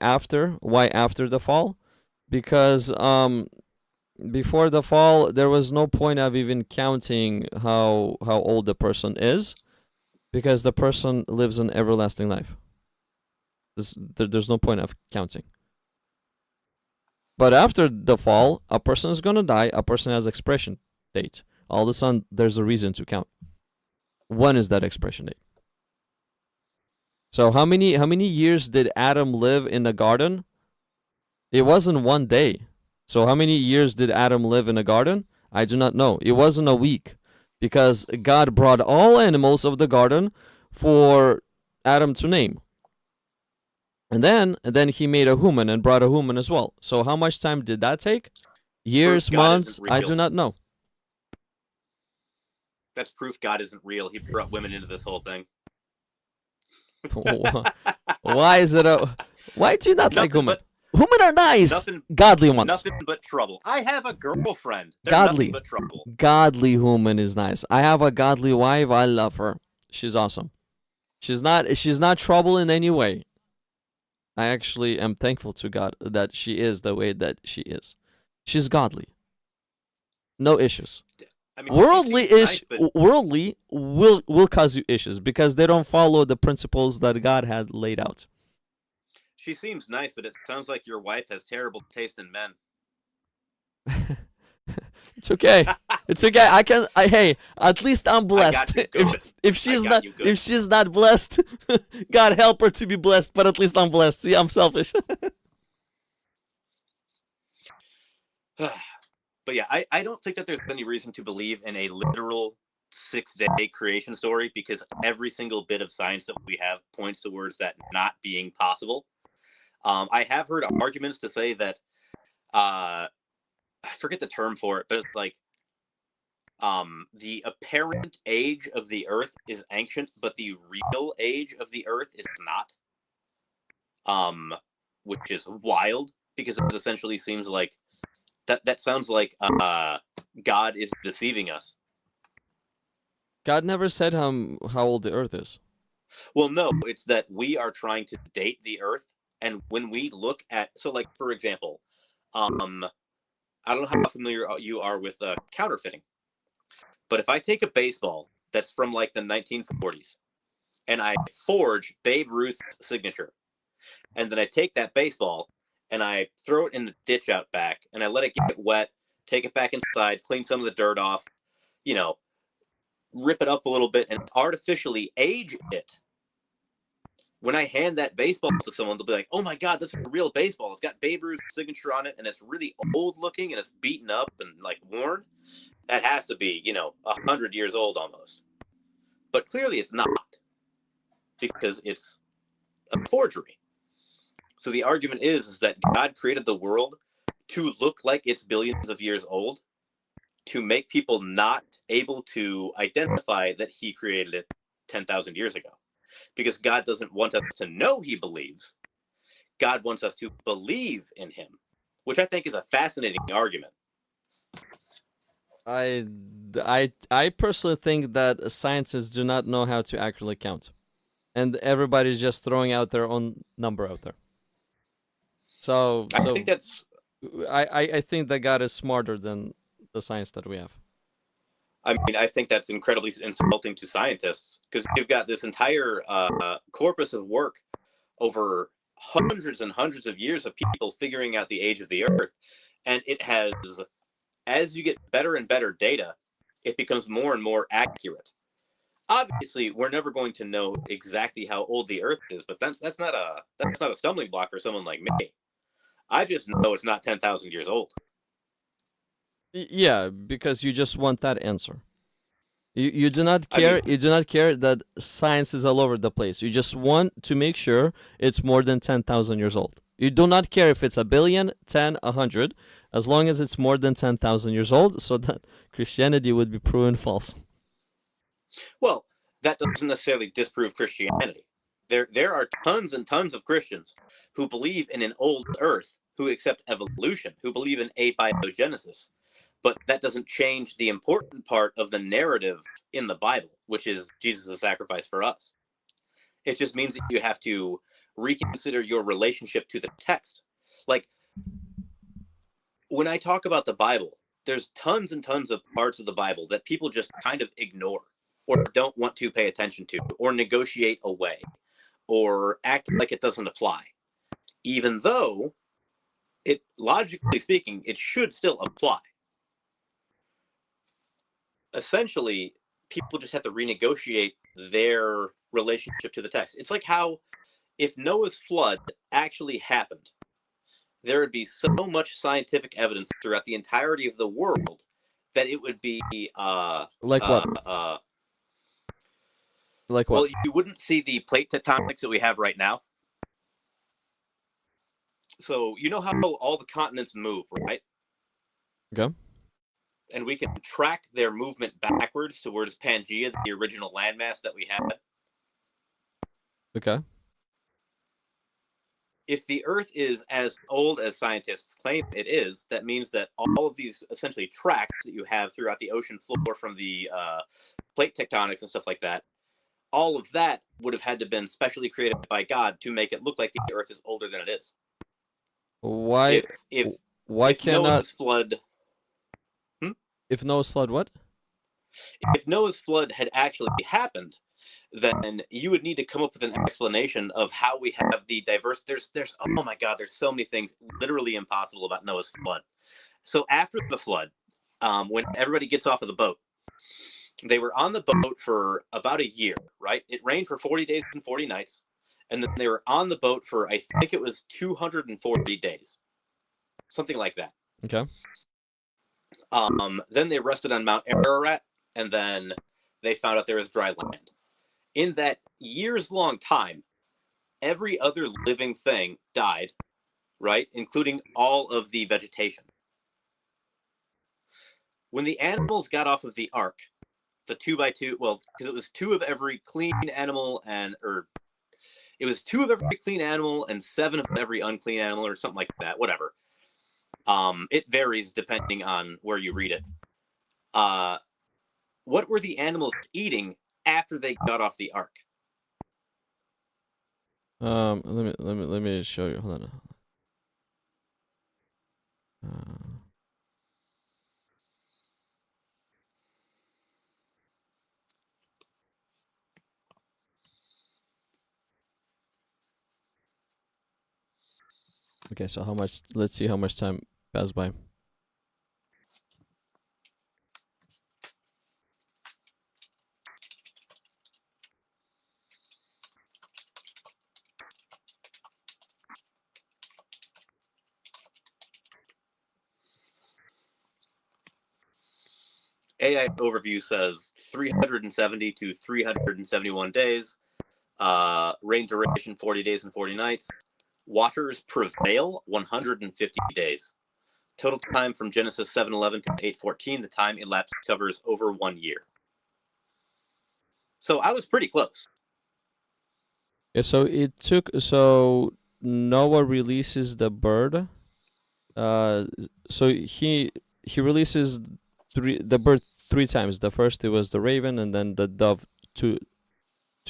after the fall? Because before the fall there was no point of even counting how old the person is, because the person lives an everlasting life. There's no point of counting. But after the fall, a person is gonna die, a person has expiration date. All of a sudden there's a reason to count. When is that expiration date? So how many years did Adam live in the garden? It wasn't one day. So how many years did Adam live in the garden? I do not know. It wasn't a week, because God brought all animals of the garden for Adam to name. And then he made a human and brought a human as well. So how much time did that take? Years, God months, isn't I real. do not know. That's proof God isn't real. He brought women into this whole thing. Why is it a... Why do you not like Nothing women? but Women are nice. nothing, Godly ones. nothing but trouble. I have a girlfriend. They're Godly. nothing but trouble. Godly woman is nice. I have a godly wife. I love her. She's awesome. She's not trouble in any way. I actually am thankful to God that she is the way that she is. She's godly. No issues. I mean, Worldly she seems nice, but worldly will cause you issues because they don't follow the principles that God had laid out. she seems nice, but it sounds like your wife has terrible taste in men. It's okay. It's okay. Hey, at least I'm blessed. you good. If she's I got not you good. if she's not blessed, God help her to be blessed, but at least I'm blessed. See, I'm selfish. But yeah, I don't think that there's any reason to believe in a literal 6-day creation story, because every single bit of science that we have points towards that not being possible. I have heard arguments to say that I forget the term for it, but it's like the apparent age of the Earth is ancient, but the real age of the Earth is not. Which is wild, because it essentially seems like that sounds like God is deceiving us. God never said how old the earth is. Well, no, it's that we are trying to date the Earth, and when we look at, so like for example, I don't know how familiar you are with counterfeiting, but if I take a baseball that's from like the 1940s and I forge Babe Ruth's signature, and then I take that baseball and I throw it in the ditch out back, and I let it get wet, take it back inside, clean some of the dirt off, rip it up a little bit, and artificially age it. When I hand that baseball to someone, they'll be like, "Oh my God, this is a real baseball. It's got Babe Ruth's signature on it, and it's really old looking, and it's beaten up and like worn. That has to be, 100 years old almost." But clearly, it's not, because it's a forgery. So the argument is that God created the world to look like it's billions of years old, to make people not able to identify that he created it 10,000 years ago. Because God doesn't want us to know he believes. God wants us to believe in him, which I think is a fascinating argument. I personally think that scientists do not know how to accurately count, and everybody's just throwing out their own number out there. So I think that's. I think that God is smarter than the science that we have. I mean, I think that's incredibly insulting to scientists, because you've got this entire corpus of work over hundreds and hundreds of years of people figuring out the age of the Earth, and it has, as you get better and better data, it becomes more and more accurate. Obviously, we're never going to know exactly how old the Earth is, but that's not a stumbling block for someone like me. I just know it's not 10,000 years old. Yeah, because you just want that answer. You do not care. You do not care that science is all over the place. You just want to make sure it's more than 10,000 years old. You do not care if it's 1 billion, 10, 100, as long as it's more than 10,000 years old, so that Christianity would be proven false. Well, that doesn't necessarily disprove Christianity. There are tons and tons of Christians who believe in an old Earth, who accept evolution, who believe in abiogenesis. But that doesn't change the important part of the narrative in the Bible, which is Jesus' sacrifice for us. It just means that you have to reconsider your relationship to the text. Like, when I talk about the Bible, there's tons and tons of parts of the Bible that people just kind of ignore, or don't want to pay attention to, or negotiate away, or act like it doesn't apply, even though it, logically speaking, it should still apply. Essentially, people just have to renegotiate their relationship to the text. It's like how if Noah's flood actually happened, there would be so much scientific evidence throughout the entirety of the world that it would be Like what? Like what? well, you wouldn't see the plate tectonics that we have right now. So you know how all the continents move, right? Okay. And we can track their movement backwards towards Pangea, the original landmass that we had. Okay. If the Earth is as old as scientists claim it is, that means that all of these essentially tracks that you have throughout the ocean floor from the plate tectonics and stuff like that, all of that would have had to been specially created by God to make it look like the Earth is older than it is. Why? If Why if cannot? Noah's flood, If Noah's flood, what? if Noah's flood had actually happened, then you would need to come up with an explanation of how we have the diverse. There's oh my God, there's so many things literally impossible about Noah's flood. So after the flood, when everybody gets off of the boat, they were on the boat for about a year, right? It rained for 40 days and 40 nights, and then they were on the boat for I think it was 240 days, something like that. Okay. Then they rested on Mount Ararat, and then they found out there was dry land. In that years-long time, every other living thing died, right? Including all of the vegetation. When the animals got off of the ark, the 2x2, well, because it was two of every clean animal it was two of every clean animal and 7 of every unclean animal or something like that, whatever. It varies depending on where you read it. What were the animals eating after they got off the ark? Let me show you. Hold on. Okay, so how much? Let's see how much time passed by. AI overview says 370 to 371 days. Rain duration 40 days and 40 nights. Waters prevail 150 days. Total time from Genesis 7:11 to 8:14. The time elapsed covers over 1 year. So I was pretty close. Yeah, so Noah releases the bird. So he releases the bird 3 times. The first it was the raven, and then the dove two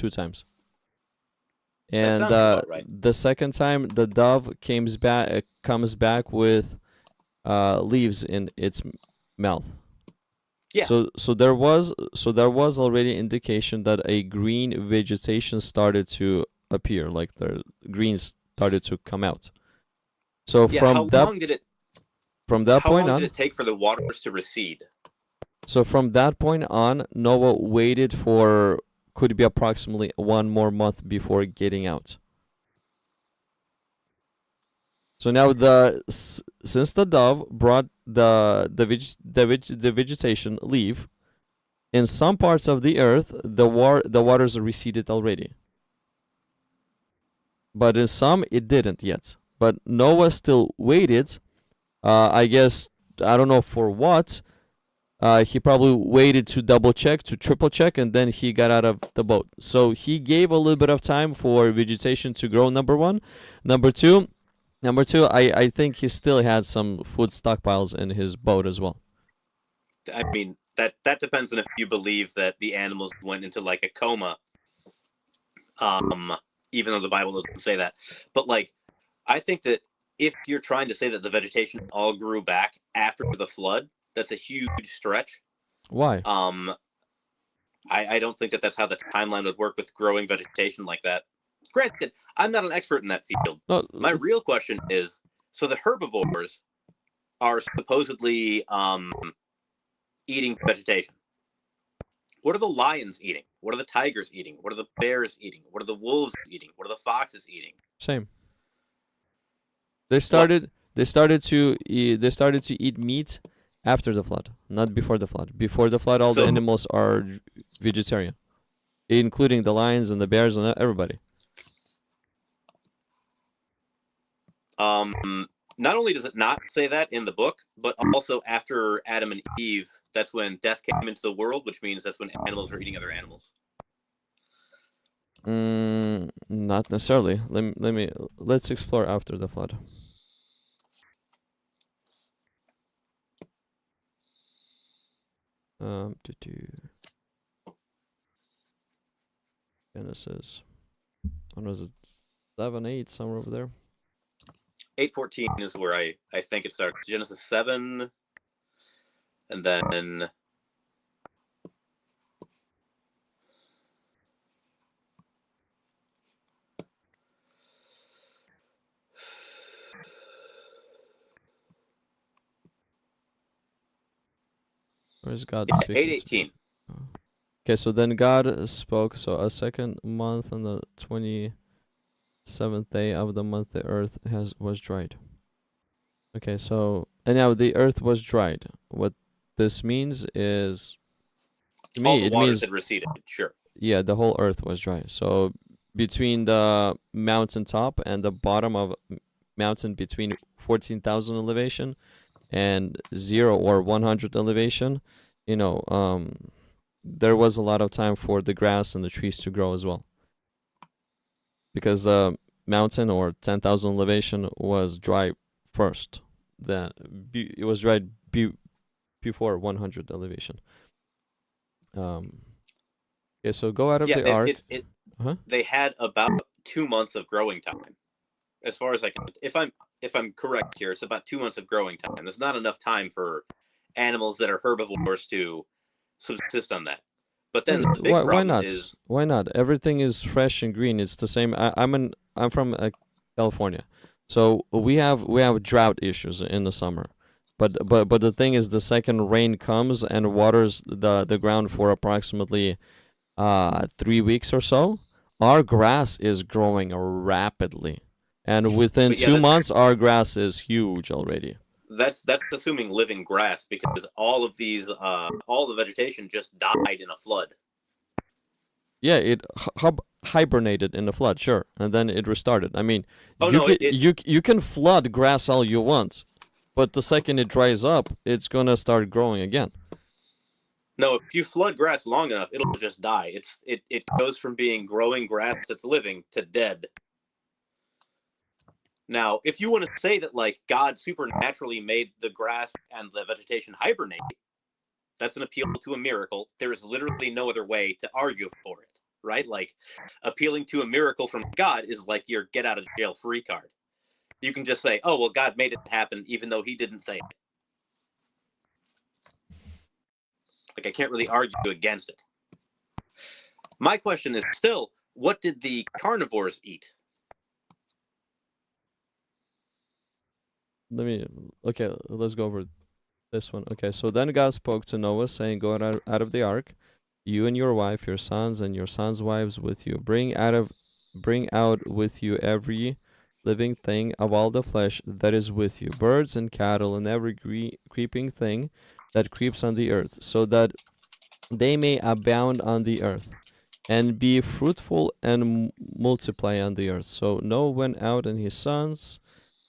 times. And sounds about right. the second time the dove comes back with leaves in its mouth. Yeah. So there was already indication that a green vegetation started to appear, like the greens started to come out. So Yeah, from how that long did it point on, take for the waters to recede? so from that point on, Noah waited for could be approximately 1 more month before getting out. So now since the dove brought the vegetation leave, in some parts of the earth the waters are receded already, but in some it didn't yet. But Noah still waited. I guess I don't know for what. He probably waited to double check, to triple check, and then he got out of the boat. So he gave a little bit of time for vegetation to grow. Number one, number two, I think he still had some food stockpiles in his boat as well. I mean, that depends on if you believe that the animals went into like a coma. Even though the Bible doesn't say that. But like, I think that if you're trying to say that the vegetation all grew back after the flood, that's a huge stretch. Why? I don't think that that's how the timeline would work with growing vegetation like that. Granted, I'm not an expert in that field. No, My real question is, so the herbivores are supposedly eating vegetation. What are the lions eating? What are the tigers eating? What are the bears eating? What are the wolves eating? What are the foxes eating? Same. They started to eat meat after the flood, not before the flood. Before the flood, all the So, animals are vegetarian, including the lions and the bears and everybody. not only does it not say that in the book, but also after Adam and Eve, that's when death came into the world, which means that's when animals were eating other animals. Not necessarily. Let's explore after the flood. Genesis. When was it? 7, 8, somewhere over there. 8:14 is where I think it starts. Genesis 7, and then Where's God yeah, speaking? 8:18. Okay, so then God spoke. So a second month on the 27th day of the month, the earth was dried. Okay, so and now the earth was dried. What this means is, to All me, the it waters means had receded. Sure. yeah, the whole earth was dry. So between the mountain top and the bottom of mountain, between 14,000 elevation and 0 or 100 elevation, there was a lot of time for the grass and the trees to grow as well. Because the mountain or 10,000 elevation was dry first. Then it was dried before 100 elevation. Okay, so go out of the ark. They had about 2 months of growing time. As far as I can, if I'm correct here, it's about 2 months of growing time. There's not enough time for animals that are herbivores to subsist on that. But then the big problem is, why not? Everything is fresh and green. It's the same. I'm from California, so we have drought issues in the summer. But the thing is, the second rain comes and waters the ground for approximately 3 weeks or so, our grass is growing rapidly, and within 2 months, our grass is huge already. That's assuming living grass, because all of these all the vegetation just died in a flood. Yeah, it hibernated in the flood, sure, and then it restarted. I mean, you can flood grass all you want, but the second it dries up, it's gonna start growing again. No, if you flood grass long enough, it'll just die. It goes from being growing grass that's living to dead. Now, if you want to say that like God supernaturally made the grass and the vegetation hibernate, that's an appeal to a miracle. There is literally no other way to argue for it, right? Like, appealing to a miracle from God is like your get out of jail free card. You can just say, oh, well, God made it happen, even though he didn't say it. Like, I can't really argue against it. My question is still, what did the carnivores eat? Okay, let's go over this one. Okay, so then God spoke to Noah, saying, go out of the ark, you and your wife, your sons, and your sons' wives with you. Bring out with you every living thing of all the flesh that is with you, birds and cattle, and every creeping thing that creeps on the earth, so that they may abound on the earth, and be fruitful and multiply on the earth. So Noah went out, and his sons,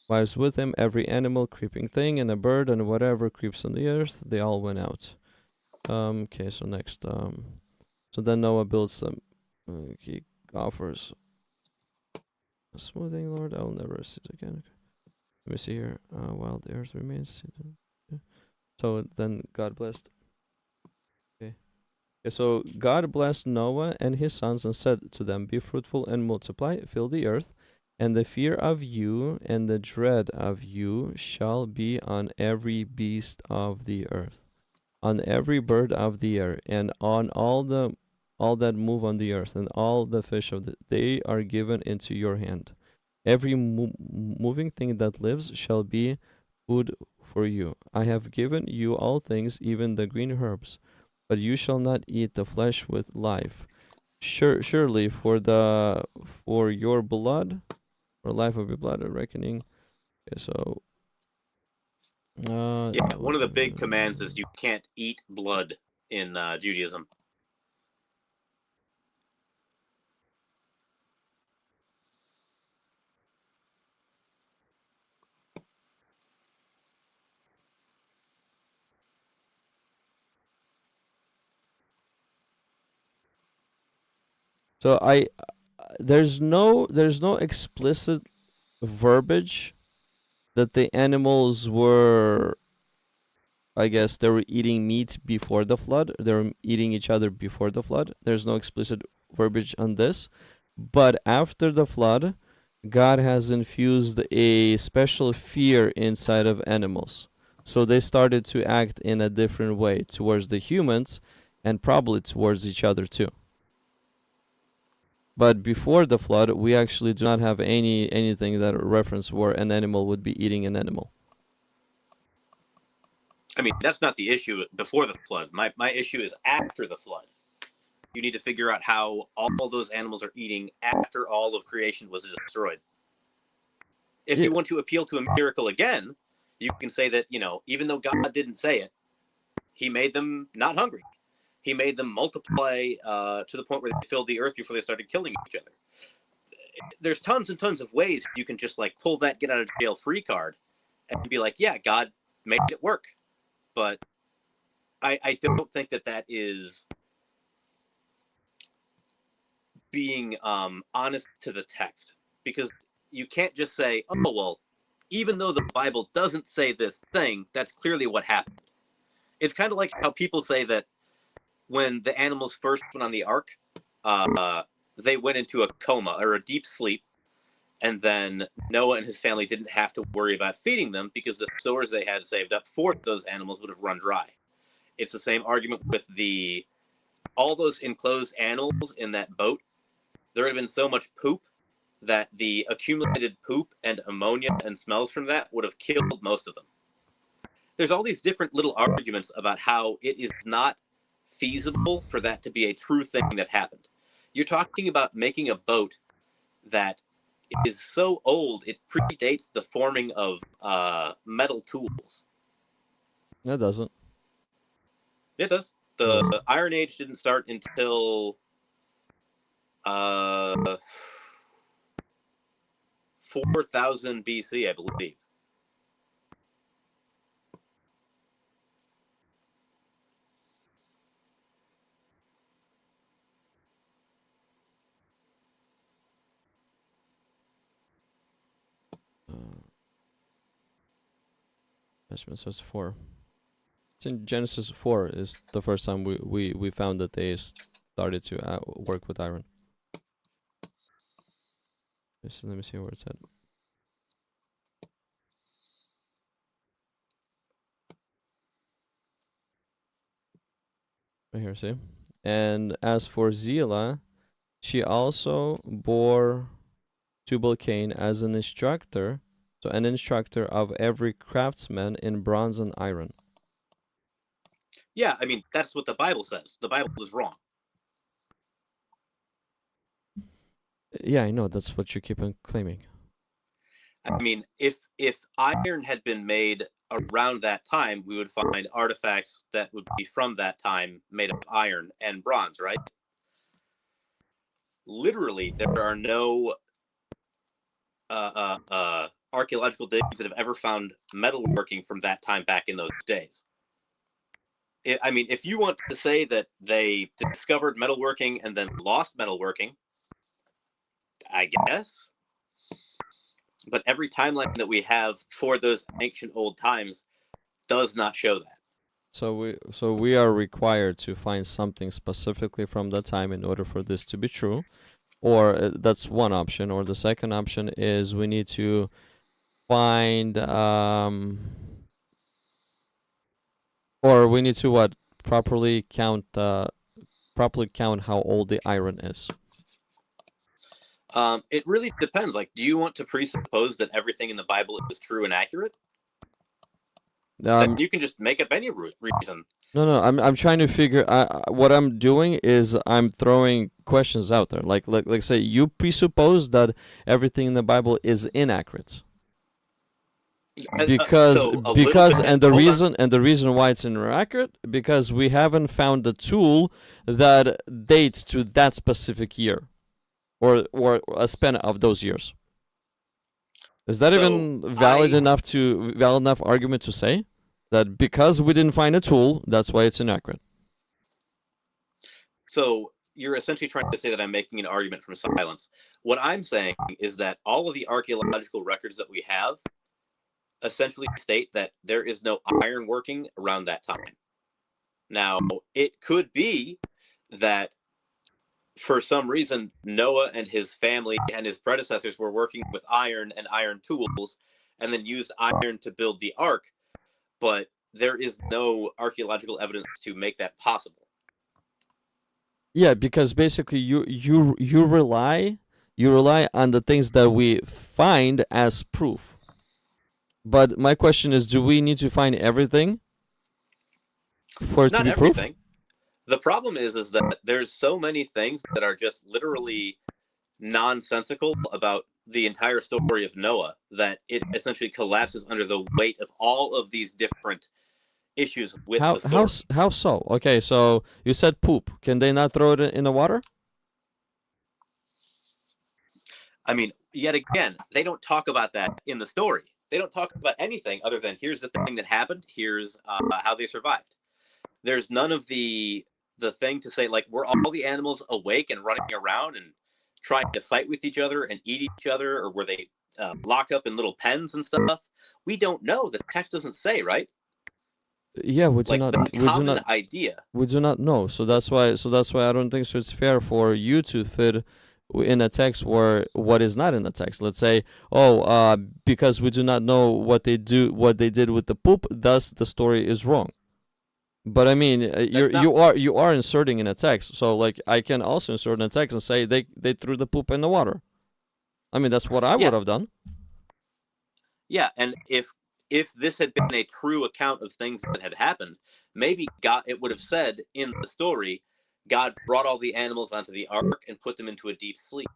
wives with him, every animal, creeping thing, and a bird, and whatever creeps on the earth, they all went out. Okay, so next. So then Noah builds some. He offers a smoothing, Lord, I will never see it again. Let me see here. While the earth remains. So then God blessed. Okay. So God blessed Noah and his sons and said to them, be fruitful and multiply, fill the earth, and the fear of you and the dread of you shall be on every beast of the earth, on every bird of the air, and on all that move on the earth, and all the fish they are given into your hand. Every moving thing that lives shall be food for you. I have given you all things, even the green herbs, but you shall not eat the flesh with life. Surely for your blood, or life of your blood, a reckoning. Okay, so Yeah, one of the big commands is you can't eat blood in Judaism. so there's no explicit verbiage that the animals were, I guess, they were eating meat before the flood. They were eating each other before the flood. There's no explicit verbiage on this. But after the flood, God has infused a special fear inside of animals. So they started to act in a different way towards the humans and probably towards each other too. But before the flood, we actually do not have anything that reference where an animal would be eating an animal. I mean, that's not the issue before the flood. My issue is after the flood. You need to figure out how all those animals are eating after all of creation was destroyed. If you want to appeal to a miracle again, you can say that, even though God didn't say it, he made them not hungry. He made them multiply to the point where they filled the earth before they started killing each other. There's tons and tons of ways you can just like pull that get out of jail free card and be like, yeah, God made it work. But I don't think that is being honest to the text, because you can't just say, oh, well, even though the Bible doesn't say this thing, that's clearly what happened. It's kind of like how people say that when the animals first went on the ark, they went into a coma or a deep sleep, and then Noah and his family didn't have to worry about feeding them because the stores they had saved up for those animals would have run dry. It's the same argument with all those enclosed animals in that boat. There had been so much poop that the accumulated poop and ammonia and smells from that would have killed most of them. There's all these different little arguments about how it is not feasible for that to be a true thing that happened. You're talking about making a boat that is so old it predates the forming of metal tools. That doesn't. It does. The Iron Age didn't start until 4000 BC, I believe. Testament says 4. It's in Genesis 4 is the first time we found that they started to work with iron. So let me see where it's at. Right here, see? And as for Zillah, she also bore Tubal-Cain as an instructor, so an instructor of every craftsman in bronze and iron. Yeah, I mean, that's what the Bible says. The Bible is wrong. Yeah, I know. That's what you keep on claiming. I mean, if iron had been made around that time, we would find artifacts that would be from that time made of iron and bronze, right? Literally, there are no archaeological digs that have ever found metalworking from that time back in those days. I mean, if you want to say that they discovered metalworking and then lost metalworking, I guess. But every timeline that we have for those ancient old times does not show that. So we are required to find something specifically from that time in order for this to be true, or that's one option. Or the second option is we need to find or we need to what properly count how old the iron is. It really depends. Like, do you want to presuppose that everything in the Bible is true and accurate? Then you can just make up any reason. No, I'm trying to figure. What I'm doing is I'm throwing questions out there. Like say you presuppose that everything in the Bible is inaccurate. Because So a little bit. and the reason why it's inaccurate, because we haven't found the tool that dates to that specific year, or a span of those years. Is that So even valid I enough argument to say that because we didn't find a tool, that's why it's inaccurate? So you're essentially trying to say that I'm making an argument from silence. What I'm saying is that all of the archaeological records that we have essentially state that there is no iron working around that time. Now, it could be that for some reason Noah and his family and his predecessors were working with iron and iron tools and then used iron to build the ark, but there is no archaeological evidence to make that possible. Yeah, because basically you rely on the things that we find as proof. But my question is, do we need to find everything for it to Not be proof? everything. The problem is that there's so many things that are just literally nonsensical about the entire story of Noah that it essentially collapses under the weight of all of these different issues with the story. How so? Okay, so you said poop. Can they not throw it in the water? I mean, yet again, they don't talk about that in the story. They don't talk about anything other than here's the thing that happened, here's how they survived. There's none of the thing to say like were all the animals awake and running around and trying to fight with each other and eat each other, or were they locked up in little pens and stuff? We don't know. The text doesn't say, right? Yeah, we do Like not. the common idea. We do not know. So that's why. I don't think so. It's fair for you to fit in a text where what is not in the text. Let's say, because we do not know what they did with the poop, thus the story is wrong. But I mean, you are inserting in a text. So like, I can also insert in a text and say they threw the poop in the water. I mean, that's what I would have done. Yeah, and if this had been a true account of things that had happened, maybe God, it would have said in the story, God brought all the animals onto the ark and put them into a deep sleep,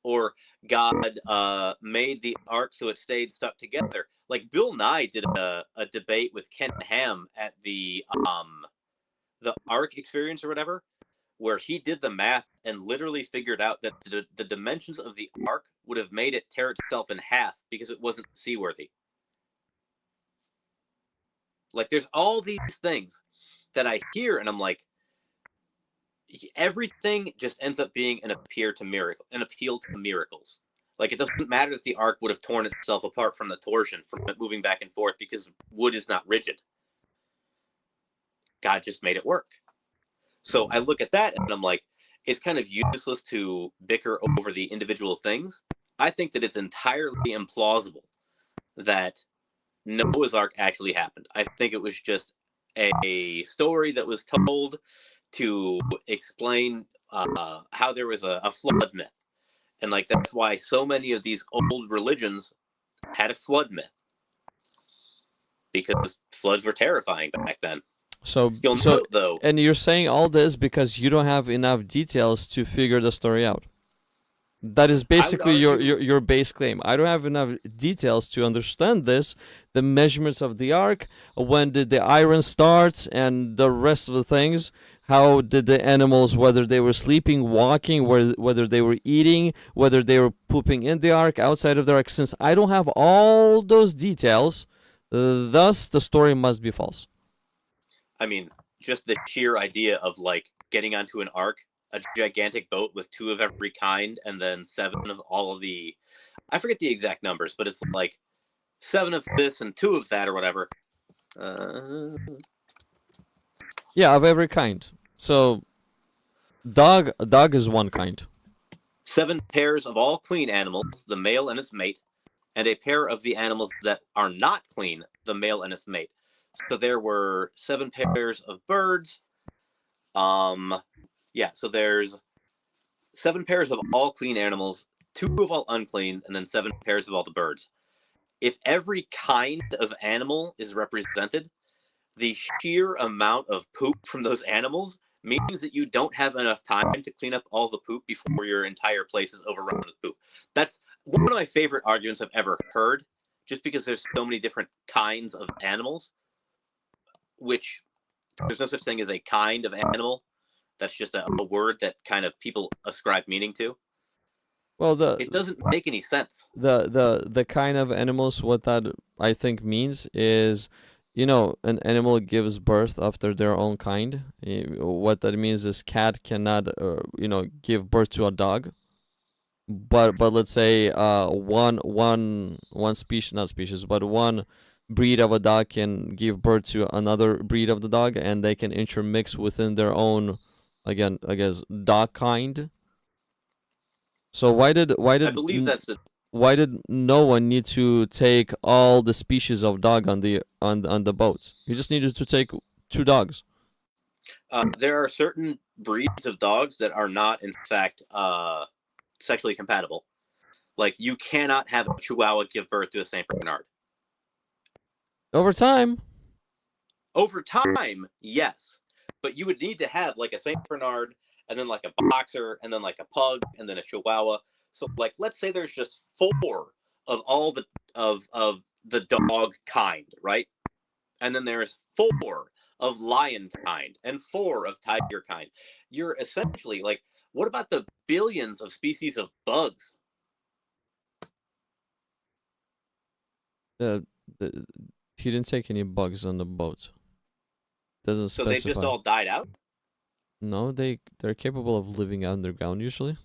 or God made the ark so it stayed stuck together. Like Bill Nye did a debate with Ken Ham at the Ark Experience or whatever, where he did the math and literally figured out that the dimensions of the ark would have made it tear itself in half because it wasn't seaworthy. Like there's all these things that I hear and I'm like, everything just ends up being an appeal to miracles. Like it doesn't matter that the ark would have torn itself apart from the torsion, from it moving back and forth, because wood is not rigid. God just made it work. So I look at that and I'm like, it's kind of useless to bicker over the individual things. I think that it's entirely implausible that Noah's Ark actually happened. I think it was just a story that was told to explain how there was a flood myth. And like that's why so many of these old religions had a flood myth, because floods were terrifying back then. So You'll note, though, and you're saying all this because you don't have enough details to figure the story out. That is basically your base claim. I don't have enough details to understand this, the measurements of the ark, when did the iron start, and the rest of the things. How did the animals, whether they were sleeping, walking, whether they were eating, whether they were pooping in the ark, outside of the ark. Since I don't have all those details, thus the story must be false. I mean, just the sheer idea of like getting onto an ark, a gigantic boat with 2 of every kind, and then 7 of all of the, I forget the exact numbers, but it's like 7 of this and 2 of that or whatever. Yeah, of every kind. So, dog is one kind. 7 pairs of all clean animals, the male and its mate, and a pair of the animals that are not clean, the male and its mate. So there were 7 pairs of birds. Yeah, so there's 7 pairs of all clean animals, 2 of all unclean, and then 7 pairs of all the birds. If every kind of animal is represented, the sheer amount of poop from those animals means that you don't have enough time to clean up all the poop before your entire place is overrun with poop. That's one of my favorite arguments I've ever heard, just because there's so many different kinds of animals, which there's no such thing as a kind of animal. That's just a word that kind of people ascribe meaning to. Well, It doesn't make any sense. the kind of animals, what that I think means is, an animal gives birth after their own kind. What that means is cat cannot, give birth to a dog. But let's say one species, not species, but one breed of a dog can give birth to another breed of the dog, and they can intermix within their own, again, I guess, dog kind. So I believe that's the why did Noah need to take all the species of dog on the boat? He just needed to take 2 dogs. there are certain breeds of dogs that are not, in fact, sexually compatible. Like, you cannot have a Chihuahua give birth to a Saint Bernard. Over time, Over time, yes, but you would need to have like a Saint Bernard, and then like a boxer, and then like a pug, and then a Chihuahua. So, like, let's say there's just 4 of all the of the dog kind, right? And then there's 4 of lion kind and 4 of tiger kind. You're essentially like, what about the billions of species of bugs? uh, he didn't take any bugs on the boat. Doesn't So they specify. just all died out? No, they're capable of living underground usually.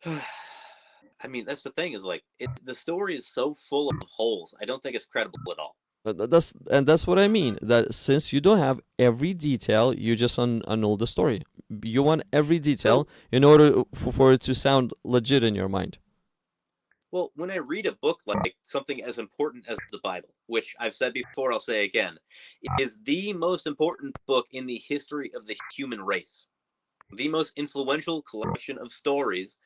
I mean, that's the thing, is like, the story is so full of holes. I don't think it's credible at all. That's what I mean. That since you don't have every detail, you just annul the story. You want every detail in order for it to sound legit in your mind. Well, when I read a book like something as important as the Bible, which I've said before, I'll say again, it is the most important book in the history of the human race, the most influential collection of stories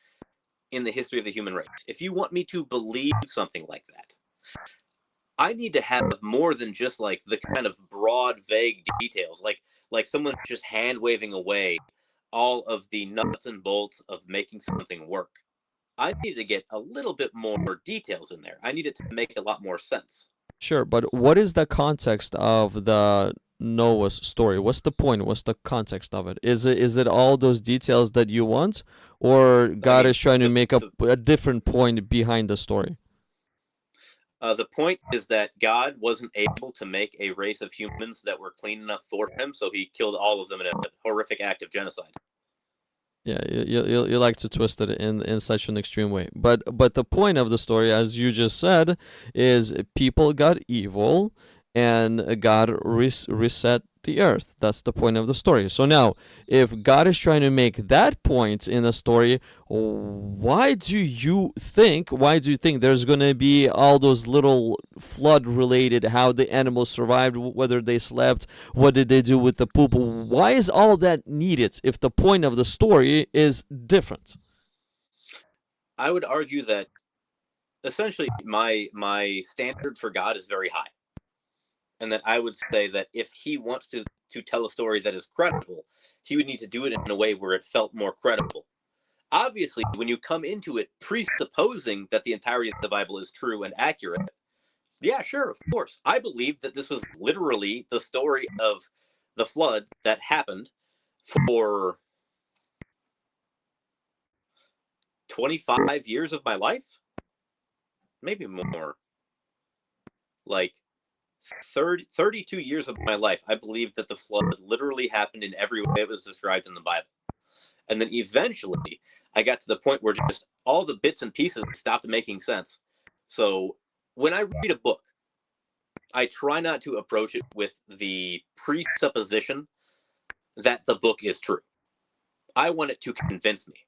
in the history of the human race. If you want me to believe something like that, I need to have more than just like the kind of broad, vague details, like someone just hand waving away all of the nuts and bolts of making something work. I need to get a little bit more details in there. I need it to make a lot more sense. Sure, but what is the context of the Noah's story? What's the point? What's the context of it? Is it all those details that you want, or God is trying to make a different point behind the story? The point is that God wasn't able to make a race of humans that were clean enough for him, so he killed all of them in a horrific act of genocide. Yeah, you like to twist it in such an extreme way. But the point of the story, as you just said, is people got evil and God reset the earth. That's the point of the story. So now, if God is trying to make that point in the story, why do you think there's going to be all those little flood related, how the animals survived, whether they slept, what did they do with the poop? Why is all that needed if the point of the story is different? I would argue that essentially my standard for God is very high. And that I would say that if he wants to tell a story that is credible, he would need to do it in a way where it felt more credible. Obviously, when you come into it presupposing that the entirety of the Bible is true and accurate, yeah, sure, of course. I believe that this was literally the story of the flood that happened for 25 years of my life, maybe more, like 32 years of my life. I believe that the flood literally happened in every way it was described in the Bible. And then eventually I got to the point where just all the bits and pieces stopped making sense. So when I read a book, I try not to approach it with the presupposition that the book is true. I want it to convince me.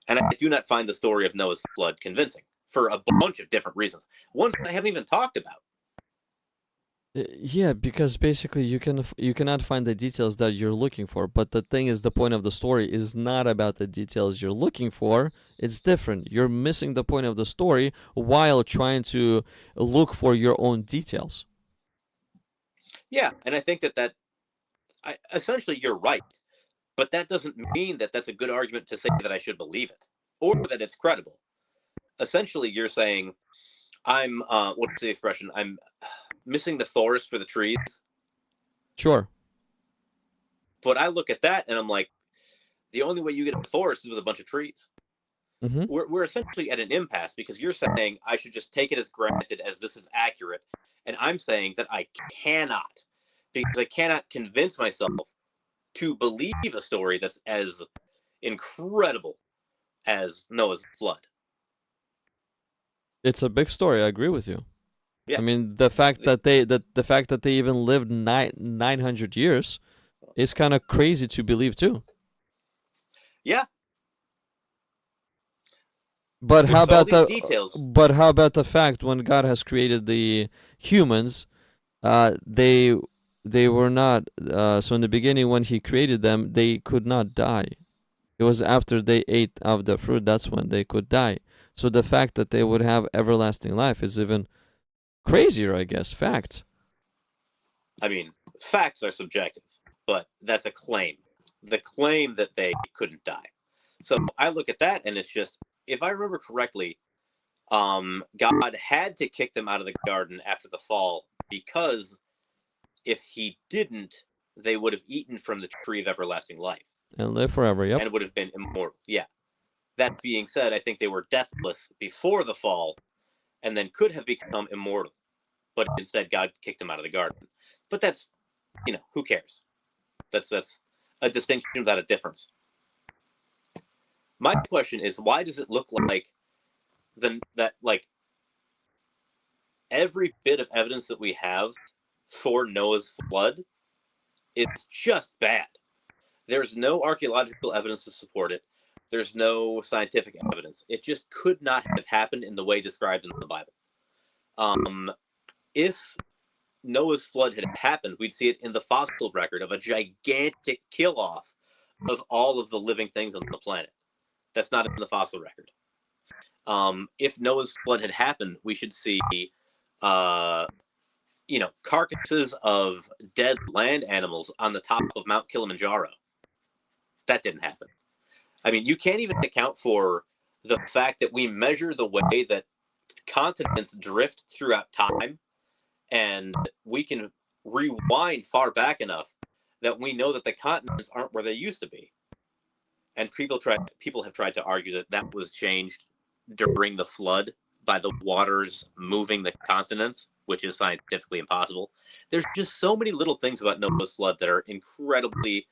And I do not find the story of Noah's flood convincing for a bunch of different reasons. Ones I haven't even talked about. Yeah, because basically you cannot find the details that you're looking for. But the thing is, the point of the story is not about the details you're looking for. It's different. You're missing the point of the story while trying to look for your own details. Yeah, and I think that essentially you're right, but that doesn't mean that that's a good argument to say that I should believe it or that it's credible. Essentially, you're saying I'm what's the expression? I'm missing the forest for the trees. Sure. But I look at that and I'm like, the only way you get a forest is with a bunch of trees. Mm-hmm. We're essentially at an impasse because you're saying I should just take it as granted as this is accurate, and I'm saying that I cannot, because I cannot convince myself to believe a story that's as incredible as Noah's flood. It's a big story. I agree with you. Yeah. I mean, the fact that they even lived 900 years is kind of crazy to believe too. Yeah. But how There's all about these the details. but how about the fact when God has created the humans, they were not so in the beginning when he created them, they could not die. It was after they ate of the fruit that's when they could die. So the fact that they would have everlasting life is even crazier, I guess. Fact. I mean, facts are subjective, but that's a claim. The claim that they couldn't die. So I look at that and it's just, if I remember correctly, God had to kick them out of the garden after the fall because if he didn't, they would have eaten from the tree of everlasting life And live forever, yep. and would have been immortal. Yeah. That being said, I think they were deathless before the fall and then could have become immortal. But instead, God kicked them out of the garden. But that's, who cares? That's a distinction without a difference. My question is, why does it look like every bit of evidence that we have for Noah's flood is just bad? There's no archaeological evidence to support it. There's no scientific evidence. It just could not have happened in the way described in the Bible. If Noah's flood had happened, we'd see it in the fossil record of a gigantic kill-off of all of the living things on the planet. That's not in the fossil record. If Noah's flood had happened, we should see, carcasses of dead land animals on the top of Mount Kilimanjaro. That didn't happen. I mean, you can't even account for the fact that we measure the way that continents drift throughout time, and we can rewind far back enough that we know that the continents aren't where they used to be. And people have tried to argue that that was changed during the flood by the waters moving the continents, which is scientifically impossible. There's just so many little things about Noah's flood that are incredibly,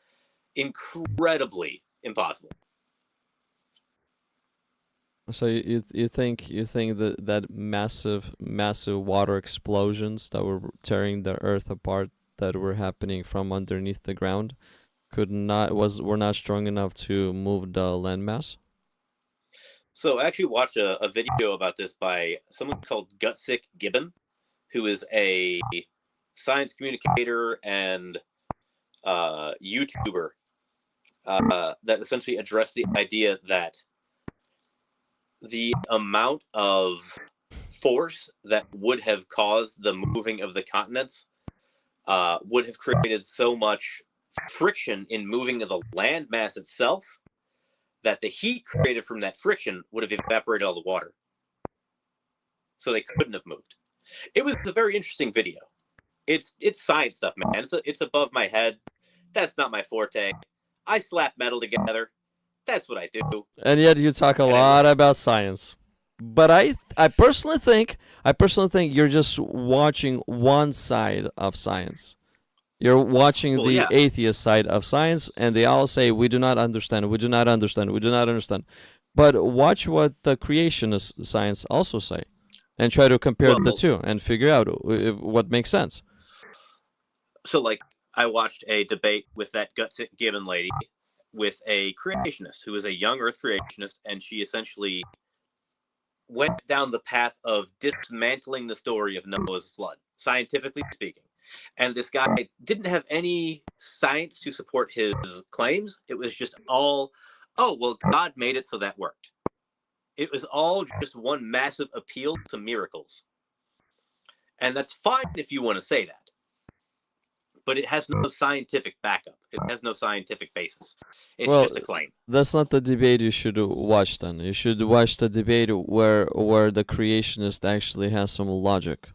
incredibly impossible. So you think that massive water explosions that were tearing the earth apart that were happening from underneath the ground were not strong enough to move the landmass? So I actually watched a video about this by someone called Gutsick Gibbon, who is a science communicator and YouTuber that essentially addressed the idea that the amount of force that would have caused the moving of the continents would have created so much friction in moving of the land mass itself that the heat created from that friction would have evaporated all the water. So they couldn't have moved. It was a very interesting video. It's science stuff, man. It's above my head. That's not my forte. I slap metal together. That's what I do. And yet you talk a lot about science. But I personally think you're just watching one side of science. You're watching the atheist side of science, and they all say we do not understand, we do not understand, we do not understand. But watch what the creationist science also say, and try to compare the two and figure out what makes sense. So, I watched a debate with that Gutsick Gibbon lady with a creationist who is a young Earth creationist, and she essentially went down the path of dismantling the story of Noah's flood, scientifically speaking. And this guy didn't have any science to support his claims. It was just all, oh, well, God made it, so that worked. It was all just one massive appeal to miracles. And that's fine if you want to say that. But it has no scientific backup. It has no scientific basis. It's Well, just a claim. that's not the debate you should watch then. You should watch the debate where the creationist actually has some logic.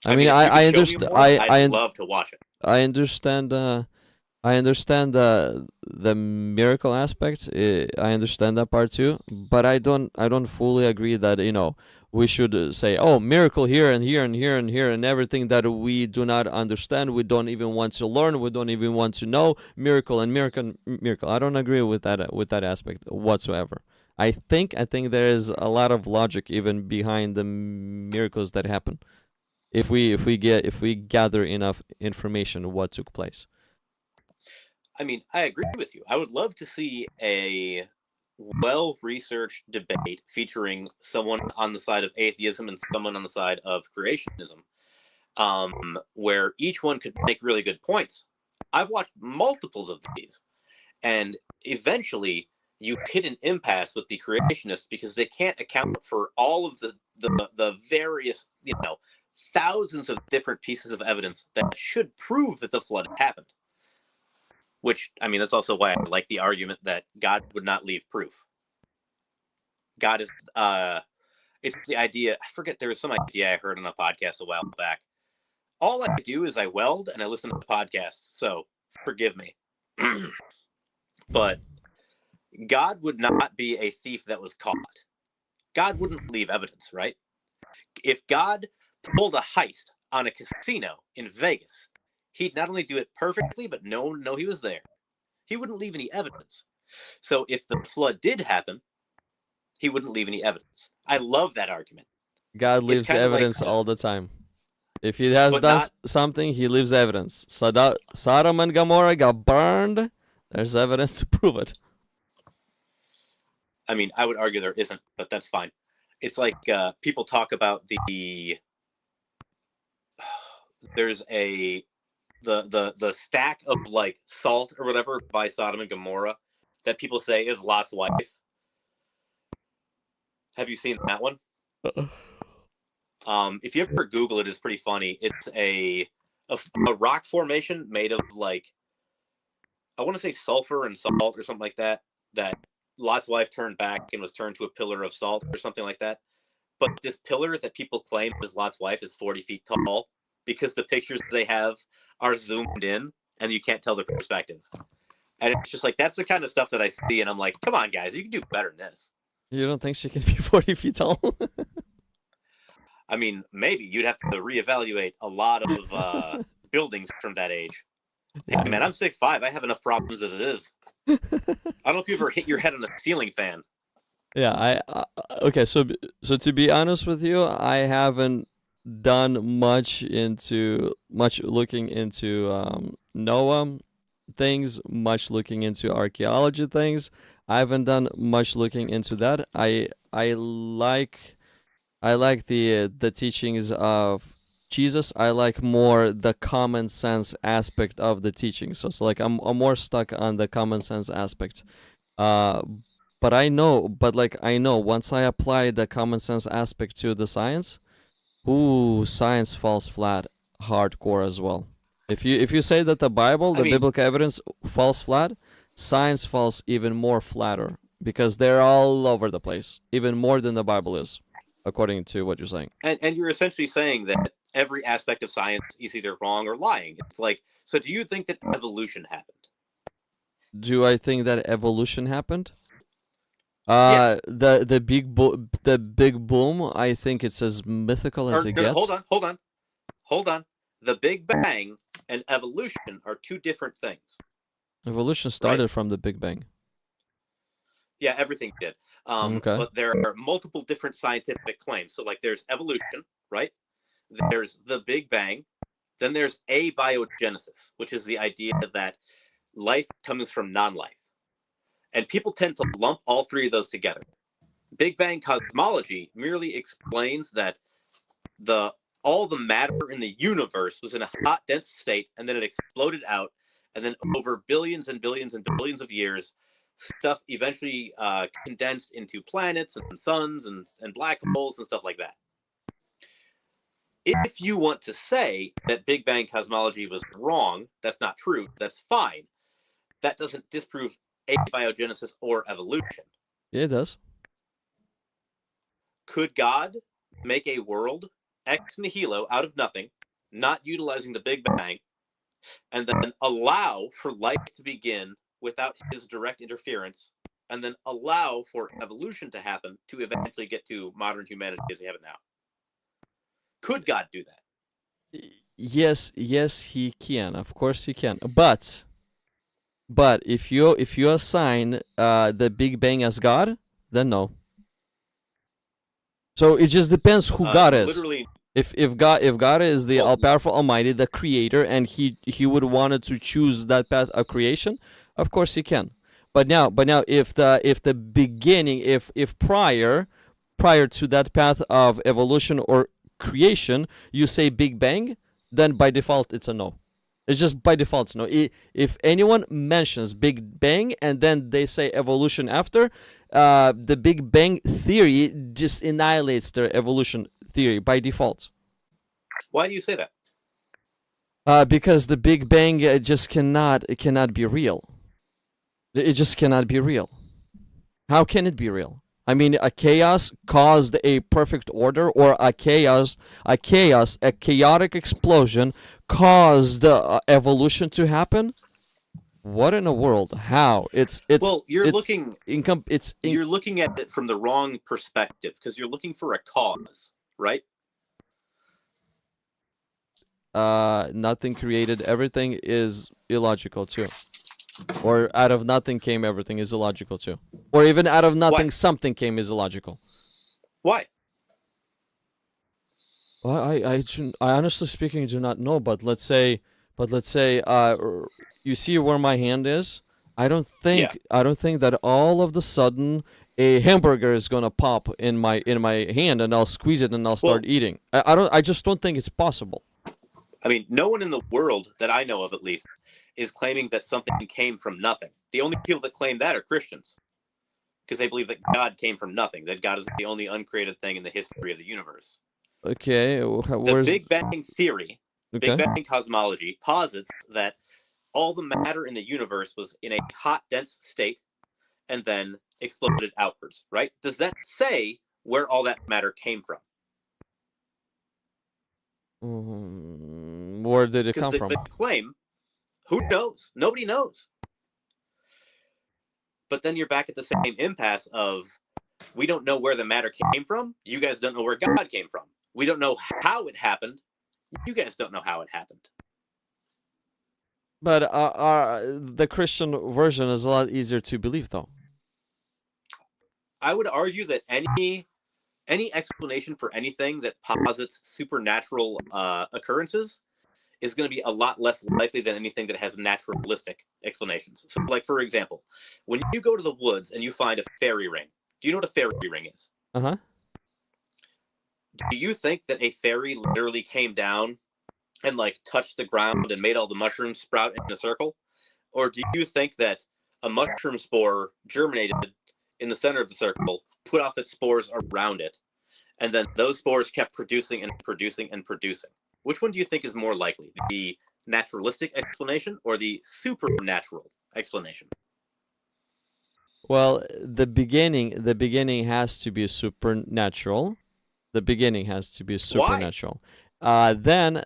I mean, if you could I show me understand. more, I'd love to watch it. I understand. I understand the miracle aspect. I understand that part too. But I don't fully agree that we should say, oh, miracle here and here and here and here and everything that we do not understand, we don't even want to learn, we don't even want to know, miracle and miracle. I don't agree with that aspect whatsoever. I think there is a lot of logic even behind the miracles that happen if we gather enough information what took place. I mean, I agree with you. I would love to see a well-researched debate featuring someone on the side of atheism and someone on the side of creationism, where each one could make really good points. I've watched multiples of these, and eventually you hit an impasse with the creationists because they can't account for all of the various, thousands of different pieces of evidence that should prove that the flood happened. Which, I mean, that's also why I like the argument that God would not leave proof. God is, it's the idea, I forget, there was some idea I heard on a podcast a while back. All I do is I weld and I listen to podcasts, so forgive me. But God would not be a thief that was caught. God wouldn't leave evidence, right? If God pulled a heist on a casino in Vegas, he'd not only do it perfectly, but no one know he was there. He wouldn't leave any evidence. So if the flood did happen, he wouldn't leave any evidence. I love that argument. God leaves evidence all the time. If he has done something, he leaves evidence. Sodom and Gomorrah got burned. There's evidence to prove it. I mean, I would argue there isn't, but that's fine. It's like people talk about there's the stack of like salt or whatever by Sodom and Gomorrah that people say is Lot's wife. Have you seen that one? If you ever Google it, it's pretty funny. It's a rock formation made of like, I want to say sulfur and salt or something like that, that Lot's wife turned back and was turned to a pillar of salt or something like that. But this pillar that people claim is Lot's wife is 40 feet tall because the pictures they have are zoomed in and you can't tell the perspective. And it's just like, that's the kind of stuff that I see and I'm like, come on guys, you can do better than this. You don't think she can be 40 feet tall? I mean, maybe you'd have to reevaluate a lot of buildings from that age. Hey man, I'm 6'5". I have enough problems as it is. I don't know if you ever hit your head on a ceiling fan. Yeah, okay, so to be honest with you, I haven't done much looking into Noah things, much looking into archaeology things. I haven't done much looking into that. I like the teachings of Jesus. I like more the common sense aspect of the teaching. So like I'm more stuck on the common sense aspect. But I know once I apply the common sense aspect to the science, science falls flat hardcore as well. If you say that the Bible, biblical evidence falls flat, science falls even more flatter because they're all over the place, even more than the Bible is, according to what you're saying. And you're essentially saying that every aspect of science is either wrong or lying. It's like, so do you think that evolution happened? Do I think that evolution happened? Yeah. The big boom, I think it's as mythical as it gets. Hold on. The Big Bang and evolution are two different things. Evolution started from the Big Bang. Yeah, everything did. Okay. But there are multiple different scientific claims. So like there's evolution, right? There's the Big Bang. Then there's abiogenesis, which is the idea that life comes from non-life. And people tend to lump all three of those together. Big Bang cosmology merely explains that all the matter in the universe was in a hot, dense state, and then it exploded out, and then over billions and billions and billions of years, stuff eventually condensed into planets and suns and black holes and stuff like that. If you want to say that Big Bang cosmology was wrong, that's not true, that's fine. That doesn't disprove abiogenesis or evolution. Yeah, it does. Could God make a world ex nihilo out of nothing, not utilizing the Big Bang, and then allow for life to begin without his direct interference, and then allow for evolution to happen to eventually get to modern humanity as we have it now? Could God do that? Yes, he can. Of course he can. But if you assign the Big Bang as God, then no. So it just depends who God is. Literally, If God is the all-powerful Almighty, the Creator, and he would wanted to choose that path of creation, of course he can. But now if the beginning, if prior to that path of evolution or creation, you say Big Bang, then by default it's a no. It's just by default no. If anyone mentions Big Bang and then they say evolution after, the Big Bang theory just annihilates their evolution theory by default. Why do you say that? Because the Big Bang just cannot be real. It just cannot be real. How can it be real? I mean, a chaos caused a perfect order, or a chaotic explosion caused evolution to happen. What in the world? How? Well, you're looking at it from the wrong perspective, because you're looking for a cause, right? Nothing created everything is illogical too. Or out of nothing came everything is illogical too. Or even out of nothing something came is illogical. Why? Well, I honestly speaking do not know, but let's say you see where my hand is? I don't think that all of the sudden a hamburger is gonna pop in my hand and I'll squeeze it and I'll start eating. I just don't think it's possible. I mean, no one in the world that I know of, at least, is claiming that something came from nothing. The only people that claim that are Christians, because they believe that God came from nothing, that God is the only uncreated thing in the history of the universe. Okay, the Big Bang theory, Big Bang cosmology, posits that all the matter in the universe was in a hot, dense state and then exploded outwards, right? Does that say where all that matter came from? Where did it come from? The claim, who knows? Nobody knows. But then you're back at the same impasse of, we don't know where the matter came from. You guys don't know where God came from. We don't know how it happened. You guys don't know how it happened. But the Christian version is a lot easier to believe, though. I would argue that any explanation for anything that posits supernatural occurrences is going to be a lot less likely than anything that has naturalistic explanations. So, like, for example, when you go to the woods and you find a fairy ring, do you know what a fairy ring is? Uh-huh. Do you think that a fairy literally came down and, like, touched the ground and made all the mushrooms sprout in a circle? Or do you think that a mushroom spore germinated in the center of the circle, put off its spores around it, and then those spores kept producing and producing and producing? Which one do you think is more likely, the naturalistic explanation or the supernatural explanation? Well, the beginning has to be supernatural. The beginning has to be supernatural. Why? Then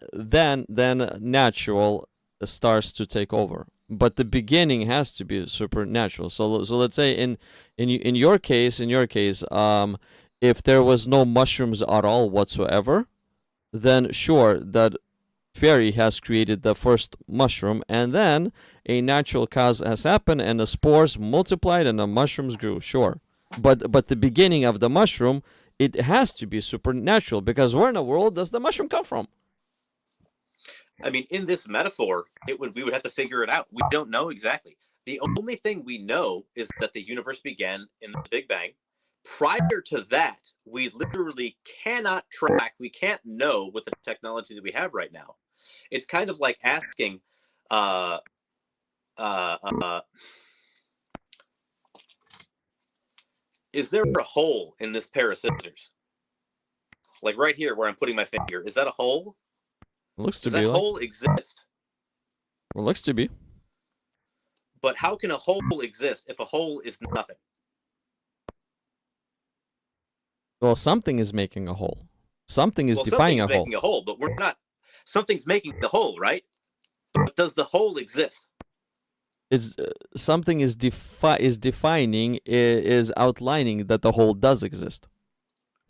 natural starts to take over. But the beginning has to be supernatural. So let's say in your case, if there was no mushrooms at all whatsoever, then sure, that fairy has created the first mushroom, and then a natural cause has happened, and the spores multiplied, and the mushrooms grew. Sure, but the beginning of the mushroom, it has to be supernatural, because where in the world does the mushroom come from? I mean, in this metaphor, we would have to figure it out. We don't know exactly. The only thing we know is that the universe began in the Big Bang, Prior to that, we literally cannot track, we can't know with the technology that we have right now. It's kind of like asking, uh, uh, uh, is there a hole in this pair of scissors? Like right here where I'm putting my finger, is that a hole? Looks to Does be that like. hole exist? Well, looks to be. But how can a hole exist if a hole is nothing? Well, something is making a hole. Something is Well, defining a something's hole. making a hole, but we're not. Something's making the hole, right? But does the hole exist? It's something is defining, is outlining that the hole does exist.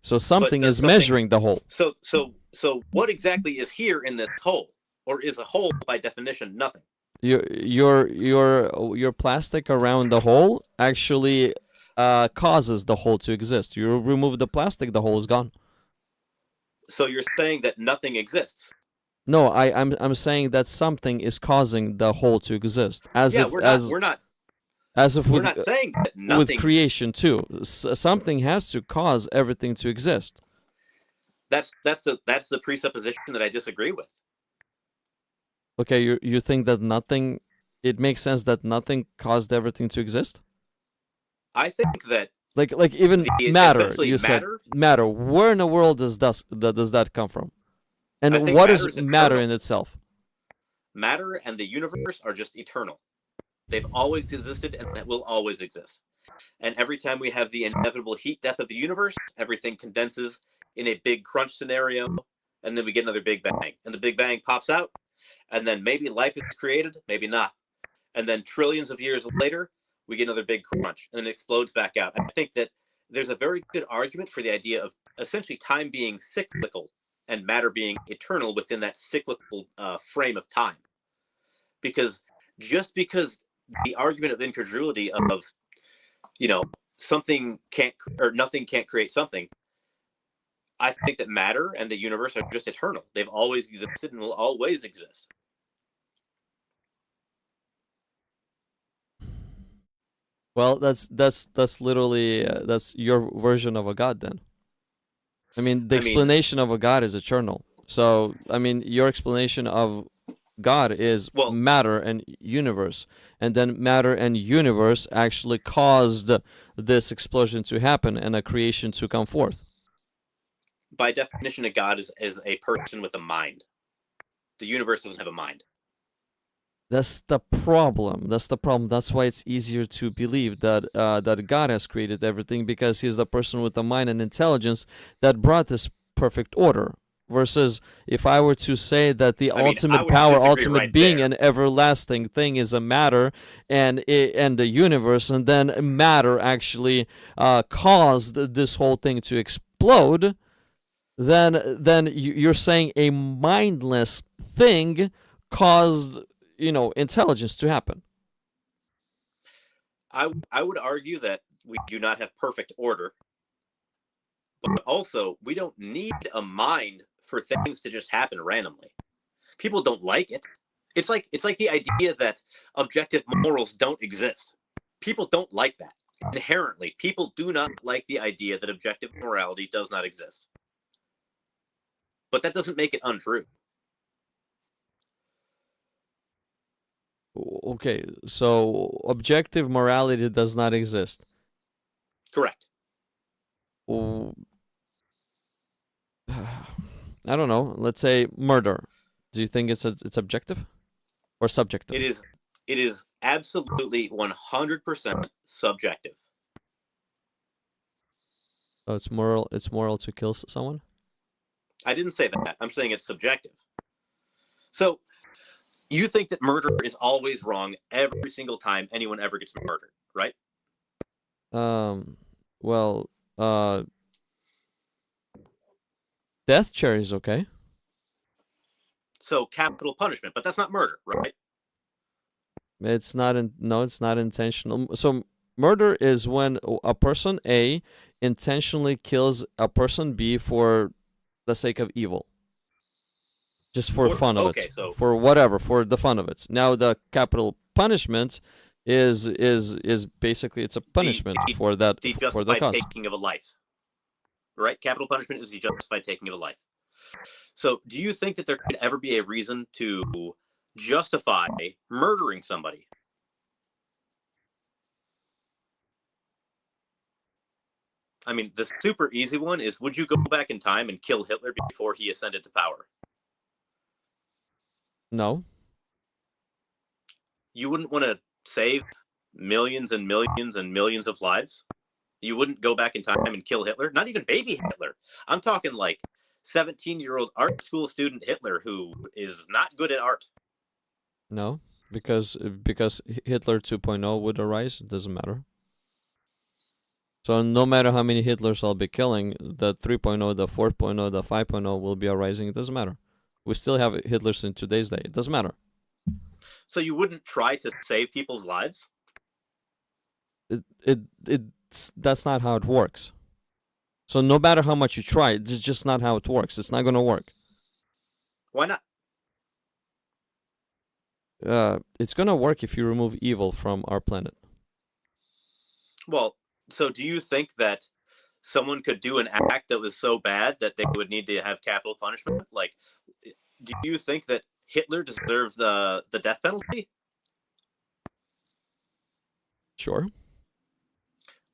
So something does is something- measuring the hole. So what exactly is here in this hole? Or is a hole by definition nothing? Your plastic around the hole actually causes the hole to exist. You remove the plastic, the hole is gone. So you're saying that nothing exists. No, I'm saying that something is causing the hole to exist. As Yeah, if we're as not with not saying that with nothing. creation too. Something has to cause everything to exist. That's the presupposition that I disagree with. Okay, you think that nothing, it makes sense that nothing caused everything to exist? I think that Like even the matter, essentially you said matter- matter. Where in the world does that come from? And I think what matter is is matter eternal. in itself? Matter and the universe are just eternal. They've always existed and that will always exist. And every time we have the inevitable heat death of the universe, everything condenses in a big crunch scenario, and then we get another Big Bang. And the Big Bang pops out, and then maybe life is created, maybe not. And then trillions of years later, we get another big crunch, and then it explodes back out. I think that there's a very good argument for the idea of essentially time being cyclical and matter being eternal within that cyclical frame of time. Because just because the argument of incredulity of, something can't or nothing can't create something, I think that matter and the universe are just eternal. They've always existed and will always exist. Well, that's literally that's your version of a god then. I mean, the explanation of a god is eternal. So, I mean, your explanation of God is matter and universe, and then matter and universe actually caused this explosion to happen and a creation to come forth. By definition, a god is a person with a mind. The universe doesn't have a mind. That's the problem. That's why it's easier to believe that that God has created everything, because he's the person with the mind and intelligence that brought this perfect order. Versus if I were to say that the ultimate power, ultimate being, and everlasting thing is a matter and the universe, and then matter actually caused this whole thing to explode, then you're saying a mindless thing caused intelligence to happen. I would argue that we do not have perfect order, but also we don't need a mind for things to just happen randomly. People don't like it. It's like the idea that objective morals don't exist. People don't like that. Inherently, people do not like the idea that objective morality does not exist. But that doesn't make it untrue. Okay, so objective morality does not exist. Correct. I don't know. Let's say murder. Do you think it's objective or subjective? It is absolutely 100% subjective. So it's moral. It's moral to kill someone. I didn't say that. I'm saying it's subjective. So you think that murder is always wrong every single time anyone ever gets murdered, right? Well, death chair is okay. So capital punishment, but that's not murder, right? It's not it's not intentional. So murder is when a person A intentionally kills a person B for the sake of evil. Just for fun of it. So for whatever, for the fun of it. Now the capital punishment is basically it's a punishment for that the for the justified cause. taking of a life, right? Capital punishment is the justified taking of a life. So, do you think that there could ever be a reason to justify murdering somebody? I mean, the super easy one is, would you go back in time and kill Hitler before he ascended to power? No, You wouldn't want to save millions and millions and millions of lives? You wouldn't go back in time and kill Hitler? Not even baby Hitler. I'm talking like 17-year-old art school student Hitler who is not good at art. no, because Hitler 2.0 would arise. It doesn't matter. So no matter how many Hitlers I'll be killing, the 3.0, the 4.0, the 5.0 will be arising. It doesn't matter. We still have Hitlers in today's day. It doesn't matter. So you wouldn't try to save people's lives? That's not how it works. So no matter how much you try, it's just not how it works. It's not gonna work. Why not? It's gonna work if you remove evil from our planet. Well, so do you think that someone could do an act that was so bad that they would need to have capital punishment? Like, do you think that Hitler deserves the death penalty? Sure.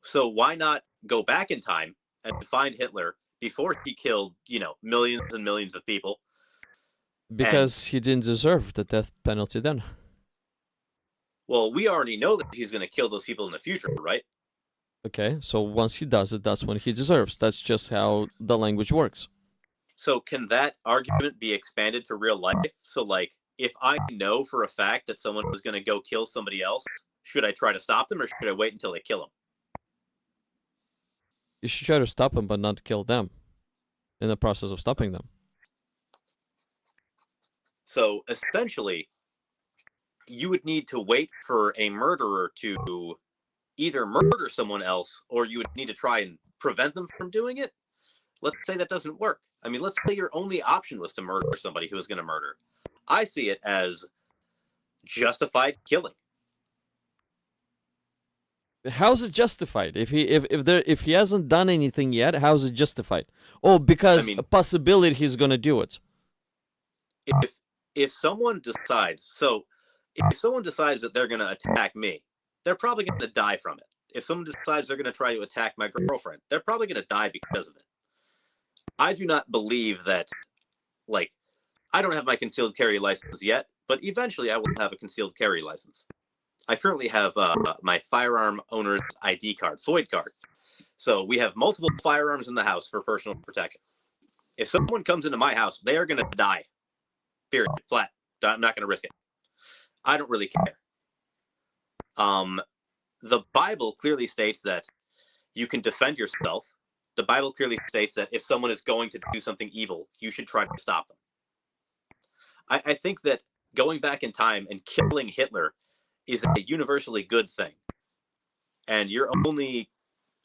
So why not go back in time and find Hitler before he killed, millions and millions of people? Because he didn't deserve the death penalty then. Well, we already know that he's going to kill those people in the future, right? Okay, so once he does it, that's when he deserves. That's just how the language works. So can that argument be expanded to real life? So, like, if I know for a fact that someone was going to go kill somebody else, should I try to stop them or should I wait until they kill him? You should try to stop them, but not kill them in the process of stopping them. So essentially, you would need to wait for a murderer to either murder someone else or you would need to try and prevent them from doing it. Let's say that doesn't work. I mean, let's say your only option was to murder somebody who was going to murder. I see it as justified killing. How's it justified? If he hasn't done anything yet, how's it justified? Oh, because a possibility he's gonna do it. If someone decides, that they're gonna attack me, they're probably gonna die from it. If someone decides they're gonna try to attack my girlfriend, they're probably gonna die because of it. I do not believe that, like, I don't have my concealed carry license yet, but eventually I will have a concealed carry license. I currently have my firearm owner's ID card, FOID card. So we have multiple firearms in the house for personal protection. If someone comes into my house, they are going to die. Period. Flat. I'm not going to risk it. I don't really care. The Bible clearly states that you can defend yourself. The Bible clearly states that if someone is going to do something evil, you should try to stop them. I think that going back in time and killing Hitler is a universally good thing. And your only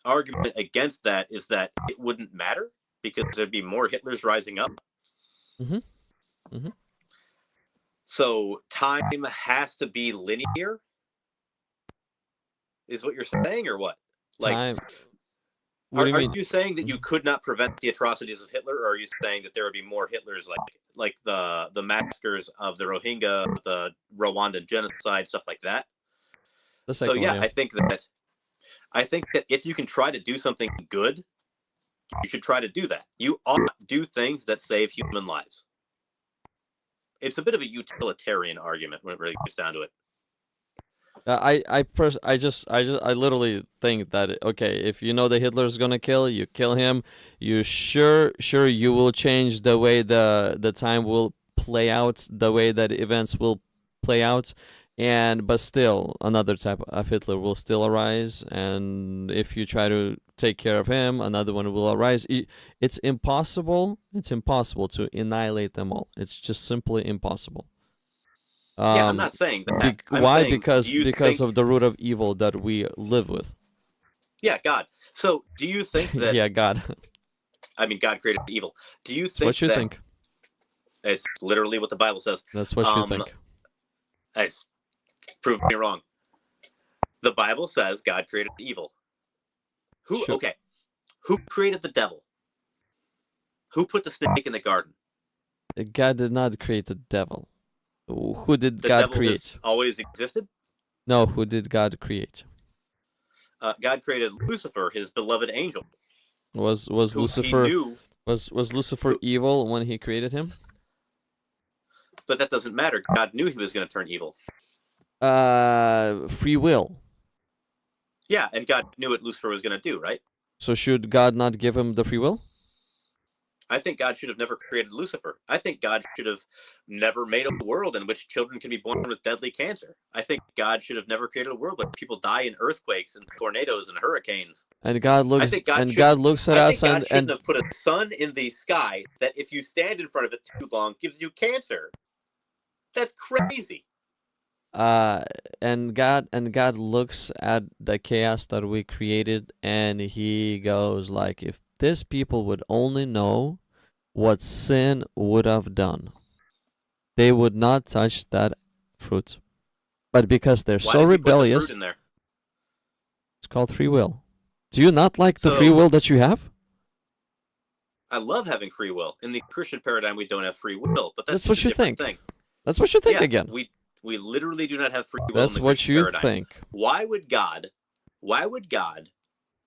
argument against that is that it wouldn't matter because there'd be more Hitlers rising up. Mm-hmm. Mm-hmm. So time has to be linear, is what you're saying, or what? Like, time. What do you mean? You saying that you could not prevent the atrocities of Hitler, or are you saying that there would be more Hitlers, like the massacres of the Rohingya, the Rwandan genocide, stuff like that? So yeah, I think that if you can try to do something good, you should try to do that. You ought to do things that save human lives. It's a bit of a utilitarian argument when it really comes down to it. I literally think that, okay, if you know that Hitler's gonna kill, you kill him. You sure you will change the way the time will play out, the way that events will play out, but still another type of Hitler will still arise, and if you try to take care of him, another one will arise. It's impossible to annihilate them all. It's just simply impossible. Yeah, I'm not saying that. Why? Because of the root of evil that we live with. Yeah, God. So, do you think that? Yeah, God. I mean, God created evil. Do you think That's what you think? It's literally what the Bible says. That's what you think. It's proved me wrong. The Bible says God created evil. Who? Sure. Okay. Who created the devil? Who put the snake in the garden? God did not create the devil. Who did The God devil create? has always existed. No, who did God create? God created Lucifer, his beloved angel. Was who Lucifer He knew, was Lucifer evil when he created him? but that doesn't matter. God knew he was going to turn evil. Free will. Yeah, and God knew what Lucifer was going to do, right? So should God not give him the free will? I think God should have never created Lucifer. I think God should have never made a world in which children can be born with deadly cancer. I think God should have never created a world where people die in earthquakes and tornadoes and hurricanes. And God looks think God and should- God looks at I us think God shouldn't and have put a sun in the sky that if you stand in front of it too long gives you cancer. That's crazy. and God looks at the chaos that we created and he goes like, if this people would only know what sin would have done, they would not touch that fruit. But because they're Why so did he put the rebellious, fruit in there? it's called free will. Do you not like the So- free will that you have? I love having free will. In the Christian paradigm, we don't have free will, but That's that's what just a you different think. thing. That's what you think Yeah, again. We literally do not have free will That's in the what Christian you paradigm. think. Why would God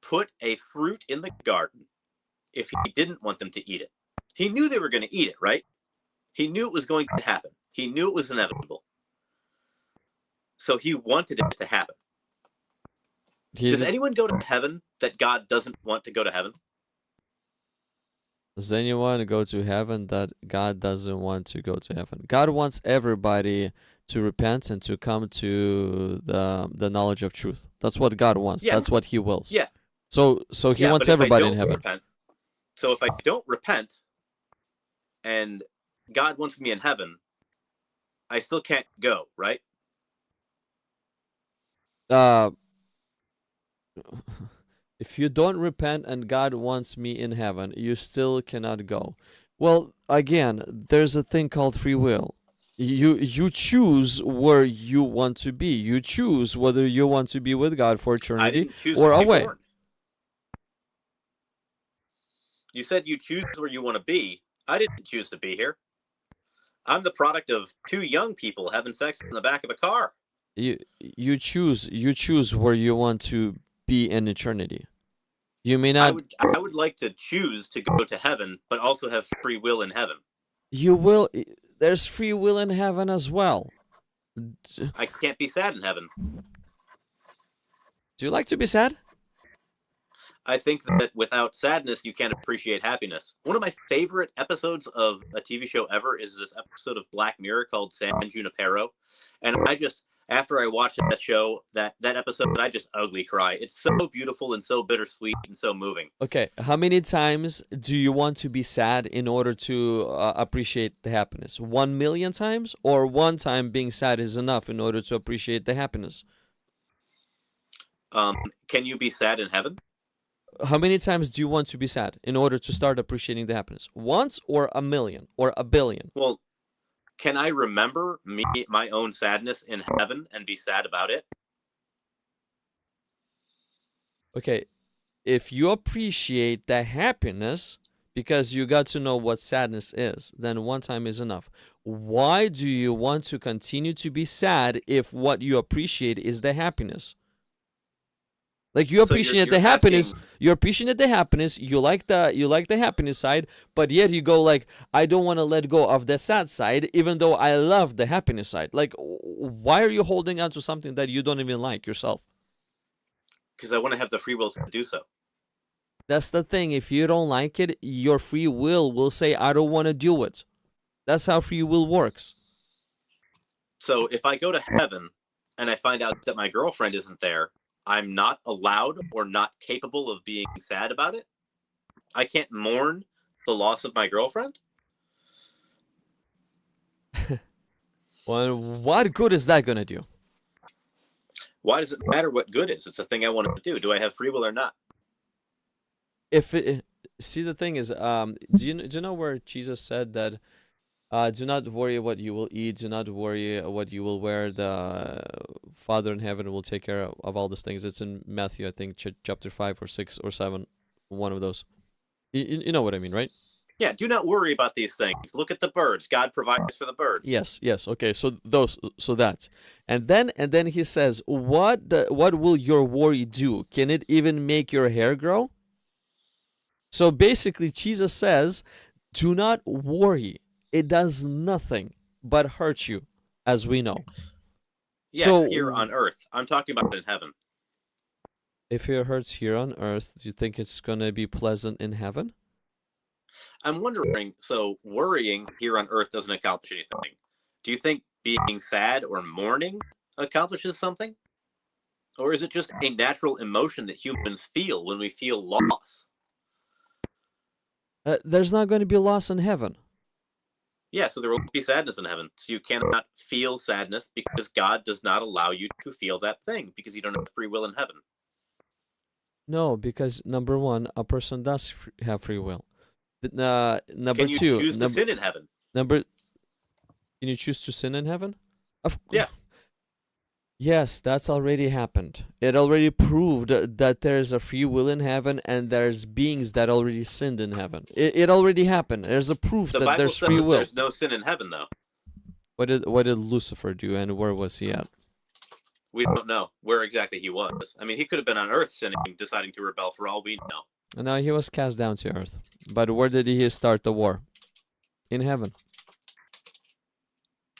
put a fruit in the garden if he didn't want them to eat it? He knew they were going to eat it, right? He knew it was going to happen. He knew it was inevitable. So he wanted it to happen. Does anyone go to heaven that God doesn't want to go to heaven? Does anyone go to heaven that God doesn't want to go to heaven? God wants everybody to repent and to come to the knowledge of truth. That's what God wants. Yeah. That's what he wills. Yeah. So he wants but if I everybody in don't heaven. repent- so if I don't repent and God wants me in heaven, I still can't go, right? If you don't repent and God wants me in heaven, you still cannot go. Well, again, there's a thing called free will. You choose where you want to be. You choose whether you want to be with God for I eternity didn't choose or to be away. born. You said you choose where you want to be. I didn't choose to be here. I'm the product of two young people having sex in the back of a car. You choose where you want to be in eternity. You may not. I would like to choose to go to heaven, but also have free will in heaven. You will. There's free will in heaven as well. I can't be sad in heaven. Do you like to be sad? I think that without sadness, you can't appreciate happiness. One of my favorite episodes of a TV show ever is this episode of Black Mirror called San Junipero. And after I watched that show, that episode, I just ugly cry. It's so beautiful and so bittersweet and so moving. Okay, how many times do you want to be sad in order to appreciate the happiness? 1,000,000 times? Or one time being sad is enough in order to appreciate the happiness? Can you be sad in heaven? How many times do you want to be sad in order to start appreciating the happiness? Once or 1,000,000 or 1,000,000,000? Well, can I remember my own sadness in heaven and be sad about it? Okay, if you appreciate the happiness because you got to know what sadness is, then one time is enough. Why do you want to continue to be sad if what you appreciate is the happiness? Like you appreciate the happiness, you appreciate the happiness, you like the happiness side, but yet you go like, I don't want to let go of the sad side, even though I love the happiness side. Like, why are you holding on to something that you don't even like yourself? Because I want to have the free will to do so. That's the thing. If you don't like it, your free will say, I don't want to do it. That's how free will works. So if I go to heaven and I find out that my girlfriend isn't there, I'm not allowed or not capable of being sad about it? I can't mourn the loss of my girlfriend? Well, what good is that going to do? Why does it matter what good is? It's a thing I want to do. Do I have free will or not? See, the thing is, do you know where Jesus said that Do not worry what you will eat. Do not worry what you will wear. The Father in heaven will take care of all these things. It's in Matthew, I think, chapter 5 or 6 or 7, one of those. You know what I mean, right? Yeah, do not worry about these things. Look at the birds. God provides for the birds. Yes, yes. Okay, so that. And then he says, what will your worry do? Can it even make your hair grow? So basically, Jesus says, do not worry. It does nothing but hurt you, as we know. Yeah, So here on earth. I'm talking about in heaven. if it hurts here on earth, do you think it's going to be pleasant in heaven? I'm wondering, so worrying here on earth doesn't accomplish anything. Do you think being sad or mourning accomplishes something? Or is it just a natural emotion that humans feel when we feel loss? There's not going to be loss in heaven. Yeah, so there will be sadness in heaven. So you cannot feel sadness because God does not allow you to feel that thing because you don't have free will in heaven. No, because number one, a person does have free will. Number Can you two, choose to sin in heaven? can you choose to sin in heaven? Yeah. Yes, that's already happened. It already proved that there's a free will in heaven and there's beings that already sinned in heaven. It already happened. There's a proof The that Bible there's says free will. there's no sin in heaven, though. What did Lucifer do and where was he at? We don't know where exactly he was. I mean, he could have been on earth sinning, deciding to rebel for all we know. No, he was cast down to earth. But where did he start the war? In heaven.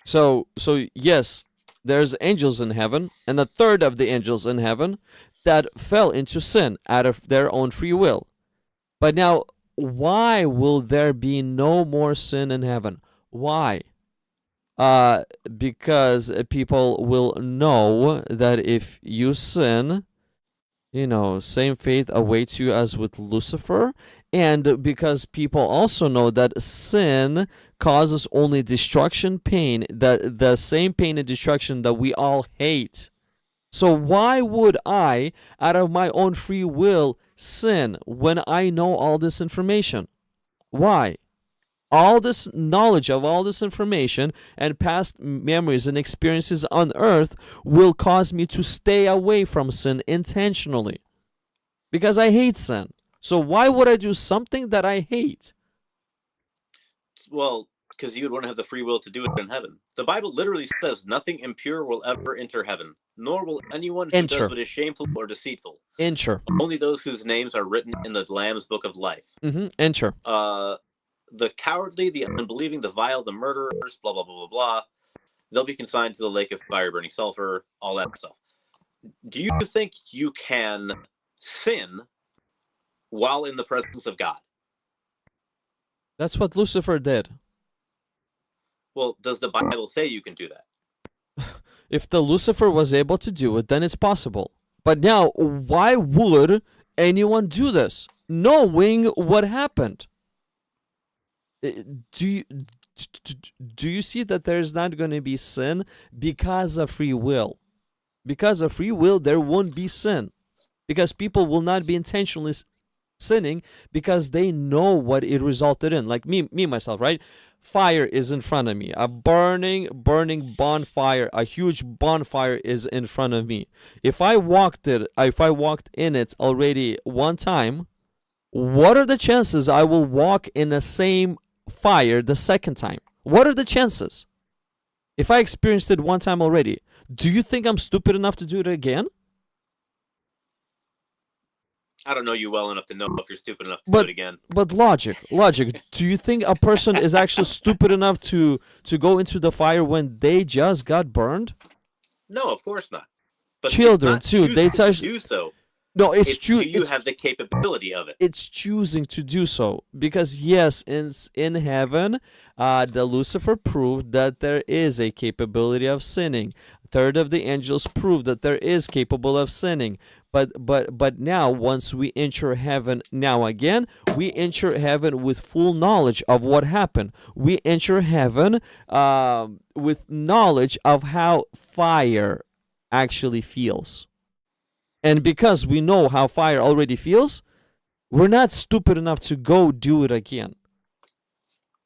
So yes, there's angels in heaven, and a third of the angels in heaven that fell into sin out of their own free will. But now, why will there be no more sin in heaven? Why? Because people will know that if you sin, same fate awaits you as with Lucifer, and because people also know that sin causes only destruction, pain, the same pain and destruction that we all hate. So why would I, out of my own free will, sin when I know all this information? Why? All this knowledge of all this information and past memories and experiences on earth will cause me to stay away from sin intentionally because I hate sin. So why would I do something that I hate? Well, because you would want to have the free will to do it in heaven. The Bible literally says nothing impure will ever enter heaven, nor will anyone who does what is shameful or deceitful. Enter. Only those whose names are written in the Lamb's book of life. Enter. The cowardly, the unbelieving, the vile, the murderers, blah, blah, blah, blah, blah. They'll be consigned to the lake of fire, burning sulfur, all that stuff. Do you think you can sin while in the presence of God? That's what Lucifer did. Well, does the Bible say you can do that? If the Lucifer was able to do it, then it's possible. But now, why would anyone do this, knowing what happened? Do you see that there's not going to be sin because of free will? Because of free will, there won't be sin. Because people will not be intentionally sinning because they know what it resulted in. Like me myself, right? Fire is in front of me. A burning bonfire, a huge bonfire is in front of me. If I walked in it already one time, what are the chances I will walk in the same fire the second time? What are the chances? If I experienced it one time already, do you think I'm stupid enough to do it again? I don't know you well enough to know if you're stupid enough to do it again. But logic. Do you think a person is actually stupid enough to go into the fire when they just got burned? No, of course not. But children too. They do so. No, it's true. You have the capability of it. It's choosing to do so because yes, in heaven, the Lucifer proved that there is a capability of sinning. A third of the angels proved that there is capable of sinning. But now, once we enter heaven, we enter heaven with full knowledge of what happened. We enter heaven with knowledge of how fire actually feels. And because we know how fire already feels, we're not stupid enough to go do it again.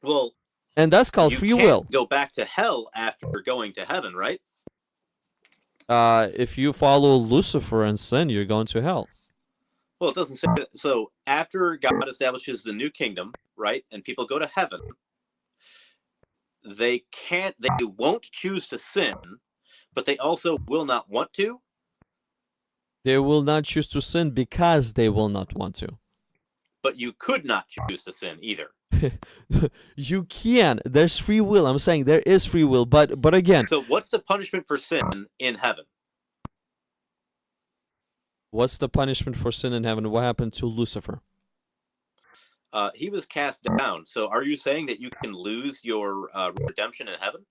Well, And that's called You free can't will. go back to hell after going to heaven, right? If you follow Lucifer and sin, you're going to hell. Well, it doesn't say that. So after God establishes the new kingdom, right, and people go to heaven, they won't choose to sin, but they also will not want to. They will not choose to sin because they will not want to. But you could not choose to sin either. You can. There's free will. I'm saying there is free will, but again, So what's the punishment for sin in heaven? what's the punishment for sin in heaven? What happened to Lucifer? He was cast down. So are you saying that you can lose your redemption in heaven?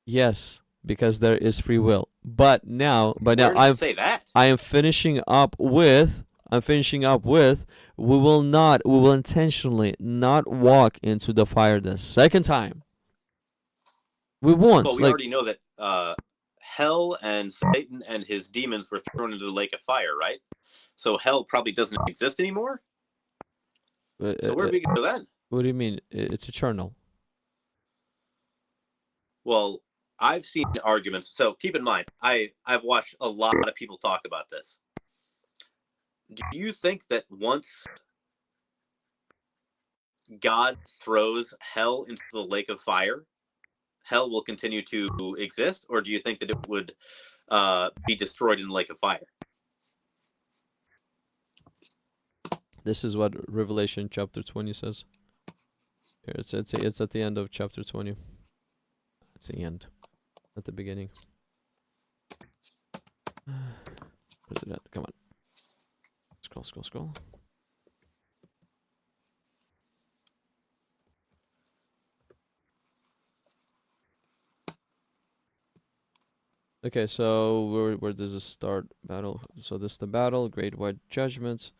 Yes, because there is free will. But now Where does I it say that? am finishing up with we will intentionally not walk into the fire the second time. We won't. Well, we like already know that hell and Satan and his demons were thrown into the lake of fire, right? So hell probably doesn't exist anymore. So where do we go then? what do you mean? It's eternal. Well, I've seen arguments. So keep in mind, I've watched a lot of people talk about this. Do you think that once God throws hell into the lake of fire, hell will continue to exist, or do you think that it would be destroyed in the lake of fire? This is what Revelation chapter 20 says. Here, it's at the end of chapter 20. It's the end, at the beginning. Where's it at? Come on. Scroll. Okay, so where does it start? Battle. So this is the battle, great white judgment.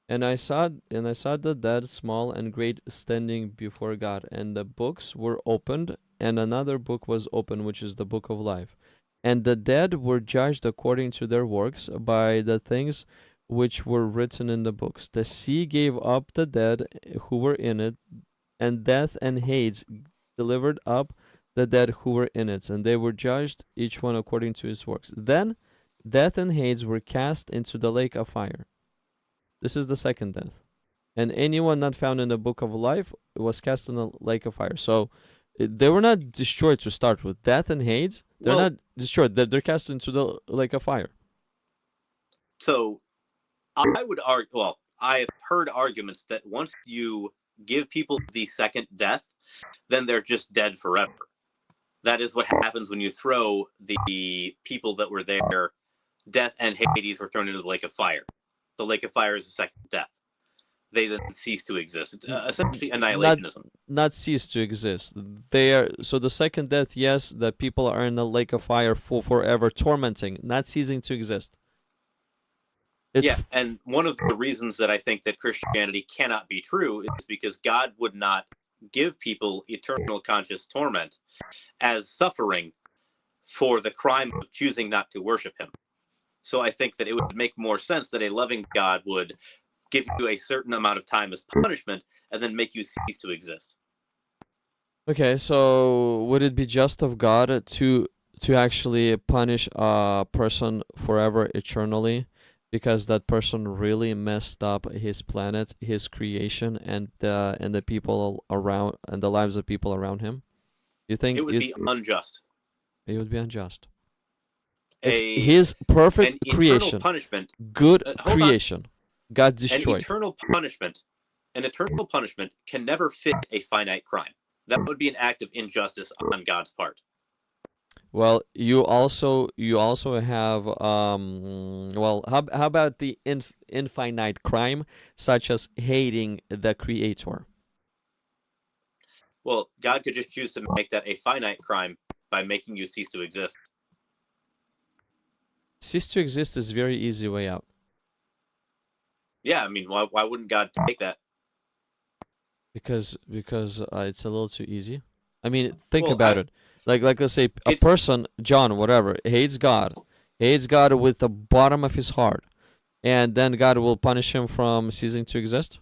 And I saw the dead, small and great, standing before God, and the books were opened, and another book was opened, which is the book of life. And the dead were judged according to their works by the things which were written in the books. The sea gave up the dead who were in it, and death and Hades delivered up the dead who were in it, and they were judged, each one according to his works. Then death and Hades were cast into the lake of fire. This is the second death. And anyone not found in the book of life was cast in the lake of fire. So they were not destroyed to start with. Death and Hades, they're not destroyed. They're cast into the lake of fire. So I would argue, well, I've heard arguments that once you give people the second death, then they're just dead forever. That is what happens when you throw the people that were there. Death and Hades were thrown into the lake of fire. The lake of fire is the second death. They then cease to exist. It's essentially annihilationism. Not cease to exist. They are, so the second death, yes, the people are in the lake of fire for forever, tormenting, not ceasing to exist. Yeah, and one of the reasons that I think that Christianity cannot be true is because God would not give people eternal conscious torment as suffering for the crime of choosing not to worship him. So I think that it would make more sense that a loving God would give you a certain amount of time as punishment and then make you cease to exist. Okay, so would it be just of God to actually punish a person forever, eternally, because that person really messed up his planet, his creation, and the people around, and the lives of people around him? You think it would be unjust? It would be unjust. It's his perfect creation, punishment, good creation. God destroyed. An eternal punishment can never fit a finite crime. That would be an act of injustice on God's part. Well, you also have well, how about the infinite crime, such as hating the Creator? Well, God could just choose to make that a finite crime by making you cease to exist. Cease to exist is a very easy way out. Yeah, I mean, why wouldn't God take that? Because it's a little too easy. I mean, think about it. Like let's say a person, John, whatever, hates God with the bottom of his heart, and then God will punish him from ceasing to exist.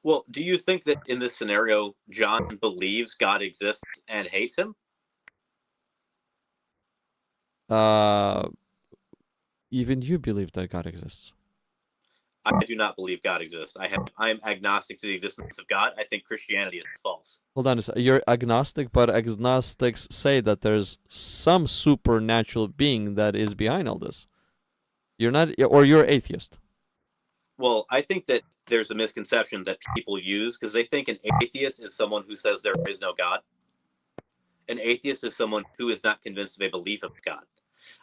Well, do you think that in this scenario, John believes God exists and hates him? Even you believe that God exists. I do not believe God exists. I am agnostic to the existence of God. I think Christianity is false. Hold on a second. You're agnostic, but agnostics say that there's some supernatural being that is behind all this. You're not, or you're atheist. Well, I think that there's a misconception that people use because they think an atheist is someone who says there is no God. An atheist is someone who is not convinced of a belief of God.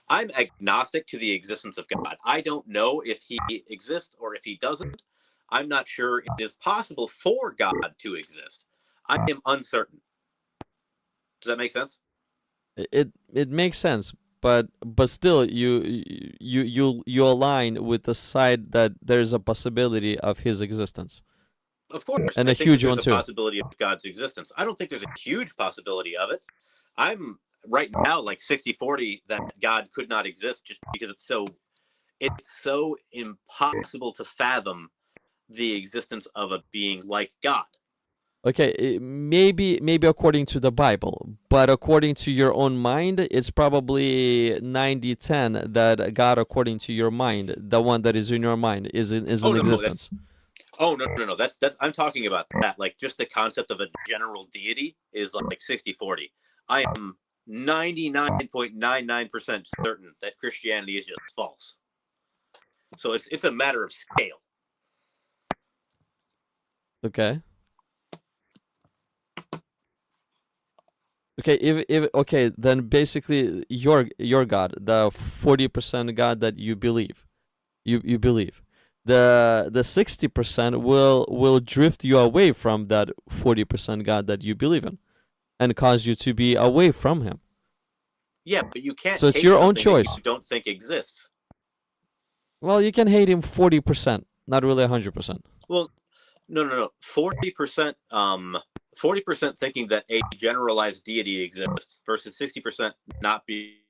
I'm agnostic to the existence of God. I don't know if he exists or if he doesn't. I'm not sure it is possible for God to exist. I am uncertain. Does that make sense? It makes sense, but still, you align with the side that there's a possibility of his existence. Of course, And I a think that huge one there's a too. possibility of God's existence. I don't think there's a huge possibility of it. I'm right now like 60-40 that God could not exist just because it's so impossible to fathom the existence of a being like God. Okay, maybe according to the Bible, but according to your own mind, it's probably 90-10 that God, according to your mind, the one that is in your mind, is in existence. No, that's I'm talking about that. Like just the concept of a general deity is like 60-40. I am 99.99% certain that Christianity is just false. So it's a matter of scale. Okay. Okay, if okay, then basically your God, the 40% God that you believe, you believe, the 60% will drift you away from that 40% God that you believe in, and cause you to be away from Him. Yeah, but you can't. So it's hate your own something choice. that you don't think exists. Well, you can hate Him 40%, not really 100%. Well, no. 40%. 40% thinking that a generalized deity exists versus 60% not be.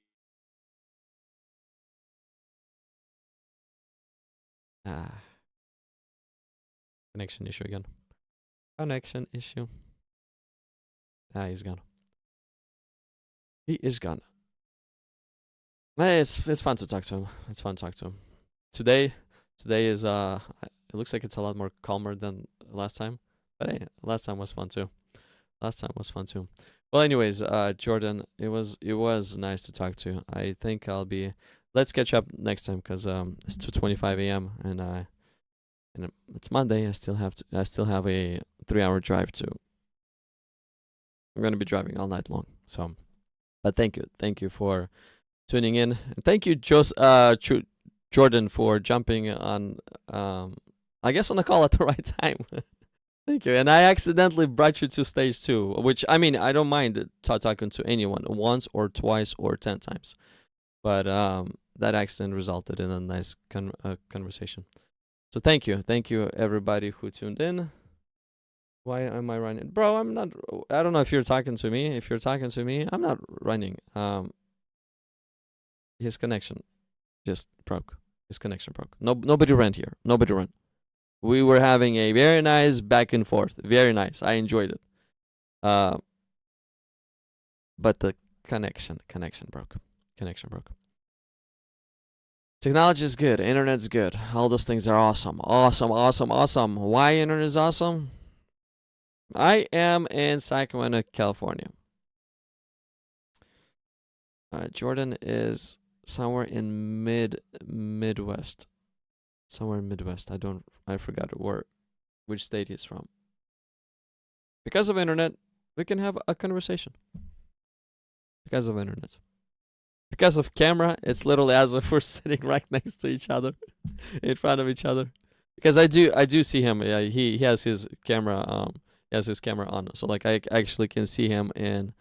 Connection issue again. Connection issue. He's gone. He is gone. Hey, it's fun to talk to him. It's fun to talk to him. Today is it looks like it's a lot more calmer than last time. But hey, last time was fun too. Well, anyways, Jordan, it was nice to talk to you. I think let's catch up next time because it's 2:25 a.m. and it's Monday. I still have a 3-hour drive to. I'm gonna be driving all night long. So, but thank you for tuning in. And thank you, Jordan, for jumping on. I guess on the call at the right time. Thank you. And I accidentally brought you to stage 2, which I mean I don't mind talking to anyone once or twice or 10 times, but that accident resulted in a nice conversation. So thank you everybody who tuned in. Why am I running? Bro, I'm not. I don't know if you're talking to me. If you're talking to me, I'm not running. His connection just broke. His connection broke. Nobody ran here. Nobody ran. We were having a very nice back and forth. Very nice. I enjoyed it. But the connection broke. Technology is good. Internet's good. All those things are awesome. Awesome. Why internet is awesome? I am in Sacramento, California. Jordan is somewhere in Midwest. Somewhere in Midwest. I forgot which state he's from. Because of internet, we can have a conversation. Because of internet. Because of camera, it's literally as if we're sitting right next to each other, in front of each other. Because I do see him. Yeah, he has his camera. He has his camera on, so like I actually can see him in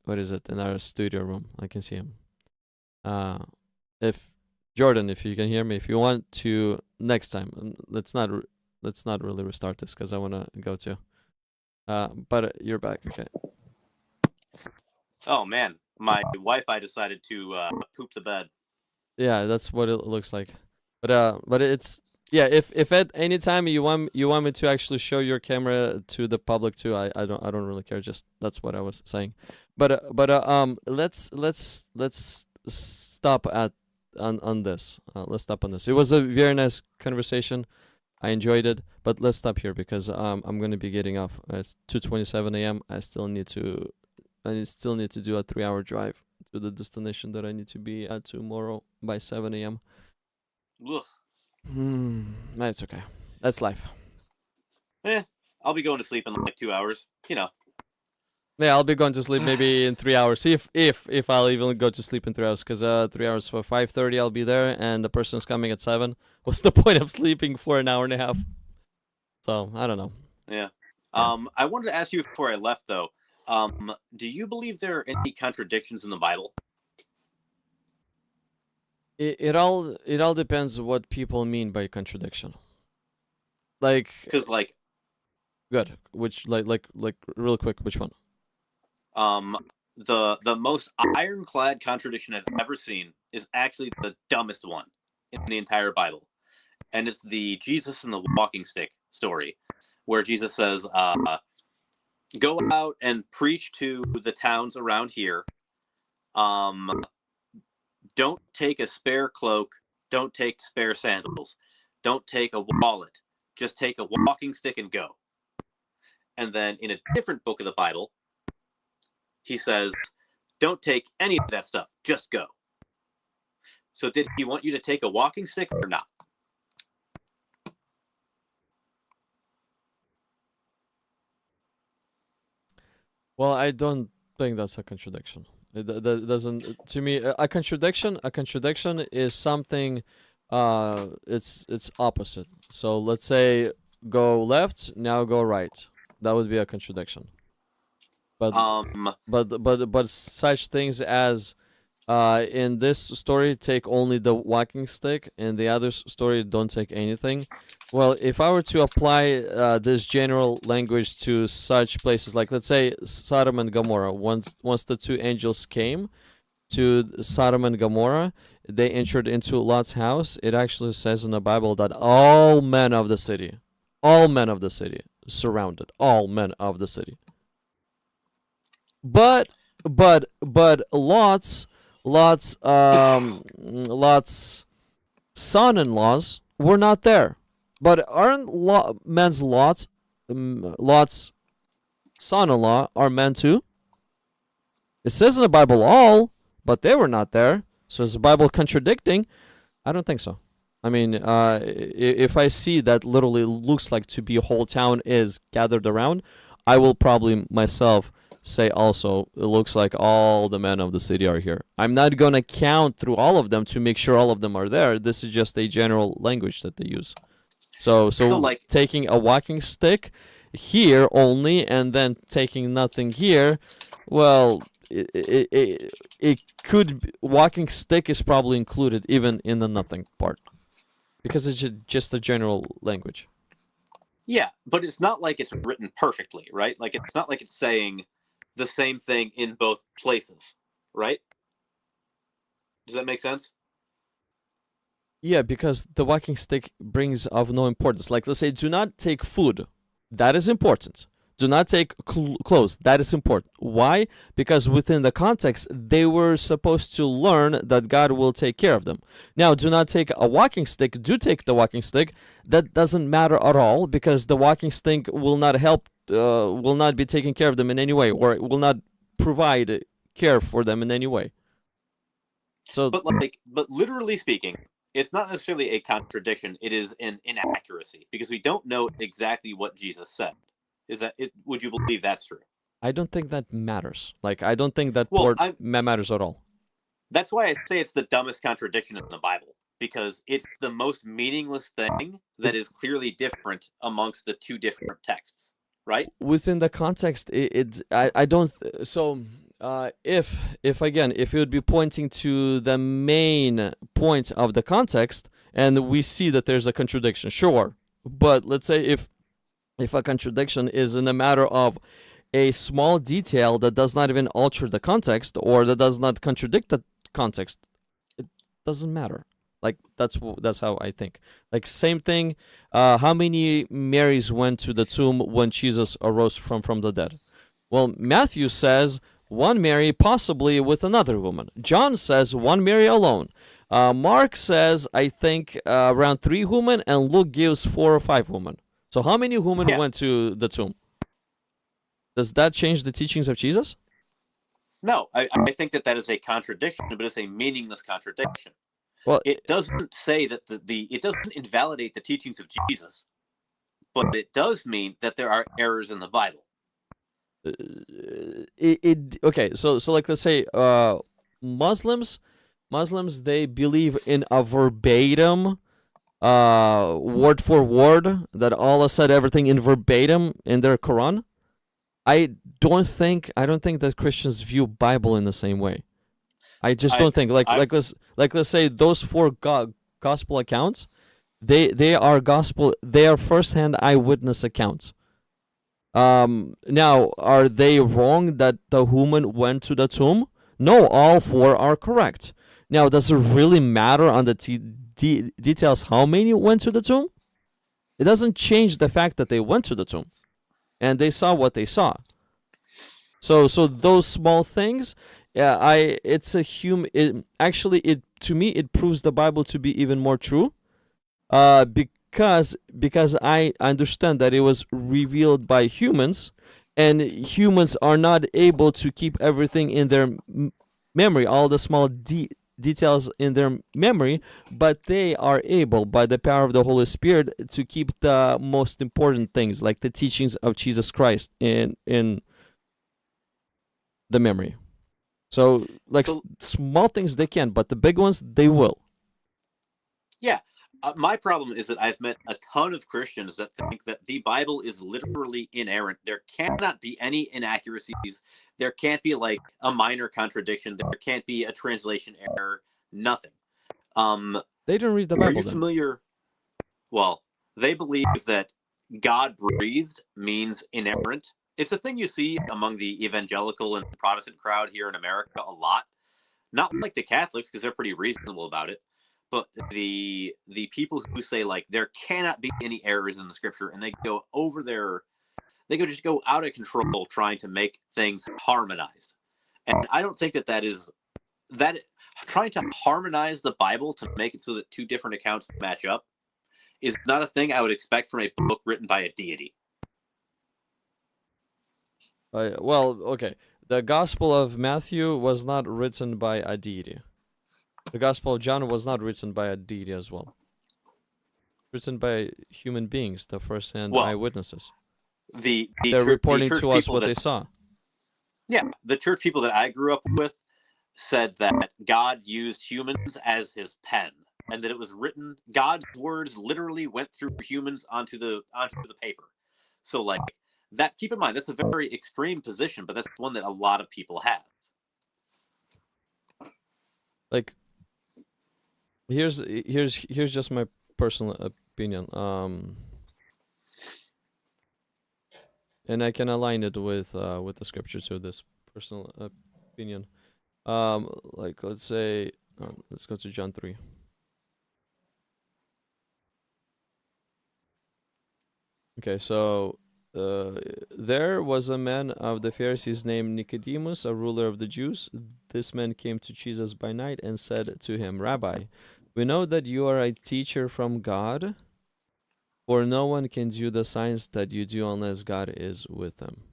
what is it, in our studio room. I can see him. If Jordan, if you can hear me, if you want to next time, let's not really restart this because I want to go too. But you're back, okay? Oh man, my Wi-Fi decided to poop the bed. Yeah, that's what it looks like. But it's Yeah, if at any time you want me to actually show your camera to the public too, I don't really care. Just that's what I was saying. But let's stop at on this. Let's stop on this. It was a very nice conversation. I enjoyed it, but let's stop here because I'm gonna be getting off. It's 2:27 a.m. I still need to do a 3-hour drive to the destination that I need to be at tomorrow by 7 a.m. Ugh. It's okay. That's life. I'll be going to sleep in like 2 hours. You know. Yeah, I'll be going to sleep maybe in 3 hours. See if I'll even go to sleep in 3 hours, because 3 hours for 5:30 I'll be there, and the person's coming at 7. What's the point of sleeping for an hour and a half? So I don't know. Yeah. I wanted to ask you before I left though. Do you believe there are any contradictions in the Bible? It all depends what people mean by contradiction. Like, Because like good. Which like real quick, which one? the most ironclad contradiction I've ever seen is actually the dumbest one in the entire Bible, and it's the Jesus and the walking stick story, where Jesus says, "Go out and preach to the towns around here. Don't take a spare cloak. Don't take spare sandals. Don't take a wallet. Just take a walking stick and go." And then in a different book of the Bible, he says, "Don't take any of that stuff. Just go." So did he want you to take a walking stick or not? Well, I don't think that's a contradiction. It doesn't, to me, a contradiction is something, it's opposite. So let's say go left, now go right. That would be a contradiction. But such things as, in this story, take only the walking stick, in the other story, don't take anything. Well, if I were to apply this general language to such places, like let's say Sodom and Gomorrah, once the two angels came to Sodom and Gomorrah, they entered into Lot's house. It actually says in the Bible that all men of the city surrounded all men of the city. But Lot's son-in-laws were not there. But aren't Lot's son-in-law are men too? It says in the Bible all, but they were not there. So is the Bible contradicting? I don't think so. I mean, if I see that literally looks like to be a whole town is gathered around, I will probably myself say also, it looks like all the men of the city are here. I'm not going to count through all of them to make sure all of them are there. This is just a general language that they use. So like taking a walking stick here only and then taking nothing here, well, it could be, walking stick is probably included even in the nothing part because it's just a general language. Yeah, but it's not like it's written perfectly, right? Like it's not like it's saying the same thing in both places, right? Does that make sense? Yeah, because the walking stick brings of no importance. Like, let's say, do not take food. That is important. Do not take clothes. That is important. Why? Because within the context, they were supposed to learn that God will take care of them. Now, do not take a walking stick. Do take the walking stick. That doesn't matter at all because the walking stick will not help, will not be taking care of them in any way, or will not provide care for them in any way. So, but literally speaking, it's not necessarily a contradiction. It is an inaccuracy because we don't know exactly what Jesus said. Would you believe that's true? I don't think that matters. Like, I don't think that matters at all. That's why I say it's the dumbest contradiction in the Bible, because it's the most meaningless thing that is clearly different amongst the two different texts, right? Within the context, I don't. So, if it would be pointing to the main point of the context, and we see that there's a contradiction, sure. But let's say if a contradiction is in a matter of a small detail that does not even alter the context or that does not contradict the context, it doesn't matter. Like that's how I think. Like same thing. How many Marys went to the tomb when Jesus arose from the dead? Well, Matthew says one Mary, possibly with another woman. John says one Mary alone. Mark says I think around 3 women, and Luke gives 4 or 5 women. So how many women Yeah. went to the tomb? Does that change the teachings of Jesus? No, I think that is a contradiction, but it's a meaningless contradiction. Well, It doesn't say that it doesn't invalidate the teachings of Jesus, but it does mean that there are errors in the Bible. Okay. So like let's say Muslims they believe in a verbatim word for word that Allah said everything in verbatim in their Quran. I don't think that Christians view Bible in the same way. I just don't think let's say those 4 gospel accounts, they are first-hand eyewitness accounts. Now, are they wrong that the woman went to the tomb? No, all 4 are correct. Now, does it really matter on the details how many went to the tomb? It doesn't change the fact that they went to the tomb and they saw what they saw. So those small things, it's a human. Actually, to me it proves the Bible to be even more true, because I understand that it was revealed by humans, and humans are not able to keep everything in their memory, all the small details in their memory, but they are able, by the power of the Holy Spirit, to keep the most important things, like the teachings of Jesus Christ, in the memory. So, like, small things they can, but the big ones they will. Yeah. My problem is that I've met a ton of Christians that think that the Bible is literally inerrant. There cannot be any inaccuracies. There can't be like a minor contradiction. There can't be a translation error. Nothing. They don't read the Bible. Are you familiar? Well, they believe that God breathed means inerrant. It's a thing you see among the evangelical and Protestant crowd here in America a lot. Not like the Catholics, because they're pretty reasonable about it. But the people who say like there cannot be any errors in the scripture, and they go just go out of control trying to make things harmonized. And I don't think that is trying to harmonize the Bible to make it so that 2 different accounts match up is not a thing I would expect from a book written by a deity. Well, okay. The Gospel of Matthew was not written by a deity. The Gospel of John was not written by a deity as well. Written by human beings, the first-hand eyewitnesses. They're reporting to us what they saw. Yeah, the church people that I grew up with said that God used humans as his pen, and that it was written. God's words literally went through humans onto the paper. So, like that. Keep in mind, that's a very extreme position, but that's one that a lot of people have. Like, here's just my personal opinion. And I can align it with the scripture to this personal opinion. Like, let's say, let's go to John 3. Okay, so there was a man of the Pharisees named Nicodemus, a ruler of the Jews. This man came to Jesus by night and said to him, "Rabbi, we know that you are a teacher from God, for no one can do the signs that you do unless God is with him."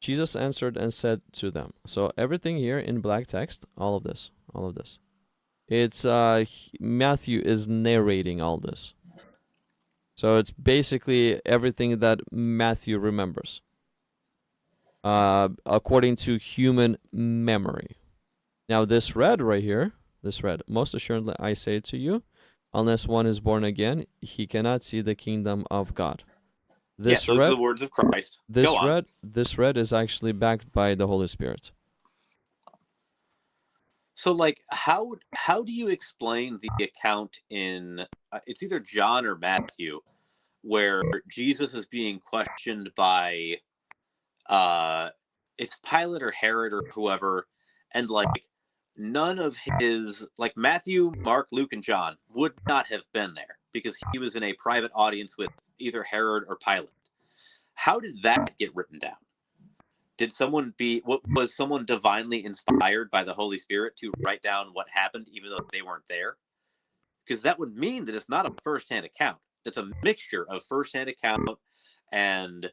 Jesus answered and said to them. So everything here in black text, all of this. It's Matthew is narrating all this. So it's basically everything that Matthew remembers, according to human memory. Now this read right here, most assuredly I say to you, unless one is born again, he cannot see the kingdom of God. Those are the words of Christ. This read is actually backed by the Holy Spirit. So, like, how do you explain the account in it's either John or Matthew, where Jesus is being questioned by it's Pilate or Herod or whoever, and like none of his, like Matthew, Mark, Luke, and John would not have been there because he was in a private audience with either Herod or Pilate. How did that get written down? Was someone divinely inspired by the Holy Spirit to write down what happened even though they weren't there? Because that would mean that it's not a first-hand account. It's a mixture of first-hand account and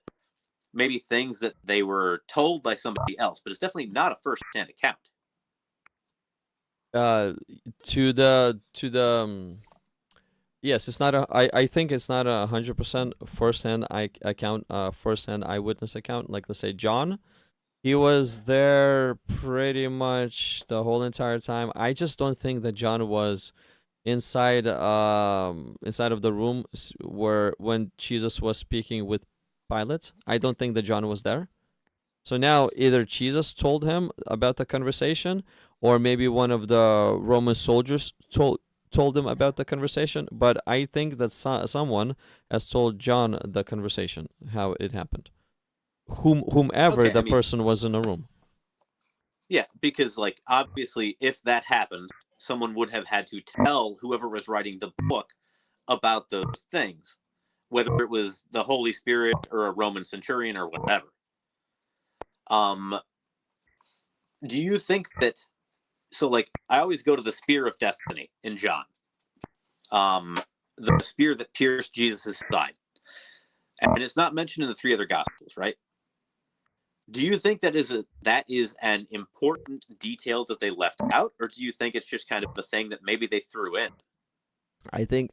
maybe things that they were told by somebody else, but it's definitely not a first-hand account. Yes, it's not I think it's not 100% first-hand account, first-hand eyewitness account. Like, let's say John, he was there pretty much the whole entire time. I just don't think that John was inside of the room where when Jesus was speaking with Pilate. I don't think that John was there. So now either Jesus told him about the conversation, or maybe one of the Roman soldiers told him about the conversation. But I think that someone has told John the conversation, how it happened. Whomever Okay, the person was in the room. Yeah, because like obviously if that happened, someone would have had to tell whoever was writing the book about those things, whether it was the Holy Spirit or a Roman centurion or whatever. Do you think that, so like I always go to the spear of destiny in John, the spear that pierced Jesus' side, and it's not mentioned in the three other gospels, right? Do you think that is an important detail that they left out, or do you think it's just kind of a thing that maybe they threw in? I think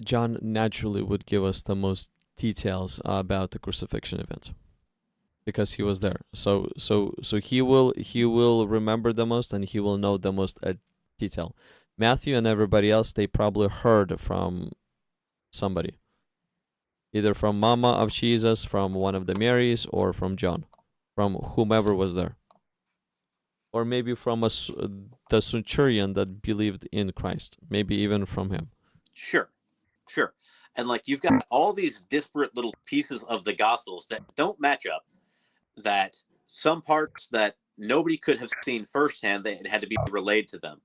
John naturally would give us the most details about the crucifixion event, because he was there. So he will remember the most, and he will know the most detail. Matthew and everybody else, they probably heard from somebody, either from Mama of Jesus, from one of the Marys, or from John, from whomever was there, or maybe from the centurion that believed in Christ, maybe even from him. Sure. And like you've got all these disparate little pieces of the Gospels that don't match up, that some parts that nobody could have seen firsthand, that it had to be relayed to them.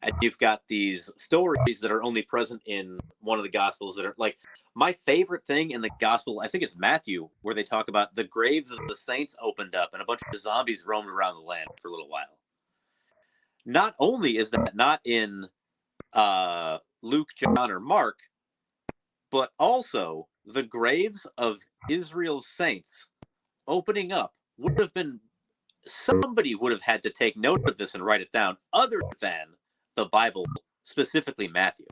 And you've got these stories that are only present in one of the Gospels that are like, my favorite thing in the Gospel, I think it's Matthew, where they talk about the graves of the saints opened up and a bunch of zombies roamed around the land for a little while. Not only is that not in Luke, John, or Mark, but also the graves of Israel's saints opening up would have been, somebody would have had to take note of this and write it down, other than the Bible, specifically Matthew.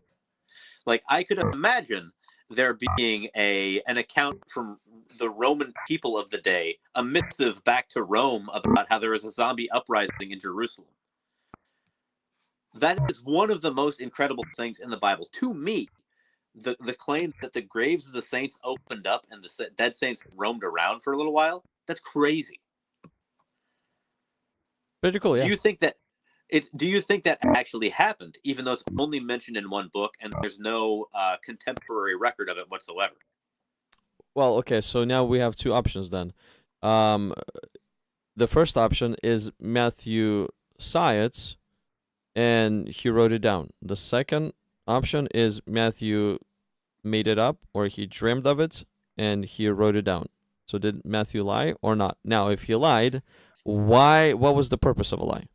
Like I could imagine there being an account from the Roman people of the day, a missive back to Rome about how there was a zombie uprising in Jerusalem. That is one of the most incredible things in the Bible. To me, the claim that the graves of the saints opened up and the dead saints roamed around for a little while, that's crazy. Pretty cool, yeah. Do you think that actually happened, even though it's only mentioned in one book and there's no contemporary record of it whatsoever? Well, okay, so now we have two options then. The first option is Matthew saw it and he wrote it down. The second option is Matthew made it up, or he dreamed of it and he wrote it down. So did Matthew lie or not? Now, if he lied, why? What was the purpose of a lie?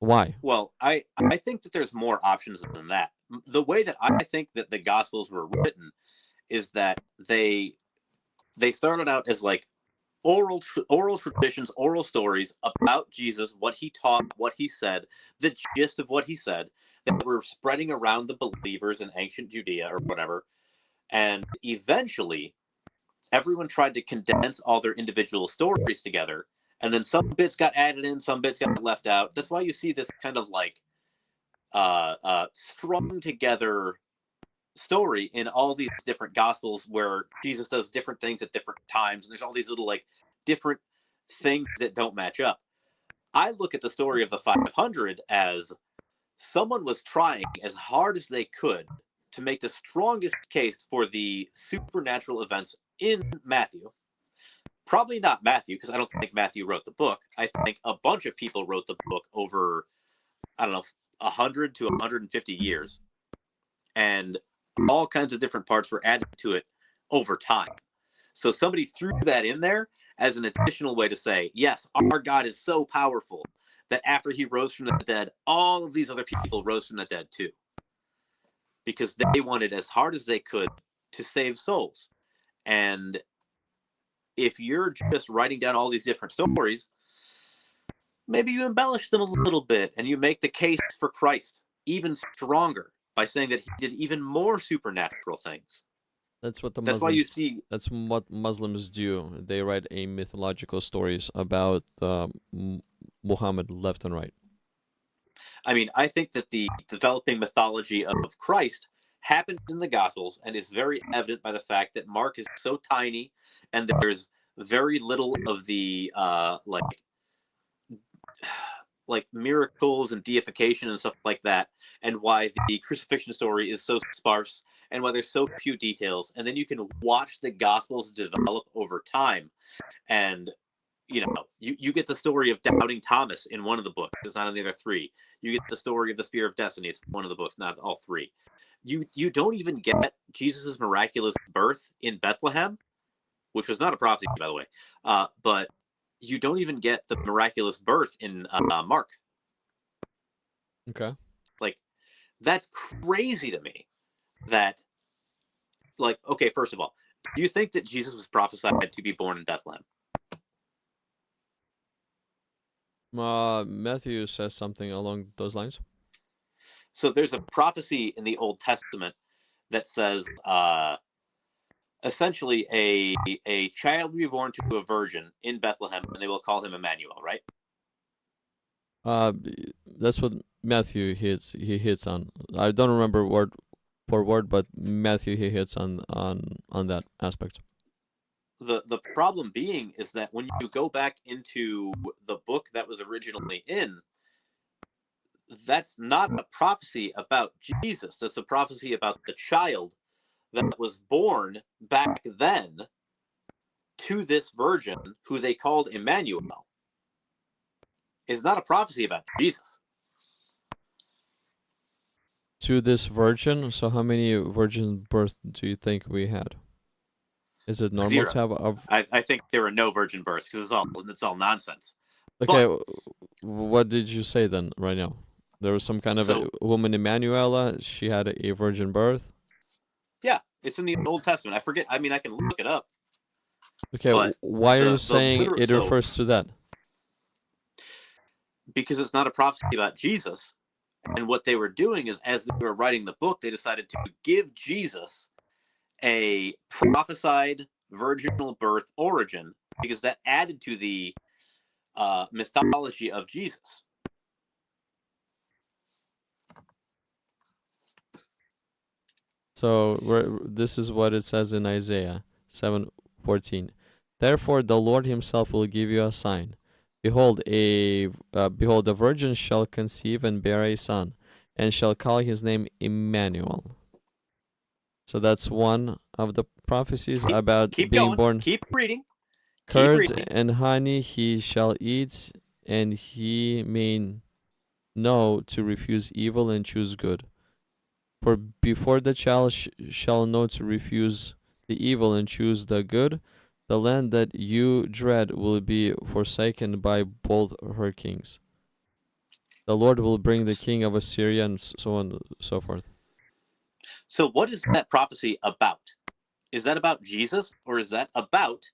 Why? Well, I think that there's more options than that. The way that I think that the Gospels were written is that they started out as like oral traditions, oral stories about Jesus, what he taught, what he said, the gist of what he said, that were spreading around the believers in ancient Judea or whatever. And eventually, everyone tried to condense all their individual stories together. And then some bits got added in, some bits got left out. That's why you see this kind of like strung together story in all these different gospels where Jesus does different things at different times, and there's all these little like different things that don't match up. I look at the story of the 500 as someone was trying as hard as they could to make the strongest case for the supernatural events in Matthew. Probably not Matthew, because I don't think Matthew wrote the book. I think a bunch of people wrote the book over I don't know, 100 to 150 years, and all kinds of different parts were added to it over time. So somebody threw that in there as an additional way to say, yes, our God is so powerful that after he rose from the dead, all of these other people rose from the dead too. Because they wanted as hard as they could to save souls. And if you're just writing down all these different stories, maybe you embellish them a little bit and you make the case for Christ even stronger by saying that he did even more supernatural things. That's what the That's why you Muslims. see. That's what Muslims do. They write a mythological stories about Muhammad left and right. I mean, I think that the developing mythology of Christ happened in the Gospels and is very evident by the fact that Mark is so tiny and there's very little of the like miracles and deification and stuff like that, and why the crucifixion story is so sparse and why there's so few details. And then you can watch the Gospels develop over time, and you know, you get the story of doubting Thomas in one of the books. It's not in the other three. You get the story of the Spear of Destiny. It's one of the books, not all three. You don't even get Jesus' miraculous birth in Bethlehem, which was not a prophecy, by the way. But you don't even get the miraculous birth in Mark. Okay. Like, that's crazy to me. That, like, okay, first of all, do you think that Jesus was prophesied to be born in Bethlehem? Matthew says something along those lines. So there's a prophecy in the Old Testament that says, essentially, a child will be born to a virgin in Bethlehem, and they will call him Emmanuel, right? That's what Matthew hits. He hits on. I don't remember word for word, but Matthew he hits on that aspect. The problem being is that when you go back into the book that was originally in, that's not a prophecy about Jesus. That's a prophecy about the child that was born back then to this virgin who they called Emmanuel. Is not a prophecy about Jesus. To this virgin. So how many virgin births do you think we had? Is it normal 0. to have a? I think there were no virgin births because it's all nonsense. Okay, what did you say then? Right now, there was some kind of a woman, Emmanuela. She had a virgin birth. Yeah, it's in the Old Testament. I forget. I mean, I can look it up. Okay, why are you saying it refers to that? Because it's not a prophecy about Jesus. And what they were doing is, as they were writing the book, they decided to give Jesus a prophesied virginal birth origin because that added to the mythology of Jesus. So this is what it says in Isaiah 7:14. Therefore, the Lord Himself will give you a sign. Behold, a virgin shall conceive and bear a son, and shall call his name Emmanuel. So that's one of the prophecies about being born. Keep reading. Curds and honey he shall eat, and he may know to refuse evil and choose good. For before the child shall know to refuse the evil and choose the good, the land that you dread will be forsaken by both her kings. The Lord will bring the king of Assyria, and so on and so forth. So what is that prophecy about? Is that about Jesus, or is that about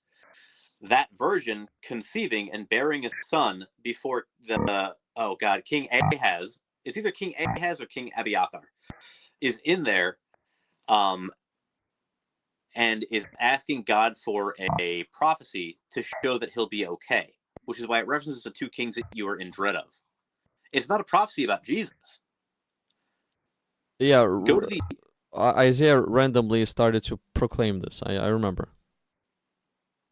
that virgin conceiving and bearing a son before King Ahaz? It's either King Ahaz or King Abiathar is in there, and is asking God for a prophecy to show that he'll be okay, which is why it references the two kings that you are in dread of. It's not a prophecy about Jesus. Yeah, Go to the Isaiah randomly started to proclaim this. I remember.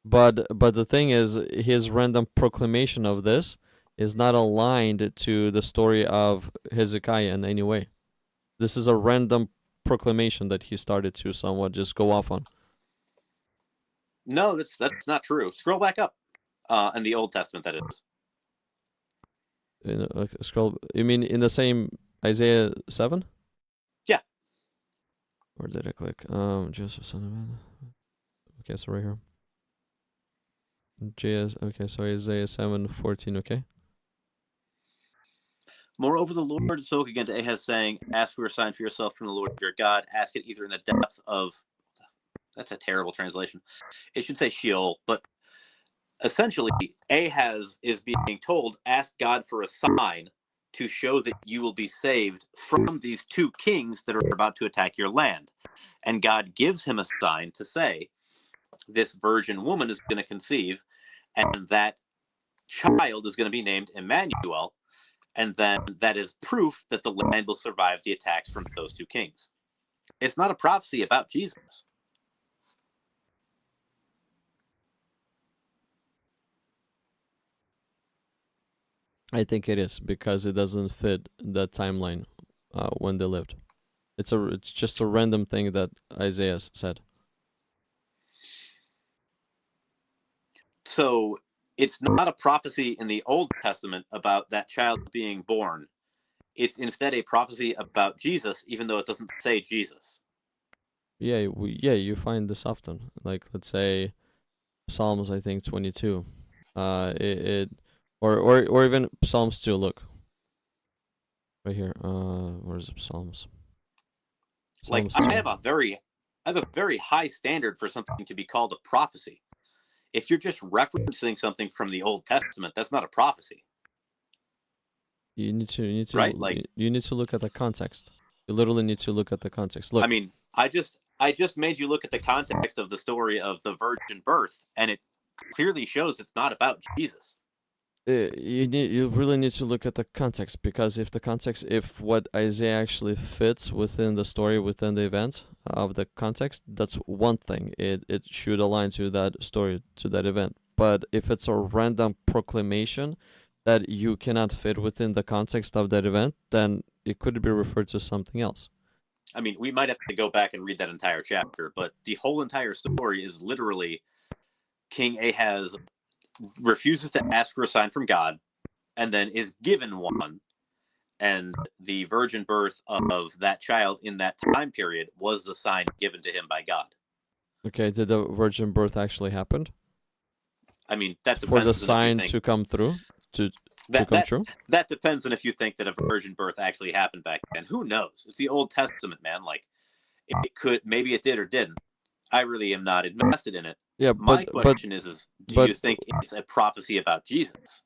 But the thing is, his random proclamation of this is not aligned to the story of Hezekiah in any way. This is a random proclamation that he started to somewhat just go off on. No, that's not true. Scroll back up in the Old Testament, that is. Scroll. You mean in the same Isaiah 7? Yeah. Where did I click? Joseph, son of man. Okay, so right here. Okay, so Isaiah 7:14. Okay. Moreover, the Lord spoke again to Ahaz, saying, "Ask for a sign for yourself from the Lord your God. Ask it either in the depth of..." That's a terrible translation. It should say Sheol, but essentially, Ahaz is being told, ask God for a sign to show that you will be saved from these two kings that are about to attack your land. And God gives him a sign to say, this virgin woman is going to conceive, and that child is going to be named Emmanuel. And then that is proof that the land will survive the attacks from those two kings. It's not a prophecy about Jesus. I think it is because it doesn't fit the timeline when they lived. It's just a random thing that Isaiah said. So it's not a prophecy in the Old Testament about that child being born. It's instead a prophecy about Jesus, even though it doesn't say Jesus. Yeah, you find this often. Like, let's say Psalms, I think 22. Or even Psalms 2. Look, right here. Where's Psalms? Like, Psalms 2. I have a very high standard for something to be called a prophecy. If you're just referencing something from the Old Testament, that's not a prophecy. You need to right? Like, you need to look at the context. You literally need to look at the context. Look, I mean, I just made you look at the context of the story of the virgin birth, and it clearly shows it's not about Jesus. you really need to look at the context, because if what Isaiah actually fits within the story, within the event of the context, that's one thing. It should align to that story, to that event. But if it's a random proclamation that you cannot fit within the context of that event, then it could be referred to something else. I mean, we might have to go back and read that entire chapter, but the whole entire story is literally King Ahaz refuses to ask for a sign from God, and then is given one, and the virgin birth of that child in that time period was the sign given to him by God. Okay, did the virgin birth actually happen? I mean, that depends for the sign to come through, to come true? That depends on if you think that a virgin birth actually happened back then. Who knows? It's the Old Testament, man. Like, it could, maybe it did or didn't. I really am not invested in it. Yeah, My question is do you think it's a prophecy about Jesus?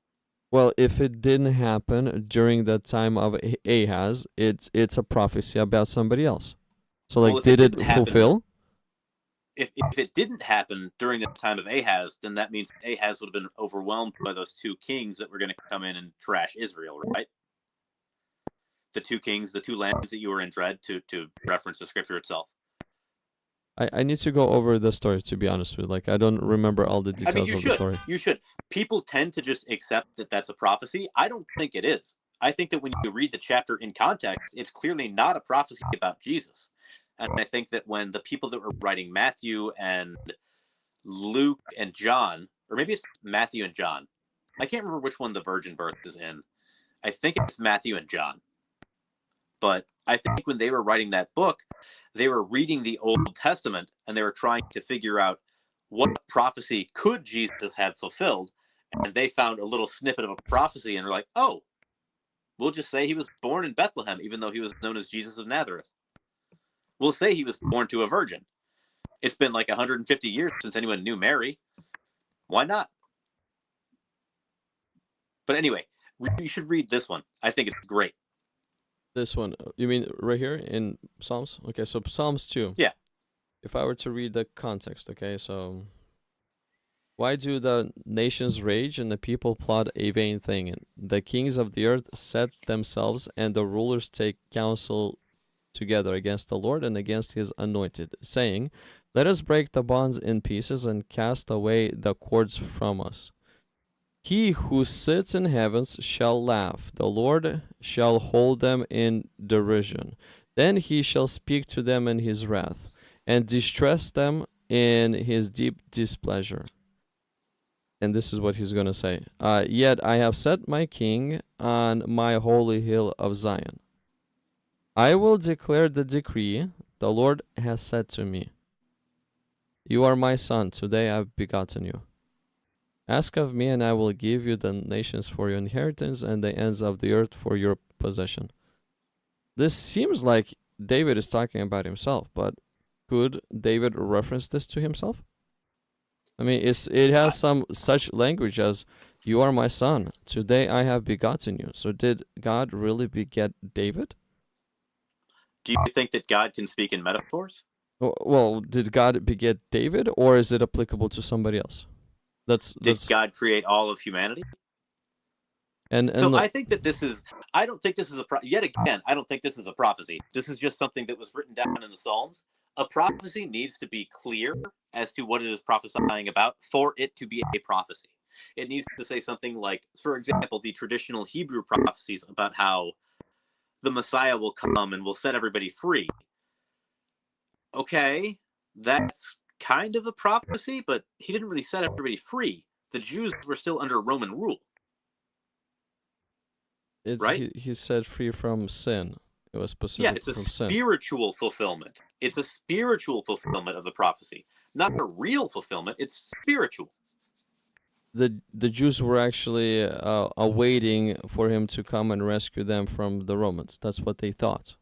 Well, if it didn't happen during the time of Ahaz, it's a prophecy about somebody else. So, like, did it fulfill? If it didn't happen during the time of Ahaz, then that means Ahaz would have been overwhelmed by those two kings that were going to come in and trash Israel, right? The two kings, the two lands that you were in dread, to reference the scripture itself. I need to go over the story, to be honest with you. Like, I don't remember all the details of the story. You should. People tend to just accept that that's a prophecy. I don't think it is. I think that when you read the chapter in context, it's clearly not a prophecy about Jesus. And I think that when the people that were writing Matthew and Luke and John, or maybe it's Matthew and John, I can't remember which one the virgin birth is in. I think it's Matthew and John. But I think when they were writing that book, they were reading the Old Testament and they were trying to figure out what prophecy could Jesus have fulfilled. And they found a little snippet of a prophecy and they're like, oh, we'll just say he was born in Bethlehem, even though he was known as Jesus of Nazareth. We'll say he was born to a virgin. It's been like 150 years since anyone knew Mary. Why not? But anyway, you should read this one. I think it's great. This one, you mean right here in Psalms? Okay, so Psalms 2. Yeah. If I were to read the context, okay, so why do the nations rage and the people plot a vain thing? And the kings of the earth set themselves, and the rulers take counsel together against the Lord and against his anointed, saying, let us break the bonds in pieces and cast away the cords from us. He who sits in heavens shall laugh. The Lord shall hold them in derision. Then he shall speak to them in his wrath, and distress them in his deep displeasure. And this is what he's going to say. Yet I have set my king on my holy hill of Zion. I will declare the decree the Lord has said to me. You are my son. Today I have begotten you. Ask of me, and I will give you the nations for your inheritance and the ends of the earth for your possession. This seems like David is talking about himself, but could David reference this to himself? I mean, it has some such language as, you are my son, today I have begotten you. So did God really beget David? Do you think that God can speak in metaphors? Well, did God beget David, or is it applicable to somebody else? Did God create all of humanity? And So the, I think that this is, I don't think this is yet again, I don't think this is a prophecy. This is just something that was written down in the Psalms. A prophecy needs to be clear as to what it is prophesying about for it to be a prophecy. It needs to say something like, for example, the traditional Hebrew prophecies about how the Messiah will come and will set everybody free. Okay, that's kind of a prophecy, but he didn't really set everybody free. The Jews were still under Roman rule. Right? he said free from sin. It was specific it's a from sin. spiritual fulfillment. It's a spiritual fulfillment of the prophecy, not a real fulfillment. It's spiritual. The Jews were actually awaiting for him to come and rescue them from the Romans. That's what they thought.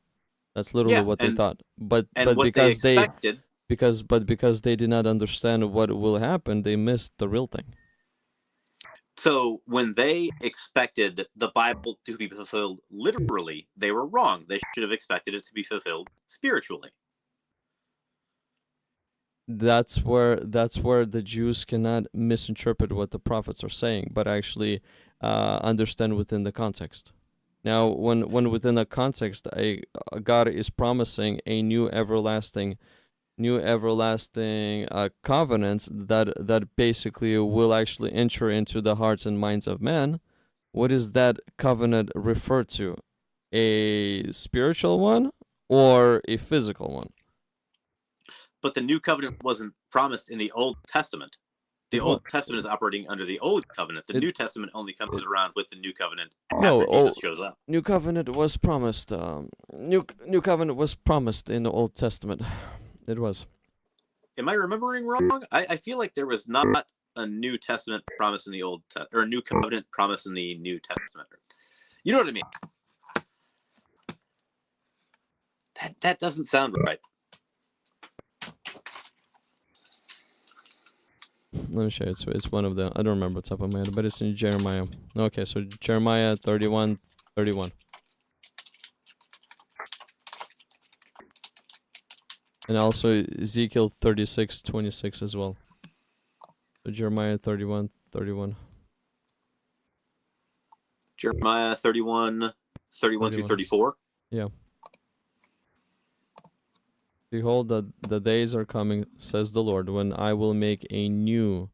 That's literally what they thought. But what because they expected, because they did not understand what will happen, they missed the real thing. so when they expected the Bible to be fulfilled literally, they were wrong. They should have expected it to be fulfilled spiritually. That's where the Jews cannot misinterpret what the prophets are saying, but actually understand within the context. Now, when within the context, God is promising a new everlasting covenants that basically will actually enter into the hearts and minds of men. What is that covenant referred to? A spiritual one or a physical one? But the new covenant wasn't promised in the Old Testament. The Old Testament is operating under the Old Covenant. The New Testament only comes around with the New Covenant after Jesus shows up. New Covenant was promised. New Covenant was promised in the Old Testament. It was. Am I remembering wrong? I feel like there was not a New Testament promise in the Old or a New Covenant promise in the New Testament. You know what I mean? That doesn't sound right. Let me show you. It's one of the, I don't remember what's up on my head, but it's in Jeremiah. Okay, so Jeremiah 31:31. And also Ezekiel 36:26 as well. So Jeremiah 31:31. Jeremiah 31 through 34. Yeah. Behold, the days are coming, says the Lord, when I will make a new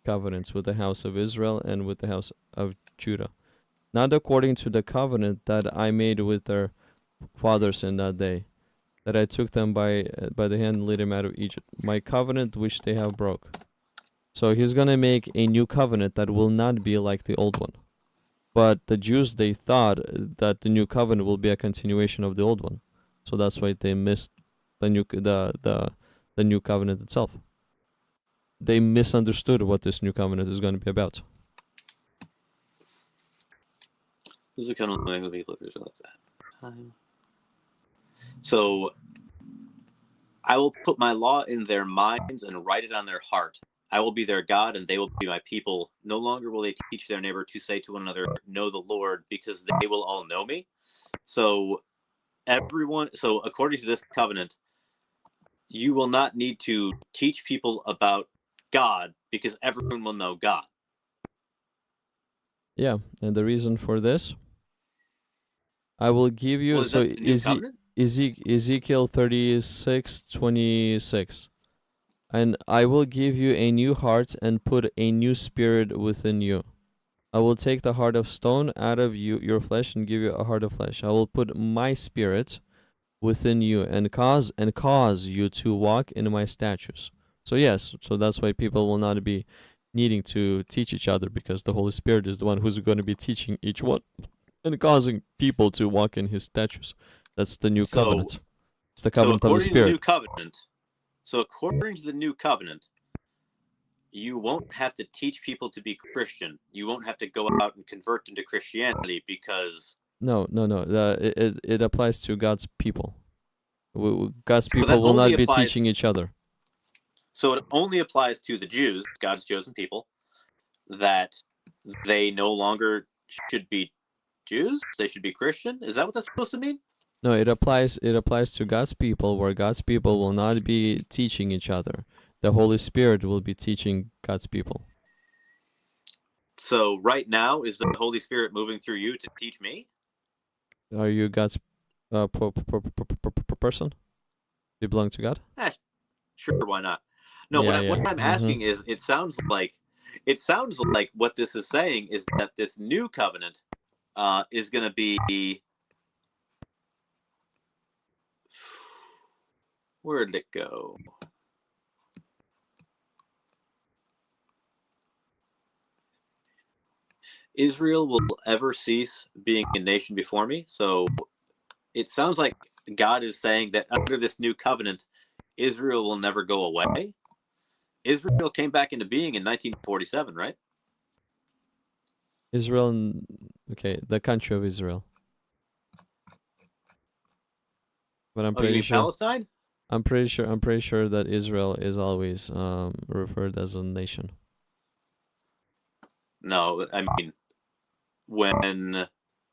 covenant with the house of Israel and with the house of Judah, not according to the covenant that I made with their fathers in that day, that I took them by the hand and led them out of Egypt, my covenant which they have broke. So he's going to make a new covenant that will not be like the old one. But the Jews, they thought that the new covenant will be a continuation of the old one. So that's why they missed the new covenant itself. They misunderstood what this new covenant is going to be about. This is the kind of thing that people are. So I will put my law in their minds and write it on their heart. I will be their God, and they will be my people. No longer will they teach their neighbor to say to one another, know the Lord, because they will all know me. So according to this covenant, you will not need to teach people about God, because everyone will know God. Yeah, and the reason for this, I will give you, Well, so Ezekiel 36:26. And I will give you a new heart and put a new spirit within you. I will take the heart of stone out of your flesh and give you a heart of flesh. I will put my spirit within you and cause you to walk in my statutes. So yes, so that's why people will not be needing to teach each other, because the Holy Spirit is the one who's going to be teaching each one and causing people to walk in his statutes. That's the new covenant. It's the covenant of the according to the new Spirit. covenant, according to the new covenant, you won't have to teach people to be Christian. You won't have to go out and convert them to Christianity because No. It applies to God's people. God's So that people will not only be applies- teaching each other. so it only applies to the Jews, God's chosen people, that they no longer should be Jews. They should be Christian. Is that what that's supposed to mean? No, it applies to God's people, where God's people will not be teaching each other. The Holy Spirit will be teaching God's people. So right now, is the Holy Spirit moving through you to teach me? Are you God's person? You belong to God? Sure, why not? No, Yeah, what yeah. I'm asking is, it sounds like what this is saying is that this new covenant is going to be, where did it go? Israel will ever cease being a nation before me. So it sounds like God is saying that under this new covenant, Israel will never go away. Israel came back into being in 1947, right? Israel, okay, the country of Israel. But I'm Oh, you pretty mean sure. Palestine? I'm pretty sure that Israel is always referred as a nation. No, I mean, when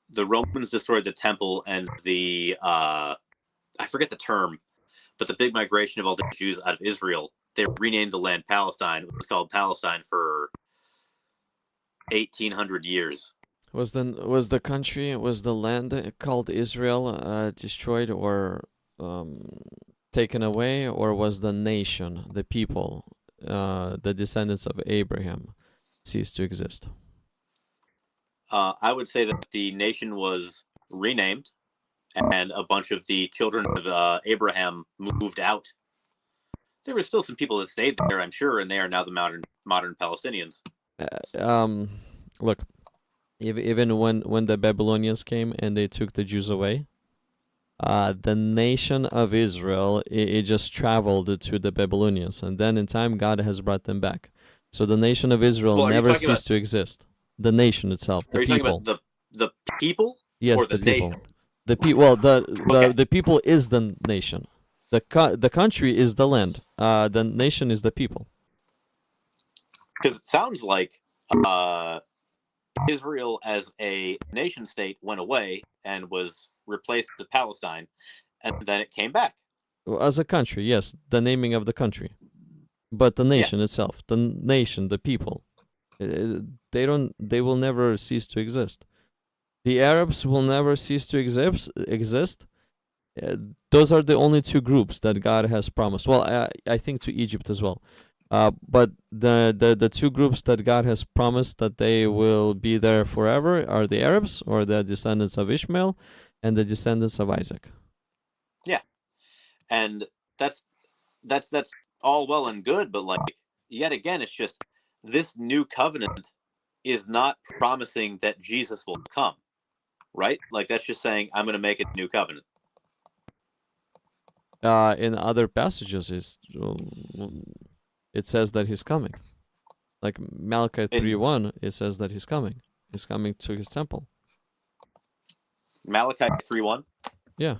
the Romans destroyed the temple and the, I forget the term, but the big migration of all the Jews out of Israel, they renamed the land Palestine. It was called Palestine for 1,800 years. Was the land called Israel destroyed or taken away, or was the nation, the people, the descendants of Abraham, ceased to exist? I would say that the nation was renamed, and a bunch of the children of Abraham moved out. There were still some people that stayed there, I'm sure, and they are now the modern Palestinians. Look, even when the Babylonians came and they took the Jews away, the nation of Israel, it just traveled to the Babylonians, and then in time God has brought them back. So the nation of Israel Well, are you never talking ceased to exist. The nation itself, the Are you people. talking about the people? Yes, or the people. nation? The people. Well, Okay. the people is the nation. The country is the land. The nation is the people. Because it sounds like Israel as a nation state went away and was replaced with Palestine, and then it came back. Well, as a country, yes, the naming of the country, but the nation itself, the nation, the people, they will never cease to exist. The Arabs will never cease to exist. Those are the only two groups that God has promised. Well, I think to Egypt as well. But the two groups that God has promised that they will be there forever are the Arabs, or the descendants of Ishmael, and the descendants of Isaac. Yeah, and that's all well and good, but like, yet again, it's just this new covenant is not promising that Jesus will come, right? Like, that's just saying I'm going to make a new covenant. In other passages, it says that he's coming. Like Malachi 3:1, it says that he's coming. He's coming to his temple. Malachi 3:1? Yeah.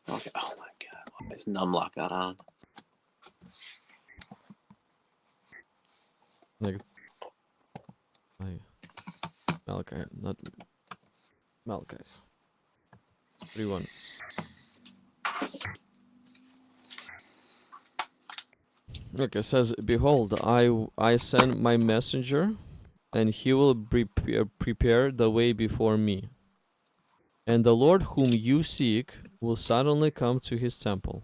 Okay. Oh my God. Why is numlock not on? Like, Malachi, not Malachi. 3:1. Look, it says, "Behold, I send my messenger, and he will prepare the way before me. And the Lord whom you seek will suddenly come to his temple.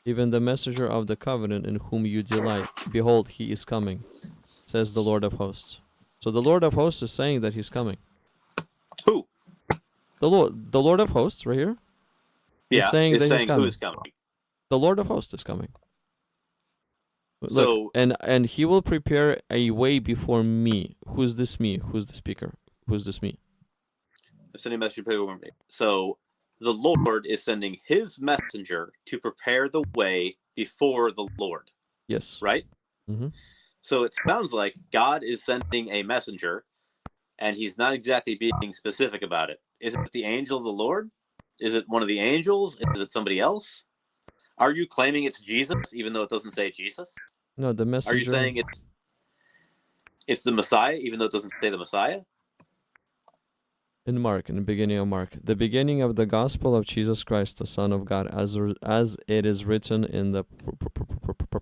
Even the messenger of the covenant in whom you delight. Behold, he is coming, says the Lord of hosts." So the Lord of hosts is saying that he's coming. Who? The Lord of hosts, right here. Yeah, saying it's that he's saying coming. who is coming. The Lord of hosts is coming. Look, So and he will prepare a way before me. Who's this me? Who's the speaker? Who's this me? sending a message to people. So the Lord is sending his messenger to prepare the way before the Lord, Yes. right? Mm-hmm. So it sounds like God is sending a messenger, and he's not exactly being specific about it. Is it the angel of the Lord? Is it one of the angels? Is it somebody else? Are you claiming it's Jesus, even though it doesn't say Jesus? No, the messenger. Are you saying it's the Messiah, even though it doesn't say the Messiah? In Mark, in the beginning of Mark, the beginning of the gospel of Jesus Christ, the Son of God, as it is written in the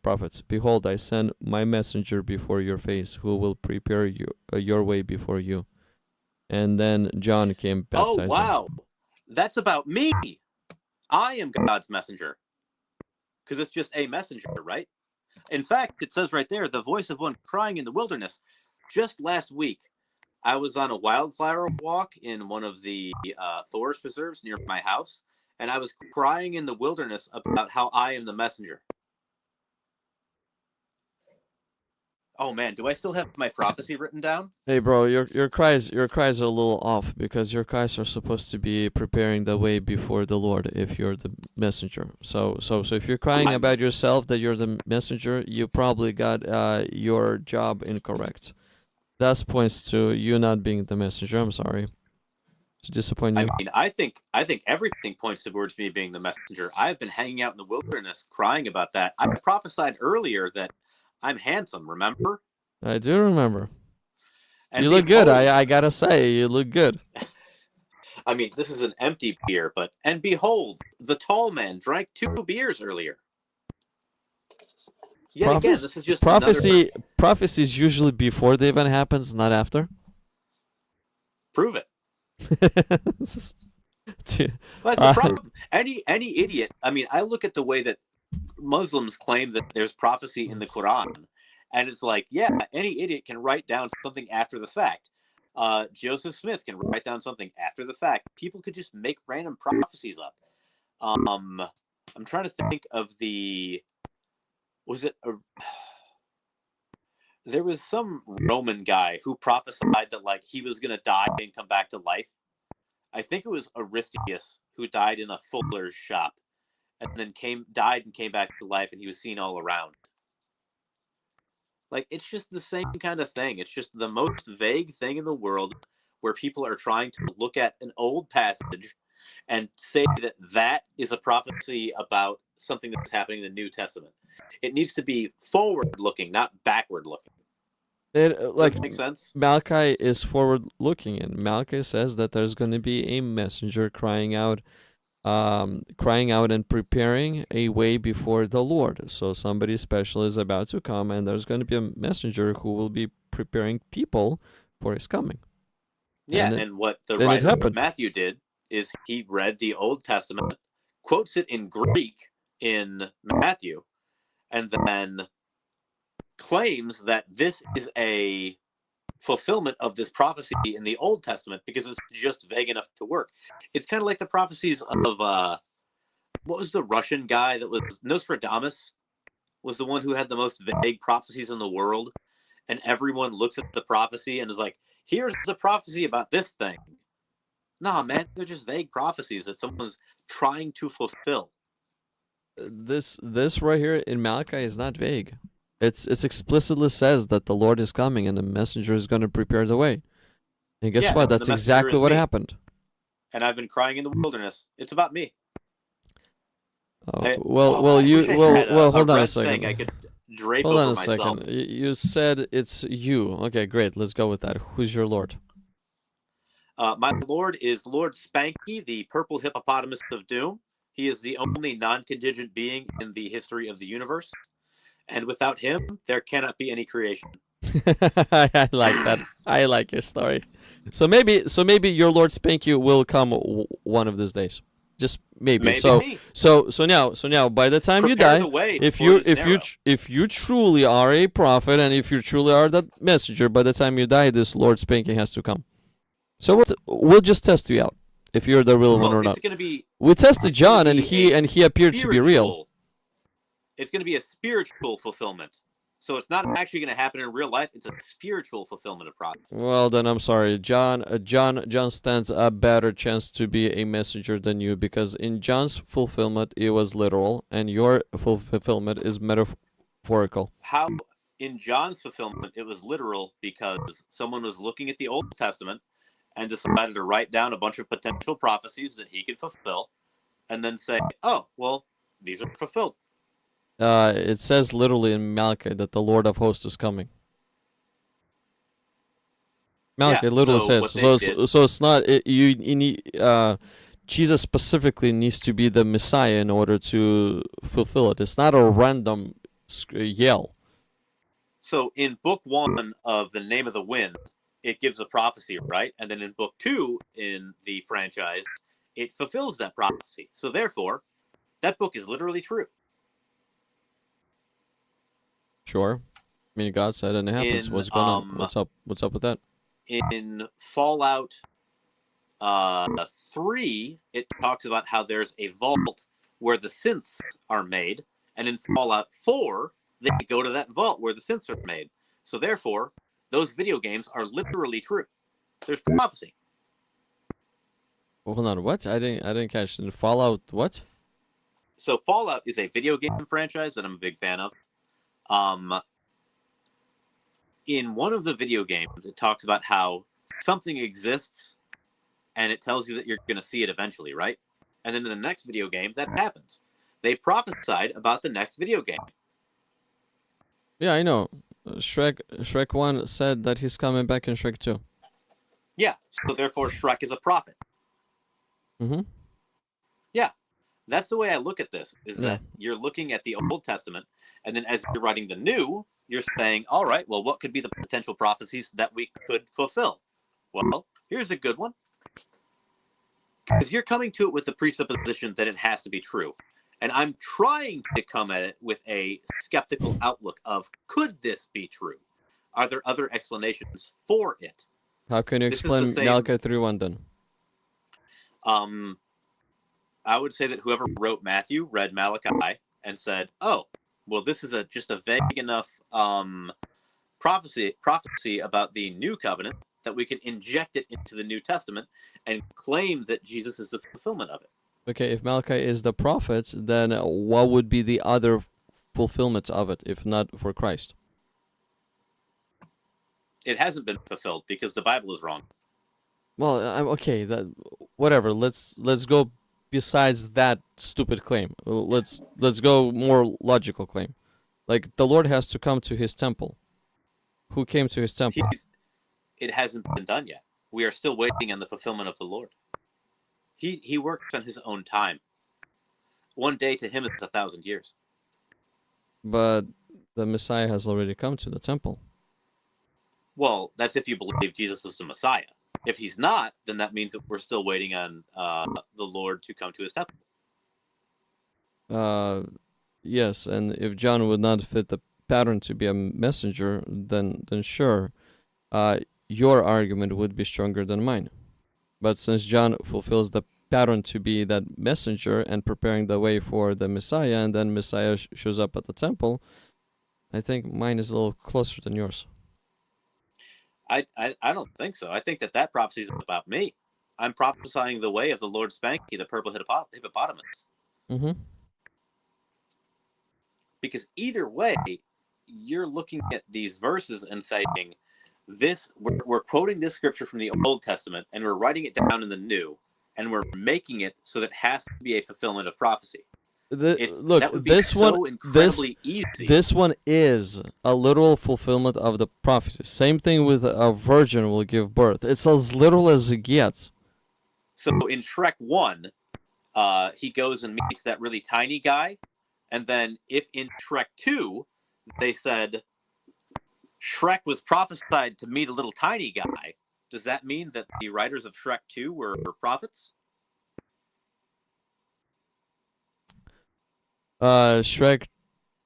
prophets. Behold, I send my messenger before your face, who will prepare your way before you. And then John came baptizing. Oh, wow. That's about me. I am God's messenger. Because it's just a messenger, right? In fact, it says right there, the voice of one crying in the wilderness. Just last week, I was on a wildflower walk in one of the forest preserves near my house, and I was crying in the wilderness about how I am the messenger. Oh man, do I still have my prophecy written down? Hey bro, your cries are a little off, because your cries are supposed to be preparing the way before the Lord if you're the messenger. So if you're crying about yourself that you're the messenger, you probably got your job incorrect. That points to you not being the messenger. I'm sorry to disappoint you. I mean, I think everything points towards me being the messenger. I've been hanging out in the wilderness crying about that. I prophesied earlier that I'm handsome, remember? I do remember. And you look good. I gotta say, you look good. I mean, this is an empty beer, and behold, the tall man drank 2 beers earlier. Yet again, this is just prophecy. Prophecy is usually before the event happens, not after. Prove it. That's the problem. Any idiot. I mean, I look at the way that Muslims claim that there's prophecy in the Quran, and it's like, yeah, any idiot can write down something after the fact. Joseph Smith can write down something after the fact. People could just make random prophecies up. I'm trying to think of there was some Roman guy who prophesied that like he was gonna die and come back to life. I think it was Aristeas who died in a fuller's shop, and then died and came back to life, and he was seen all around. Like, it's just the same kind of thing. It's just the most vague thing in the world, where people are trying to look at an old passage and say that that is a prophecy about something that's happening in the New Testament. It needs to be forward-looking, not backward-looking. Does that make sense? Malachi is forward-looking, and Malachi says that there's going to be a messenger crying out and preparing a way before the Lord. So somebody special is about to come, and there's going to be a messenger who will be preparing people for his coming. Yeah, and what the writer of Matthew did is he read the Old Testament, quotes it in Greek in Matthew, and then claims that this is a fulfillment of this prophecy in the Old Testament because it's just vague enough to work. It's kind of like the prophecies of what was the Russian guy that was Nostradamus was the one who had the most vague prophecies in the world, and everyone looks at the prophecy and is like, here's a prophecy about this thing. Nah, man, they're just vague prophecies that someone's trying to fulfill. This right here in Malachi is not vague. It's explicitly says that the Lord is coming and the messenger is going to prepare the way. And guess what? That's exactly what happened. And I've been crying in the wilderness. It's about me. Oh, hold on a second. I could drape hold over on a myself. second. You said it's you. Okay, great. Let's go with that. Who's your Lord? My Lord is Lord Spanky, the purple hippopotamus of doom. He is the only non-contingent being in the history of the universe. And without him, there cannot be any creation. I like that. I like your story. So maybe your Lord Spanky will come one of these days. Just maybe. So now by the time you die, if you truly are a prophet and if you truly are that messenger, by the time you die, this Lord Spanky has to come. So we'll just test you out if you're the real one or not. We tested John and he appeared to be real. It's going to be a spiritual fulfillment, So it's not actually going to happen in real life. It's a spiritual fulfillment of prophecy. Well, then I'm sorry. John stands a better chance to be a messenger than you, because in John's fulfillment it was literal, and your fulfillment is metaphorical. How in John's fulfillment it was literal because someone was looking at the Old Testament and decided to write down a bunch of potential prophecies that he could fulfill, and then say, "Oh, well, these are fulfilled." It says literally in Malachi that the Lord of hosts is coming. Malachi literally so says what so. they did- So it's not you need Jesus specifically needs to be the Messiah in order to fulfill it. It's not a random yell. So in book 1 of The Name of the Wind, it gives a prophecy, right? And then in book 2 in the franchise, it fulfills that prophecy. So therefore, that book is literally true. Sure. I mean, God said and it happens. What's going on? What's up? What's up with that? In Fallout 3, it talks about how there's a vault where the synths are made, and in Fallout 4, they go to that vault where the synths are made. So therefore, those video games are literally true. There's prophecy. Well, hold on. What? I didn't catch it. Fallout what? So Fallout is a video game franchise that I'm a big fan of. In one of the video games, it talks about how something exists and it tells you that you're going to see it eventually, right? And then in the next video game, that happens. They prophesied about the next video game. Yeah, I know. Shrek 1 said that he's coming back in Shrek 2. Yeah, so therefore Shrek is a prophet. Mm-hmm. Yeah, that's the way I look at this, is Yeah. that you're looking at the Old Testament, and then as you're writing the New, you're saying, all right, well, what could be the potential prophecies that we could fulfill? Well, here's a good one. Because you're coming to it with the presupposition that it has to be true. And I'm trying to come at it with a skeptical outlook of, could this be true? Are there other explanations for it? How can you This is the explain same- Malachi 3:1 then? I would say that whoever wrote Matthew read Malachi and said, "Oh, well, this is just a vague enough prophecy about the new covenant that we can inject it into the New Testament and claim that Jesus is the fulfillment of it." Okay, if Malachi is the prophet, then what would be the other fulfillment of it, if not for Christ? It hasn't been fulfilled because the Bible is wrong. Well, okay, that whatever. Let's go besides that stupid claim. Let's go more logical claim. Like the Lord has to come to his temple. Who came to his temple? It hasn't been done yet. We are still waiting on the fulfillment of the Lord. He works on his own time. One day to him is 1,000 years. But the Messiah has already come to the temple. Well, that's if you believe Jesus was the Messiah. If he's not, then that means that we're still waiting on the Lord to come to his temple. Yes, and if John would not fit the pattern to be a messenger, then sure, your argument would be stronger than mine. But since John fulfills the pattern to be that messenger and preparing the way for the Messiah, and then Messiah shows up at the temple, I think mine is a little closer than yours. I don't think so. I think that prophecy is about me. I'm prophesying the way of the Lord Spanky, the purple hippopotamus. Mm-hmm. Because either way, you're looking at these verses and saying, we're quoting this scripture from the Old Testament and we're writing it down in the New, and we're making it so that it has to be a fulfillment of prophecy. Look, that would be this so one, incredibly easy. This one is a literal fulfillment of the prophecy. Same thing with a virgin will give birth. It's as literal as it gets. So in Shrek 1, he goes and meets that really tiny guy, and then if in Shrek 2, they said Shrek was prophesied to meet a little tiny guy, does that mean that the writers of Shrek 2 were prophets? Shrek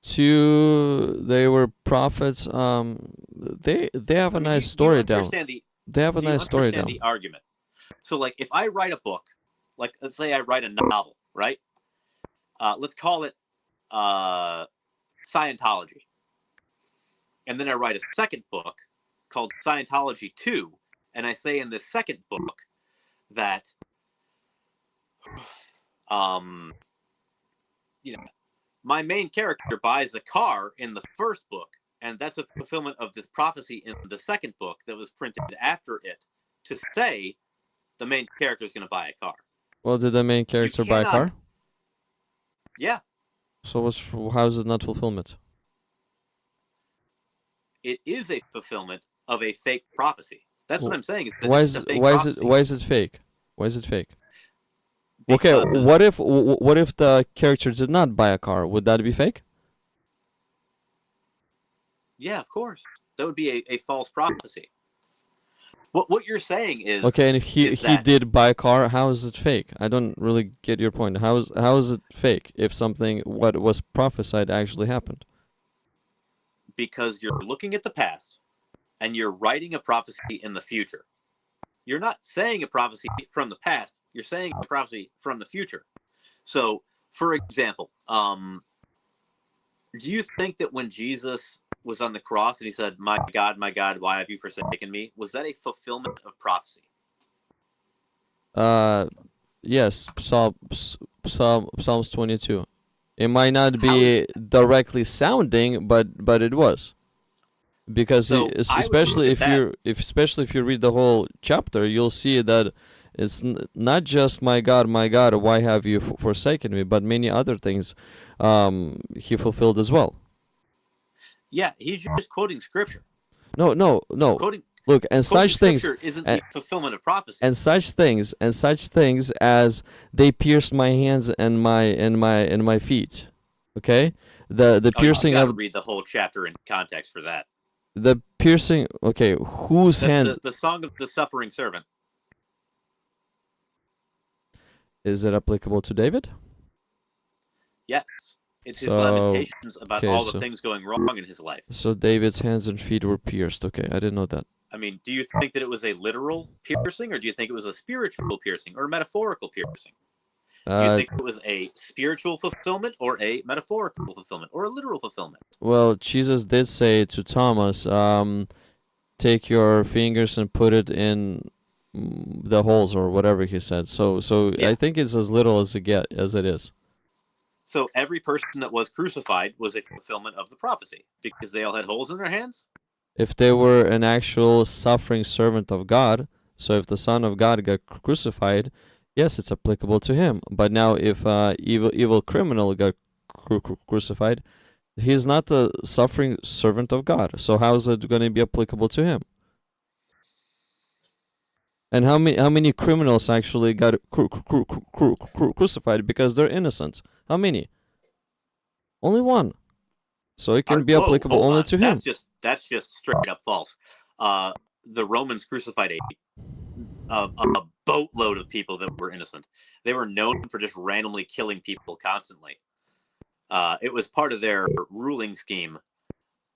2, they were prophets. They have a nice story down. They have a nice story down. The argument. So, like, if I write a book, like, let's say I write a novel, right? Let's call it Scientology. And then I write a second book called Scientology 2, and I say in this second book that my main character buys a car in the first book, and that's a fulfillment of this prophecy in the second book that was printed after it to say the main character is going to buy a car. Well, did the main character buy a car? Yeah. So how is it not fulfillment? It is a fulfillment of a fake prophecy. That's what I'm saying. Is that why it's is a fake why prophecy. is it why is it fake? Why is it fake? Because, Okay, what if the character did not buy a car? Would that be fake? yeah, of course. That would be a false prophecy. What you're saying is Okay, and if he that- did buy a car, how is it fake? I don't really get your point. How is it fake if something what was prophesied actually happened? because you're looking at the past and you're writing a prophecy in the future. You're not saying a prophecy from the past, you're saying a prophecy from the future. So, for example, do you think that when Jesus was on the cross and he said, my God, why have you forsaken me?" Was that a fulfillment of prophecy? Yes, Psalms 22. It might not be directly sounding, but it was. Because So, I would especially look at especially if you read the whole chapter, you'll see that it's not just my God, why have you forsaken me, but many other things he fulfilled as well. Yeah, he's just quoting scripture. No. Look, and Quoting such things scripture isn't the fulfillment of prophecy. and such things as they pierced my hands and my feet. Okay? The piercing you gotta of read the whole chapter in context for that. the piercing, okay, whose That's hands the song of the suffering servant. is it applicable to David? Yes. It's his So, lamentations about okay, all so- the things going wrong in his life. So David's hands and feet were pierced. Okay, I didn't know that. I mean, do you think that it was a literal piercing, or do you think it was a spiritual piercing, or a metaphorical piercing? Do you think it was a spiritual fulfillment, or a metaphorical fulfillment, or a literal fulfillment? Well, Jesus did say to Thomas, take your fingers and put it in the holes or whatever he said. So Yeah. I think it's as little as it is. So every person that was crucified was a fulfillment of the prophecy, because they all had holes in their hands? If they were an actual suffering servant of God, so if the Son of God got crucified, yes, it's applicable to him. But now if evil criminal got crucified, he's not a suffering servant of God. So how is it going to be applicable to him? And how many criminals actually got crucified because they're innocent? How many? Only one. So it can be applicable hold only on. to him. That's just straight up false. The Romans crucified a boatload of people that were innocent. They were known for just randomly killing people constantly. It was part of their ruling scheme.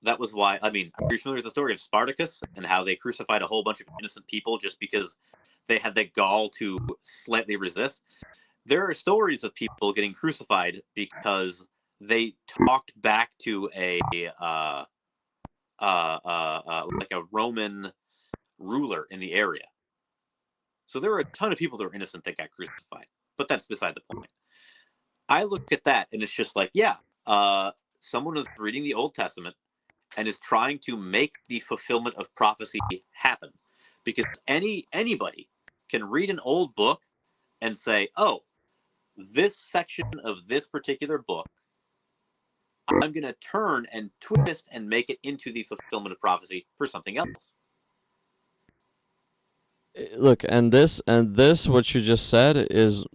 That was why, I mean, are you familiar with the story of Spartacus and how they crucified a whole bunch of innocent people just because they had the gall to slightly resist? There are stories of people getting crucified because they talked back to like a Roman ruler in the area. So there were a ton of people that were innocent that got crucified, but that's beside the point. I look at that and it's just like, yeah, someone was reading the Old Testament and is trying to make the fulfillment of prophecy happen, because anybody can read an old book and say, oh, this section of this particular book, I'm going to turn and twist and make it into the fulfillment of prophecy for something else. Look, and this what you just said is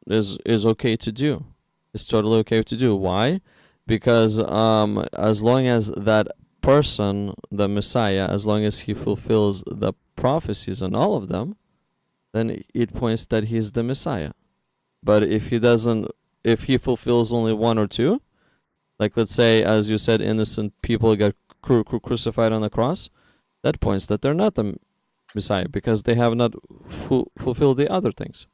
okay to do. It's totally okay to do. Why? Because as long as that person, the Messiah, as long as he fulfills the prophecies and all of them, then it points that he's the Messiah. But if he doesn't, if he fulfills only one or two, like let's say, as you said, innocent people get crucified on the cross, that points that they're not the Messiah because they have not fulfilled the other things.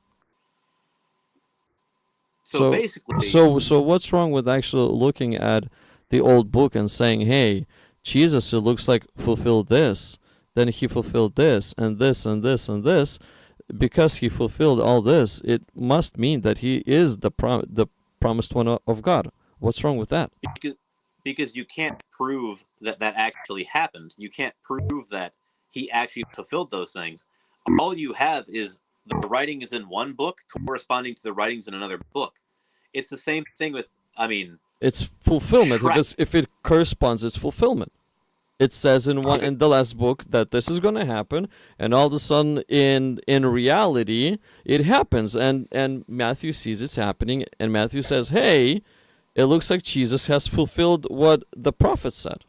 So basically, so what's wrong with actually looking at the old book and saying, hey, Jesus, it looks like, fulfilled this, then he fulfilled this, and this, and this, and this. Because he fulfilled all this, it must mean that he is the promised one of God. What's wrong with that? Because you can't prove that that actually happened. You can't prove that he actually fulfilled those things. All you have is the writing is in one book corresponding to the writings in another book. It's the same thing with, I mean, it's fulfillment. Shrek. If it corresponds, it's fulfillment. It says in the last book that this is going to happen, and all of a sudden, in reality, it happens, and Matthew sees it's happening, and Matthew says, "Hey, it looks like Jesus has fulfilled what the prophet said.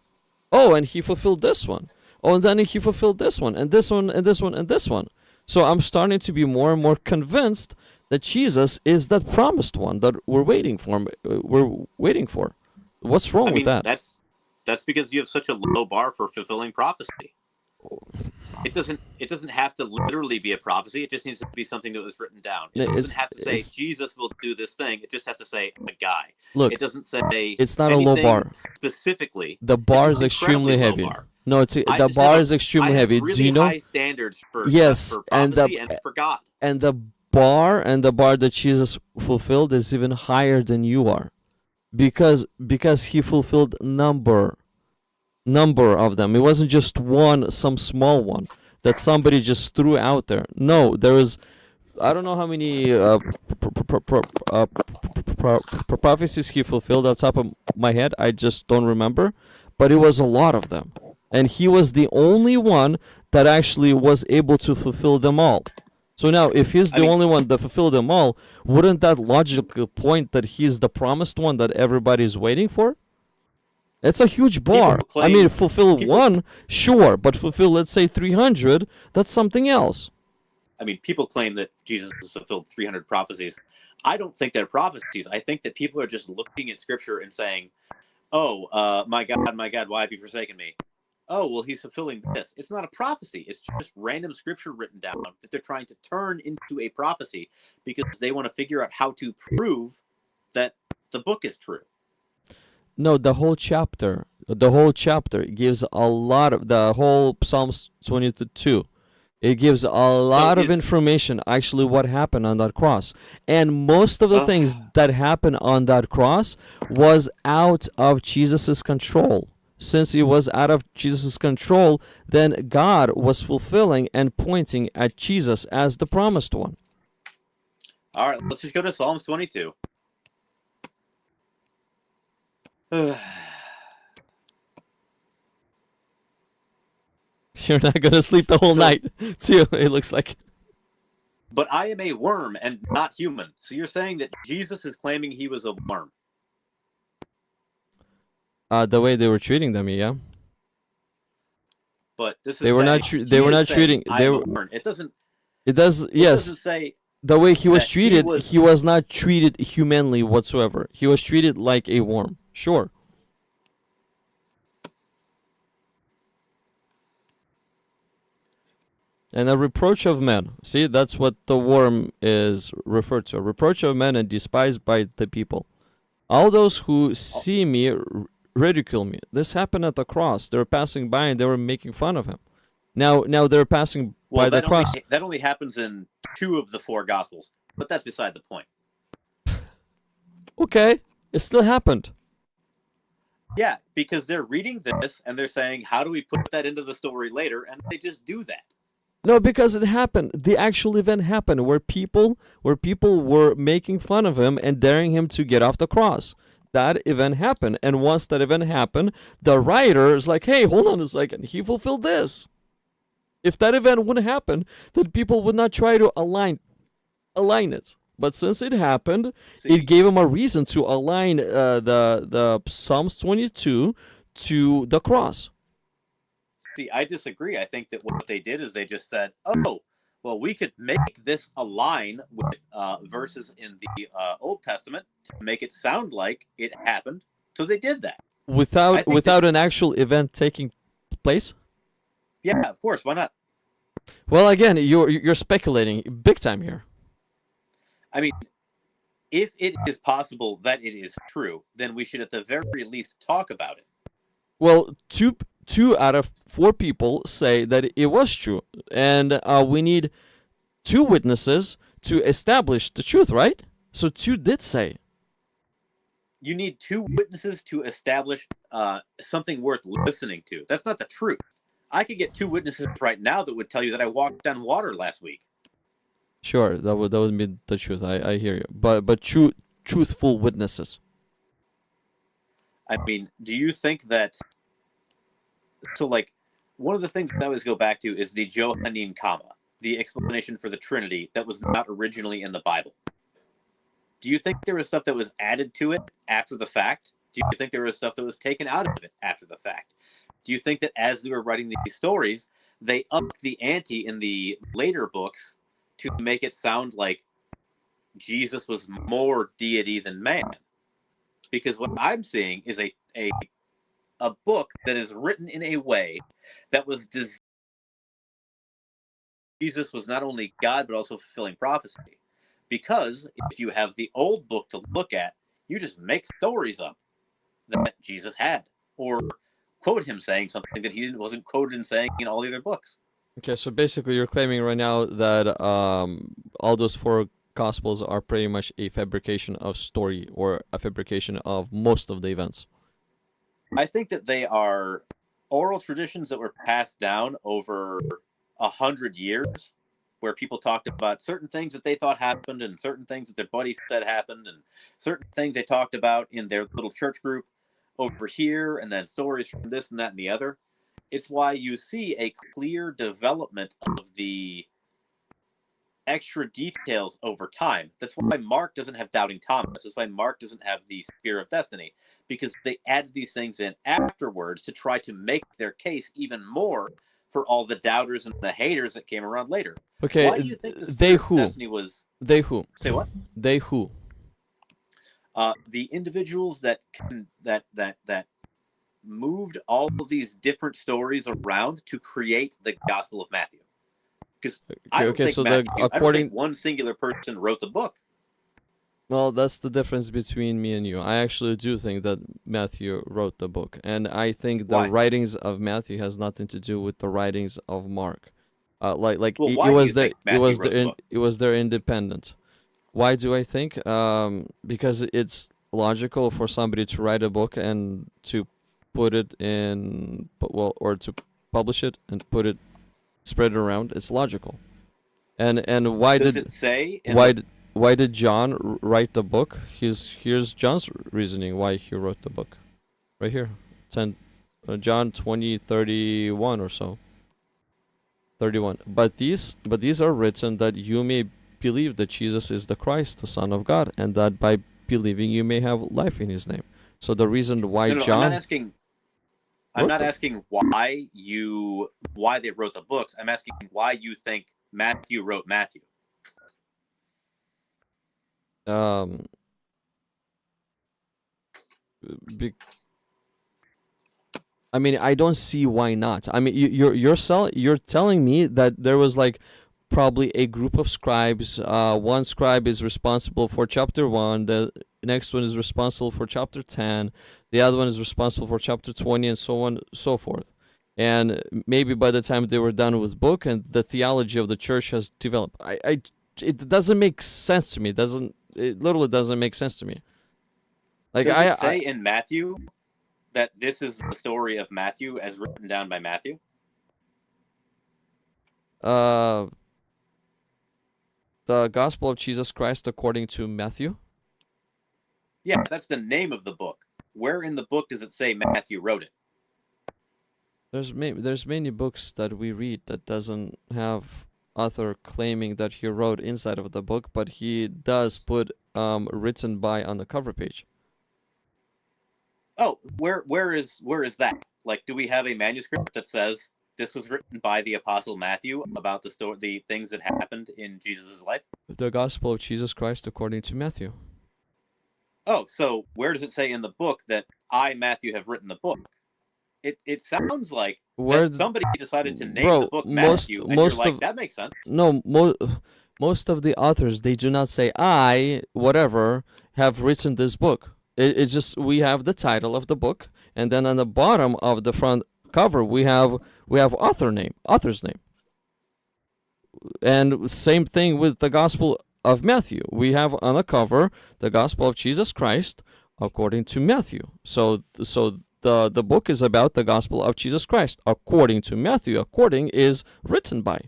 Oh, and he fulfilled this one. Oh, and then he fulfilled this one, and this one, and this one, and this one." So I'm starting to be more and more convinced that Jesus is that promised one that we're waiting for. What's wrong with that? That's because you have such a low bar for fulfilling prophecy. It doesn't have to literally be a prophecy. It just needs to be something that was written down. It doesn't have to say Jesus will do this thing. It just has to say a guy. Look, it doesn't say it's not a low bar. Specifically. The bar is extremely heavy. Bar. No, the bar is extremely heavy. Really Do you know? High standards for Yes, for prophecy and for God. And the bar that Jesus fulfilled is even higher than you are, because he fulfilled number of them. It wasn't just one, some small one that somebody just threw out there. No, there is, I don't know how many prophecies he fulfilled off the top of my head. I just don't remember, but it was a lot of them. And he was the only one that actually was able to fulfill them all. So now, if he's the only one that fulfilled them all, wouldn't that logically point that he's the promised one that everybody's waiting for? It's a huge bar. I mean, fulfill one, sure, but fulfill, let's say, 300, that's something else. I mean, people claim that Jesus has fulfilled 300 prophecies. I don't think they're prophecies. I think that people are just looking at Scripture and saying, oh, my God, why have you forsaken me? Oh, well, he's fulfilling this. It's not a prophecy. It's just random Scripture written down that they're trying to turn into a prophecy because they want to figure out how to prove that the book is true. No, the whole chapter gives a lot of, the whole Psalms 22. It gives a lot of information, actually, what happened on that cross. And most of the things that happened on that cross was out of Jesus' control. Since it was out of Jesus' control, then God was fulfilling and pointing at Jesus as the promised one. All right, let's just go to Psalms 22. You're not going to sleep the whole night, too, it looks like. But I am a worm and not human. So you're saying that Jesus is claiming he was a worm? The way they were treating them, yeah. But this is they were not treating. They were. It doesn't. It does. It yes. doesn't say the way he was treated. He was not treated humanly whatsoever. He was treated like a worm. Sure. And a reproach of men. See, that's what the worm is referred to. A reproach of men and despised by the people. All those who see me ridicule me. This happened at the cross. They were passing by and they were making fun of him. Now they're passing by the cross. That only happens in 2 of the 4 Gospels, but that's beside the point. Okay, it still happened. Yeah, because they're reading this and they're saying, how do we put that into the story later? And they just do that. No, because it happened. The actual event happened where people were making fun of him and daring him to get off the cross. That event happened, and once that event happened, the writer is like, hey, hold on a second, he fulfilled this. If that event wouldn't happen, then people would not try to align it. But since it happened, it gave him a reason to align the Psalms 22 to the cross. See, I disagree. I think that what they did is they just said, oh, well, we could make this align with verses in the Old Testament to make it sound like it happened. So they did that. Without an actual event taking place? Yeah, of course. Why not? Well, again, you're speculating big time here. I mean, if it is possible that it is true, then we should at the very least talk about it. Well, two out of 4 people say that it was true, and we need 2 witnesses to establish the truth, right? So 2 did say. You need 2 witnesses to establish something worth listening to. That's not the truth. I could get 2 witnesses right now that would tell you that I walked on water last week. Sure, that would be the truth. I hear you. But truthful witnesses. I mean, do you think that? So, like, one of the things I always go back to is the Johannine comma, the explanation for the Trinity that was not originally in the Bible. Do you think there was stuff that was added to it after the fact? Do you think there was stuff that was taken out of it after the fact? Do you think that as they were writing these stories, they upped the ante in the later books to make it sound like Jesus was more deity than man? Because what I'm seeing is a book that is written in a way that was designed. Jesus was not only God but also fulfilling prophecy. Because if you have the old book to look at, you just make stories up that Jesus had, or quote him saying something that he wasn't quoted in saying in all the other books. Okay, so basically you're claiming right now that all those 4 gospels are pretty much a fabrication of story, or a fabrication of most of the events. I think that they are oral traditions that were passed down over 100 years, where people talked about certain things that they thought happened and certain things that their buddies said happened and certain things they talked about in their little church group over here, and then stories from this and that and the other. It's why you see a clear development of the extra details over time. That's why Mark doesn't have Doubting Thomas. That's why Mark doesn't have the Spear of Destiny, because they added these things in afterwards to try to make their case even more for all the doubters and the haters that came around later. Okay, Why do you think the they Spear of who? Destiny was... They who? Say what? They who? The individuals that moved all of these different stories around to create the Gospel of Matthew. Because I don't think so Matthew, I don't according think one singular person wrote the book. well, that's the difference between me and you. I actually do think that Matthew wrote the book, and I think the Why? writings of Matthew has nothing to do with the writings of Mark. Well, It why do was you their think Matthew wrote the book? it was their independent. Why do I think? Because it's logical for somebody to write a book and to put it in, or to publish it and spread it around. It's logical. And why Does did it say in why the... did why did John write the book? Here's John's reasoning why he wrote the book, right here, John 20:31 or so. 31. But these are written that you may believe that Jesus is the Christ, the Son of God, and that by believing you may have life in His name. So the reason why No, John... I'm not asking why they wrote the books. I'm asking why you think Matthew wrote Matthew. I mean, I don't see why not. I mean, you're telling me that there was like probably a group of scribes. One scribe is responsible for chapter 1. The next one is responsible for chapter 10. The other one is responsible for chapter 20, and so on, so forth. And maybe by the time they were done with book, and the theology of the church has developed. It doesn't make sense to me. It literally doesn't make sense to me. Like, Does it say in Matthew that this is the story of Matthew as written down by Matthew? The Gospel of Jesus Christ according to Matthew? Yeah, that's the name of the book. Where in the book does it say Matthew wrote it? There's many books that we read that doesn't have author claiming that he wrote inside of the book, but he does put written by on the cover page. Oh, where is that? Like, do we have a manuscript that says this was written by the Apostle Matthew about the things that happened in Jesus' life? The Gospel of Jesus Christ according to Matthew. Oh, so where does it say in the book that I, Matthew, have written the book? It sounds like that somebody decided to name the book Matthew, and you're like, that makes sense. No, most of the authors, they do not say, I, whatever, have written this book. It's just, we have the title of the book, and then on the bottom of the front cover we have author's name. And same thing with the Gospel of Matthew. We have on the cover the Gospel of Jesus Christ according to Matthew. So the book is about the Gospel of Jesus Christ according to Matthew. According is written by.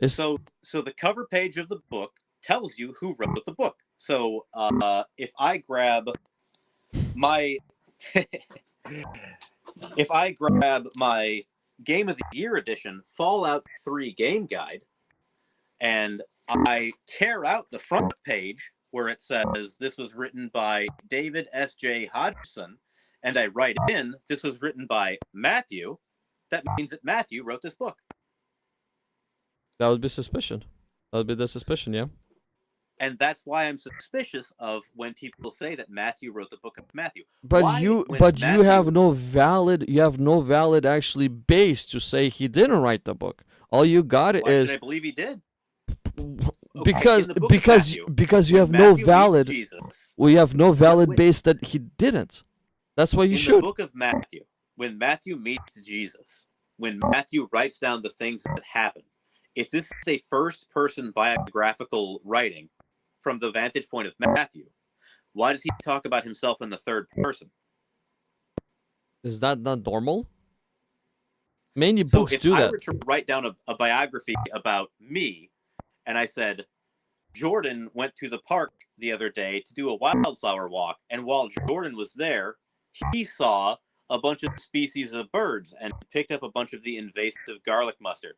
So the cover page of the book tells you who wrote the book. So if I grab my if I grab my Game of the Year edition Fallout 3 game guide, and I tear out the front page where it says this was written by David S.J. Hodgson, and I write in this was written by Matthew, that means that Matthew wrote this book. That would be suspicion. That would be the suspicion, yeah. And that's why I'm suspicious of when people say that Matthew wrote the book of Matthew. But Why, you when you have Matthew- no valid actually base to say he didn't write the book. All you got Why is should I believe he did? because in the book of Matthew, because you when have no Matthew meets valid Jesus, we have no valid wait. base that he didn't. That's why you in should. the book of Matthew, when Matthew meets Jesus, when Matthew writes down the things that happened, if this is a first-person biographical writing from the vantage point of Matthew, why does he talk about himself in the third person? Is that not normal? Many So books if do I that. were to write down a biography about me, and I said, Jordan went to the park the other day to do a wildflower walk, and while Jordan was there, he saw a bunch of species of birds and picked up a bunch of the invasive garlic mustard.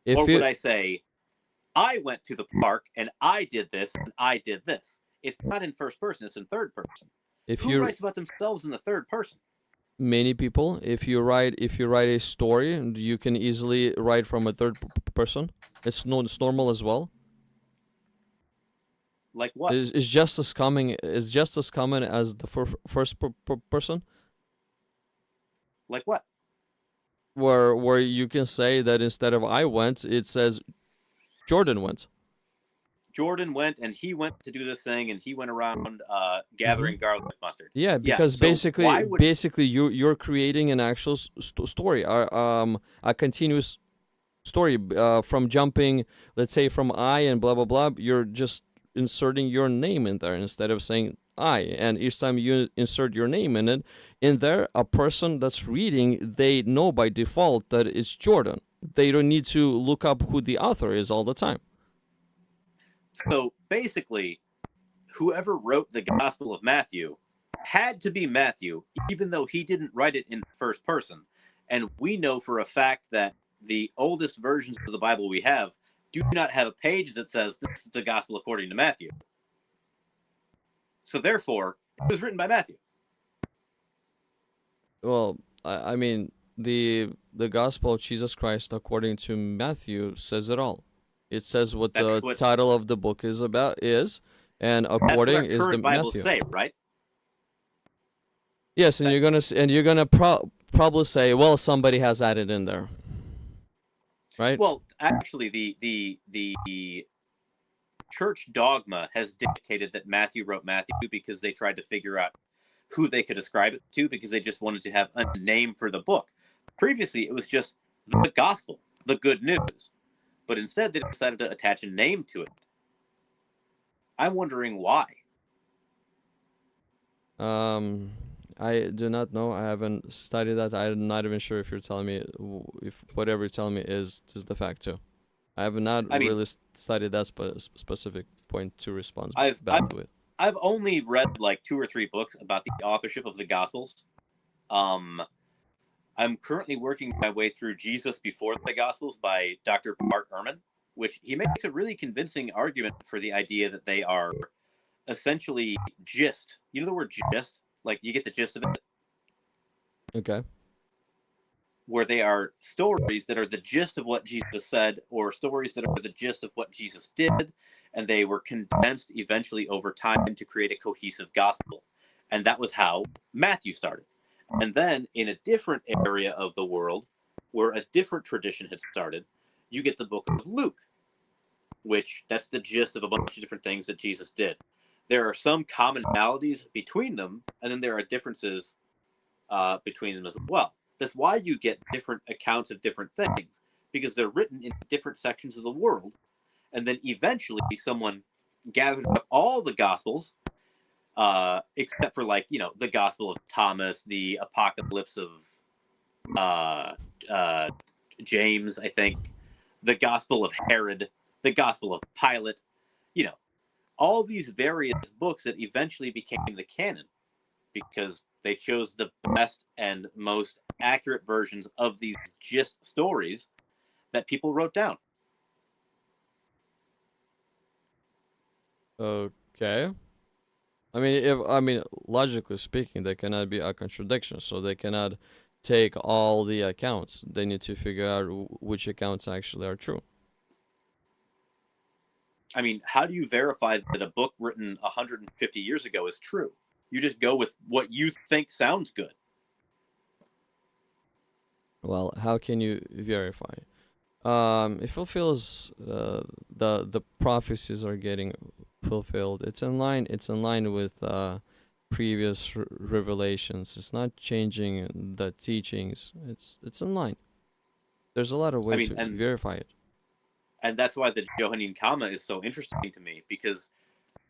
Or would I say, I went to the park and I did this and I did this? It's not in first person, it's in third person. Who writes about themselves in the third person? Many people, if you write a story, you can easily write from a third person. It's normal as well. Like what? It's just as common as the first person. Like what? Where you can say that instead of I went, it says Jordan went. Jordan went and he went to do this thing and he went around gathering garlic mustard. Yeah, because so basically you're creating an actual story, a continuous story from jumping, let's say from I and blah blah blah. You're just inserting your name in there instead of saying I, and each time you insert your name in there, a person that's reading, they know by default that it's Jordan. They don't need to look up who the author is all the time. So basically, whoever wrote the Gospel of Matthew had to be Matthew, even though he didn't write it in first person. And we know for a fact that the oldest versions of the Bible we have do not have a page that says this is the Gospel according to Matthew. So therefore, it was written by Matthew. Well, I mean, the Gospel of Jesus Christ according to Matthew says it all. It says what the title of the book is about and according is the Bibles Matthew. say, right? Yes, and you're gonna probably say, well, somebody has added in there, right? Well, actually, the church dogma has dictated that Matthew wrote Matthew because they tried to figure out who they could ascribe it to because they just wanted to have a name for the book. Previously, it was just the gospel, the good news. But instead, they decided to attach a name to it. I'm wondering why. I do not know. I haven't studied that. I'm not even sure if you're telling me if whatever you're telling me is the fact too. I have not really studied that specific point to respond back with. I've only read like 2 or 3 books about the authorship of the Gospels. I'm currently working my way through Jesus Before the Gospels by Dr. Bart Ehrman, which he makes a really convincing argument for the idea that they are essentially gist. You know the word gist? Like, you get the gist of it? Okay. Where they are stories that are the gist of what Jesus said, or stories that are the gist of what Jesus did, and they were condensed eventually over time to create a cohesive gospel. And that was how Matthew started. And then in a different area of the world, where a different tradition had started, you get the book of Luke, which that's the gist of a bunch of different things that Jesus did. There are some commonalities between them, and then there are differences between them as well. That's why you get different accounts of different things, because they're written in different sections of the world, and then eventually someone gathered up all the Gospels, except for, like, the Gospel of Thomas, the Apocalypse of James, I think, the Gospel of Herod, the Gospel of Pilate, all these various books that eventually became the canon, because they chose the best and most accurate versions of these gist stories that people wrote down. Okay. Logically speaking, there cannot be a contradiction, so they cannot take all the accounts. They need to figure out which accounts actually are true. I mean, how do you verify that a book written 150 years ago is true? You just go with what you think sounds good. Well, how can you verify? It fulfills the prophecies are getting fulfilled. It's in line. It's in line with previous revelations. It's not changing the teachings. It's in line. There's a lot of ways to verify it. And that's why the Johannine comma is so interesting to me, because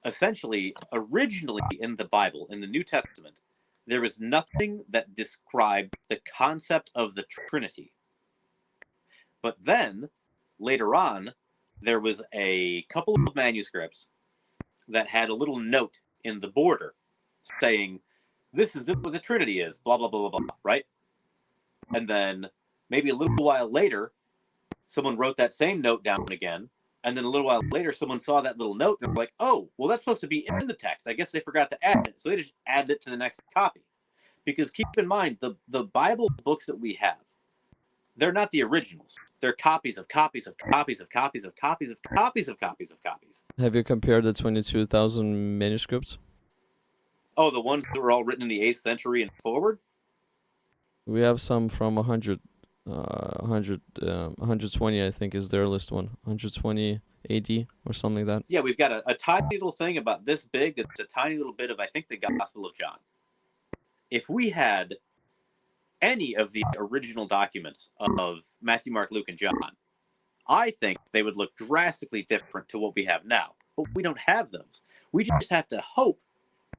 essentially, originally in the Bible, in the New Testament, there was nothing that described the concept of the Trinity. But then, later on, there was a couple of manuscripts that had a little note in the border saying, this is what the Trinity is, blah, blah, blah, blah, blah, right? And then, maybe a little while later, someone wrote that same note down again, and then a little while later, someone saw that little note, and they're like, oh, well, that's supposed to be in the text. I guess they forgot to add it, so they just added it to the next copy. Because keep in mind, the Bible books that we have, they're not the originals. They're copies of copies of copies of copies of copies of copies of copies of copies. Have you compared the 22,000 manuscripts? Oh, the ones that were all written in the 8th century and forward? We have some from 120, I think, is their list one. 120 AD or something like that. Yeah, we've got a tiny little thing about this big. It's a tiny little bit of, I think, the Gospel of John. If we had any of the original documents of Matthew, Mark, Luke, and John, I think they would look drastically different to what we have now. But we don't have those. We just have to hope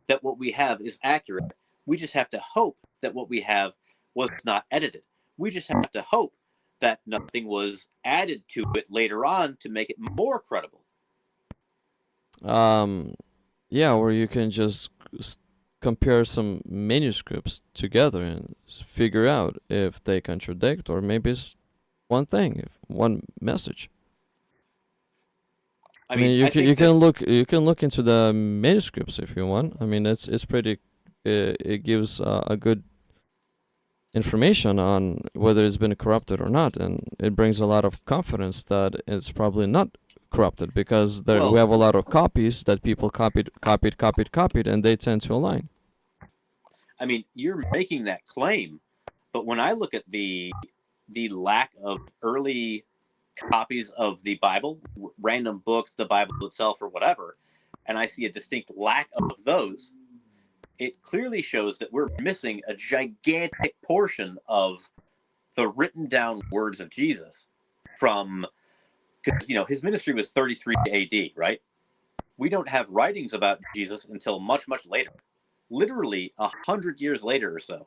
that what we have is accurate. We just have to hope that what we have was not edited. We just have to hope that nothing was added to it later on to make it more credible. Yeah, or you can just compare some manuscripts together and figure out if they contradict, or maybe it's one thing, if one message. I mean, you can look into the manuscripts if you want. I mean, it's pretty. It gives a good information on whether it's been corrupted or not, and it brings a lot of confidence that it's probably not corrupted, because we have a lot of copies that people copied, and they tend to align. I mean, you're making that claim, but when I look at the lack of early copies of the Bible, random books, the Bible itself, or whatever, and I see a distinct lack of those, it clearly shows that we're missing a gigantic portion of the written down words of Jesus from, because, his ministry was 33 AD, right? We don't have writings about Jesus until much, much later, literally 100 years later or so.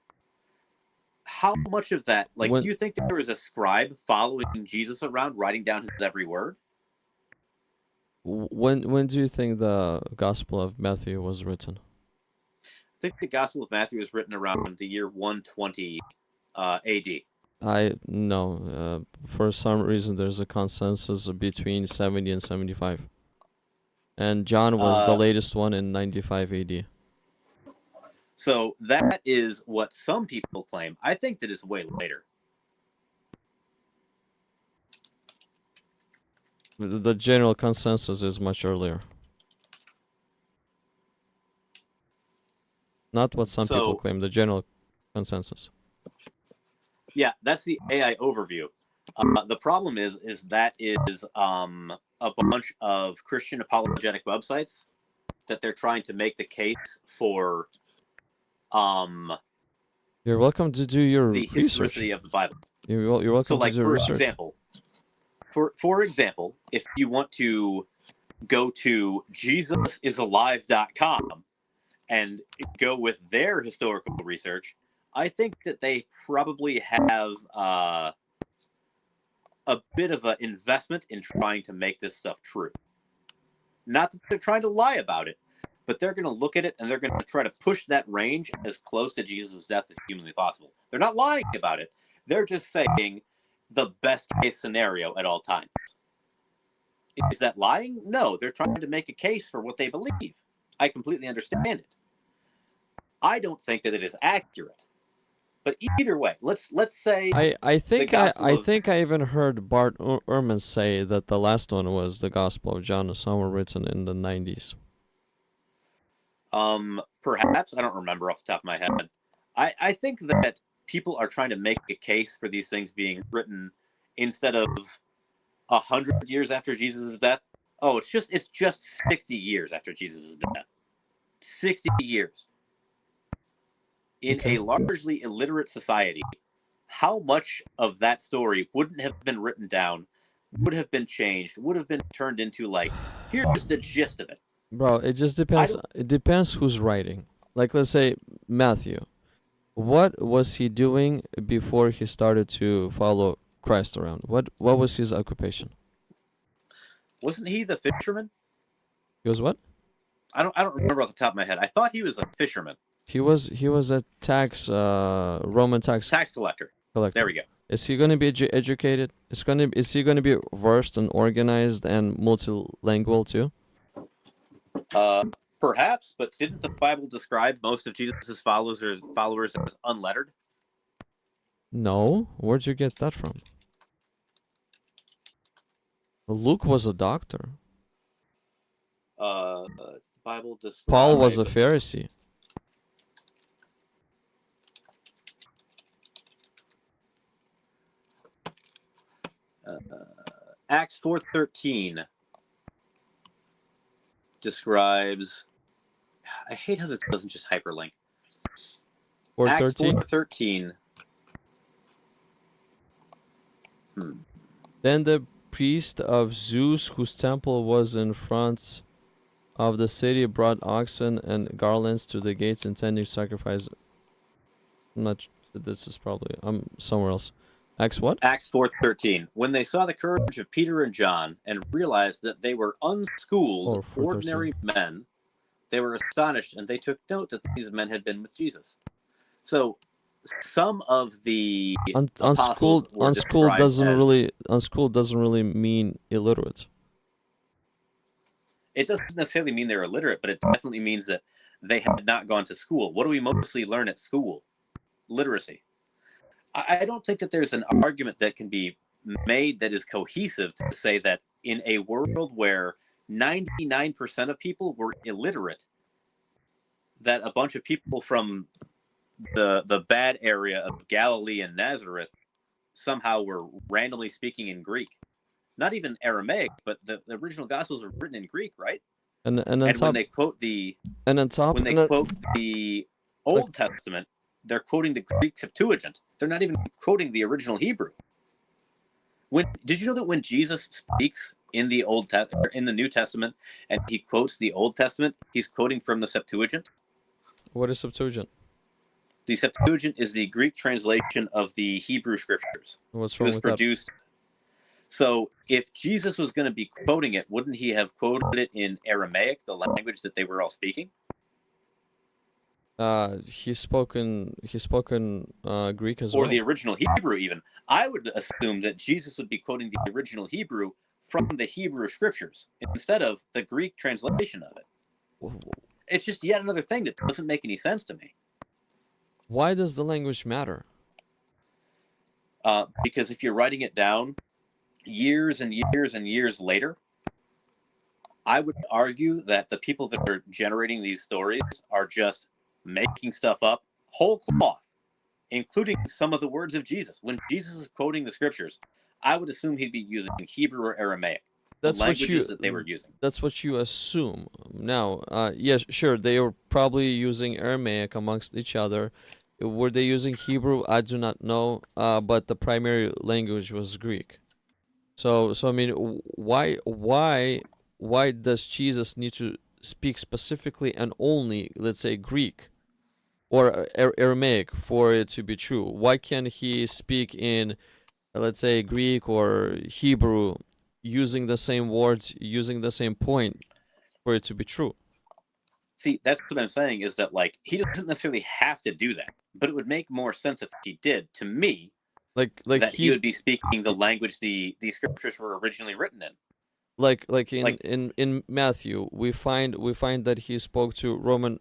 How much of that, do you think there was a scribe following Jesus around, writing down his every word? When do you think the Gospel of Matthew was written? I think the Gospel of Matthew was written around the year 120 AD. I know. For some reason, there's a consensus between 70 and 75. And John was the latest one in 95 AD. So that is what some people claim. I think that is way later. The general consensus is much earlier. Not what some people claim, the general consensus. Yeah, that's the AI overview. The problem is that is a bunch of Christian apologetic websites that they're trying to make the case for You're welcome to do your the research. historicity of the Bible. You're welcome So, like to do for research. example, if you want to go to JesusIsAlive.com and go with their historical research, I think that they probably have a bit of an investment in trying to make this stuff true. Not that they're trying to lie about it, but they're going to look at it and they're going to try to push that range as close to Jesus' death as humanly possible. They're not lying about it. They're just saying the best case scenario at all times. Is that lying? No, they're trying to make a case for what they believe. I completely understand it. I don't think that it is accurate. But either way, let's say I think Gospel I of- think I even heard Bart Ehrman say that the last one was the Gospel of John, somewhere written in the 90s. Perhaps, I don't remember off the top of my head. I think that people are trying to make a case for these things being written instead of 100 years after Jesus' death. Oh, it's just 60 years after Jesus' death. 60 years. In Okay. a largely illiterate society, how much of that story wouldn't have been written down, would have been changed, would have been turned into, like, here's the gist of it. Bro, it just depends. It depends who's writing. Like, let's say Matthew. What was he doing before he started to follow Christ around? What was his occupation? Wasn't he the fisherman? He was what? I don't remember off the top of my head. I thought he was a fisherman. He was a Roman tax Tax collector. collector. There we go. Is he going to be educated? Is he going to be versed and organized and multilingual too? Perhaps, but didn't the Bible describe most of Jesus' followers as unlettered? No. Where'd you get that from? Luke was a doctor. The Bible describes Paul was a Pharisee. Acts 4:13 describes. I hate how this doesn't just hyperlink. Acts 4:13. 4:13. Then the priest of Zeus, whose temple was in front of the city, brought oxen and garlands to the gates, intending to sacrifice. This is probably somewhere else. Acts what? Acts 4:13. When they saw the courage of Peter and John and realized that they were unschooled, 4:13. ordinary men, they were astonished and they took note that these men had been with Jesus. So, some of the apostles were unschooled described doesn't really mean illiterate. It doesn't necessarily mean they're illiterate, but it definitely means that they had not gone to school. What do we mostly learn at school? Literacy. I don't think that there's an argument that can be made that is cohesive to say that in a world where 99% of people were illiterate, that a bunch of people from the bad area of Galilee and Nazareth somehow were randomly speaking in Greek. Not even Aramaic, but the original Gospels were written in Greek, right? And when they quote the Old Testament, they're quoting the Greek Septuagint. They're not even quoting the original Hebrew. Did you know that when Jesus speaks in the in the New Testament and he quotes the Old Testament, he's quoting from the Septuagint? What is Septuagint? The Septuagint is the Greek translation of the Hebrew scriptures. What's wrong with that? So if Jesus was going to be quoting it, wouldn't he have quoted it in Aramaic, the language that they were all speaking? He's spoken Greek as well. Or the original Hebrew even. I would assume that Jesus would be quoting the original Hebrew from the Hebrew scriptures instead of the Greek translation of it. It's just yet another thing that doesn't make any sense to me. Why does the language matter? Because if you're writing it down years and years and years later, I would argue that the people that are generating these stories are just making stuff up whole cloth, including some of the words of Jesus. When Jesus is quoting the scriptures, I would assume he'd be using Hebrew or Aramaic. That's the what languages that they were using. That's what you assume. Now, yes, sure, they were probably using Aramaic amongst each other. were they using Hebrew? I do not know. But the primary language was Greek. So I mean, why does Jesus need to speak specifically and only, let's say, Greek or Aramaic for it to be true? Why can't he speak in, let's say, Greek or Hebrew, using the same words, using the same point for it to be true? See, that's what I'm saying, is that like he doesn't necessarily have to do that, but it would make more sense if he did, to me, Like that he would be speaking the language the scriptures were originally written in. like in Matthew, we find that he spoke to Roman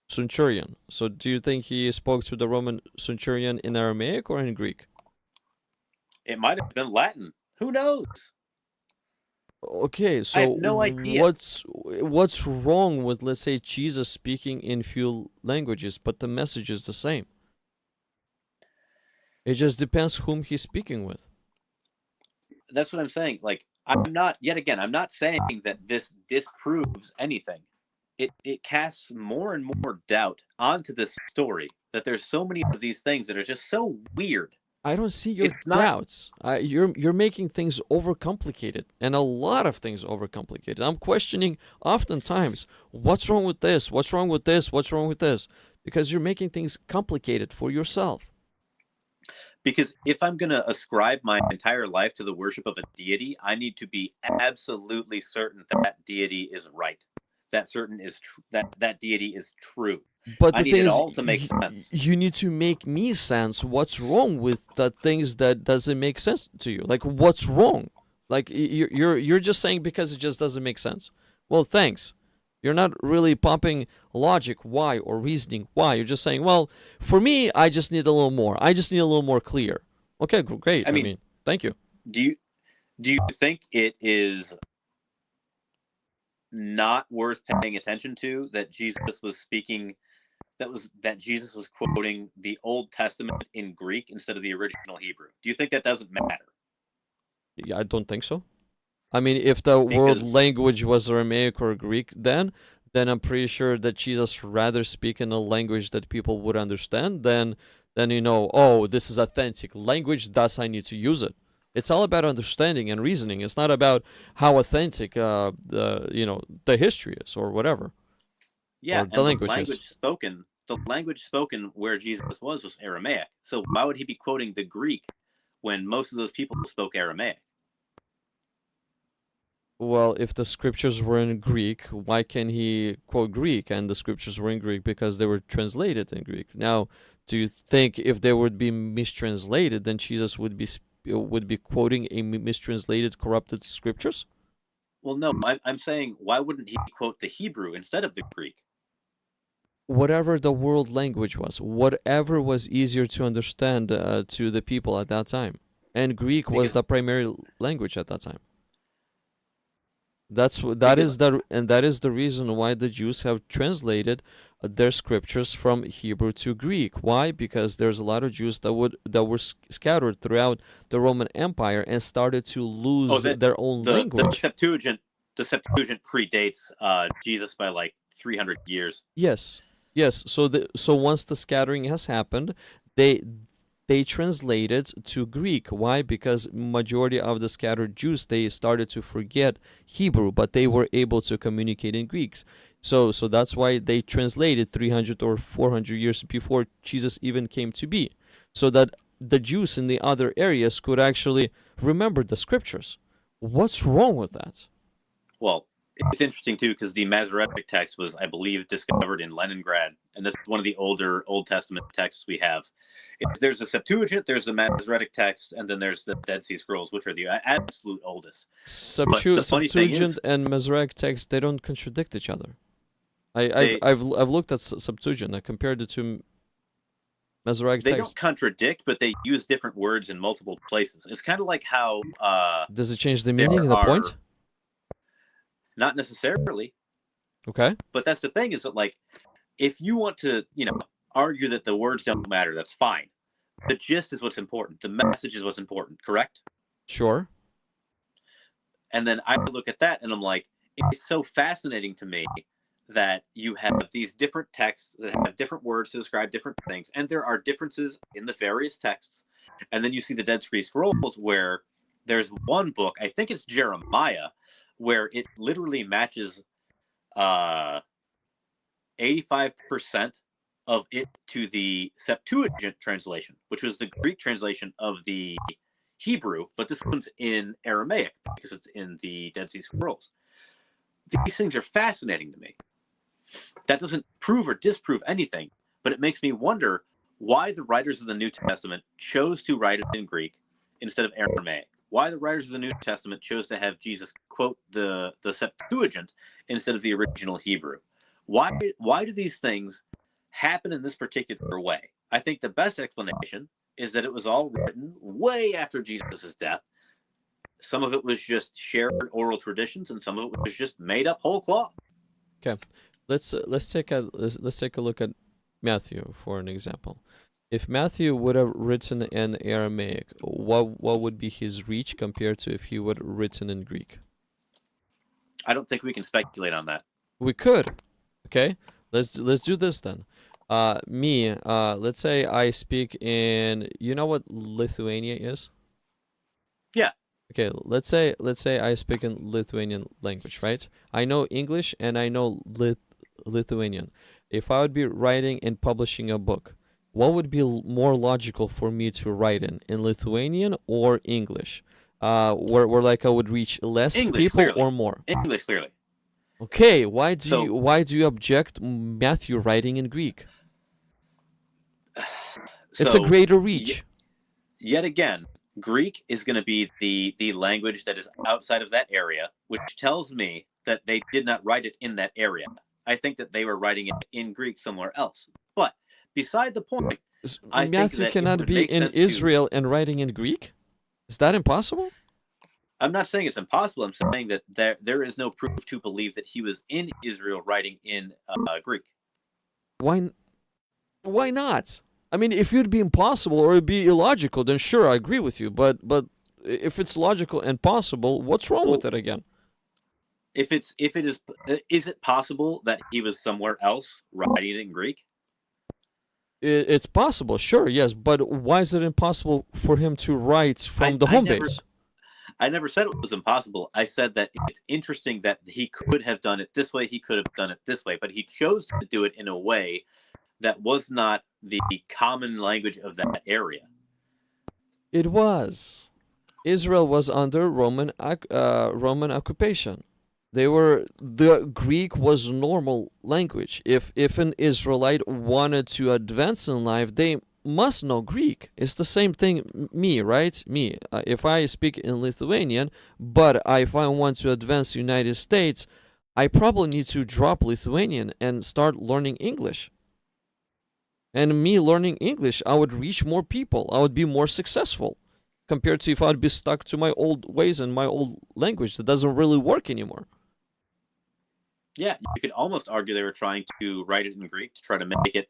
centurion. So do you think he spoke to the Roman centurion in Aramaic or in Greek? It might have been Latin. Who knows? Okay, so I have no idea. what's wrong with, let's say, Jesus speaking in few languages, but the message is the same? It just depends whom he's speaking with. That's what I'm saying. Like, I'm not saying that this disproves anything. It casts more and more doubt onto this story, that there's so many of these things that are just so weird. I don't see your It's not- doubts. You're making things overcomplicated, and a lot of things overcomplicated. I'm questioning oftentimes, what's wrong with this? What's wrong with this? What's wrong with this? Because you're making things complicated for yourself. Because if I'm going to ascribe my entire life to the worship of a deity, I need to be absolutely certain that that deity is right. That deity is true. But I the need thing it is, all to make sense. you need to make me sense. What's wrong with the things that doesn't make sense to you? Like, what's wrong? Like, you're just saying because it just doesn't make sense. Well, thanks. You're not really pumping logic why or reasoning why. You're just saying, well, for me, I just need a little more. I just need a little more clear. Okay, great. I mean, thank you. Do you think it is not worth paying attention to that Jesus was speaking, that Jesus was quoting the Old Testament in Greek instead of the original Hebrew? Do you think that doesn't matter? Yeah, I don't think so. I mean, if the world language was Aramaic or Greek, then I'm pretty sure that Jesus rather speak in a language that people would understand than oh, this is authentic language, thus I need to use it. It's all about understanding and reasoning. It's not about how authentic the history is or whatever. Yeah, or the language the language spoken where Jesus was Aramaic. So why would he be quoting the Greek when most of those people spoke Aramaic? Well, if the scriptures were in Greek, why can't he quote Greek? And the scriptures were in Greek because they were translated in Greek. Now, do you think if they would be mistranslated, then Jesus would be quoting a mistranslated, corrupted scriptures? Well, no, I'm saying, why wouldn't he quote the Hebrew instead of the Greek? Whatever the world language was, whatever was easier to understand to the people at that time. And Greek was the primary language at that time. That is the reason why the Jews have translated their scriptures from Hebrew to Greek. Why? Because there's a lot of Jews that were scattered throughout the Roman Empire and started to lose their own language. The Septuagint predates Jesus by like 300 years. Yes. So once the scattering has happened, they translated to Greek. Why? Because majority of the scattered Jews, they started to forget Hebrew, but they were able to communicate in Greeks. So that's why they translated 300 or 400 years before Jesus even came to be, so that the Jews in the other areas could actually remember the scriptures. What's wrong with that? Well, it's interesting too, because the Masoretic text was, I believe, discovered in Leningrad, and this is one of the older Old Testament texts we have. There's the Septuagint, there's the Masoretic text, and then there's the Dead Sea Scrolls, which are the absolute oldest. Septuagint and Masoretic text, they don't contradict each other. I've looked at Septuagint. I compared it to Masoretic text. They don't contradict, but they use different words in multiple places. It's kind of like how does it change the meaning and the point? Not necessarily. Okay. But that's the thing, is that like, if you want to, argue that the words don't matter, that's fine. The gist is what's important. The message is what's important, correct? Sure. And then I look at that and I'm like, it's so fascinating to me that you have these different texts that have different words to describe different things, and there are differences in the various texts. And then you see the Dead Sea Scrolls, where there's one book, I think it's Jeremiah, where it literally matches 85% of it to the Septuagint translation, which was the Greek translation of the Hebrew, but this one's in Aramaic because it's in the Dead Sea Scrolls. These things are fascinating to me. That doesn't prove or disprove anything, but it makes me wonder why the writers of the New Testament chose to write it in Greek instead of Aramaic. Why the writers of the New Testament chose to have Jesus quote the Septuagint instead of the original Hebrew. Why do these things happen in this particular way? I think the best explanation is that it was all written way after Jesus' death. Some of it was just shared oral traditions, and some of it was just made up whole cloth. Okay, let's take a look at Matthew for an example. If Matthew would have written in Aramaic, what would be his reach compared to if he would have written in Greek? I don't think we can speculate on that. We could. Okay, let's do this then. Let's say I speak in, you know what Lithuania is? Yeah. Okay, let's say I speak in Lithuanian language, right? I know English and I know Lithuanian. If I would be writing and publishing a book, what would be more logical for me to write in Lithuanian or English? Where like I would reach less English, people clearly. or more? English, clearly. Okay, why do you object Matthew writing in Greek? It's a greater reach. Yet again, Greek is going to be the language that is outside of that area, which tells me that they did not write it in that area. I think that they were writing it in Greek somewhere else. But beside the point, I think Matthew that cannot be in Israel and writing in Greek? Is that impossible? I'm not saying it's impossible. I'm saying that there is no proof to believe that he was in Israel writing in Greek. Why not? I mean, if it'd be impossible or it'd be illogical, then sure, I agree with you. But if it's logical and possible, what's wrong with it again? If it is it possible that he was somewhere else writing it in Greek? It's possible, sure, yes. But why is it impossible for him to write from the home base? I never said it was impossible. I said that it's interesting that he could have done it this way, he could have done it this way, but he chose to do it in a way that was not the common language of that area. It was. Israel was under Roman occupation. The Greek was normal language. If an Israelite wanted to advance in life, they must know Greek. It's the same thing, right? If I speak in Lithuanian, but if I want to advance the United States, I probably need to drop Lithuanian and start learning English. And me learning English, I would reach more people. I would be more successful compared to if I'd be stuck to my old ways and my old language that doesn't really work anymore. Yeah, you could almost argue they were trying to write it in Greek to try to make it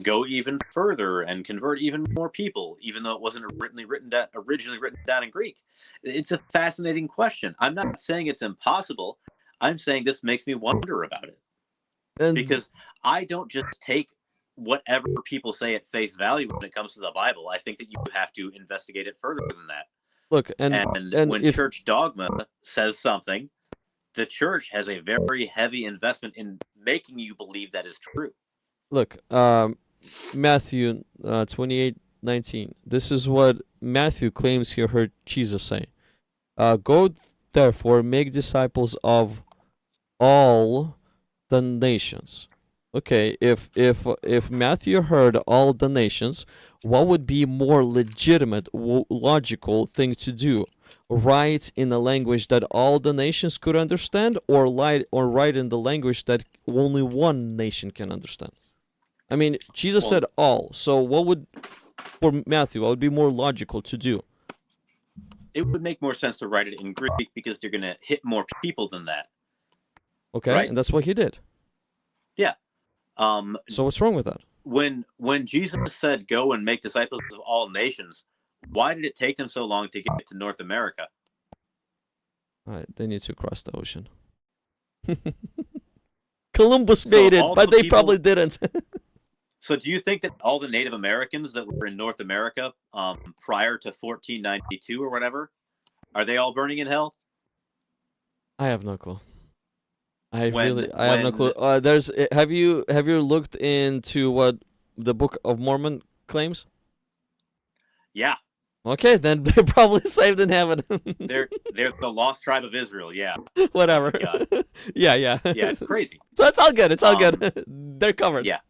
go even further and convert even more people, even though it wasn't originally written down in Greek. It's a fascinating question. I'm not saying it's impossible. I'm saying this makes me wonder about it. Because I don't just take whatever people say at face value when it comes to the Bible. I think that you have to investigate it further than that. Look, and when church dogma says something, the church has a very heavy investment in making you believe that is true. Look, Matthew 28:19. This is what Matthew claims he heard Jesus say. Go therefore, make disciples of all the nations. Okay, if Matthew heard all the nations, what would be more legitimate, logical thing to do? Write in a language that all the nations could understand, or write in the language that only one nation can understand? I mean, Jesus said all. So what would, for Matthew, what would be more logical to do? It would make more sense to write it in Greek because you're going to hit more people than that. Okay, right? And that's what he did. Yeah. So what's wrong with that? When Jesus said, go and make disciples of all nations, why did it take them so long to get to North America? All right, they need to cross the ocean. Columbus So made it, all but the they people- probably didn't. So do you think that all the Native Americans that were in North America prior to 1492 or whatever, are they all burning in hell? I have no clue. I When- have no clue. Have you looked into what the Book of Mormon claims? Yeah, Okay, then they're probably saved in heaven. they're the lost tribe of Israel. Yeah, Whatever. God. Yeah. yeah, it's crazy. So it's all good. It's all good. They're covered. Yeah.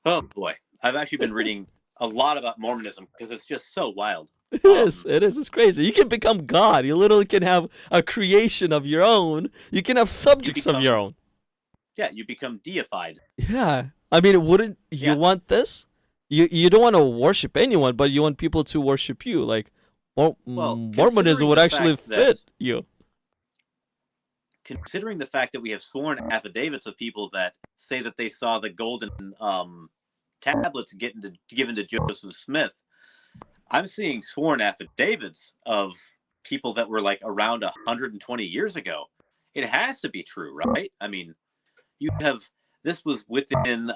Oh boy, I've actually been reading a lot about Mormonism because it's just so wild. It is. It is. It's crazy. You can become God. You literally can have a creation of your own. You can have subjects of become- your own. Yeah, you become deified. Yeah. I mean, wouldn't you Yeah. want this? You don't want to worship anyone, but you want people to worship you. Like, Mormonism considering would the actually fact that- fit you. Considering the fact that we have sworn affidavits of people that say that they saw the golden tablets given to Joseph Smith, I'm seeing sworn affidavits of people that were like around 120 years ago. It has to be true, right? I mean, this was within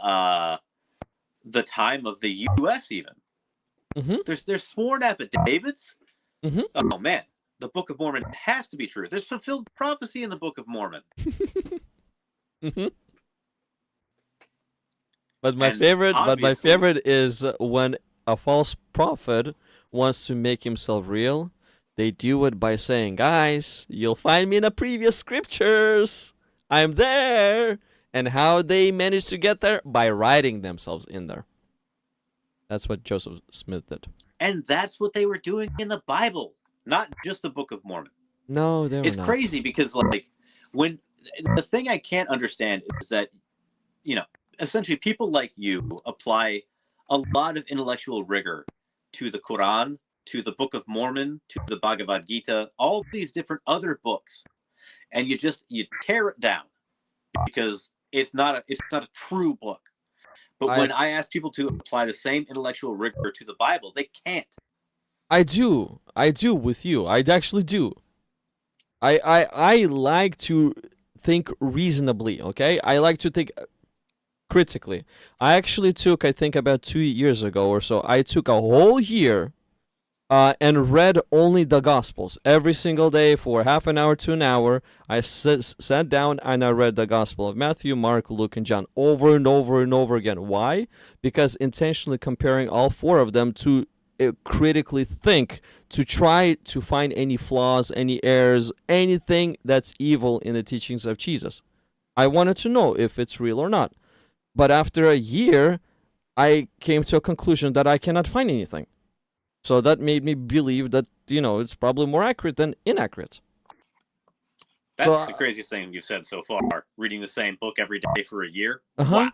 the time of the U.S. even. Mhm. There's sworn affidavits. Mhm. Oh man, the Book of Mormon has to be true. There's fulfilled prophecy in the Book of Mormon. Hmm. But my And favorite, obviously- is when a false prophet wants to make himself real. They do it by saying, "Guys, you'll find me in the previous scriptures. I'm there." And how they managed to get there? By writing themselves in there. That's what Joseph Smith did. And that's what they were doing in the Bible, not just the Book of Mormon. No, they were It's not. crazy because, like, when the thing I can't understand is that, essentially people like you apply a lot of intellectual rigor to the Quran, to the Book of Mormon, to the Bhagavad Gita, all these different other books, and you tear it down because it's not a true book. But when I ask people to apply the same intellectual rigor to the Bible, they can't. I do with you. I actually do. I like to think reasonably, okay? I like to think critically. I actually took, I think about 2 years ago or so, I took a whole year and read only the Gospels. Every single day for half an hour to an hour, I sat down and I read the Gospel of Matthew, Mark, Luke, and John over and over and over again. Why? Because intentionally comparing all four of them to critically think, to try to find any flaws, any errors, anything that's evil in the teachings of Jesus. I wanted to know if it's real or not. But after a year, I came to a conclusion that I cannot find anything. So that made me believe that, it's probably more accurate than inaccurate. That's the craziest thing you've said so far. Reading the same book every day for a year. Uh-huh. Wow.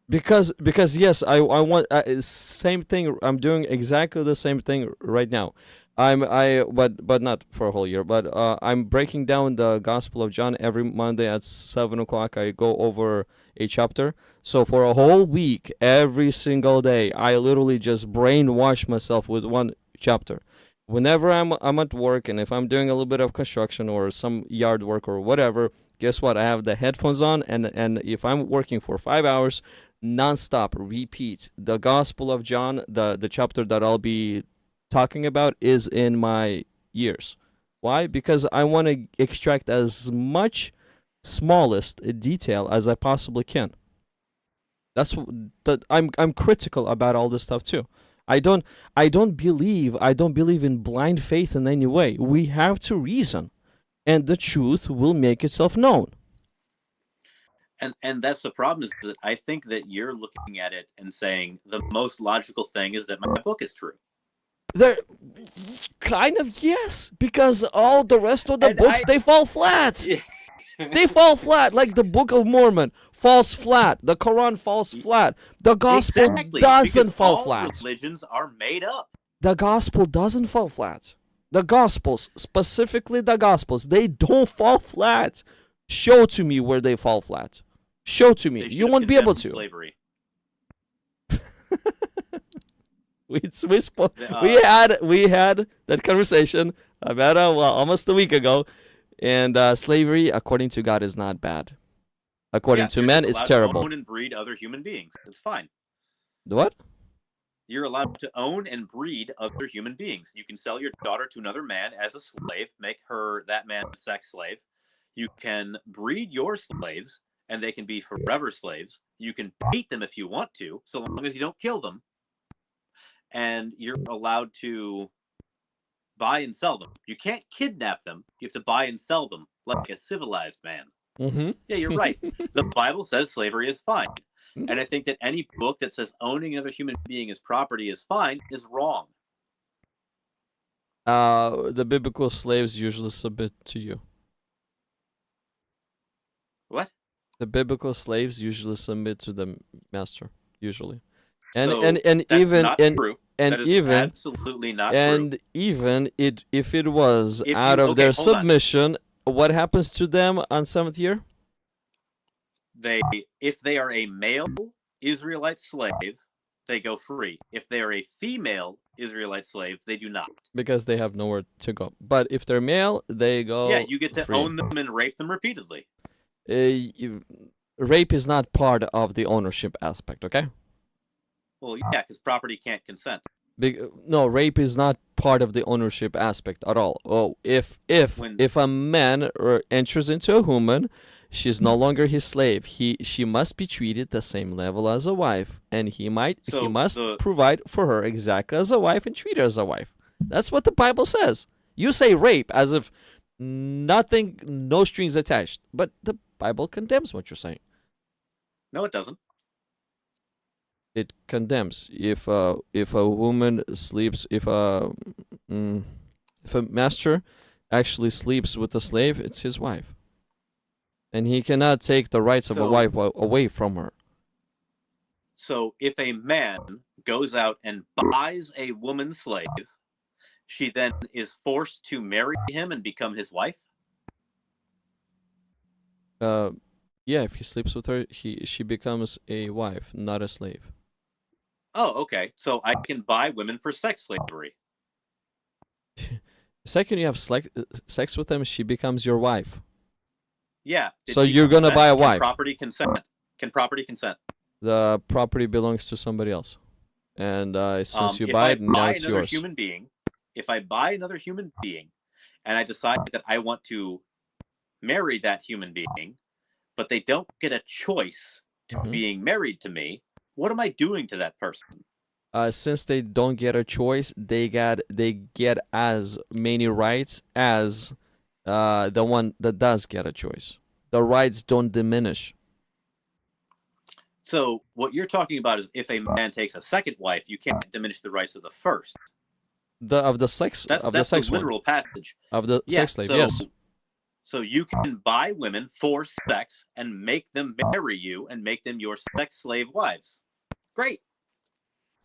Because yes, I want same thing. I'm doing exactly the same thing right now. But not for a whole year. But I'm breaking down the Gospel of John every Monday at 7:00. I go over a chapter. So for a whole week, every single day, I literally just brainwash myself with one chapter. Whenever I'm at work, and if I'm doing a little bit of construction or some yard work or whatever, guess what? I have the headphones on, and if I'm working for 5 hours, nonstop, repeat the Gospel of John. The chapter that I'll be talking about is in my ears. Why? Because I want to extract as much smallest detail as I possibly can. That's that I'm critical about all this stuff too. I don't believe in blind faith in any way. We have to reason, and the truth will make itself known. And that's the problem, is that I think that you're looking at it and saying the most logical thing is that my book is true. There, kind of, yes, because all the rest of the And books, they fall flat. They fall flat, like the Book of Mormon falls flat. The Quran falls flat. The Gospel Exactly, doesn't because fall all flat. religions are made up. The Gospel doesn't fall flat. The Gospels, specifically the Gospels, they don't fall flat. Show to me where they fall flat. Show to me. They You should won't have be able condemned to. Slavery. We had that conversation about almost a week ago, and slavery, according to God, is not bad. According Yeah, to you're men, just it's allowed terrible. to own and breed other human beings. It's fine. What? You're allowed to own and breed other human beings. You can sell your daughter to another man as a slave, make her that man's sex slave. You can breed your slaves, and they can be forever slaves. You can beat them if you want to, so long as you don't kill them. And you're allowed to buy and sell them. You can't kidnap them. You have to buy and sell them like a civilized man. Mm-hmm. Yeah, you're right. The Bible says slavery is fine. And I think that any book that says owning another human being as property is fine is wrong. The biblical slaves usually submit to you. What? The biblical slaves usually submit to the master, usually. And So and that's even not and true. and That is even absolutely not true. and even if it was If out you- of okay, their hold on. submission, what happens to them on seventh year? If they are a male Israelite slave, they go free. If they are a female Israelite slave, they do not. Because they have nowhere to go. But if they're male, they go. Yeah, you get to free. own them and rape them repeatedly. Rape is not part of the ownership aspect. Okay. Well, yeah, because property can't consent. No, rape is not part of the ownership aspect at all. Oh, if a man enters into a woman, she's no longer his slave. She must be treated the same level as a wife, and he must provide for her exactly as a wife and treat her as a wife. That's what the Bible says. You say rape as if nothing, no strings attached, but the Bible condemns what you're saying. No, it doesn't. It condemns if a woman sleeps if a master actually sleeps with a slave, it's his wife, and he cannot take the rights of a wife away from her. So if a man goes out and buys a woman slave, she then is forced to marry him and become his wife? Yeah, if he sleeps with her, she becomes a wife, not a slave. Oh, okay. So I can buy women for sex slavery. The second you have sex with them, she becomes your wife. Yeah. So you're gonna buy a wife. Can property consent? Can property consent? The property belongs to somebody else, and since you buy it, now it's yours. If I buy another human being, and I decide that I want to marry that human being, but they don't get a choice to being married to me, what am I doing to that person? Since they don't get a choice, they get as many rights as the one that does get a choice. The rights don't diminish. So what you're talking about is if a man takes a second wife, you can't diminish the rights of the first. Of the sex That's the literal passage of the sex slave. So, yes. So you can buy women for sex and make them marry you and make them your sex slave wives. Great.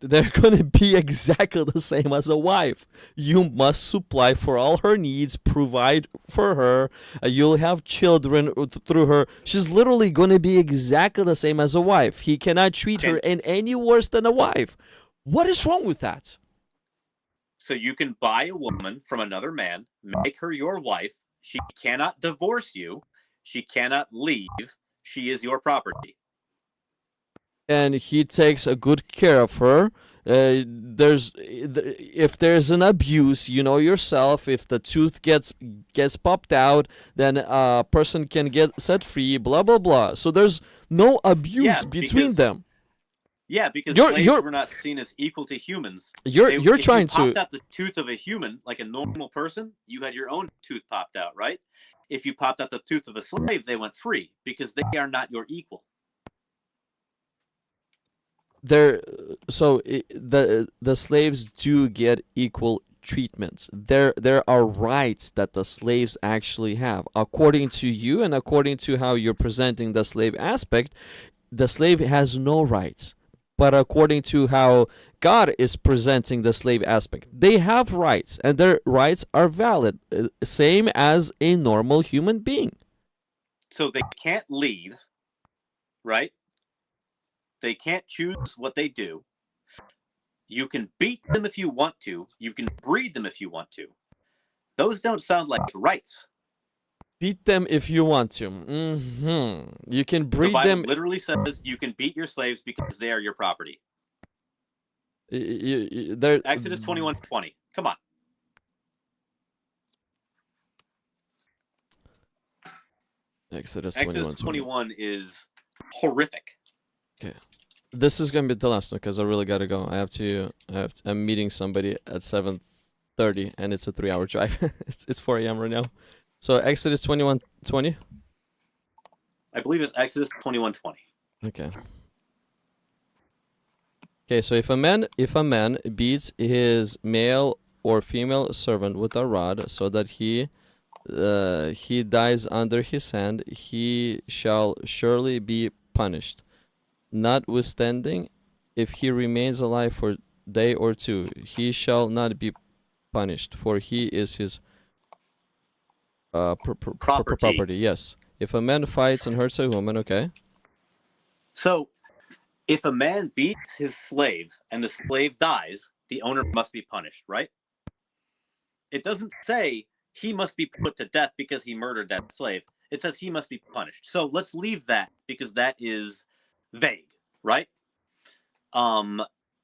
They're going to be exactly the same as a wife. You must supply for all her needs, provide for her. You'll have children through her. She's literally going to be exactly the same as a wife. He cannot treat her any worse than a wife. What is wrong with that? So you can buy a woman from another man, make her your wife. She cannot divorce you. She cannot leave. She is your property. And he takes a good care of her. If there's an abuse, you know yourself. If the tooth gets popped out, then a person can get set free. Blah blah blah. So there's no abuse between them. Yeah, because slaves were not seen as equal to humans. You're trying to popped out the tooth of a human like a normal person. You had your own tooth popped out, right? If you popped out the tooth of a slave, they went free because they are not your equal. The slaves do get equal treatment. There are rights that the slaves actually have. According to you and according to how you're presenting the slave aspect, the slave has no rights. But according to how God is presenting the slave aspect, they have rights, and their rights are valid, same as a normal human being. So they can't leave, right? They can't choose what they do. You can beat them if you want to. You can breed them if you want to. Those don't sound like rights. Beat them if you want to. You can The breed Bible them. literally says you can beat your slaves because they are your property. They're Exodus 21:20. Come on. Exodus Exodus 21:20. 21 is horrific. This is gonna be the last one because I really gotta go. I'm meeting somebody at 7:30, and it's a 3-hour drive. it's 4 a.m. right now. So Exodus 21:20. I believe it's Exodus 21:20. Okay. Okay. So if a man beats his male or female servant with a rod, so that he dies under his hand, he shall surely be punished. Notwithstanding, if he remains alive for a day or two, he shall not be punished, for he is his property. Yes. If a man fights and hurts a woman, okay. So, if a man beats his slave and the slave dies, the owner must be punished, right? It doesn't say he must be put to death because he murdered that slave. It says he must be punished. So let's leave that because that is vague, right?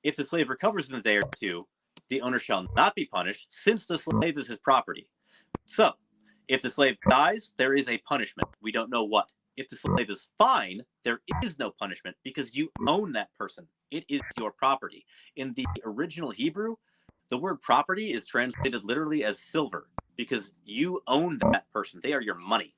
If the slave recovers in a day or two, the owner shall not be punished since the slave is his property. So, if the slave dies, there is a punishment. We don't know what. If the slave is fine, there is no punishment because you own that person. It is your property. In the original Hebrew, the word property is translated literally as silver because you own that person. They are your money.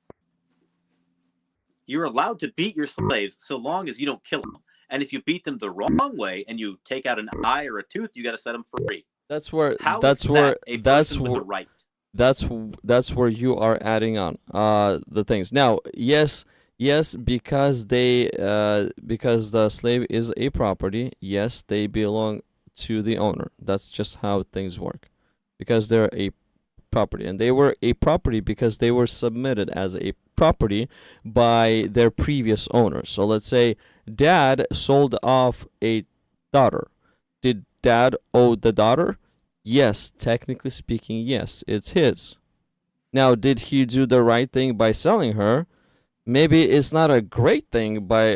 You're allowed to beat your slaves so long as you don't kill them. And if you beat them the wrong way and you take out an eye or a tooth, you got to set them free. That's where How that's is where that a that's person with where a right? that's where you are adding on the things. Now, yes, because because the slave is a property, yes, they belong to the owner. That's just how things work. Because they're a property, and they were a property because they were submitted as a property by their previous owner. So let's say dad sold off a daughter. Did dad owe the daughter? Yes, technically speaking, yes, it's his. Now, did he do the right thing by selling her? Maybe it's not a great thing by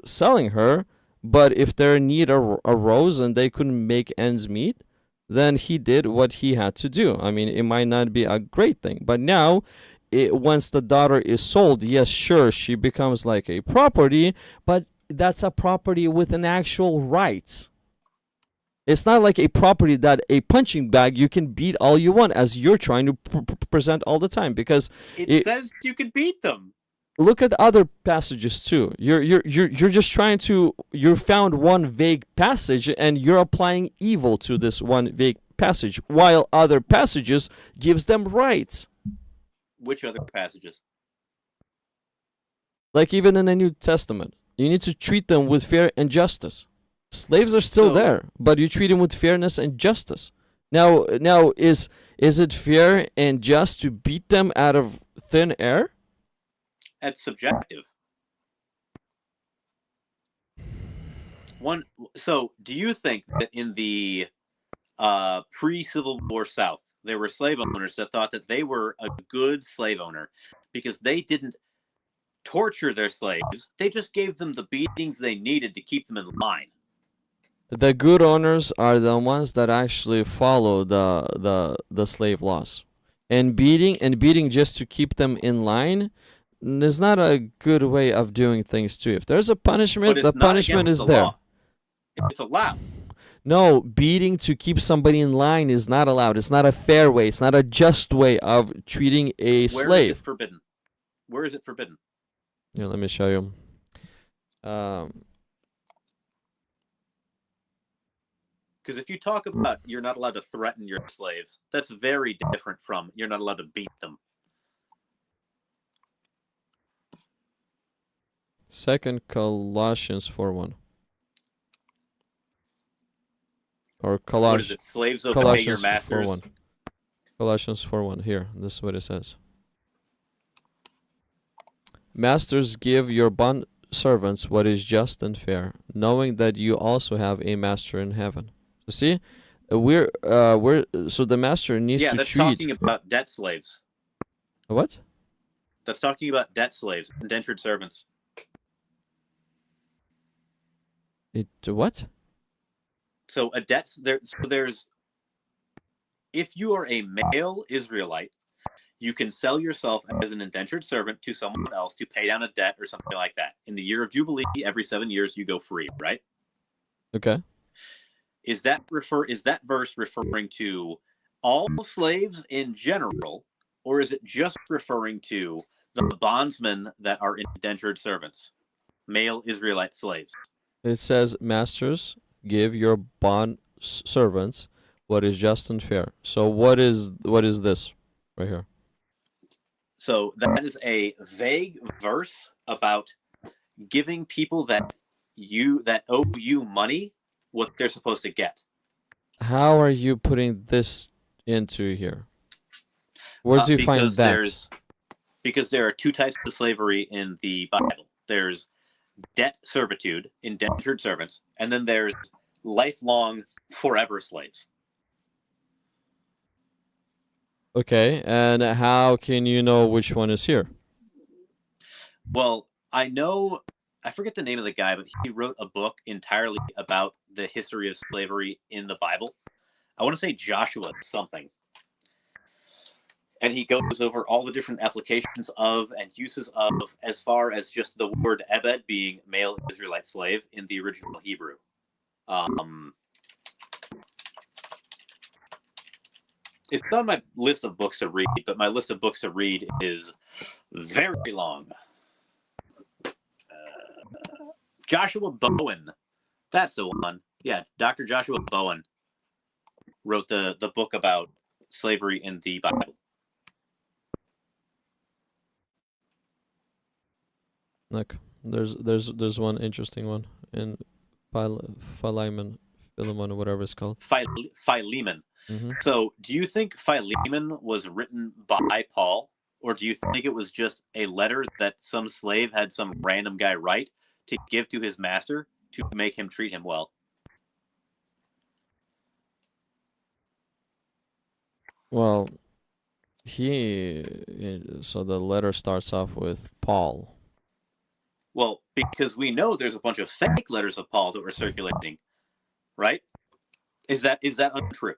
selling her, but if their need arose and they couldn't make ends meet, then he did what he had to do. I mean, it might not be a great thing, but now, once the daughter is sold, yes, sure, she becomes like a property, but that's a property with an actual right. It's not like a property that a punching bag you can beat all you want, as you're trying to present all the time. Because It says you can beat them. look at other passages too. You're just trying to. You found one vague passage and you're applying evil to this one vague passage, while other passages gives them rights. Which other passages? Like even in the New Testament, you need to treat them with fair and justice. Slaves are still So- there, but you treat them with fairness and justice. Now, is it fair and just to beat them out of thin air? That's subjective. So, do you think that in the pre-Civil War South, there were slave owners that thought that they were a good slave owner because they didn't torture their slaves, they just gave them the beatings they needed to keep them in line? The good owners are the ones that actually follow the slave laws. And beating just to keep them in line is not a good way of doing things too. If there's a punishment, But the it's not punishment against is the there. law. It's allowed. No, beating to keep somebody in line is not allowed. It's not a fair way. It's not a just way of treating a Where is slave. it forbidden? Where is it forbidden? Here, let me show you. Because if you talk about you're not allowed to threaten your slaves, that's very different from you're not allowed to beat them. 2 Colossians 4:1. Or What is it? Slaves obey your Colossians masters. 4:1. Colossians 4:1. Here, this is what it says. Masters, give your bond servants what is just and fair, knowing that you also have a master in heaven. So see, so the master needs Yeah, to that's treat talking about debt slaves. what? That's talking about debt slaves, indentured servants. What? So a debt there. So there's, if you are a male Israelite, you can sell yourself as an indentured servant to someone else to pay down a debt or something like that. In the year of Jubilee, every 7 years you go free, right? Okay. Is that verse referring to all slaves in general, or is it just referring to the bondsmen that are indentured servants, male Israelite slaves? It says, "Masters, give your bond servants what is just and fair." So what is this right here? So that is a vague verse about giving people that owe you money what they're supposed to get. How are you putting this into here? Where do you find that? Because there are two types of slavery in the Bible. There's debt servitude, indentured servants, and then there's lifelong, forever slaves. Okay, and how can you know which one is here? Well, I forget the name of the guy, but he wrote a book entirely about the history of slavery in the Bible. I want to say Joshua something. And he goes over all the different applications of and uses of, as far as just the word ebed being male Israelite slave in the original Hebrew. It's on my list of books to read, but my list of books to read is very long. Joshua Bowen. That's the one. Yeah, Dr. Joshua Bowen wrote the book about slavery in the Bible. Look, there's one interesting one in Philemon, whatever it's called. Philemon. Mm-hmm. So, do you think Philemon was written by Paul, or do you think it was just a letter that some slave had some random guy write to give to his master to make him treat him well? Well, so the letter starts off with Paul. Well, because we know there's a bunch of fake letters of Paul that were circulating, right? Is that untrue?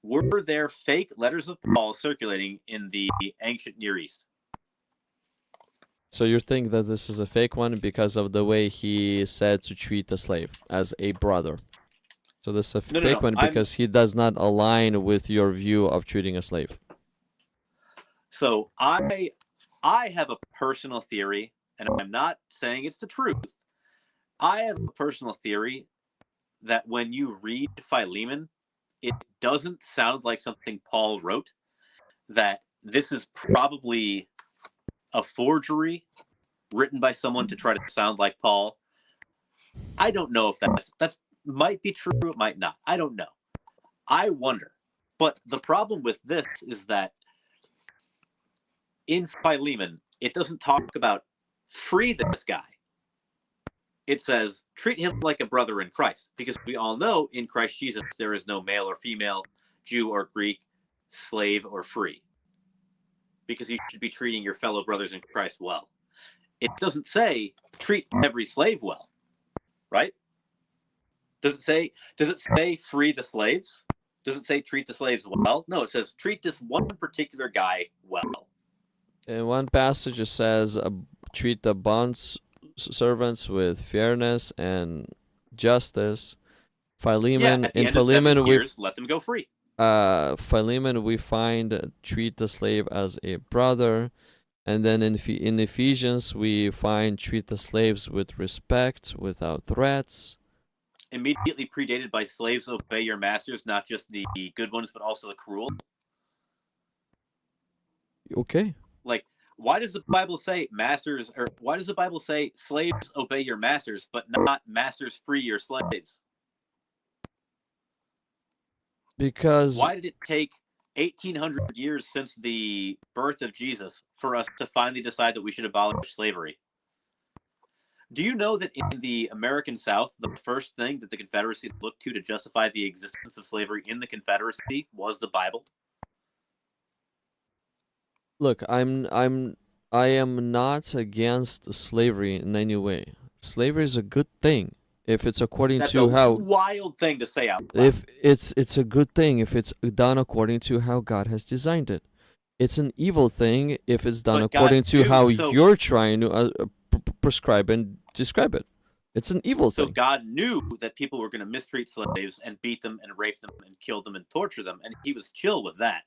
Were there fake letters of Paul circulating in the ancient Near East? So you think that this is a fake one because of the way he said to treat the slave as a brother. So this is a fake one because he does not align with your view of treating a slave. So I have a personal theory, and I'm not saying it's the truth. I have a personal theory that when you read Philemon, it doesn't sound like something Paul wrote, that this is probably a forgery written by someone to try to sound like Paul. I don't know if that's might be true, it might not. I don't know. I wonder. But the problem with this is that in Philemon, it doesn't talk about free this guy. It says treat him like a brother in Christ, because we all know in Christ Jesus there is no male or female, Jew or Greek, slave or free, because you should be treating your fellow brothers in Christ well. It doesn't say treat every slave well, right? Does it say free the slaves? Does it say treat the slaves well? No, it says treat this one particular guy well. In one passage it says treat the bond servants with fairness and justice. Philemon, at the end Philemon, of 7 years, let them go free. Philemon, we find treat the slave as a brother, and then in Ephesians we find treat the slaves with respect, without threats. Immediately predated by slaves obey your masters, not just the good ones, but also the cruel. Okay. Like, why does the Bible say masters, or why does the Bible say slaves obey your masters, but not masters free your slaves? Because why did it take 1,800 years since the birth of Jesus for us to finally decide that we should abolish slavery? Do you know that in the American South, the first thing that the Confederacy looked to justify the existence of slavery in the Confederacy was the Bible? Look, I'm I am not against slavery in any way. Slavery is a good thing if it's according That's to a how wild thing to say out loud. if it's a good thing if it's done according to how God has designed it. It's an evil thing if it's done But God according to knew, how so- you're trying to prescribe and describe it. It's an evil So thing. God knew that people were going to mistreat slaves and beat them and rape them and kill them and torture them, and he was chill with that.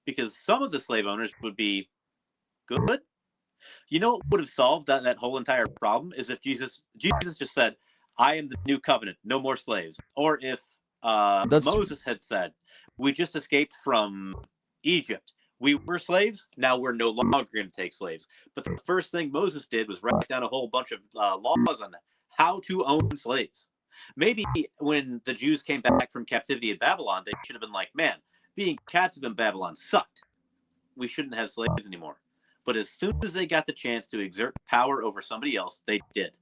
Because some of the slave owners would be good. You know what would have solved that whole entire problem is if Jesus just said, I am the new covenant, no more slaves. Or if Moses had said, we just escaped from Egypt. We were slaves, now we're no longer going to take slaves. But the first thing Moses did was write down a whole bunch of laws on how to own slaves. Maybe when the Jews came back from captivity in Babylon, they should have been like, man, being captive in Babylon sucked. We shouldn't have slaves anymore. But as soon as they got the chance to exert power over somebody else, they did.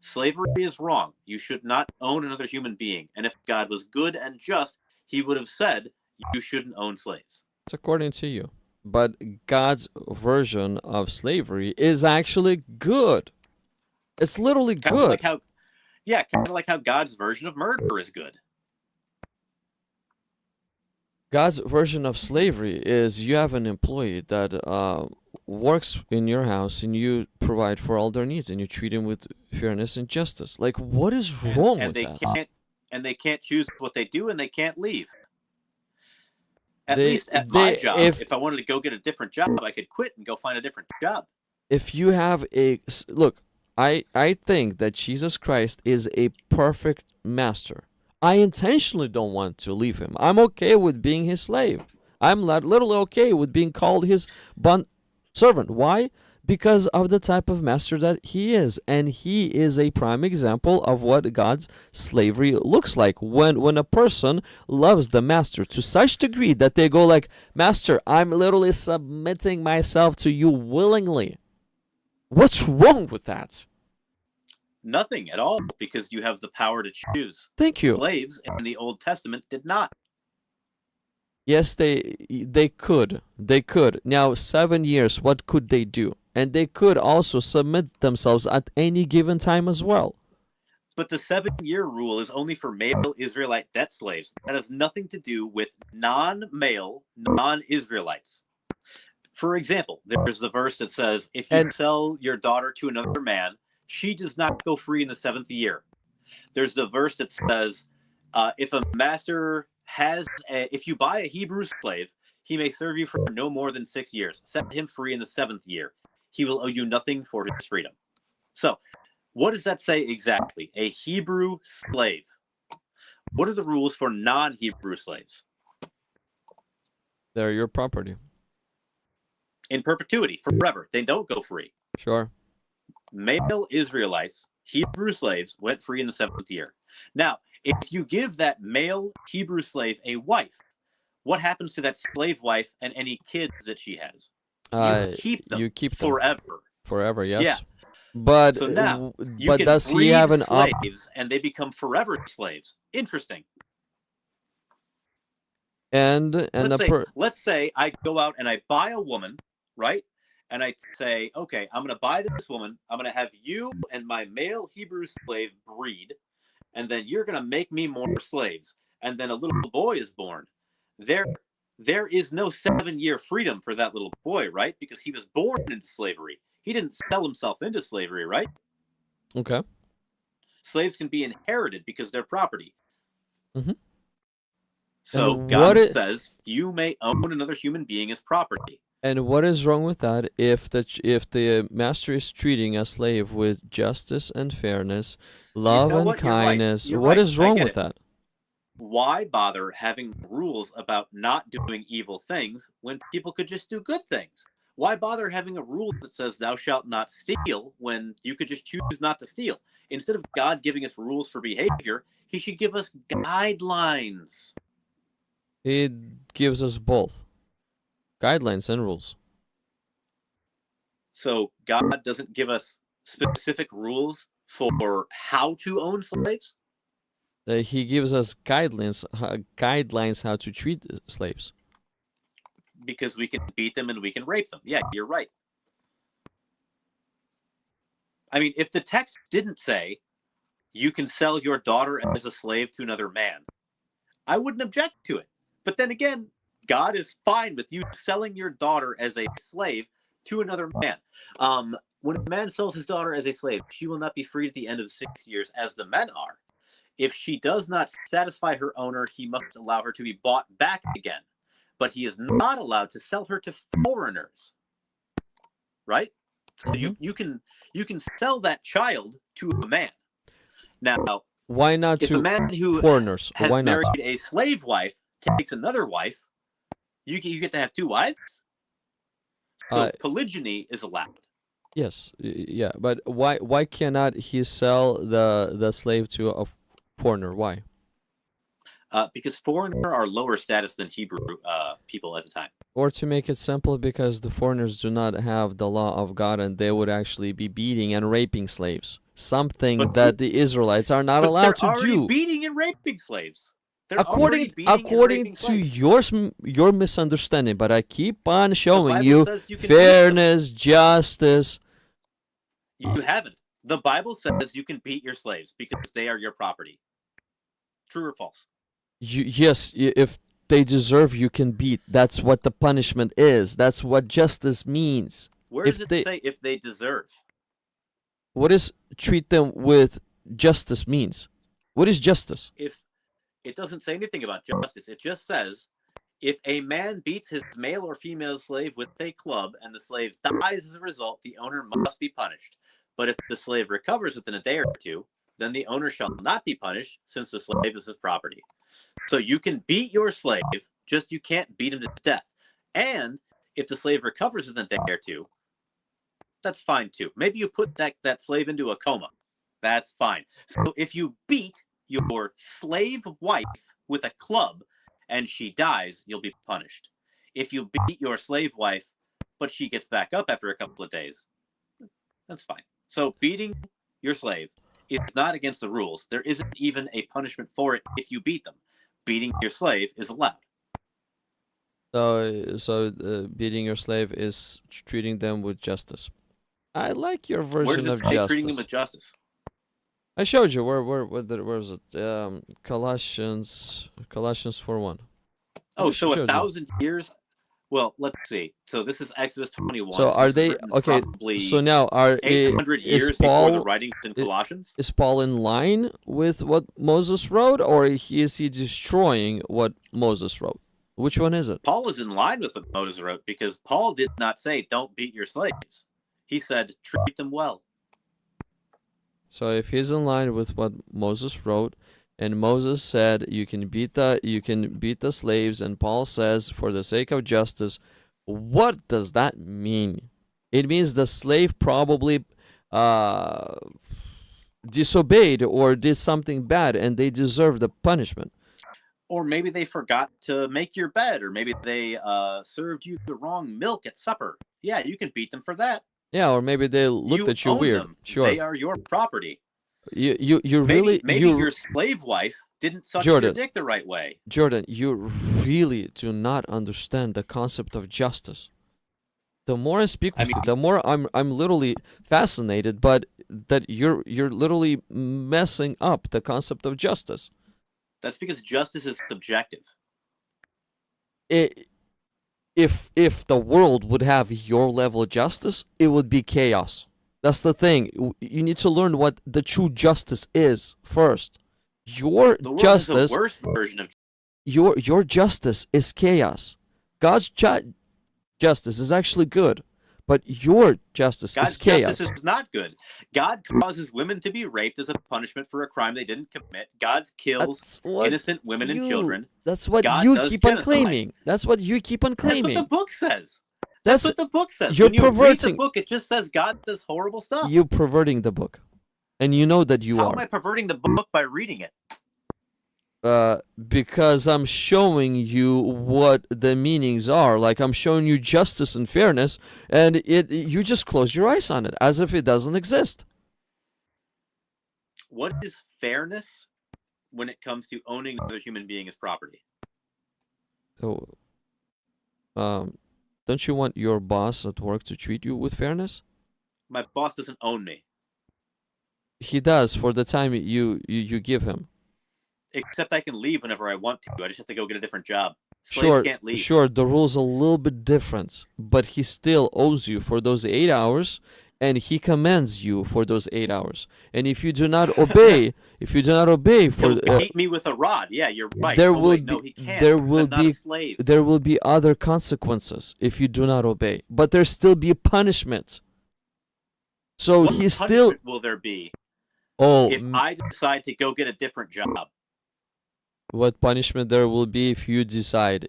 Slavery is wrong. You should not own another human being. And if God was good and just, he would have said, you shouldn't own slaves. It's according to you. But God's version of slavery is actually good. It's literally Kind of good. like how, yeah, kind of like how God's version of murder is good. God's version of slavery is you have an employee that works in your house and you provide for all their needs and you treat him with fairness and justice. Like, what is wrong And with that? they can't choose what they do and they can't leave. At They- least at my they- job, if- if I wanted to go get a different job, I could quit and go find a different job. If you have look, I think that Jesus Christ is a perfect master. I intentionally don't want to leave him. I'm okay with being his slave. I'm literally okay with being called his bond servant. Why? Because of the type of master that he is. And he is a prime example of what God's slavery looks like. When a person loves the master to such degree that they go like, Master, I'm literally submitting myself to you willingly. What's wrong with that? Nothing at all, because you have the power to choose. Thank you. Slaves in the Old Testament did not. Yes, they could. They could. Now, 7 years, what could they do? And they could also submit themselves at any given time as well. But the 7-year rule is only for male Israelite debt slaves. That has nothing to do with non-male, non-Israelites. For example, there's the verse that says, if you sell your daughter to another man, she does not go free in the 7th year. There's the verse that says, if a master if you buy a Hebrew slave, he may serve you for no more than 6 years. Set him free in the 7th year. He will owe you nothing for his freedom. So, what does that say exactly? A Hebrew slave. What are the rules for non-Hebrew slaves? They're your property. In perpetuity, forever. They don't go free. Sure. Male Israelites, Hebrew slaves, went free in the 7th year. Now, if you give that male Hebrew slave a wife, what happens to that slave wife and any kids that she has? You keep them forever. Forever, yes. Yeah. But so now you but can does he breed have an slaves and they become forever slaves? Interesting. Let's say I go out and I buy a woman, right? And I say, okay, I'm going to buy this woman. I'm going to have you and my male Hebrew slave breed, and then you're going to make me more slaves. And then a little boy is born. There is no 7-year freedom for that little boy, right? Because he was born into slavery. He didn't sell himself into slavery, right? Okay. Slaves can be inherited because they're property. Mm-hmm. So God says you may own another human being as property. And what is wrong with that if the master is treating a slave with justice and fairness, love and kindness? You're What right. is wrong with that? Why bother having rules about not doing evil things when people could just do good things? Why bother having a rule that says thou shalt not steal when you could just choose not to steal? Instead of God giving us rules for behavior, he should give us guidelines. He gives us both guidelines and rules. So God doesn't give us specific rules for how to own slaves? He gives us guidelines how to treat slaves. Because we can beat them and we can rape them. Yeah, you're right. I mean, if the text didn't say you can sell your daughter as a slave to another man, I wouldn't object to it. But then again, God is fine with you selling your daughter as a slave to another man. When a man sells his daughter as a slave, she will not be freed at the end of 6 years as the men are. If she does not satisfy her owner, he must allow her to be bought back again. But he is not allowed to sell her to foreigners. Right? So you can sell that child to a man. Now, Why not if a to man who foreigners? has Why not? married a slave wife takes another wife, you get to have two wives. So polygyny is allowed. Yes, yeah, but why cannot he sell the slave to a foreigner? Why? Because foreigner are lower status than Hebrew people at the time. Or to make it simple, because the foreigners do not have the law of God, and they would actually be beating and raping slaves. Something that the Israelites are not allowed to They're already do. beating and raping slaves. According to your misunderstanding, but I keep on showing you fairness, justice. You haven't. The Bible says you can beat your slaves because they are your property. True or false? Yes, if they deserve, you can beat. That's what the punishment is. That's what justice means. Where does it say if they deserve? What is treat them with justice means? What is justice? If it doesn't say anything about justice, it just says if a man beats his male or female slave with a club and the slave dies as a result, the owner must be punished. But if the slave recovers within a day or two, then the owner shall not be punished, since the slave is his property. So you can beat your slave, just you can't beat him to death. And if the slave recovers within a day or two, that's fine too. Maybe you put that slave into a coma. That's fine. So if you beat your slave wife with a club and she dies, you'll be punished. If you beat your slave wife, but she gets back up after a couple of days, that's fine. So beating your slave is not against the rules. There isn't even a punishment for it if you beat them. Beating your slave is allowed. So beating your slave is treating them with justice. I like your version of justice. Treating them with justice? I showed you where is it? Colossians 4:1. Oh, so 1,000 years. Well, let's see. So this is Exodus 21. So are they okay? So now 800 years before the writings in Colossians? Is Paul in line with what Moses wrote, or is he destroying what Moses wrote? Which one is it? Paul is in line with what Moses wrote, because Paul did not say don't beat your slaves. He said treat them well. So if he's in line with what Moses wrote, and Moses said you can beat the slaves, and Paul says for the sake of justice, what does that mean? It means the slave probably disobeyed or did something bad, and they deserve the punishment. Or maybe they forgot to make your bed, or maybe they served you the wrong milk at supper. Yeah, you can beat them for that. Yeah, or maybe they looked at you weird. Them. Sure, they are your property. You really maybe your slave wife didn't suck your dick the right way. Jordan, you really do not understand the concept of justice. The more I speak with you, the more I'm literally fascinated, but that you're literally messing up the concept of justice. That's because justice is subjective. If the world would have your level of justice, it would be chaos. That's the thing. You need to learn what the true justice is first. Your justice, the worst version of your justice is chaos. God's justice is actually good, but your justice is chaos. God's justice is not good. God causes women to be raped as a punishment for a crime they didn't commit. God kills innocent women and children. That's what you keep on claiming. That's what you keep on claiming. That's what the book says. That's what the book says. You're when you perverting. read the book, it just says God does horrible stuff. You're perverting the book, and you know that you are. How am I perverting the book by reading it? Because I'm showing you what the meanings are. Like I'm showing you justice and fairness, and you just close your eyes on it as if it doesn't exist. What is fairness when it comes to owning another human being as property? So, don't you want your boss at work to treat you with fairness? My boss doesn't own me. He does for the time you give him. Except I can leave whenever I want to. I just have to go get a different job. Slaves Sure, can't leave. sure, the rule's a little bit different, but he still owes you for those 8 hours, and he commands you for those 8 hours. And if you do not obey, for He'll beat me with a rod. Yeah, you're right. there Oh, will wait, no, be he can't. there because will I'm not be a slave. there will be other consequences if you do not obey, but there still be punishment. So What he's punishment still will there be oh if I decide to go get a different job? what punishment there will be if you decide.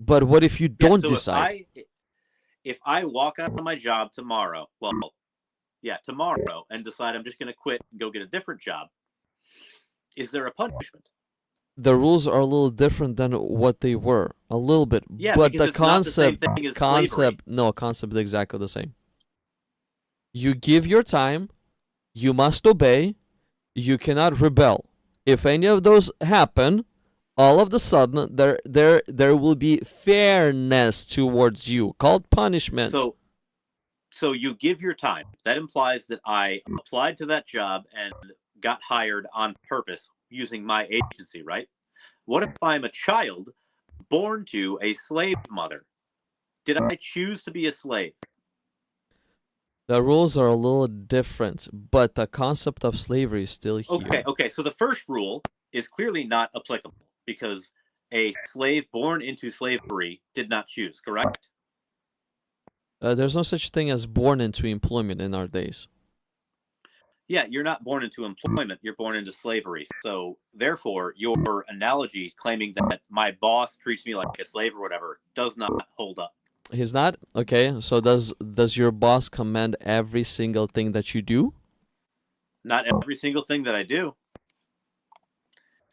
But what if you Yeah, don't so decide? if I walk out of my job tomorrow, tomorrow, and decide I'm just going to quit and go get a different job, is there a punishment? The rules are a little different than what they were, a little bit. Yeah, but because the it's not the same concept, thing as slavery. concept is exactly the same. You give your time, you must obey, you cannot rebel. If any of those happen, all of the sudden there will be fairness towards you, called punishment. So you give your time. That implies that I applied to that job and got hired on purpose using my agency, right? What if I'm a child born to a slave mother? Did I choose to be a slave? The rules are a little different, but the concept of slavery is still here. Okay. So the first rule is clearly not applicable because a slave born into slavery did not choose, correct? There's no such thing as born into employment in our days. Yeah, you're not born into employment, you're born into slavery. So therefore, your analogy claiming that my boss treats me like a slave or whatever does not hold up. He's not? Okay, so does your boss command every single thing that you do? Not every single thing that I do.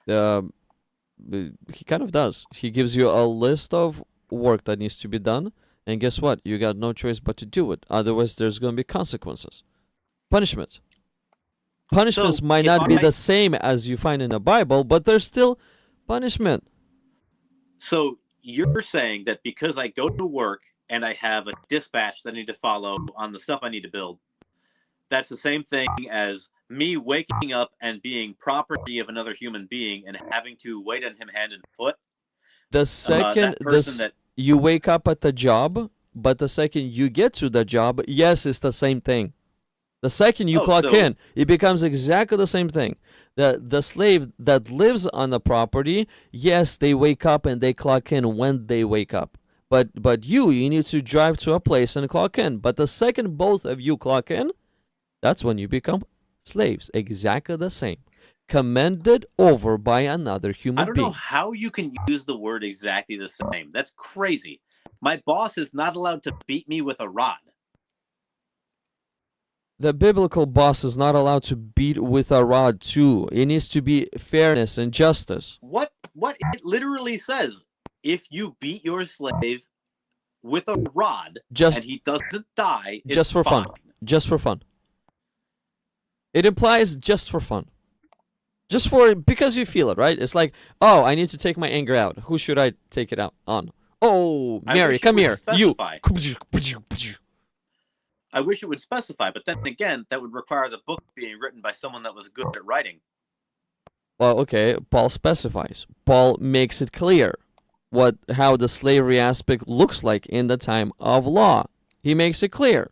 He kind of does. He gives you a list of work that needs to be done, and guess what? You got no choice but to do it. Otherwise, there's going to be consequences. Punishments. Punishments So might if not be I- the same as you find in the Bible, but there's still punishment. So you're saying that because I go to work and I have a dispatch that I need to follow on the stuff I need to build, that's the same thing as me waking up and being property of another human being and having to wait on him hand and foot. The second that person that you wake up at the job, but the second you get to the job, yes, it's the same thing. The second you clock in, it becomes exactly the same thing. The slave that lives on the property, yes, they wake up and they clock in when they wake up. But you need to drive to a place and clock in. But the second both of you clock in, that's when you become slaves. Exactly the same. Commanded over by another human I don't being. know how you can use the word exactly the same. That's crazy. My boss is not allowed to beat me with a rod. The biblical boss is not allowed to beat with a rod too. It needs to be fairness and justice. What it literally says, if you beat your slave with a rod and he doesn't die, it's just for fine. fun. Just for fun. It implies just for fun. Just for because you feel it, right? It's like, oh, I need to take my anger out. Who should I take it out on? Oh, Mary, come here. You. I wish it would specify, but then again, that would require the book being written by someone that was good at writing. Well, okay, Paul specifies. Paul makes it clear how the slavery aspect looks like in the time of law. He makes it clear.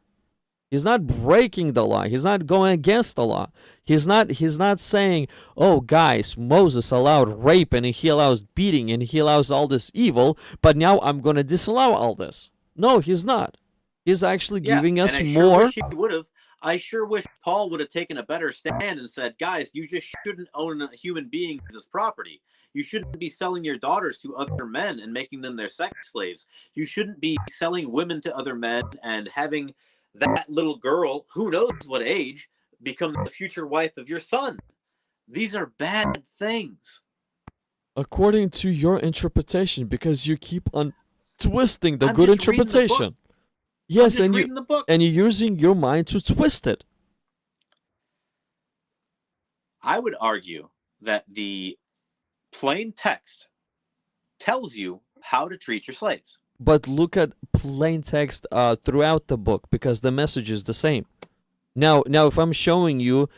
He's not breaking the law. He's not going against the law. He's not saying, oh, guys, Moses allowed rape and he allows beating and he allows all this evil, but now I'm going to disallow all this. No, he's not. He's actually giving us more. I sure wish Paul would have taken a better stand and said, guys, you just shouldn't own a human being as property. You shouldn't be selling your daughters to other men and making them their sex slaves. You shouldn't be selling women to other men and having that little girl, who knows what age, become the future wife of your son. These are bad things. According to your interpretation, because you keep on twisting the good interpretation. Yes, and you're using your mind to twist it. I would argue that the plain text tells you how to treat your slaves. But look at plain text throughout the book, because the message is the same. Now, if I'm showing you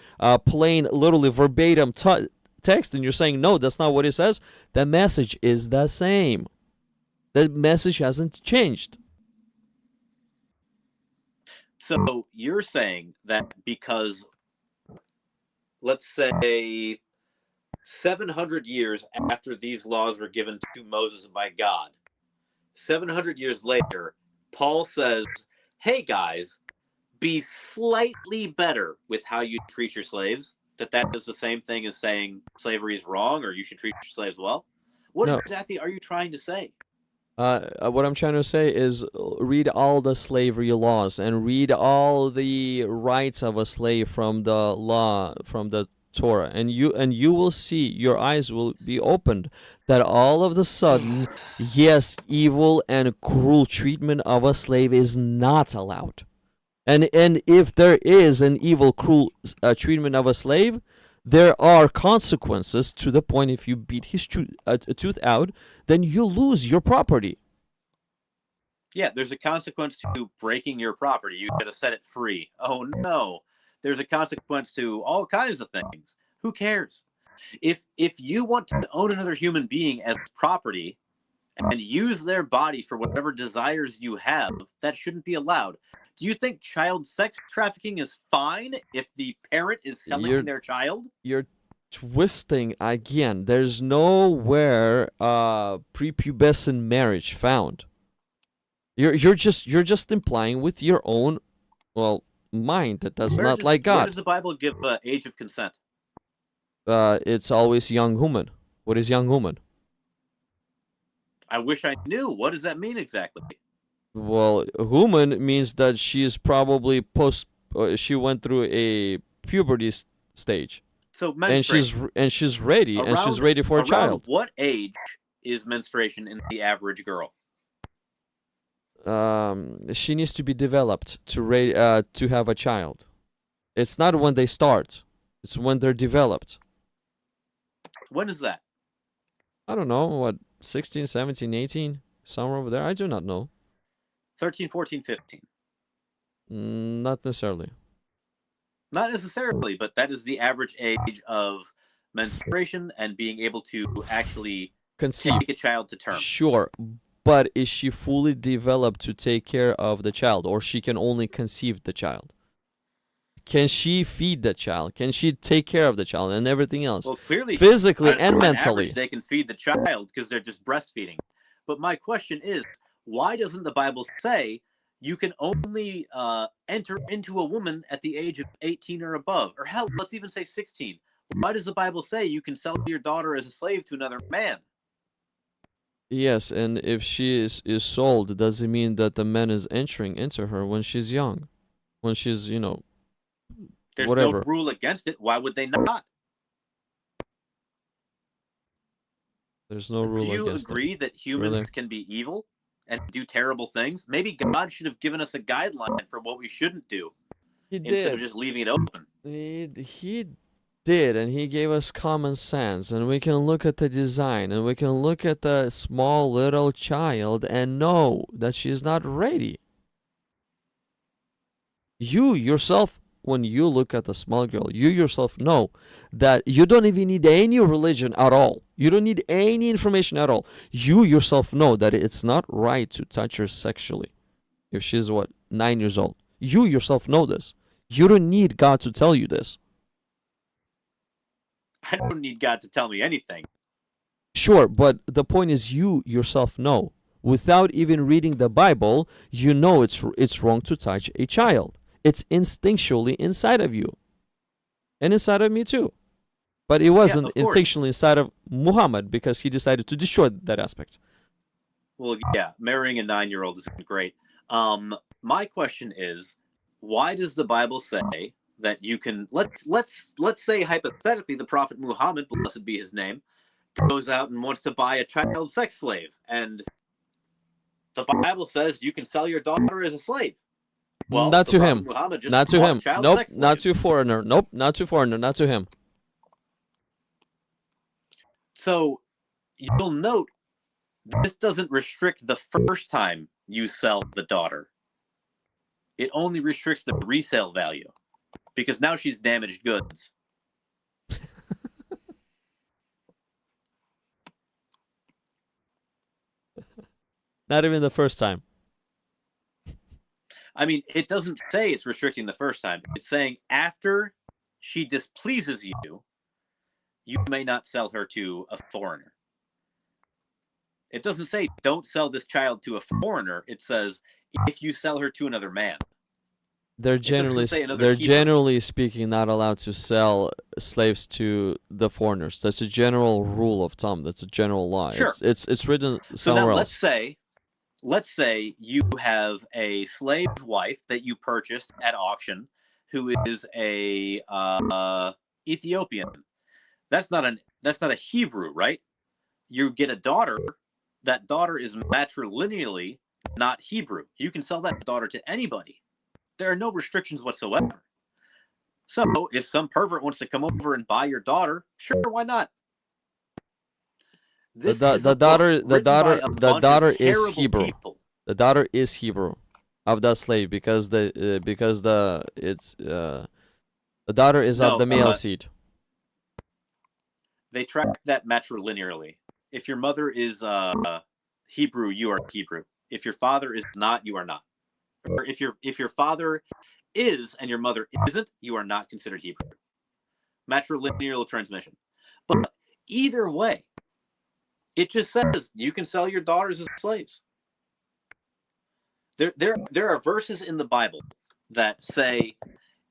plain, literally verbatim text, and you're saying no, that's not what it says, the message is the same. The message hasn't changed. So you're saying that because, let's say, 700 years after these laws were given to Moses by God, 700 years later, Paul says, hey guys, be slightly better with how you treat your slaves, that is the same thing as saying slavery is wrong or you should treat your slaves well? What No. exactly are you trying to say? What I'm trying to say is read all the slavery laws and read all the rights of a slave from the law, from the Torah, and you will see, your eyes will be opened, that all of the sudden, yes, evil and cruel treatment of a slave is not allowed. And if there is an evil, cruel treatment of a slave, there are consequences, to the point if you beat his tooth out, then you lose your property. Yeah, there's a consequence to breaking your property. You got to set it free. Oh no, there's a consequence to all kinds of things. Who cares? If you want to own another human being as property and use their body for whatever desires you have, that shouldn't be allowed. Do you think child sex trafficking is fine if the parent is selling their child? You're twisting again. There's nowhere prepubescent marriage found. You're just implying with your own, well, mind that does not like God. Where does the Bible give age of consent? It's always young woman. What is young woman? I wish I knew. What does that mean exactly? Well, woman means that she is probably she went through a puberty stage. So menstruation. And she's ready, and she's ready for a child. What age is menstruation in the average girl? She needs to be developed to have a child. It's not when they start. It's when they're developed. When is that? I don't know, what, 16, 17, 18? Somewhere over there? I do not know. 13, 14, 15. Not necessarily. Not necessarily, but that is the average age of menstruation and being able to actually conceive, take a child to term. Sure, but is she fully developed to take care of the child, or she can only conceive the child? Can she feed the child? Can she take care of the child and everything else? Well, clearly, physically and mentally. Average, they can feed the child because they're just breastfeeding. But my question is, why doesn't the Bible say you can only enter into a woman at the age of 18 or above? Or hell, let's even say 16. Why does the Bible say you can sell your daughter as a slave to another man? Yes, and if she is sold, does it mean that the man is entering into her when she's young? When she's, There's whatever. No rule against it. Why would they not? There's no rule against it. Do you agree that humans can be evil and do terrible things? Maybe God should have given us a guideline for what we shouldn't do instead of just leaving it open. He did, and he gave us common sense, and we can look at the design, and we can look at the small little child and know that she's not ready. You yourself, when you look at the small girl, you yourself know that you don't even need any religion at all. You don't need any information at all. You yourself know that it's not right to touch her sexually if she's, 9 years old. You yourself know this. You don't need God to tell you this. I don't need God to tell me anything. Sure, but the point is you yourself know. Without even reading the Bible, you know it's wrong to touch a child. It's instinctually inside of you. And inside of me too. But it wasn't instinctually inside of Muhammad because he decided to destroy that aspect. Well, yeah, marrying a 9-year-old isn't great. My question is, why does the Bible say that you can, let's say hypothetically the Prophet Muhammad, blessed be his name, goes out and wants to buy a child sex slave, and the Bible says you can sell your daughter as a slave. Well, not to him. Not to him. Nope, not to foreigner. Nope, not to foreigner. Not to him. So you'll note this doesn't restrict the first time you sell the daughter. It only restricts the resale value. because now she's damaged goods. Not even the first time. I mean, it doesn't say it's restricting the first time. It's saying after she displeases you, you may not sell her to a foreigner. It doesn't say don't sell this child to a foreigner. It says if you sell her to another man. They're generally speaking not allowed to sell slaves to the foreigners. That's a general rule of thumb. That's a general law. Sure. It's written So somewhere now else. let's say you have a slave wife that you purchased at auction who is a Ethiopian. That's not a Hebrew, right? You get a daughter. That daughter is matrilineally not Hebrew. You can sell that daughter to anybody. There are no restrictions whatsoever. So if some pervert wants to come over and buy your daughter, sure, why not? The daughter is Hebrew. People. The daughter is Hebrew of that slave because the daughter is of the male seed. They track that matrilinearly. If your mother is Hebrew, you are Hebrew. If your father is not, you are not. Or if your father is and your mother isn't, you are not considered Hebrew. Matrilineal transmission. But either way, it just says you can sell your daughters as slaves. There are verses in the Bible that say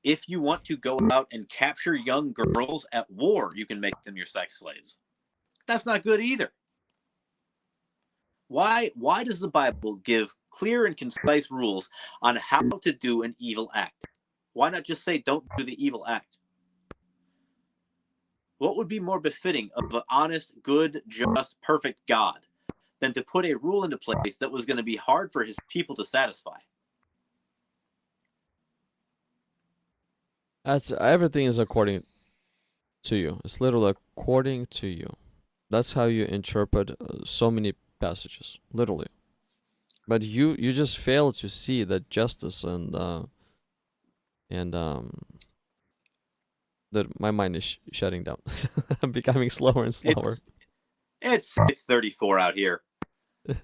if you want to go out and capture young girls at war, you can make them your sex slaves. That's not good either. Why does the Bible give clear and concise rules on how to do an evil act? Why not just say don't do the evil act? What would be more befitting of an honest, good, just, perfect God than to put a rule into place that was going to be hard for his people to satisfy? Everything is according to you. It's literally according to you. That's how you interpret so many passages, literally. But you just fail to see that justice and that my mind is shutting down. I'm becoming slower and slower. It's 6:34 out here. Yeah,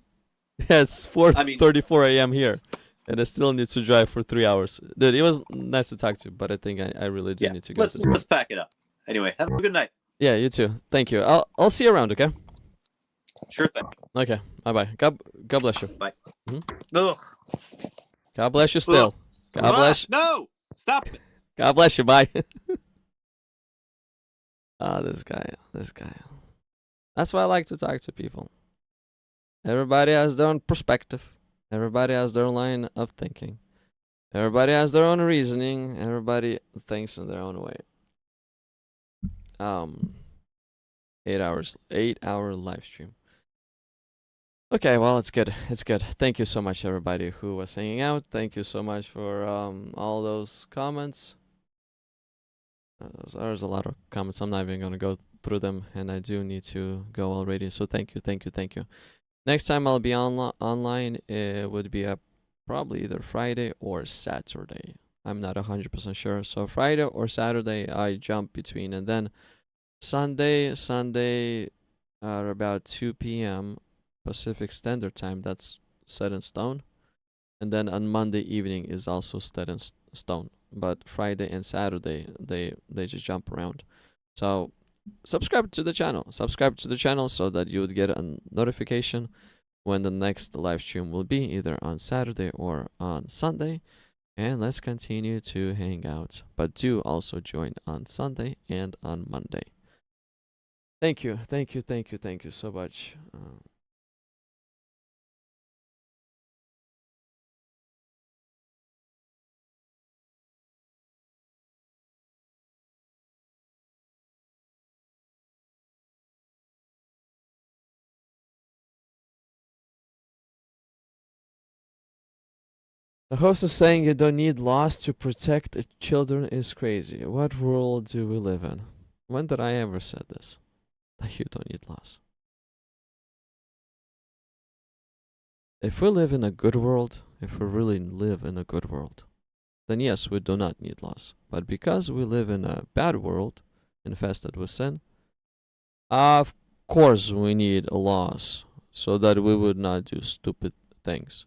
it's 4:34 a.m. here, and I still need to drive for 3 hours. Dude, it was nice to talk to you, but I think I really do need to go. Let's pack it up. Anyway, have a good night. Yeah, you too. Thank you. I'll see you around, okay? Sure thing. Okay. Bye-bye. God bless you. Bye. Ugh. God bless you still. Ugh. God bless. No! Stop it. God bless you. Bye. This guy. That's why I like to talk to people. Everybody has their own perspective. Everybody has their own line of thinking. Everybody has their own reasoning. Everybody thinks in their own way. 8-hour live stream. Okay, well, it's good. Thank you so much, everybody who was hanging out. Thank you so much for all those comments. There's a lot of comments. I'm not even going to go through them, and I do need to go already. So thank you. Next time I'll be online, it would be probably either Friday or Saturday. I'm not 100% sure. So Friday or Saturday, I jump between, and then Sunday at about 2 p.m. Pacific Standard Time. That's set in stone. And then on Monday evening is also set in stone. But Friday and Saturday, they just jump around. So subscribe to the channel so that you would get a notification when the next live stream will be, either on Saturday or on Sunday. And let's continue to hang out. But do also join on Sunday and on Monday. Thank you so much. The host is saying you don't need laws to protect the children is crazy. What world do we live in? When did I ever said this? That you don't need laws. If we live in a good world, if we really live in a good world, then yes, we do not need laws. But because we live in a bad world infested with sin, of course we need laws so that we would not do stupid things.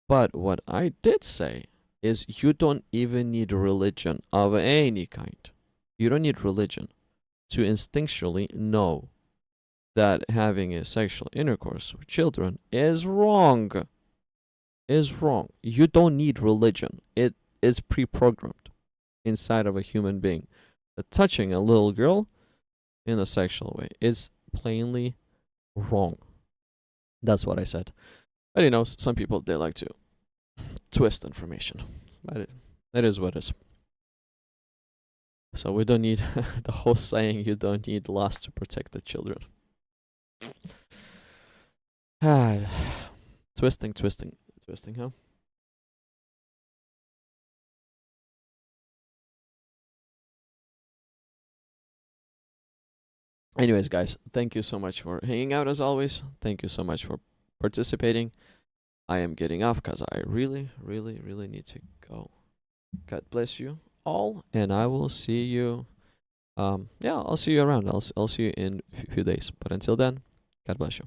But what I did say is you don't even need religion of any kind. You don't need religion to instinctually know that having a sexual intercourse with children is wrong. Is wrong. You don't need religion. It is pre-programmed inside of a human being. That touching a little girl in a sexual way is plainly wrong. That's what I said. But you know, some people, they like to twist information. But it is what it is. So we don't need the whole saying, you don't need laws to protect the children. Twisting, huh? Anyways, guys, thank you so much for hanging out as always. Thank you so much for participating. I am getting off because I really need to go. God bless you all, and I will see you. Yeah, I'll see you around. I'll see you in a few days. But until then, God bless you.